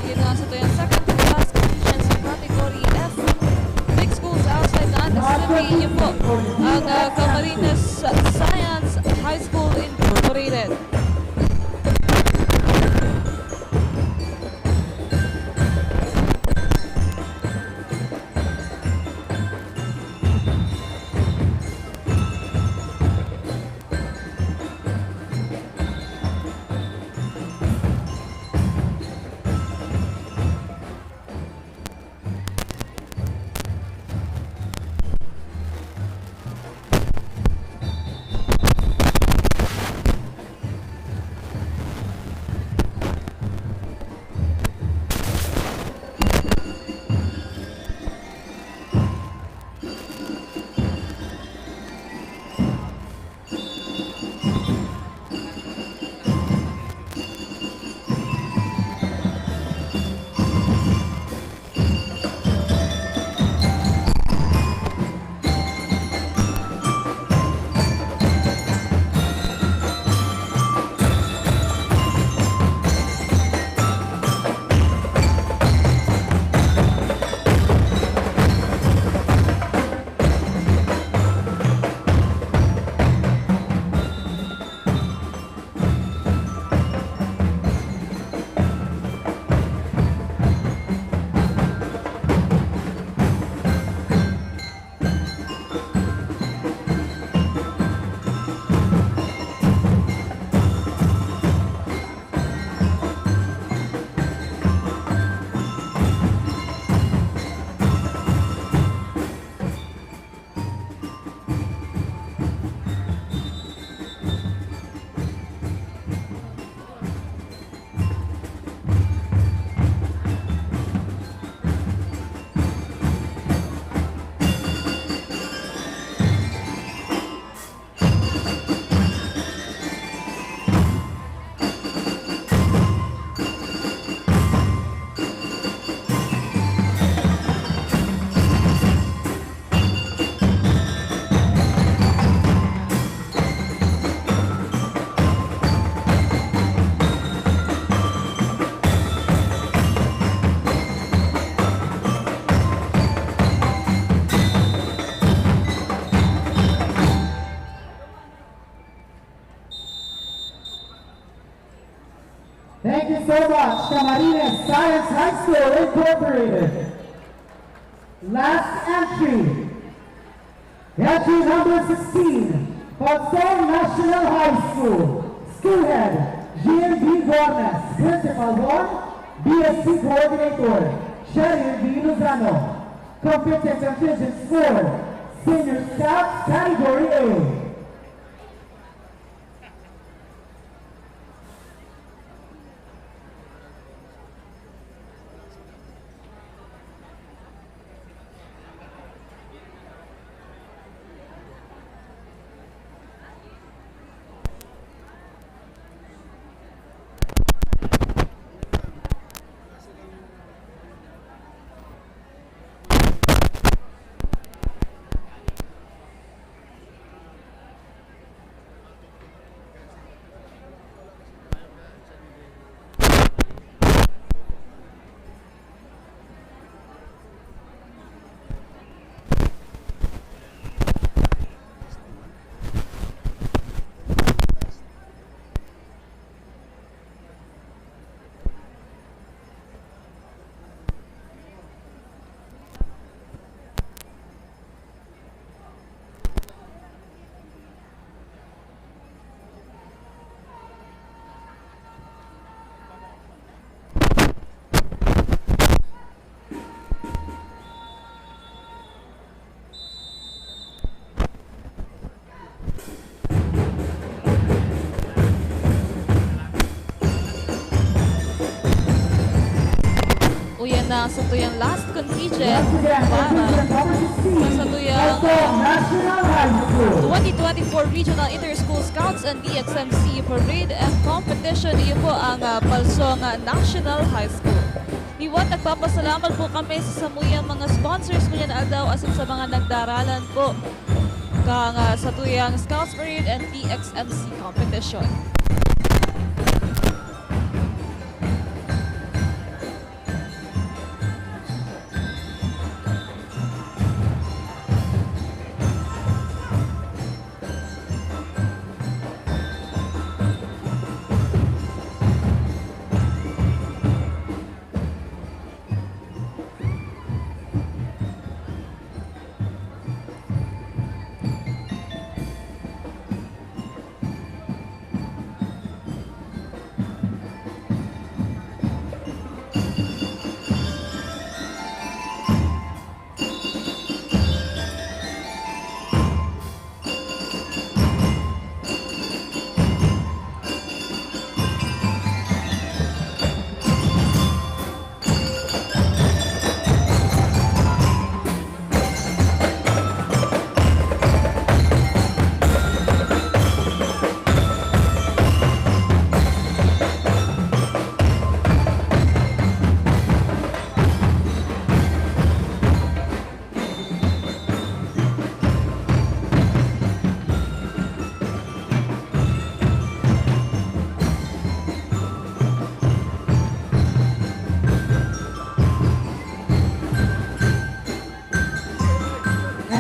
Yun nga sa tuyang second to last competition sa category F. Big schools outside Naga City. Yun po ang Camarines Science High School Incorporated. Thank you so much, Camarines Science High School Incorporated. Last entry. Entry number 16, Pagsong National High School. School Head, GMB Gomez. Principal 1, BSC Coordinator, Cheryl B. Lozano. Competent Contingent 4, Senior Staff, Category A. Uyan na sa tuyang last contingent para sa tuyang 2024 Regional Inter-School Scouts and DXMC Parade and Competition. Iyon po ang Palsong National High School. Iwan, nagpapasalamat po kami sa samuyang mga sponsors mo yan aldaw asin sa mga nagdaralan po kang sa tuyang Scouts Parade and DXMC Competition.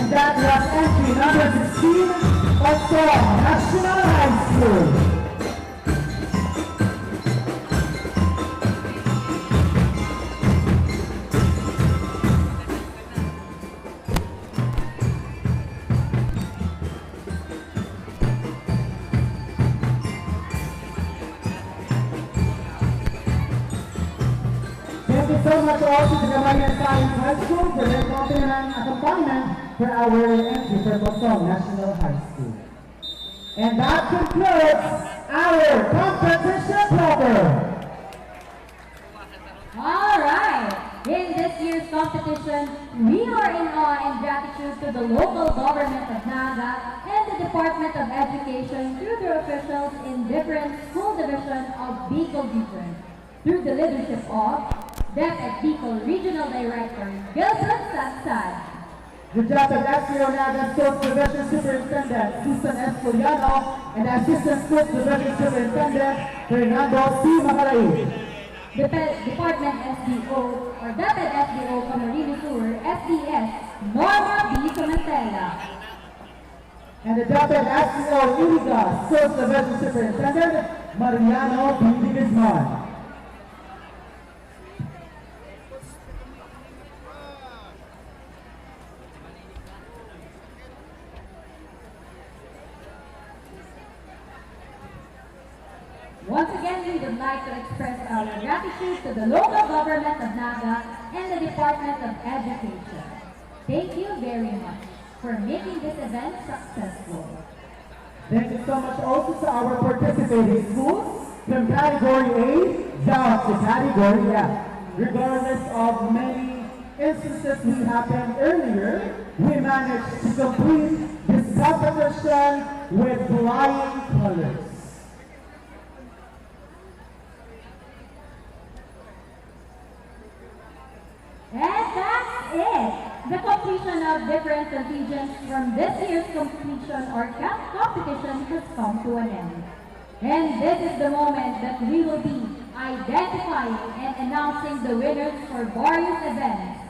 That was entry number 16, Pagsong National High School. Thank you so much also to the Camarines Science High School for their accompaniment for our entry for Pagsong National High School. And that concludes our competition proper. All right. In this year's competition, we are in awe and gratitude to the local government of Naga and the Department of Education through their officials in different school divisions of Bicol Region, through the leadership of DepEd Bicol Regional Director Gilson Sansad, The Deped SPO Naga Sports Division Superintendent Susan Espoliano and Assistant Sports Division Superintendent Fernando C. Macaray. The Department SDO or DepEd SDO Camarines Sur SDS Norma B. Comentela. And the Deped SPO Iliga Sports Division Superintendent Mariano B. Guzman. again, we would like to express our gratitude to the local government of Naga and the Department of Education. Thank you very much for making this event successful. Thank you so much also to our participating schools from Category A down to Category F. Regardless of many instances we happened earlier, we managed to complete this competition with flying colors. And that's it! The completion of different contingents from this year's competition or competition has come to an end. And this is the moment that we will be identifying and announcing the winners for various events,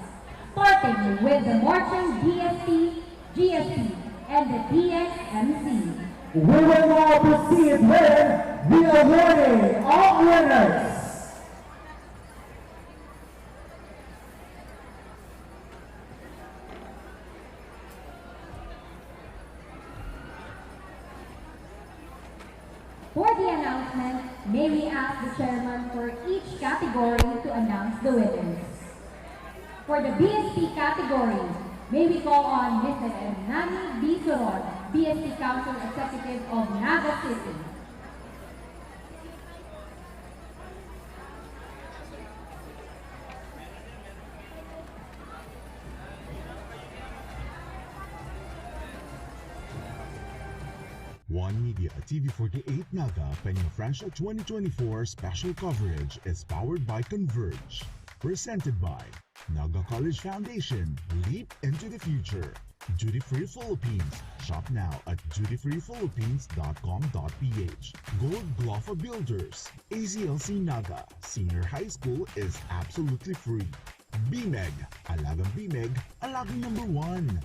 starting with the Marching DSP, GSP, and the DXMC. We will now proceed with the awarding of winners. For the announcement, may we ask the chairman for each category to announce the winners. For the BSP category, may we call on Mr. Hernani B. Sorod, BSP Council Executive of Naga City. One Media TV48 Naga Peña Francia 2024 special coverage is powered by Converge. Presented by Naga College Foundation. Leap into the future. Duty Free Philippines. Shop now at dutyfreephilippines.com.ph. Gold Glofa Builders. AZLC Naga Senior High School is absolutely free. BMEG. Alagang BMEG. Alagang #1.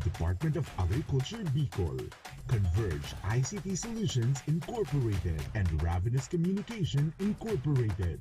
Department of Agriculture Bicol. Converge ICT Solutions Incorporated and Ravenous Communication Incorporated.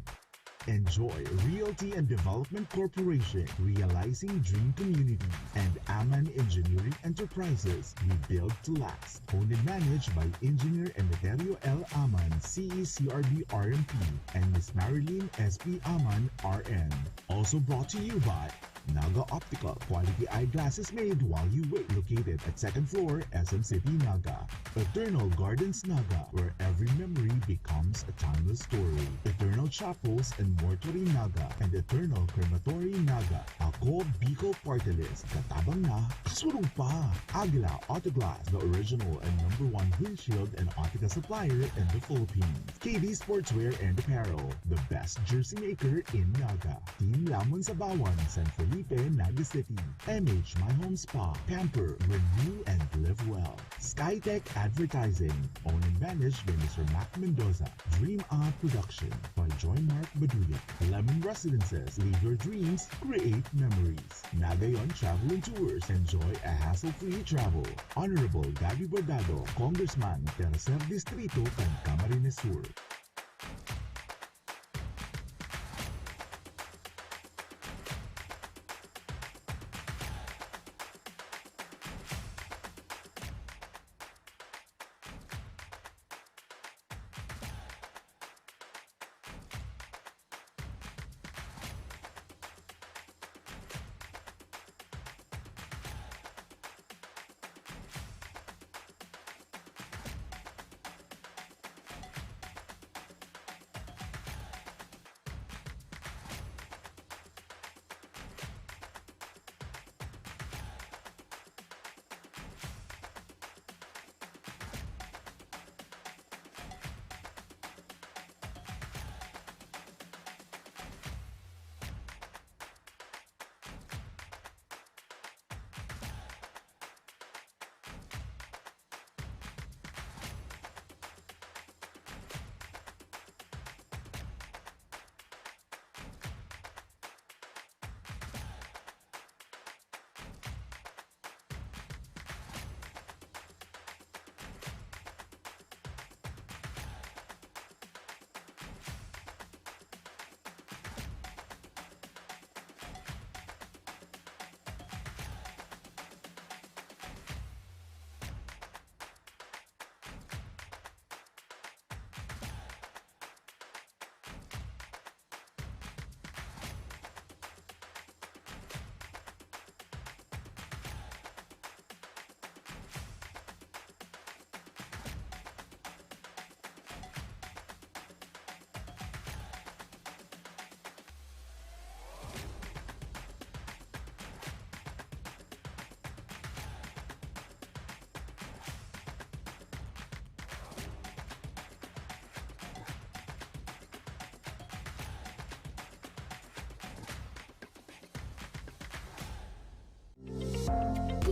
Enjoy Realty and Development Corporation, Realizing Dream Community, and Aman Engineering Enterprises, We Build to Last. Owned and managed by Engineer Emeterio L. Aman, CECRB RMP, and Ms. Marilyn S.P. Aman, RN. Also brought to you by Naga Optical, quality eyeglasses made while you wait. Located at 2nd floor, SM City, Naga. Eternal Gardens Naga, where every memory becomes a timeless story. Eternal Chapels and Mortuary Naga, and Eternal Crematory Naga. Ako, Bicol Party List, katabang na, kasurong pa. Aguila Autoglass, the original and #1 windshield and optica supplier in the Philippines. KD Sportswear and Apparel, the best jersey maker in Naga. Team Lamon Sabawan, San Felipe, Naga City. MH My Home Spa, Pamper, Renew, and Live Well. Skytech Advertising, owned and managed by Mr. Mac Mendoza. Dream Art Production by Joy Mark Baduya. Lemon Residences, live your dreams, create memories. Nagayon Travel and Tours, enjoy a hassle-free travel. Honorable Gabi Bordado, Congressman, Tercer Distrito, Camarines Sur.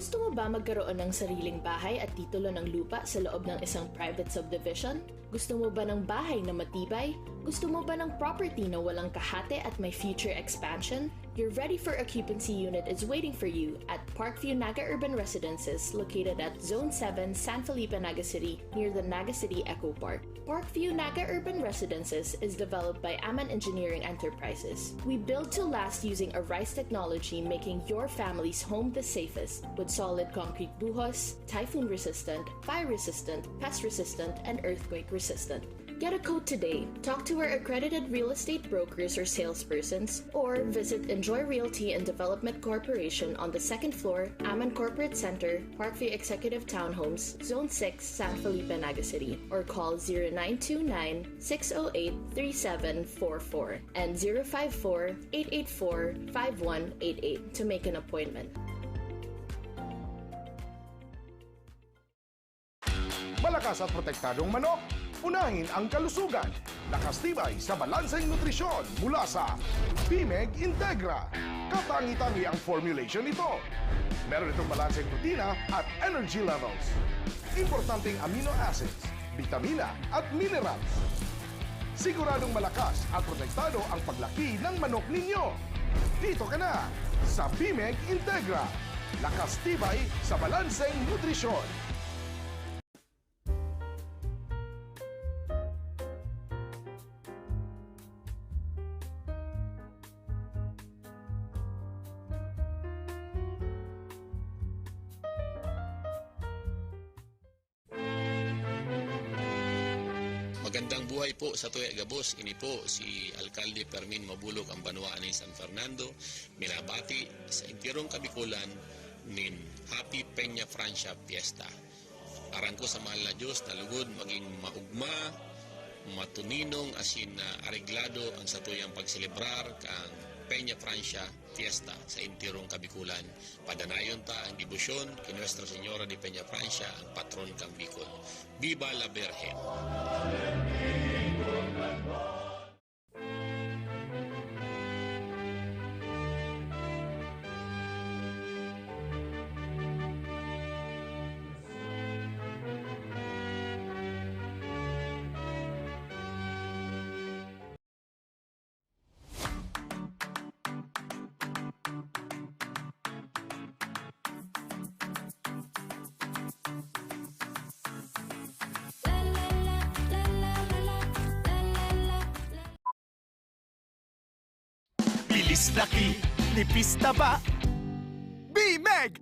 Gusto mo ba magkaroon ng sariling bahay at titulo ng lupa sa loob ng isang private subdivision? Gusto mo ba ng bahay na matibay? Gusto mo ba ng property na walang kahate at may future expansion? Your ready for occupancy unit is waiting for you at Parkview Naga Urban Residences located at Zone 7, San Felipe, Naga City near the Naga City Eco Park. Parkview Naga Urban Residences is developed by Aman Engineering Enterprises. We build to last using a RISE technology, making your family's home the safest with solid concrete buhos, typhoon resistant, fire resistant, pest resistant, and earthquake resistant. Get a quote today. Talk to our accredited real estate brokers or salespersons, or visit Enjoy Realty and Development Corporation on the second floor, Aman Corporate Center, Parkview Executive Townhomes, Zone 6, San Felipe, Naga City, or call 0929-608-3744 and 054-884-5188 to make an appointment. Malakas at protektadong manok, unahin ang kalusugan. Nakastibay sa balanseng nutrisyon mula sa Bimeg Integra. Katangi-tangi ang formulation nito. Meron itong balanseng protina at energy levels. Importanteng amino acids, vitamina at minerals. Siguradong malakas at protektado ang paglaki ng manok ninyo. Dito ka na sa Bimeg Integra. Nakastibay sa balanseng nutrisyon. Magandang buhay po sa tuya gabos. Ini po si Alcalde Fermin Mabulog ang banwaan ni San Fernando. Minabati sa intirong Kabikulan nin Happy Peña Francia Fiesta. Aran ko sa mahal na Diyos na lugod maging maugma, matuninong asin areglado ang satuyang pagselebrar kang Peña Francia Fiesta sa intirong Kabikulan. Padanayon ta ang debosyon kay Nuestra Señora de Peña Francia, ang patron kang Bicol. Viva la Virgen! Bilis laki, nipis taba. Bimeg!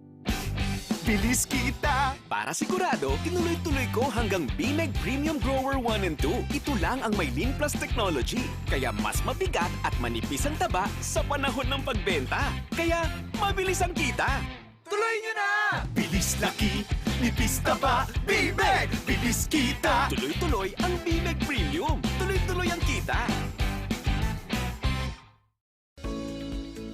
Bilis kita! Para sigurado, tinuloy-tuloy ko hanggang Bimeg Premium Grower 1 and 2. Ito lang ang may Lean Plus technology. Kaya mas mabigat at manipis ang taba sa panahon ng pagbenta. Kaya mabilis ang kita. Tuloy nyo na! Bilis laki, nipis taba. Bimeg! Bilis kita! Tuloy-tuloy ang Bimeg Premium. Tuloy-tuloy ang kita.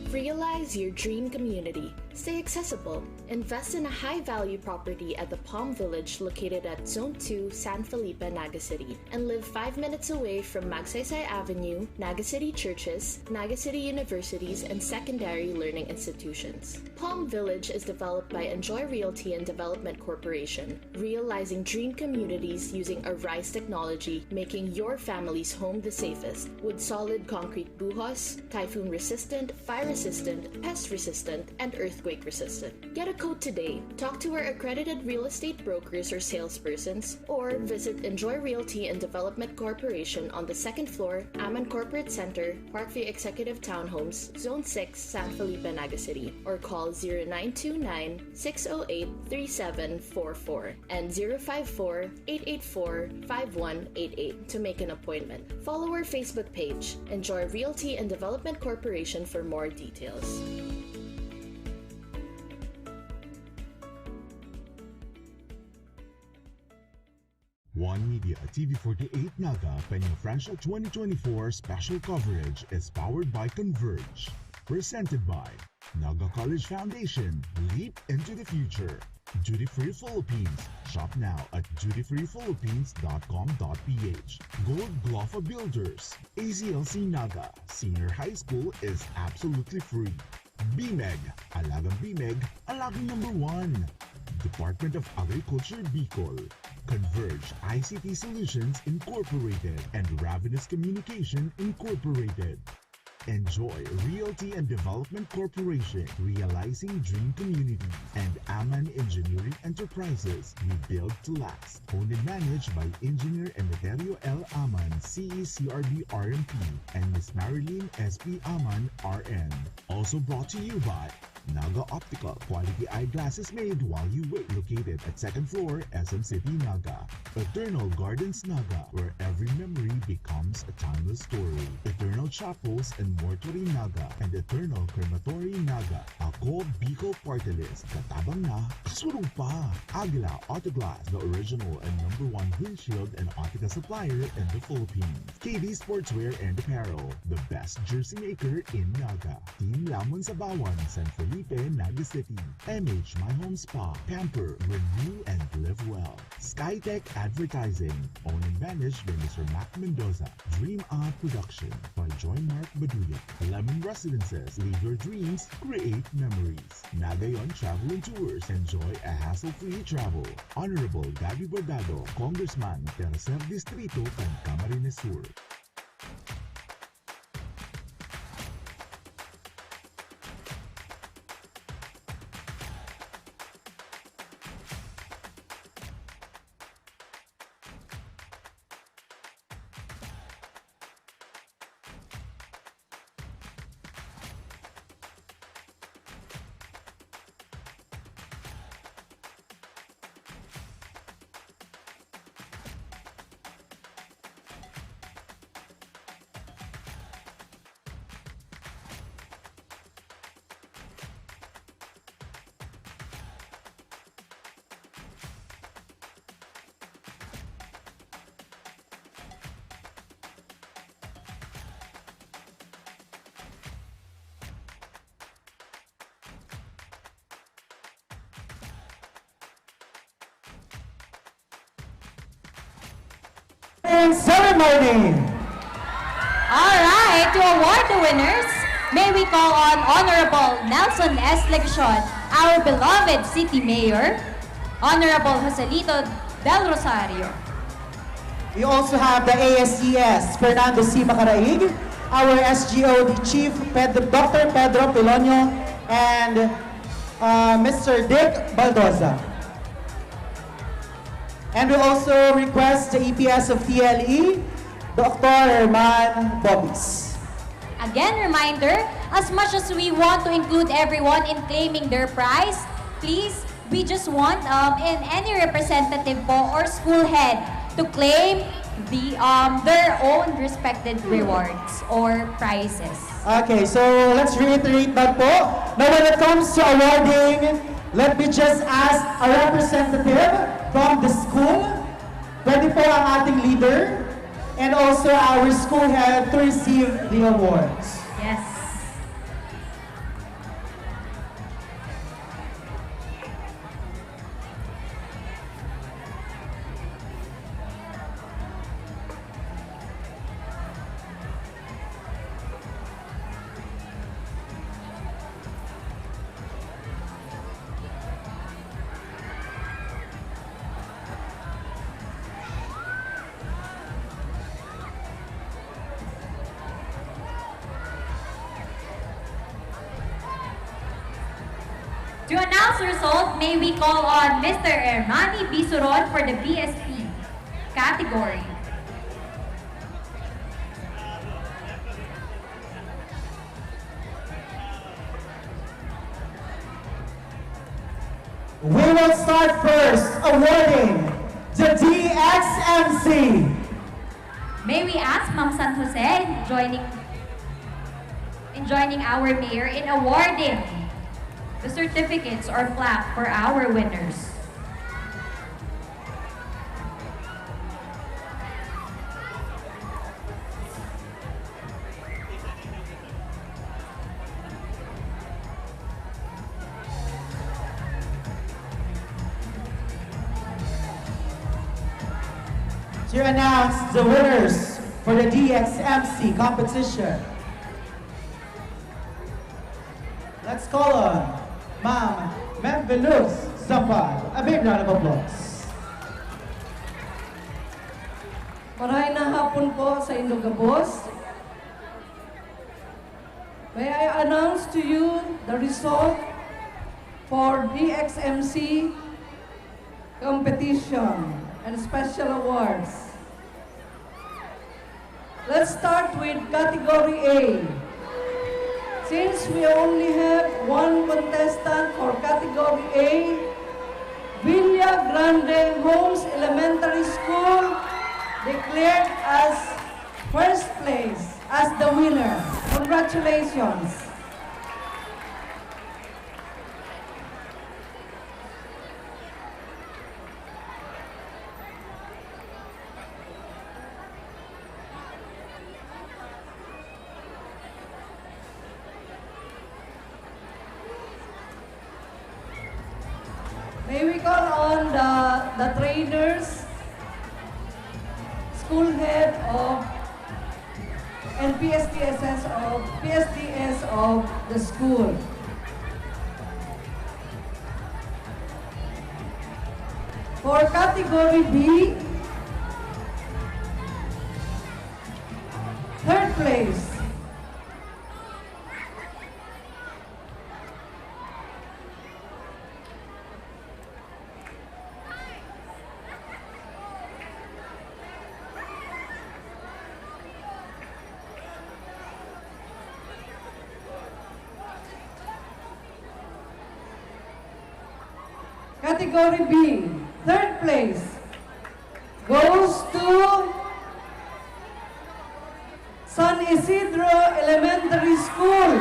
Realize your dream community. Stay accessible. Invest in a high-value property at the Palm Village located at Zone 2, San Felipe, Naga City. And live 5 minutes away from Magsaysay Avenue, Naga City churches, Naga City universities, and secondary learning institutions. Palm Village is developed by Enjoy Realty and Development Corporation, realizing dream communities using a RISE technology, making your family's home the safest, with solid concrete buhos, typhoon-resistant, fire-resistant, pest-resistant, and earthquake-resistant. Get a quote today. Talk to our accredited real estate brokers or salespersons, or visit Enjoy Realty and Development Corporation on the second floor, Aman Corporate Center, Parkview Executive Townhomes, Zone 6, San Felipe, Naga City, or call 0929-608-3744 and 054-884-5188 to make an appointment. Follow our Facebook page, Enjoy Realty and Development Corporation, for more details. One Media TV48 Naga Peña Francia 2024 special coverage is powered by Converge. Presented by Naga College Foundation. Leap into the future. Duty Free Philippines. Shop now at dutyfreephilippines.com.ph. Gold Glofa Builders. AZLC Naga. Senior High School is absolutely free. BMEG, Alagang BMEG, Alagang number 1. Department of Agriculture Bicol, Converge ICT Solutions Incorporated, and Ravenous Communication Incorporated. Enjoy Realty and Development Corporation, Realizing Dream Community, and Aman Engineering Enterprises, we build to last. Owned and managed by Engineer Emeterio L. Aman, CECRB RMP, and Ms. Marilyn S.P. Aman, RN. Also brought to you by Naga Optical, quality eyeglasses made while you wait. Located at 2nd floor, SM City, Naga. Eternal Gardens, Naga, where every memory becomes a timeless story. Eternal Chapels and Mortuary, Naga, and Eternal Crematory, Naga. Ako, Bicol Party List, katabang na, kasurong pa. Aguila Autoglass, the original and #1 windshield and optica supplier in the Philippines. KD Sportswear and Apparel, the best jersey maker in Naga. Team Lamon Sabawan, San Felipe, Naga City. MH My Home Spa, Pamper, renew and live well. Skytech Advertising, owned and managed by Mr. Mac Mendoza. Dream Art Production by Joy Mark Baduya. Lemon Residences, leave your dreams, create memories. Nagayon Travel and Tours, enjoy a hassle-free travel. Honorable Gabi Bordado, Congressman, Tercer Distrito, Camarines Sur. Ceremony. All right, to award the winners, may we call on Honorable Nelson S. Legacion, our beloved City Mayor, Honorable Joselito Del Rosario. We also have the ASES, Fernando C. Macaraig, our SGO, the Chief Dr. Pedro Pilonio, and Mr. Dick Baldoza. And we also request the EPS of TLE, Dr. Herman Bobis. Again, reminder, as much as we want to include everyone in claiming their prize, please, we just want in any representative po or school head to claim their own respected rewards or prizes. Okay, so let's reiterate that po. Now when it comes to awarding, let me just ask a representative from the school, pwede po ang ating leader, and also our school head to receive the awards. Yes. To announce the result, may we call on Mr. Hermani Bisuron for the BSP category. We will start first awarding the DXMC. May we ask Ma'am San Jose joining our mayor in awarding the certificates or plaque for our winners. To announce the winners for the DXMC competition. Let's call on Ma'am Memveluz Zampad. A big round of applause. Maraming na hapon po sa Indogabos. May I announce to you the result for DXMC competition and special awards. Let's start with category A. Since we only have one contestant for category A, Villa Grande Homes Elementary School declared as first place as the winner. Congratulations. May we call on the trainers, school head of and PSDS of the school. For category B, third place. Category B, third place, goes to San Isidro Elementary School.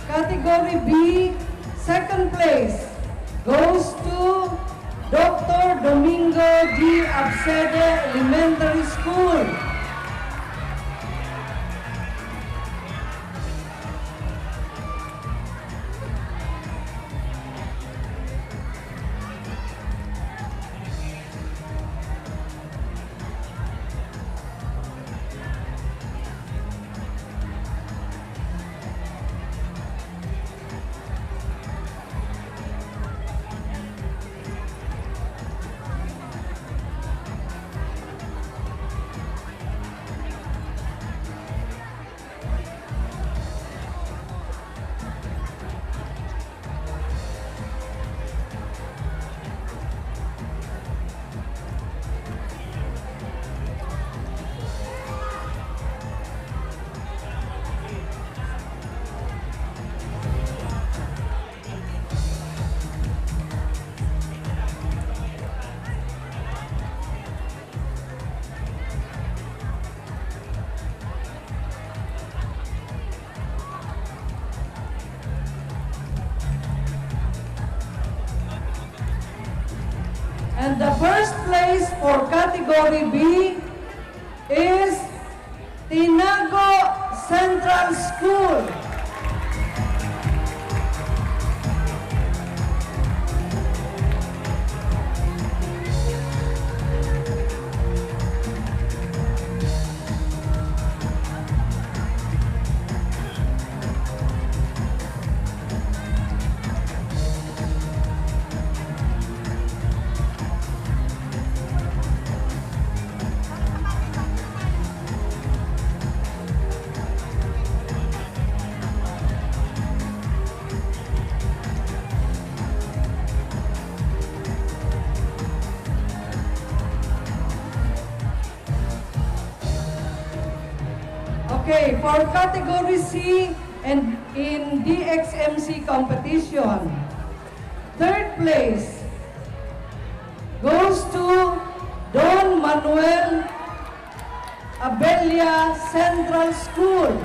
Category B, second place, goes to Dr. Domingo G. Absede Elementary School. And the first place for category B is Tinago Central School. Okay, for category C and in DXMC competition, third place goes to Don Manuel Abella Central School.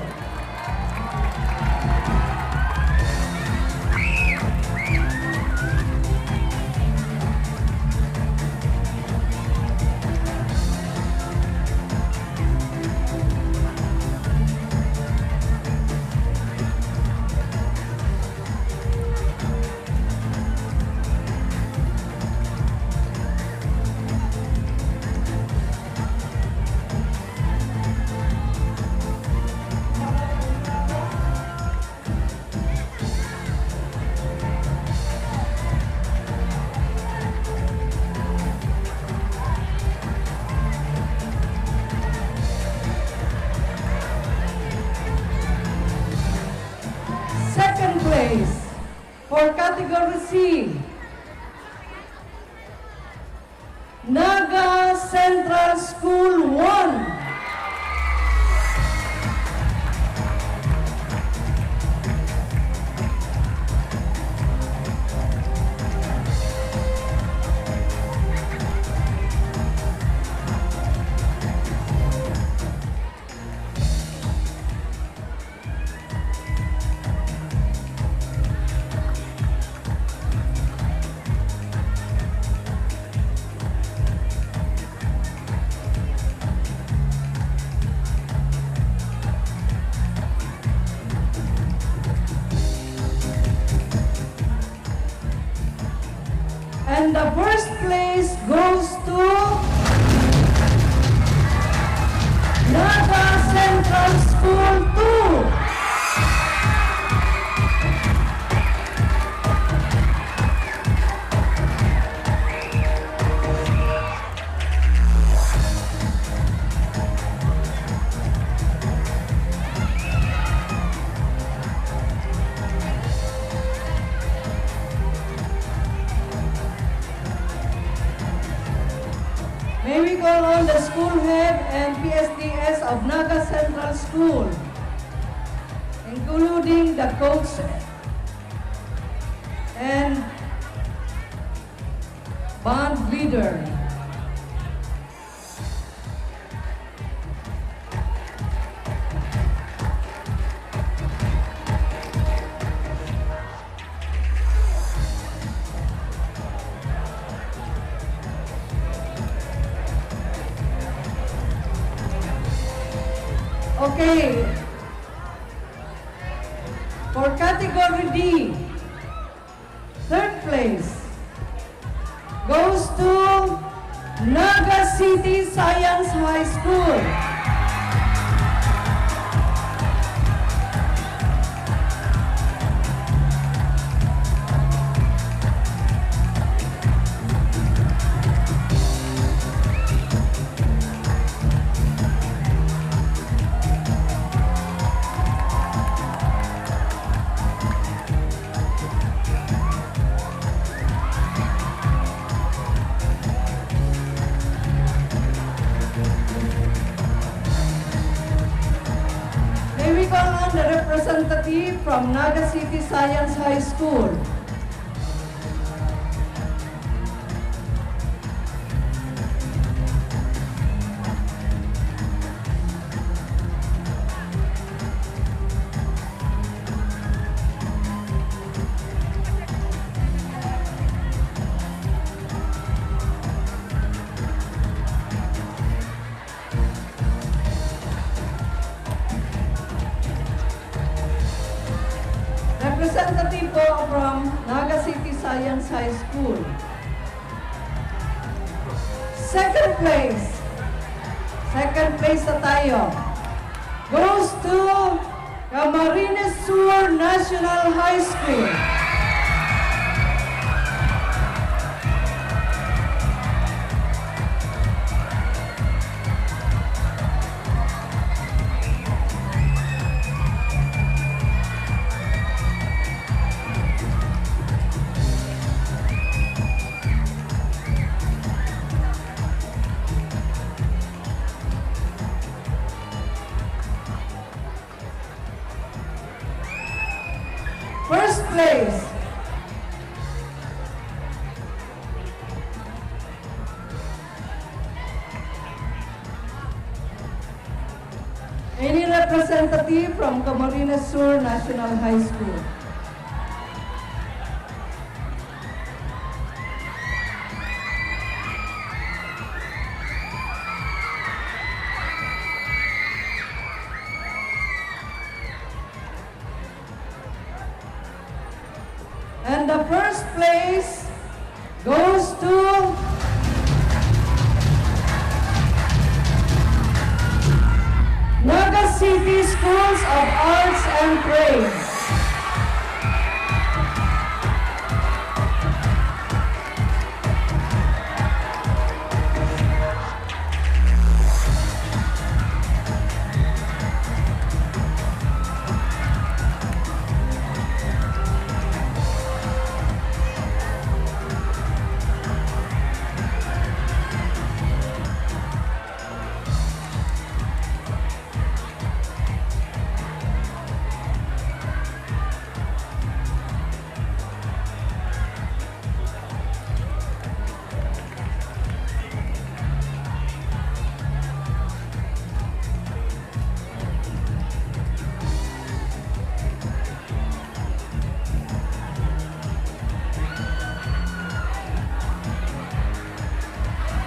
Second place for category C, Naga Central School 1. And the first place goes to Naga Central School 2. May we call on the school head and PSDS of Naga Central School, including the coach and band leader. Okay. For category D, third place goes to Naga City Science High School. The representative from Naga City Science High School. Representative po from Naga City Science High School. Second place na tayo, goes to Camarines Sur National High School. Any representative from Camarines Sur National High School? And the first place goes to Naga City Schools of Arts and Trades.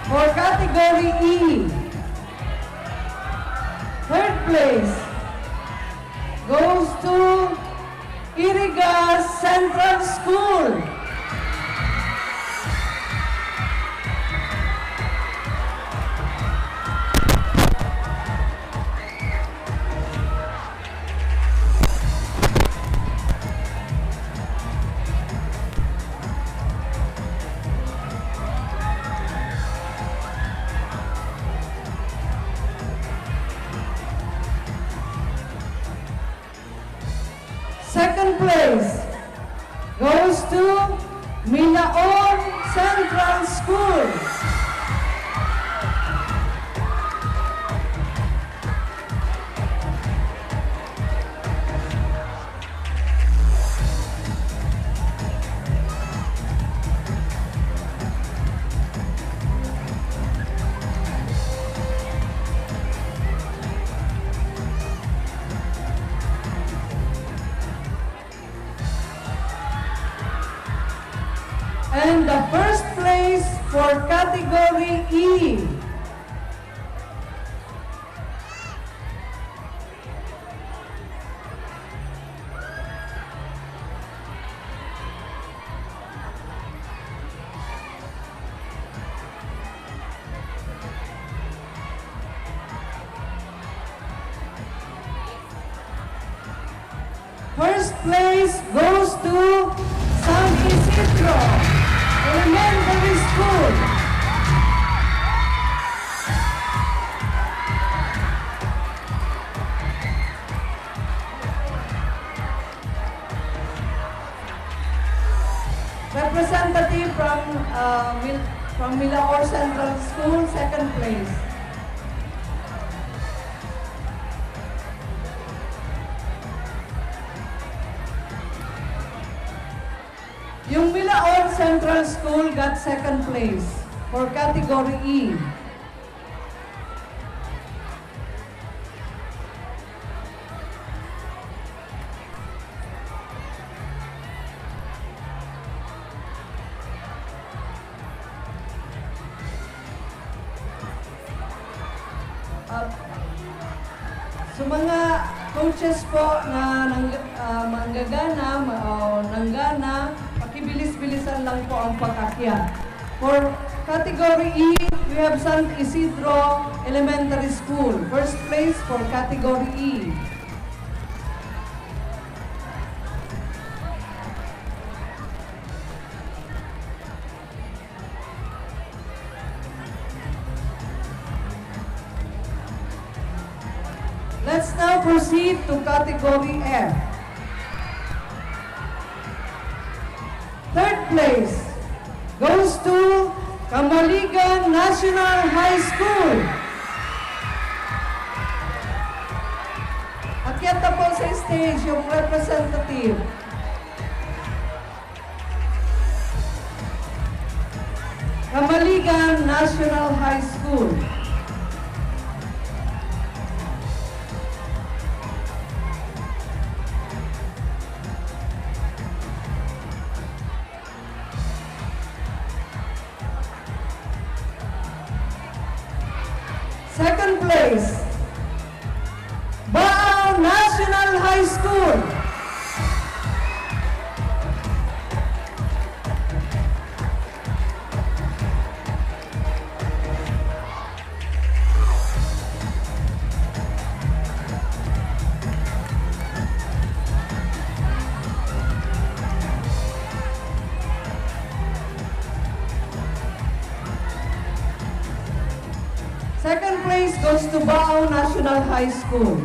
For category E, third place goes to Iriga Central School. Second place goes to Minaon Central School. And the first place for category E first place goes to San Isidro Elementary School. Representative from Milaor Central School, second place. Yung Milaor Central School got second place for category E. So mga coaches po na manggagana o nanggana, pakibilis-bilisan lang po ang pag-akyat. For category E, we have San Isidro Elementary School. First place for category E. Let's now proceed to category F. Third place goes to Camaligan National High School. Akyat na po sa stage yung representative. Camaligan National High School. Second place, Baao National High School. Second place goes to Baao National High School.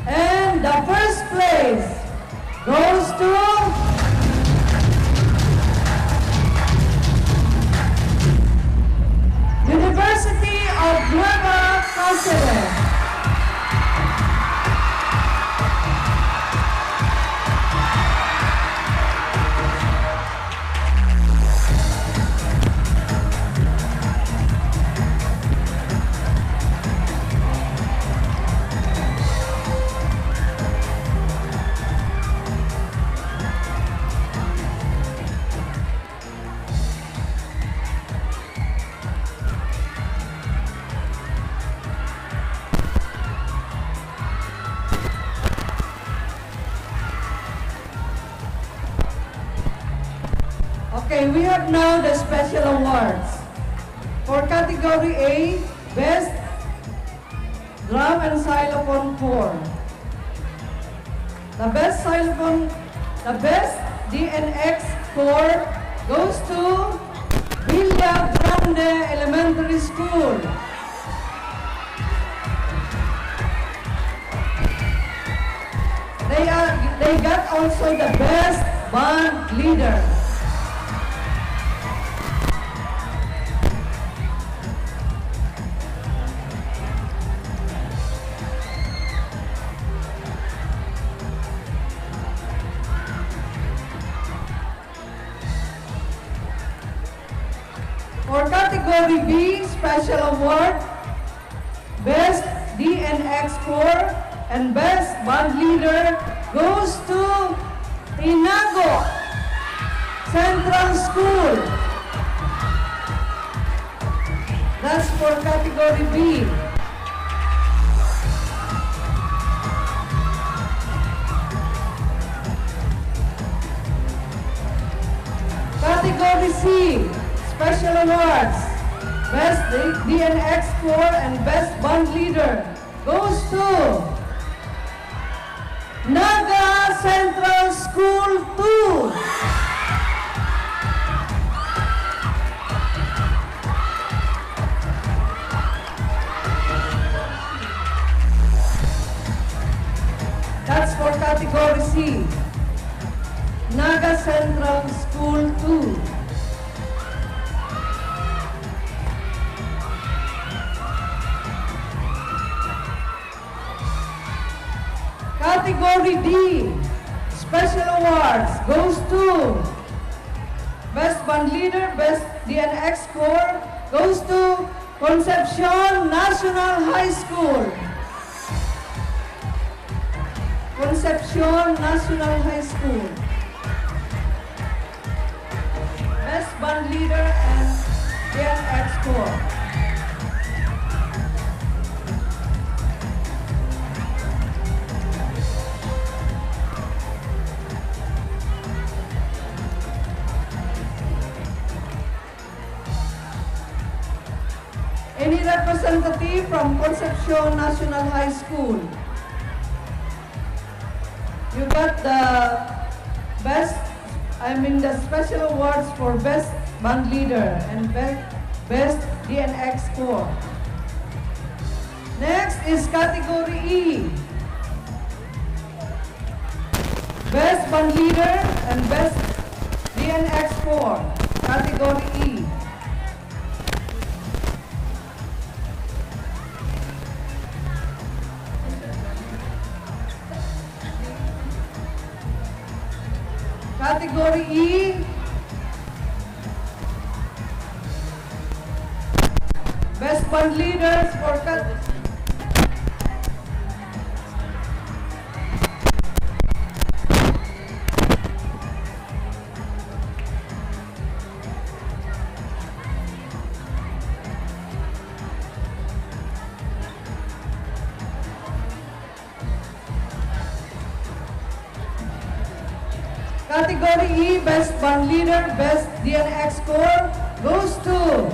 And the first place goes to University of Nueva Cáceres. Okay, we have now the special awards. For category A, Best Drum and Xylophone Corps. The best DNX Corps goes to Villa Grande Elementary School. They got also the best band leader. For category B, special award, Best DNX Corps and Best Band Leader goes to Tinago Central School. That's for category B. Category C, special awards, Best DNX Corps and Best Band Leader goes to Naga Central School 2. That's for category C, Naga Central School 2. Category D, special awards goes to Best Band Leader, Best DNX Corps goes to Concepcion National High School. Concepcion National High School. Best Band Leader and DNX Corps. Any representative from Concepcion National High School? You got the special awards for Best Band Leader and Best DNX Corps. Next is category E. Best Band Leader and Best DNX Corps. Category E. Category E, Best Band Leaders for Category E, Best Band Leader, Best DNX Score, goes to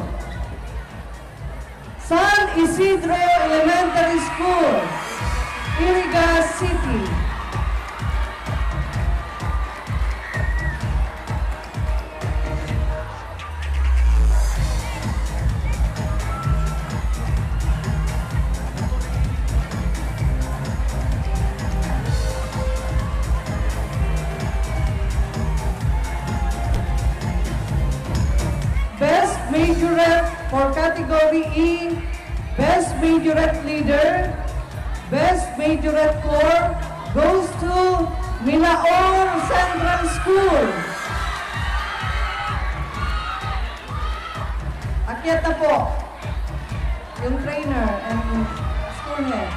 San Isidro Elementary School, Iriga City. Best Majorette for Category E, Best Majorette Leader, Best Majorette Corps goes to Minaor Central School. Akyat na po yung trainer and school head.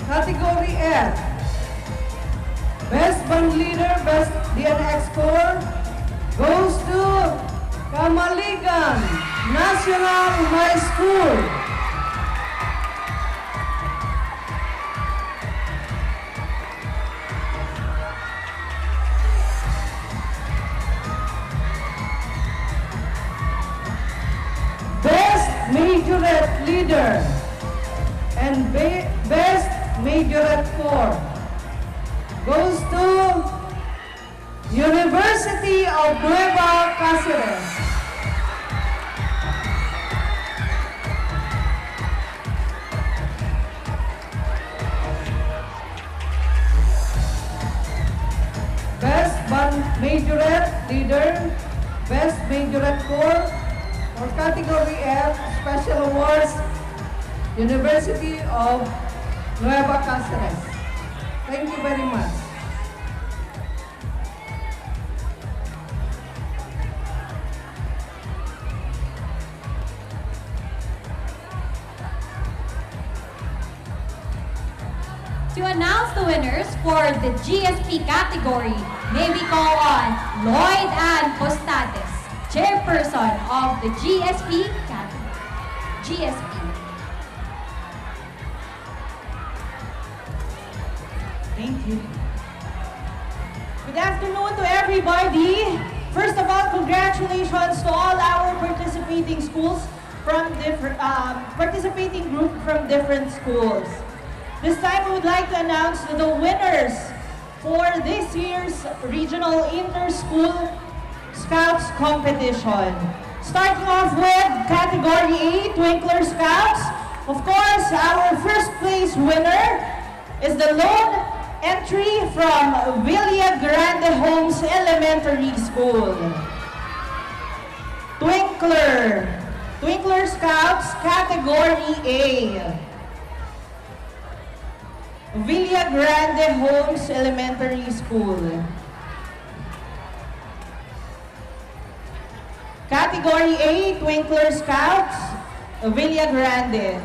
Category F, Best Band Leader, Best DNX Corps goes to Kamaligan National High School. Best Majorette Leader and Best Majorette Corps goes to University of Nueva Cáceres. Best Band Majorette Leader, Best Majorette Corps for Category F, Special Awards, University of Nueva Cáceres. Thank you very much. To announce the winners for the GSP category, may we call on Lloyd Ann Costates, chairperson of the GSP category. GSP. Thank you. Good afternoon to everybody. First of all, congratulations to all our participating schools from different, participating group from different schools. This time, we would like to announce the winners for this year's Regional Inter-School Scouts Competition. Starting off with Category A, Twinkler Scouts. Of course, our first place winner is the lone entry from Villa Grande Homes Elementary School. Twinkler Scouts, Category A. Villa Grande Homes Elementary School. Category A, Twinkler Scouts, Villa Grande.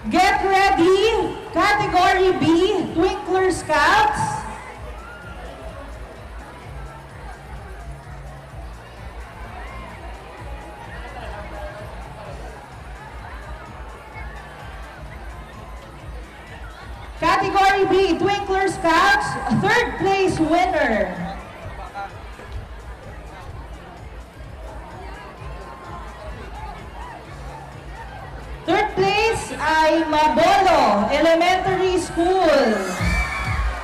Get ready, Category B, Twinkler Scouts. Category B, Twinkler Scouts, third place winner. Third place ay Mabolo Elementary School.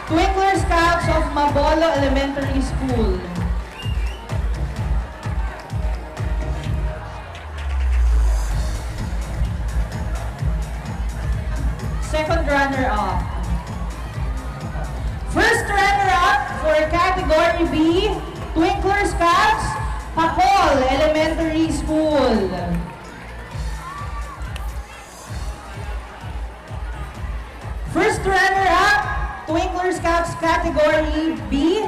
Twinkler Scouts of Mabolo Elementary School. Second runner-up. First runner-up for Category B, Twinkler Scouts, Pacol Elementary School. First runner-up, Twinkler Scouts Category B,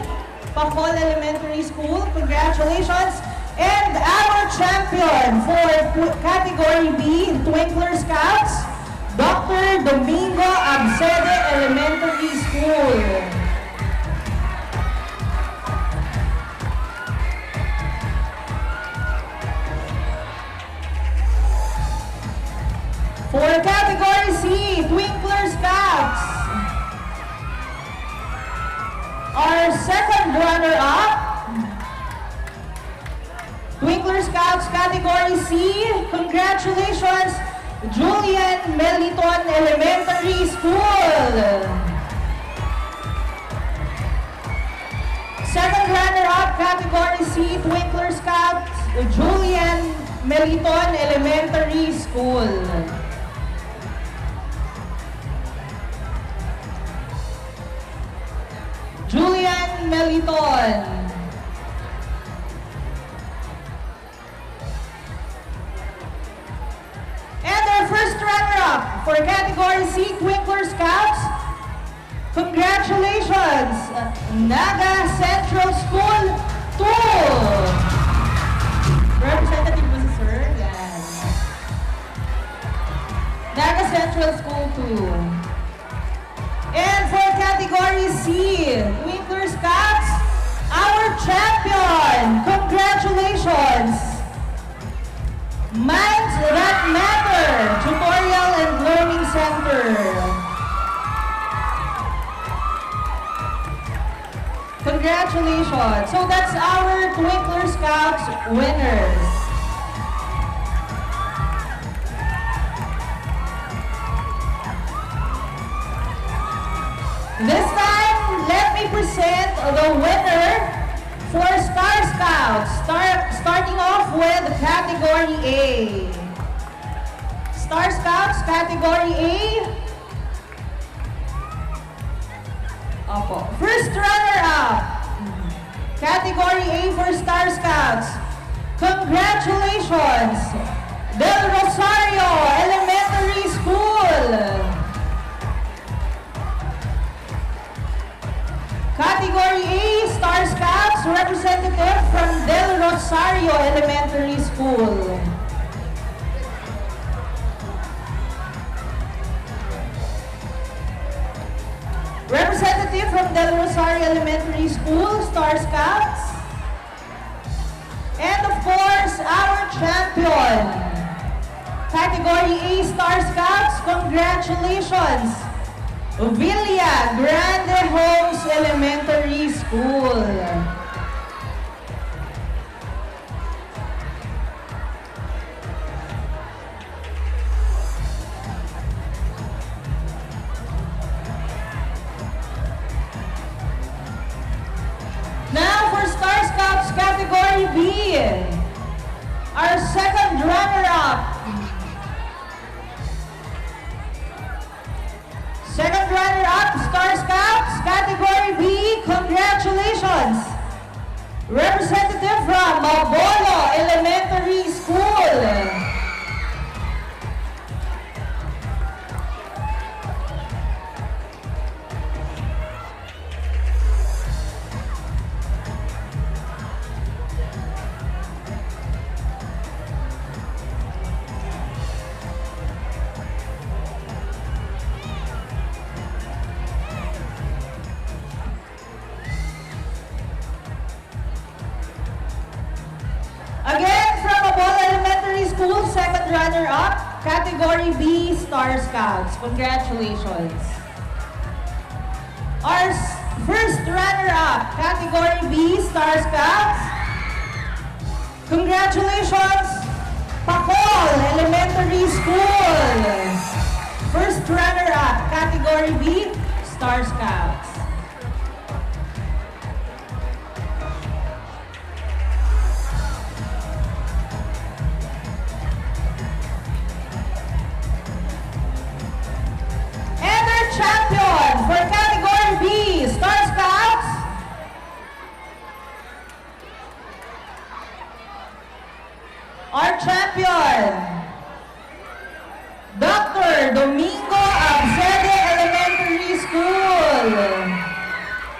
Pacol Elementary School. Congratulations. And our champion for Category B, Twinkler Scouts, Dr. Domingo Absede Elementary School. For category C, Twinkler Scouts. Our second runner-up, Twinkler Scouts category C, congratulations, Julian Meliton Elementary School. Second runner-up, category C, Twinkler Scouts, Julian Meliton Elementary School. Julian Meliton. And our first runner-up for category C, Twinkler Scouts. Congratulations, Naga Central School 2. Representative mo si Sir? Yan. Naga Central School 2. And for category C, Twinkler Scouts, our champion. Congratulations, Minds That Matter Tutorial and Learning Center. Congratulations. So that's our Twinkler Scouts winners. This time, let me present the winner for Star Scouts. Starting off with category A. Star Scouts, category A. Opo. First runner-up, category A for Star Scouts. Congratulations, Del Rosario Elementary School. Category A, Star Scouts, representative from Del Rosario Elementary School. Representative from Del Rosario Elementary School, Star Scouts. And of course, our champion. Category A, Star Scouts, congratulations, Villa Grande Homes Elementary School. Now for Star Scouts category B, our second runner-up. Second runner-up, Star Scouts, category B, congratulations. Representative from Mabolo Elementary School. Again, from Mabolo Elementary School, second runner-up, category B, Star Scouts. Congratulations. Our first runner-up, category B, Star Scouts. Congratulations, Pacol Elementary School. First runner-up, category B, Star Scouts. Champion for category B, Star Scouts. Our champion, Dr. Domingo Absede Elementary School.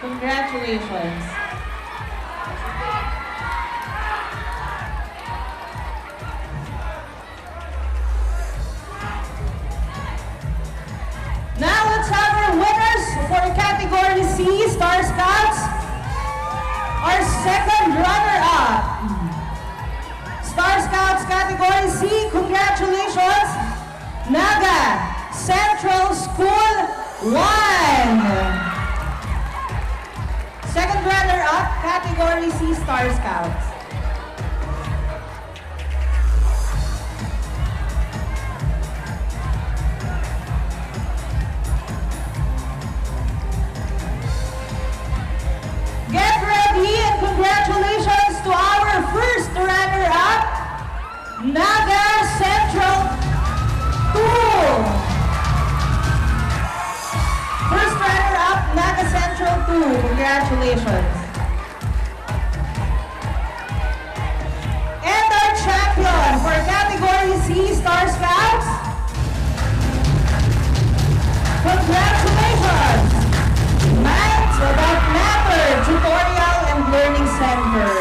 Congratulations. Now let's have our winners for category C, Star Scouts. Our second runner-up, Star Scouts category C, congratulations, Naga Central School 1. Second runner-up, category C, Star Scouts. Get ready and congratulations to our first runner-up, Naga Central 2. First runner-up, Naga Central 2. Congratulations. And our champion for category C, Star Scouts. Congratulations. Minds That Matter Tutorial and Learning Center.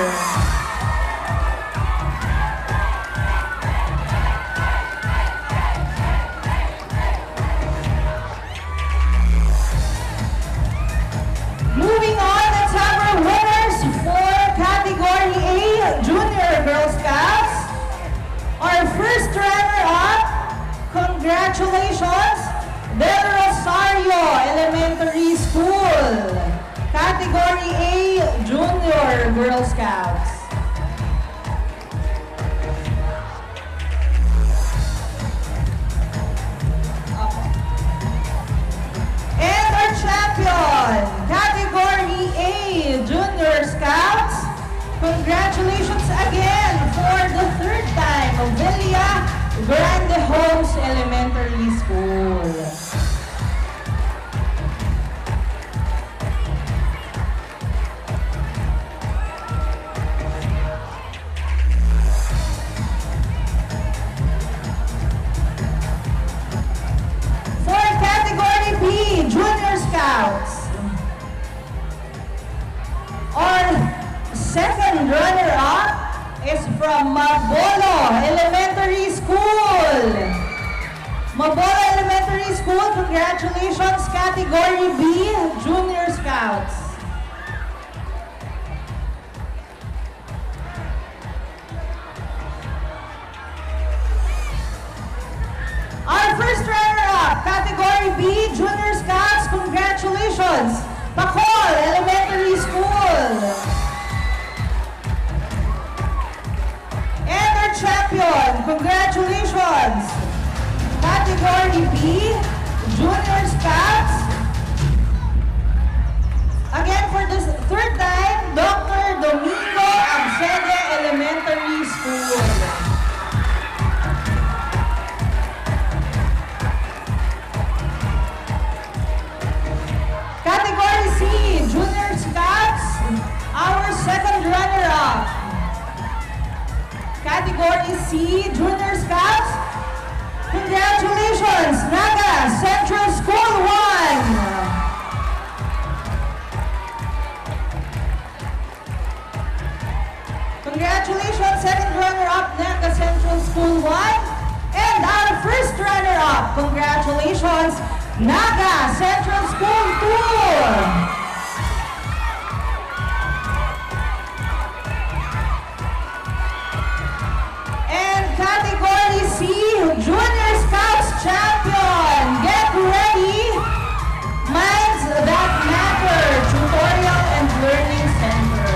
Moving on, let's have our winners for category A, Junior Girl Scouts. Our first runner-up, congratulations, Del Rosario Elementary School. Category A, Junior Girl Scouts. And our champion, category A, Junior Scouts. Congratulations again for the third time, Villa Grande Homes Elementary School. For category B, Junior Scouts, our second runner-up is from Mabolo Elementary School. Mabolo Elementary School, congratulations, category B, Junior Scouts. Our first runner-up, category B, Junior Scouts, congratulations, Bacol Elementary School. And our champion, congratulations, category B, Junior Scouts. Again, for the third time, Dr. Domingo Absede Elementary School. Category C, Junior Scouts, our second runner-up. Category C, Junior Scouts, congratulations, Naga Central School 1. Congratulations, second runner-up, Naga Central School 1. And our first runner-up, congratulations, Naga Central School 2. And category C, Junior Scouts champion. Get ready. Minds That Matter Tutorial and Learning Center.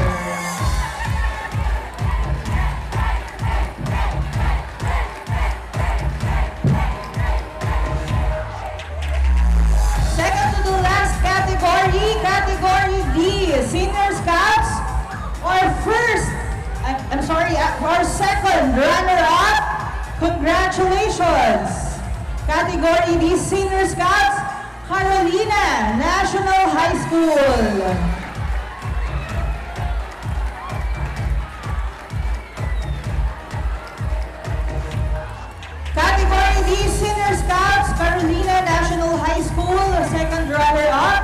Second to the last category, category D, Senior Scouts. Our second runner-up, congratulations. Category D, Senior Scouts, Carolina National High School. Category D, Senior Scouts, Carolina National High School, second runner-up.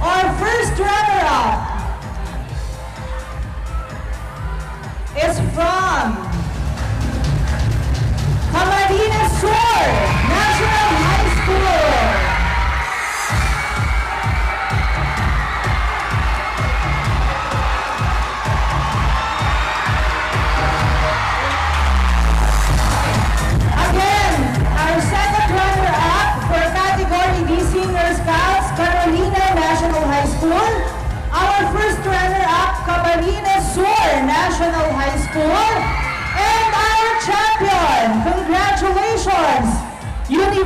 Our first runner-up is from Camarines Sur National High School. Again, our second runner-up for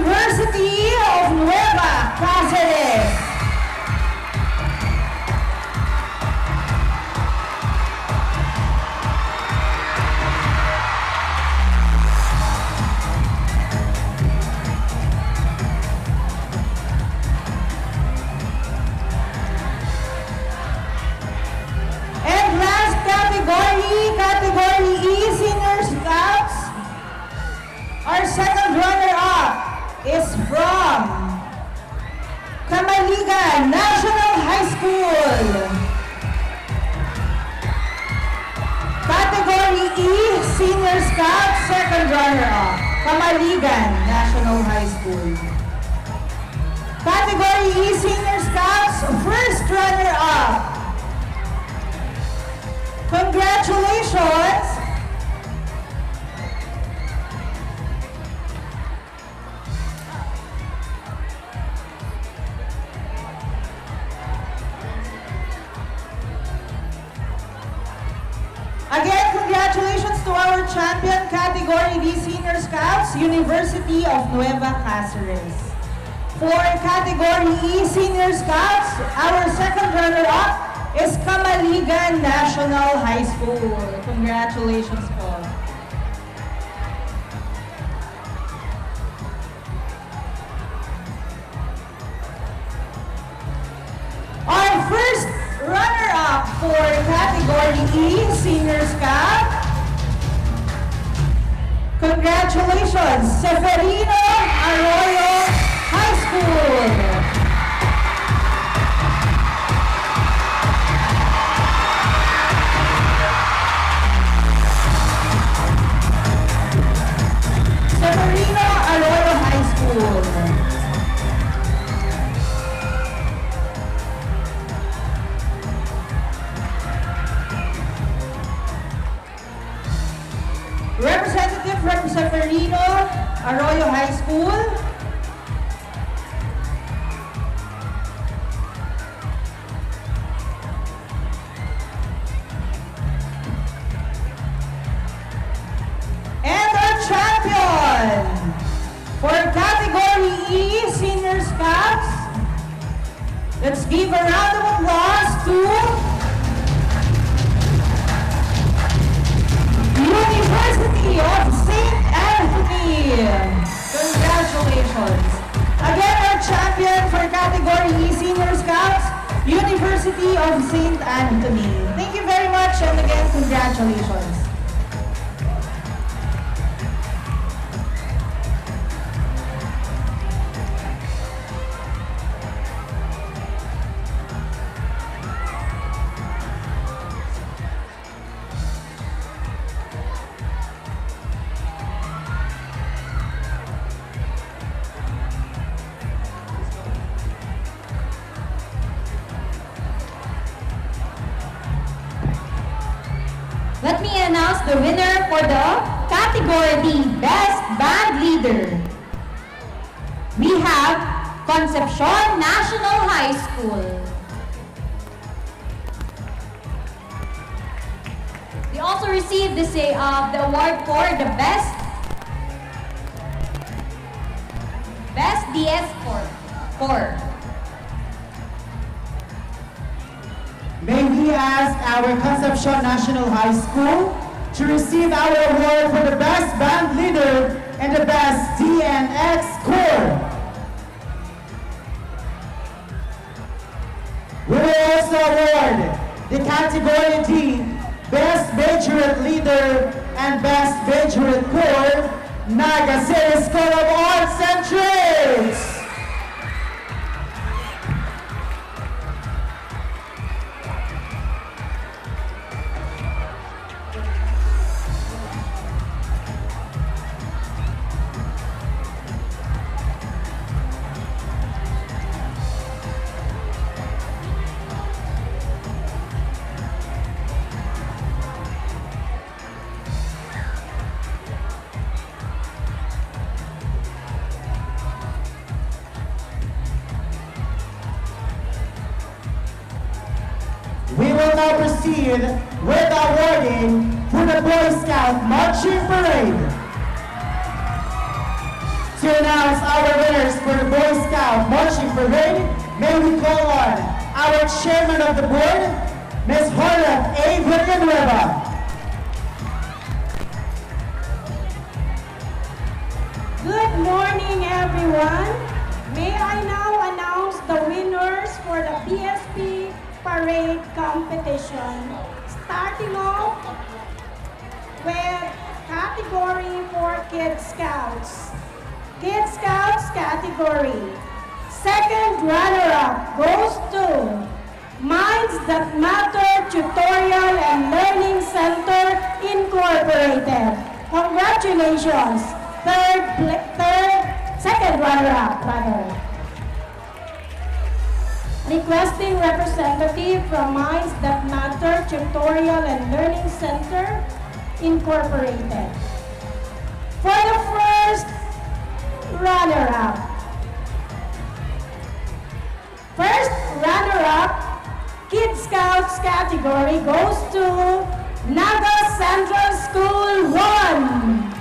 University of Nueva Cáceres. And last category, Category E, Senior Scouts. Our second runner-up is from Camaligan National High School. Category E, Senior Scout, second runner-up, Camaligan National High School. Category E, Senior Scouts, first runner-up. Congratulations! Again, congratulations to our champion, Category D Senior Scouts, University of Nueva Cáceres. For Category E Senior Scouts, our second runner-up is Camaligan National High School. Congratulations po. Our first runner-up for Category E, Senior Scout. Congratulations, Severino Arroyo High School. Severino Arroyo High School. Representative from Severino Arroyo High School. And our champion for Category E Senior Scouts. Let's give a round of applause to University of St. Anthony. Congratulations. Again, our champion for Category E Senior Scouts, University of St. Anthony. Thank you very much, and again, congratulations. Let me announce the winner for the Category D Best Band Leader. We have Concepcion National High School. They also received the award for the Best DS for. May we ask our Concepcion National High School to receive our award for the Best Band Leader and the Best DNX Corps. We will also award the Category D Best Bachelorette Leader and Best Bachelorette Corps, Naga City School of Arts and Trades. We will now proceed with awarding for the Boy Scout Marching Parade. To To announce our winners for the Boy Scout Marching Parade, may we call on our Chairman of the Board, Ms. Hornet A. Villanueva. Good morning, everyone. May I now announce the winners for the PSP Parade competition. Starting off with category for Kid Scouts. Kid Scouts category. Second runner-up goes to Minds That Matter Tutorial and Learning Center Incorporated. Congratulations. Second runner-up, rather. Requesting representative from Minds That Matter Tutorial and Learning Center Incorporated. For the first runner-up. First runner-up, Kid Scouts category goes to Naga Central School 1.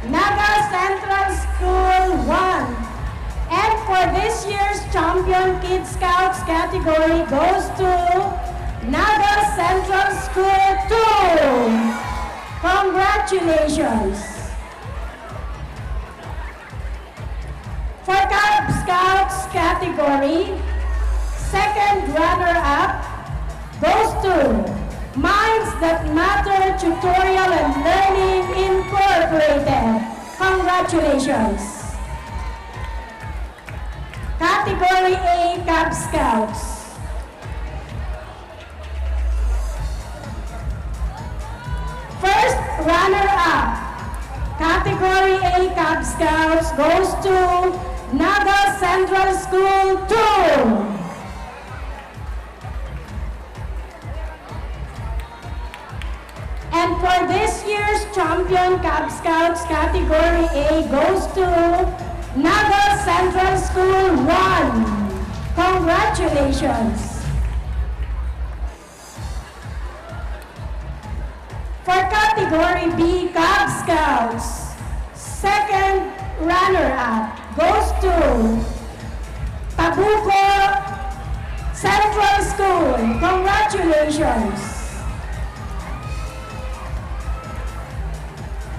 Naga Central School 1. And for this year's champion Kid Scouts category goes to Naga Central School 2. Congratulations. For Cub Scouts category, second runner-up goes to Minds That Matter Tutorial and Learning Incorporated. Congratulations. Category A, Cub Scouts. First runner-up, category A, Cub Scouts, goes to Naga Central School 2. And for this year's champion Cub Scouts category A goes to Naga Central School 1. Congratulations. For category B, Cub Scouts, second runner-up goes to Tabuco Central School. Congratulations.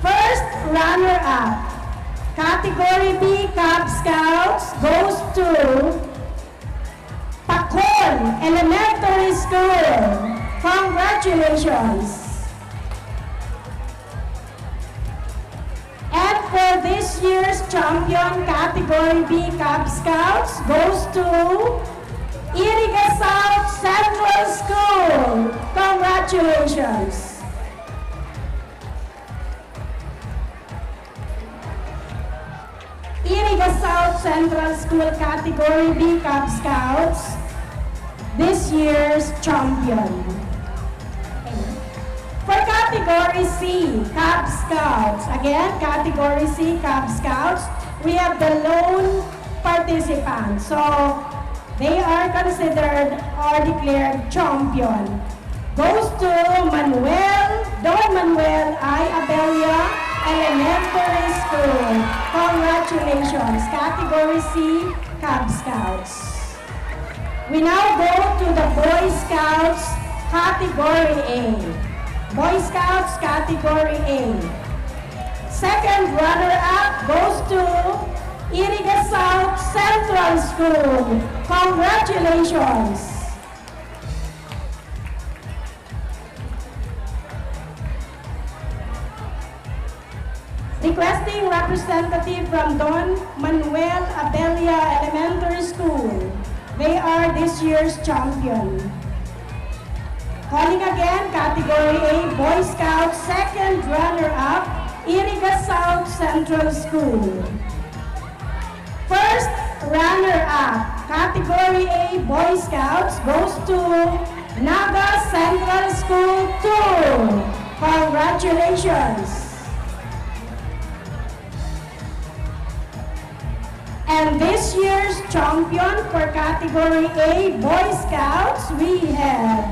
First runner-up, category B, Cub Scouts, goes to Pacol Elementary School. Congratulations. And for this year's champion category B, Cub Scouts, goes to Iriga South Central School. Congratulations. Iriga South Central School category B, Cub Scouts, this year's champion. For category C, Cub Scouts, again, category C, Cub Scouts, we have the lone participants. So, they are considered or declared champion. Goes to Don Manuel I. Abella Elementary School. Congratulations, category C, Cub Scouts. We now go to the Boy Scouts category A. Boy Scouts category A. Second runner-up goes to Iriga South Central School. Congratulations. Requesting representative from Don Manuel Abella Elementary School. They are this year's champion. Calling again, category A, Boy Scouts, second runner-up, Iriga South Central School. First runner-up, category A, Boy Scouts, goes to Naga Central School 2. Congratulations. And this year's champion for category A, Boy Scouts, we have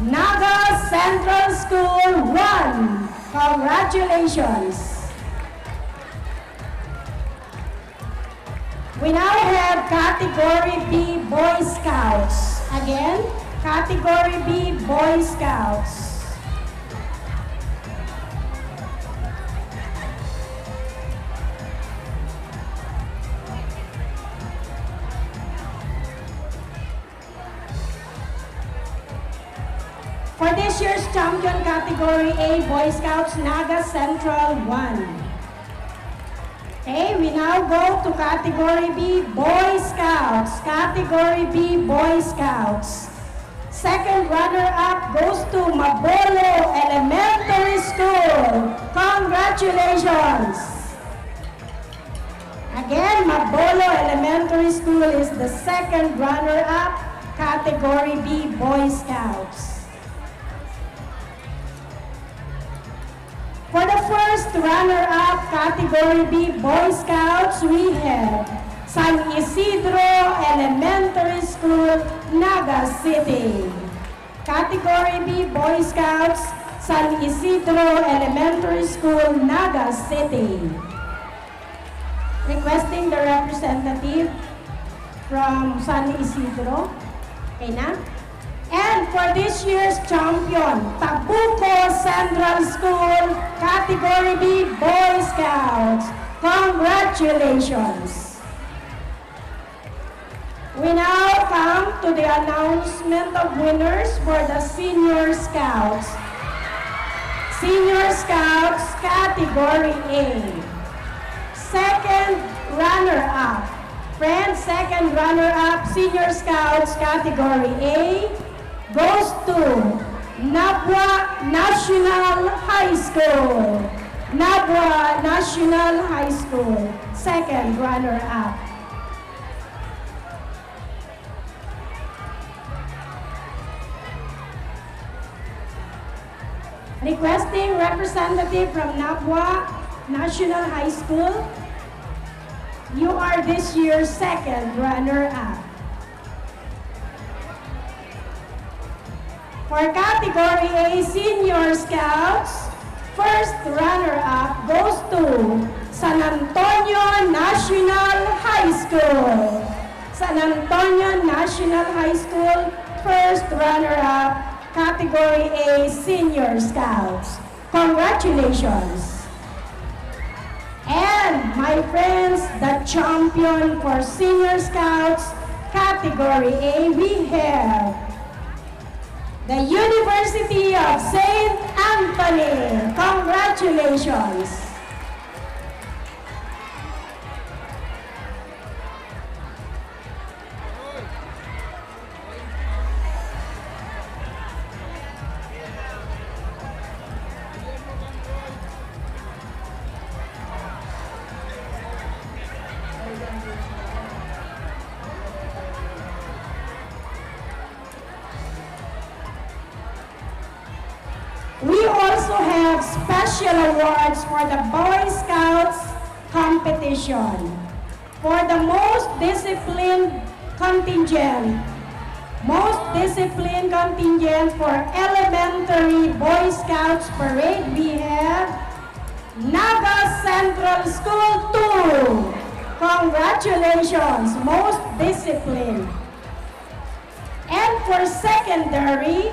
Naga Central School 1. Congratulations. We now have Category B Boy Scouts. Again, Category B Boy Scouts. For this year's champion category A, Boy Scouts Naga Central 1. Okay, we now go to category B, Boy Scouts. Category B, Boy Scouts. Second runner-up goes to Mabolo Elementary School. Congratulations! Again, Mabolo Elementary School is the second runner-up, category B, Boy Scouts. For the first runner-up, category B, Boy Scouts, we have San Isidro Elementary School, Naga City. Category B, Boy Scouts, San Isidro Elementary School, Naga City. Requesting the representative from San Isidro. Okay na? And for this year's champion, Tabuco Central School, Category B, Boy Scouts. Congratulations! We now come to the announcement of winners for the Senior Scouts. Senior Scouts, Category A. Second runner-up. Friends, second runner-up, Senior Scouts, Category A, goes to Nabwa National High School. Nabwa National High School, second runner-up. Requesting representative from Nabwa National High School. You are this year's second runner-up. For category A, Senior Scouts, first runner-up goes to San Antonio National High School. San Antonio National High School, first runner-up, category A, Senior Scouts. Congratulations! And my friends, the champion for Senior Scouts, category A, we have the University of St. Anthony. Congratulations! We also have special awards for the Boy Scouts competition. For the most disciplined contingent for elementary Boy Scouts parade, we have Naga Central School 2. Congratulations, most disciplined. And for secondary,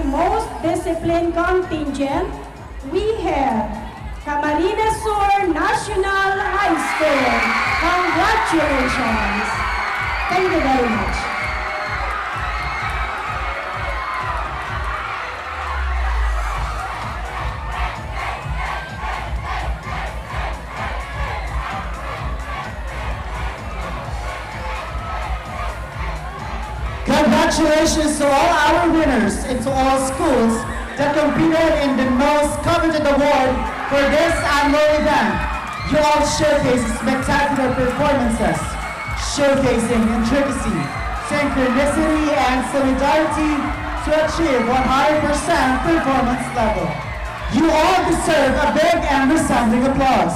most disciplined contingent, we have Camarines Sur National High School. Congratulations. Thank you very much. Congratulations to all our winners and to all schools that competed in the most coveted award for this annual event. You all showcased spectacular performances, showcasing intricacy, synchronicity, and solidarity to achieve 100% performance level. You all deserve a big and resounding applause.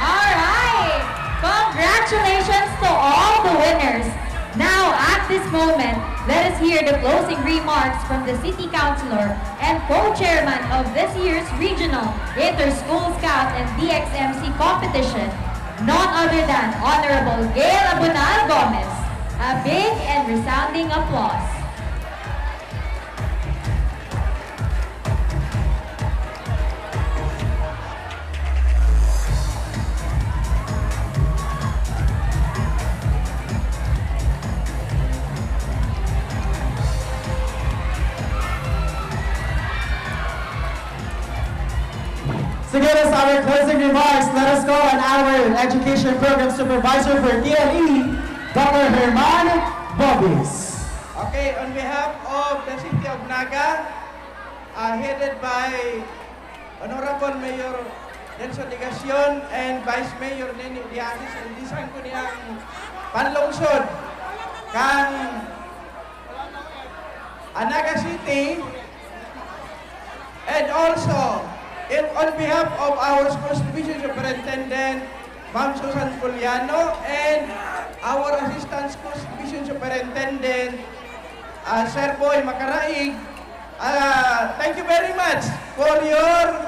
All right! Congratulations to all the winners. Now, at this moment, let us hear the closing remarks from the City Councilor and co-chairman of this year's Regional Inter-School Scout and DXMC competition, none other than Honorable Gail Abunal Gomez. A big and resounding applause. To give us our closing remarks, let us go on our Education Program Supervisor for DLE, Dr. Herman Bobis. Okay, on behalf of the City of Naga, headed by Honorable Mayor Nelson Ligacion and Vice Mayor Neni Dianis, indisan ko niyang panlungsod kang Naga City, and also on behalf of our Schools Division Superintendent, Ma'am Susan Puliano, and our Assistant Schools Division Superintendent, Sir Boy Macaraig, thank you very much for your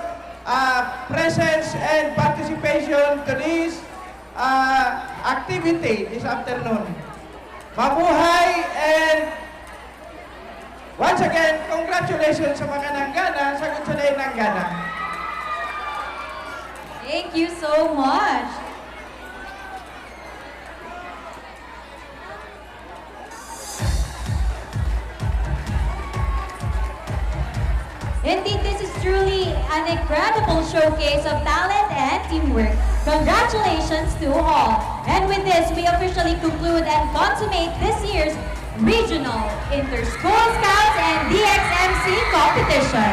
presence and participation to this activity this afternoon. Mabuhay, and once again, congratulations sa mga nanggana, sagot sa day nanggana. Thank you so much. Indeed, this is truly an incredible showcase of talent and teamwork. Congratulations to all. And with this, we officially conclude and consummate this year's Regional Inter-School Scouts and DXMC competition.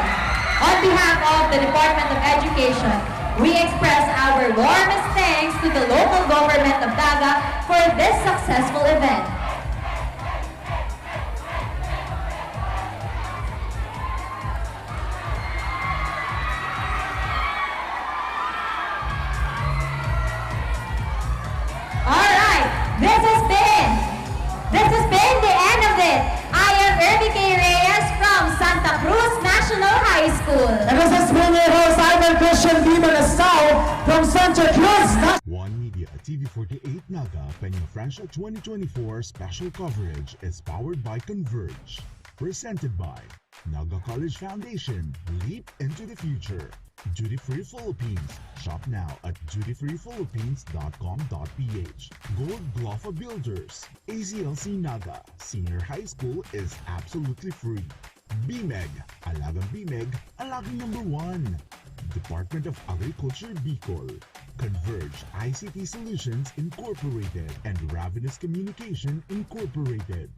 On behalf of the Department of Education, we express our warmest thanks to the local government of Naga for this successful event. Alright, this has been the end of it. I am Irby K. Reyes from Santa Cruz National High School. And this has been your host, Ivan Christian Bimanasao from Santa Cruz. One Media TV48 Naga Peña Francia 2024 special coverage is powered by Converge. Presented by Naga College Foundation. Leap into the future. Duty Free Philippines. Shop now at dutyfreephilippines.com.ph. Gold Glofa Builders. AZLC Naga Senior High School is absolutely free. BMEG. Alagang BMEG. Alagang #1. Department of Agriculture Bicol. Converge ICT Solutions Incorporated and Ravenous Communication Incorporated.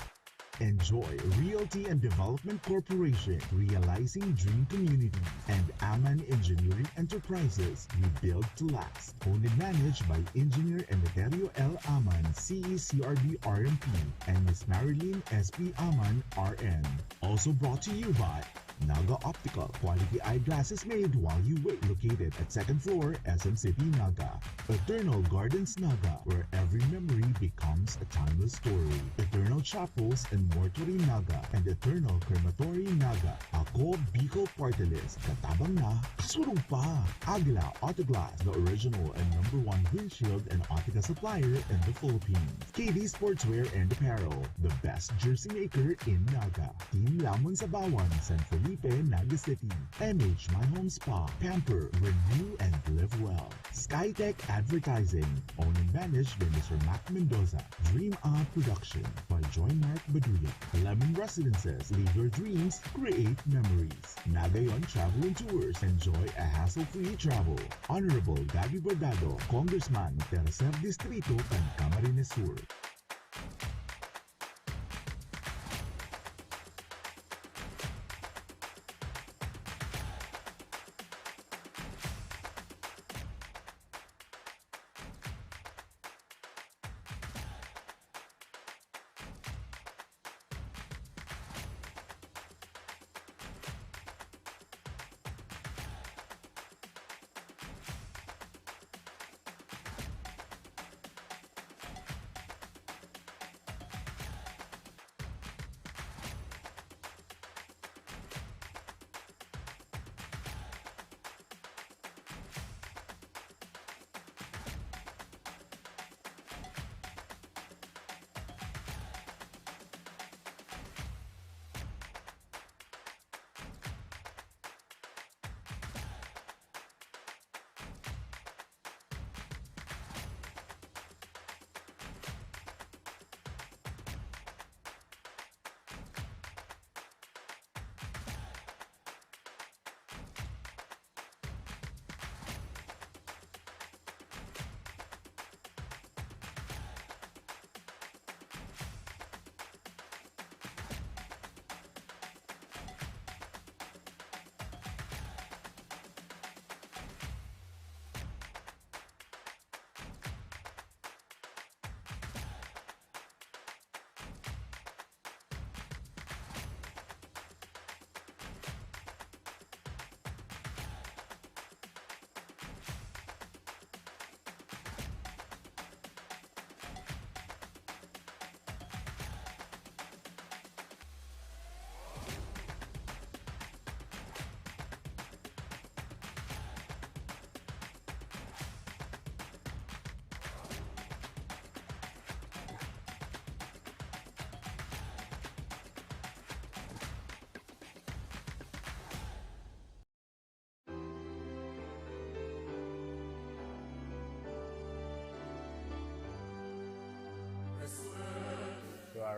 Enjoy Realty and Development Corporation, realizing dream communities, and Aman Engineering Enterprises, we build to last. Owned and managed by Engineer Emeterio L. Aman, CECRB RMP, and Ms. Marilyn S.P. Aman, RN. Also brought to you by Naga Optical, quality eyeglasses made while you wait. Located at 2nd floor, SM City, Naga. Eternal Gardens Naga, where every memory becomes a timeless story. Eternal Chapels and Mortuary Naga, and Eternal Crematory Naga. Ako, Bicol Party List, katabang na, kasurong pa. Aguila Autoglass, the original and #1 windshield and optica supplier in the Philippines. KD Sportswear and Apparel, the best jersey maker in Naga. Team Lamon Sabawan, San Felipe, Naga City. MH My Home Spa, Pamper, Renew, and Live Well. Skytech Advertising, owned and managed by Mr. Mac Mendoza. Dream On Production by Joy Mark Baduya. Lemon Residences, live your dreams, create memories. Nagayon Travel and Tours, enjoy a hassle-free travel. Honorable Gabi Bordado, Congressman, Tercer Distrito, and Camarines Sur.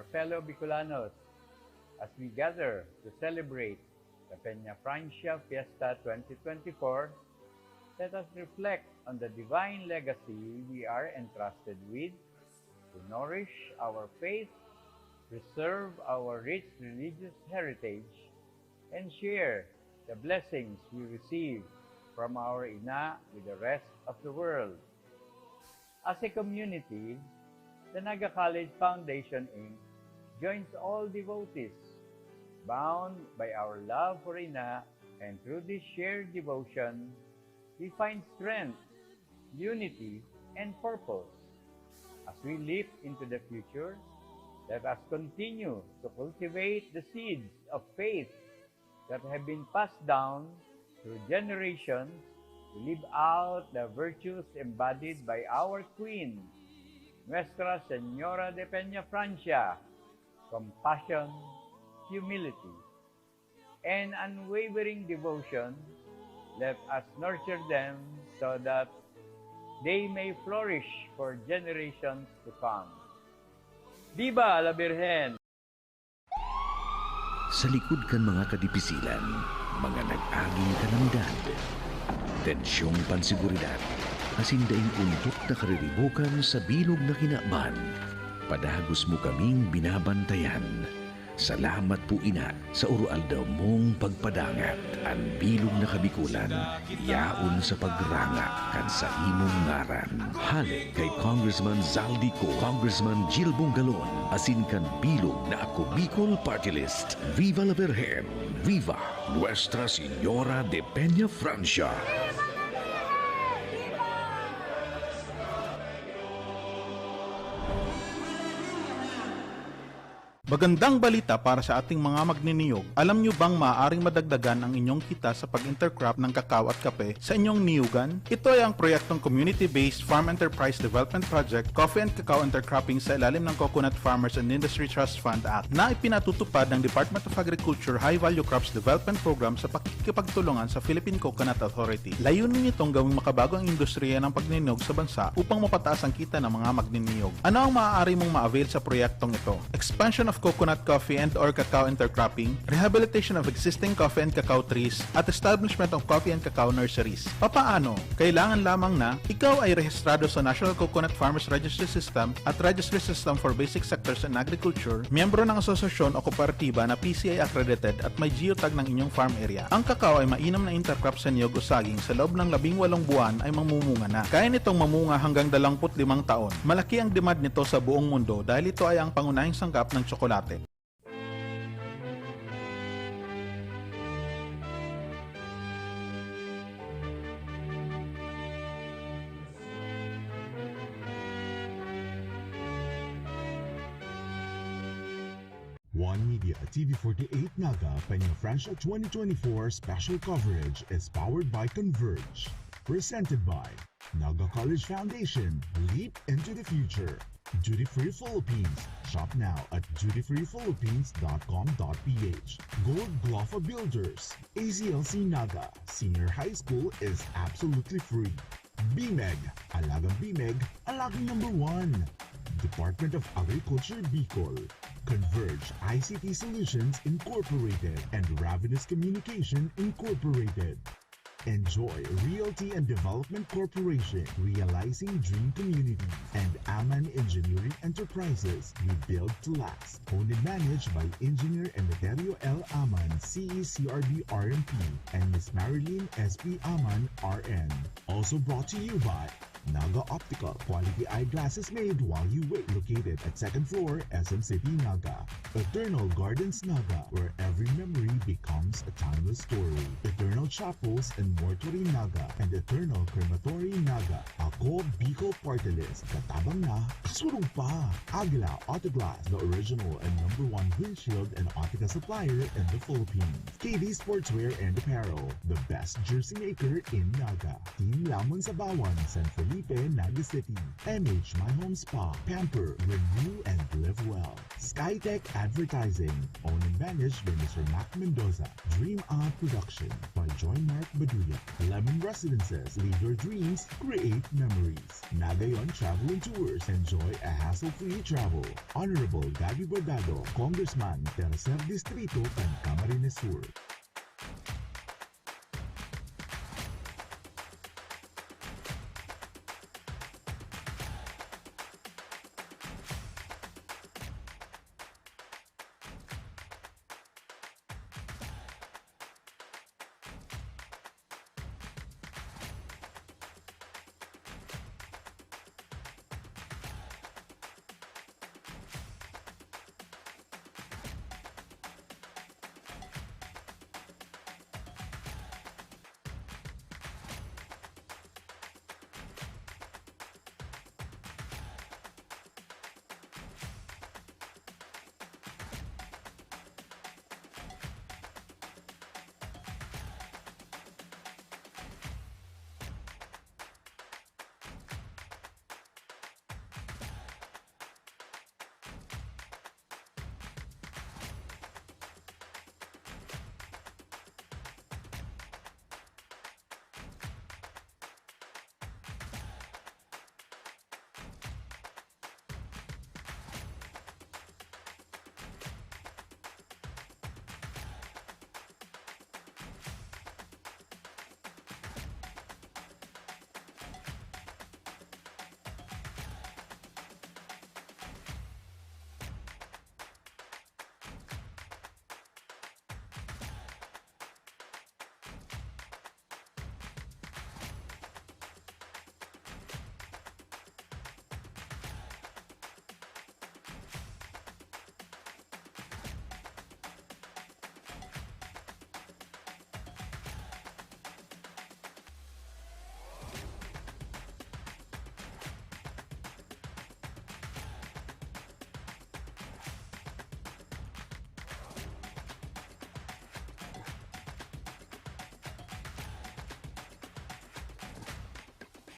our fellow Bicolanos, as we gather to celebrate the Peña Francia Fiesta 2024, let us reflect on the divine legacy we are entrusted with to nourish our faith, preserve our rich religious heritage, and share the blessings we receive from our Ina with the rest of the world. As a community, the Naga College Foundation Inc. joins all devotees, bound by our love for Ina, and through this shared devotion, we find strength, unity, and purpose. As we leap into the future, let us continue to cultivate the seeds of faith that have been passed down through generations to live out the virtues embodied by our Queen, Nuestra Señora de Peña Francia: compassion, humility, and unwavering devotion. Let us nurture them so that they may flourish for generations to come. Viva la Virgen! Sa likod kan mga kadipisilan, mga nag-aging kalamidad, tensyong pansiguridad, hasindaing untok na kariribukan sa bilog na kinaaban, padagos mo kaming binabantayan. Salamat po ina sa urualdaw mong pagpadangat. Ang bilog na kabikulan, yaon sa pagranga kan sa imong ngaran. Halik kay Congressman Zaldico, Congressman Jill Bungalon, asin kan bilog na Ako Bicol Party List. Viva la Virgen! Viva Nuestra Señora de Peña Francia! Magandang balita para sa ating mga magniniyog. Alam nyo bang maaaring madagdagan ang inyong kita sa pag-intercrop ng kakao at kape sa inyong niyugan? Ito ay ang proyektong Community-Based Farm Enterprise Development Project, Coffee and Cacao Intercropping sa ilalim ng Coconut Farmers and Industry Trust Fund Act na ipinatutupad ng Department of Agriculture High Value Crops Development Program sa pakikipagtulungan sa Philippine Coconut Authority. Layunin nitong gawing makabago ang industriya ng pagniniyog sa bansa upang mapataas ang kita ng mga magniniyog. Ano ang maaari mong ma-avail sa proyektong ito? Expansion of coconut coffee and or cacao intercropping, rehabilitation of existing coffee and cacao trees, at establishment of coffee and cacao nurseries. Papaano? Kailangan lamang na ikaw ay rehistrado sa National Coconut Farmers Registry System at Registry System for Basic Sectors in Agriculture, miyembro ng asosasyon o kooperatiba na PCI accredited at may geotag ng inyong farm area. Ang cacao ay mainam na intercrop sa niyog o saging sa loob ng 18 buwan ay mamumunga na. Kaya nitong mamunga hanggang 25 taon. Malaki ang demand nito sa buong mundo dahil ito ay ang pangunahing sangkap ng tsokolate. One Media TV48 Naga Peña Francia 2024 special coverage is powered by Converge. Presented by Naga College Foundation. Leap into the future. Duty Free Philippines. Shop now at dutyfreephilippines.com.ph. Gold Glofa Builders. AZLC Naga. Senior High School is absolutely free. BMEG. Alagang BMEG. Alagang number 1. Department of Agriculture Bicol. Converge ICT Solutions Incorporated and Ravenous Communication Incorporated. Enjoy Realty and Development Corporation, realizing dream communities, and Aman Engineering Enterprises, we build to last. Owned and managed by Engineer Emeterio L. Aman, CECRB RMP, and Ms. Marilyn S.P. Aman, RN. Also brought to you by Naga Optical, quality eyeglasses made while you wait. Located at 2nd floor, SM City, Naga. Eternal Gardens Naga, where every memory becomes a timeless story. Eternal Chapels and Mortuary Naga, and Eternal Crematory Naga. Ako Bicol Party List, katabang na, kasurong pa. Aguila Autoglass, the original and #1 windshield and optica supplier in the Philippines. KD Sportswear and Apparel, the best jersey maker in Naga. Team Lamon Sabawan, San Felipe, Naga City. MH My Home Spa, Pamper, Renew, and Live Well. Skytech Advertising, owned and managed by Mr. Mac Mendoza. Dream Out Production by Joy Mark Baduya. Lemon Residences, live your dreams, create memories. Nagayon Travel and Tours, enjoy a hassle-free travel. Honorable Gabi Bordado, Congressman, Tercer Distrito, Camarines Sur.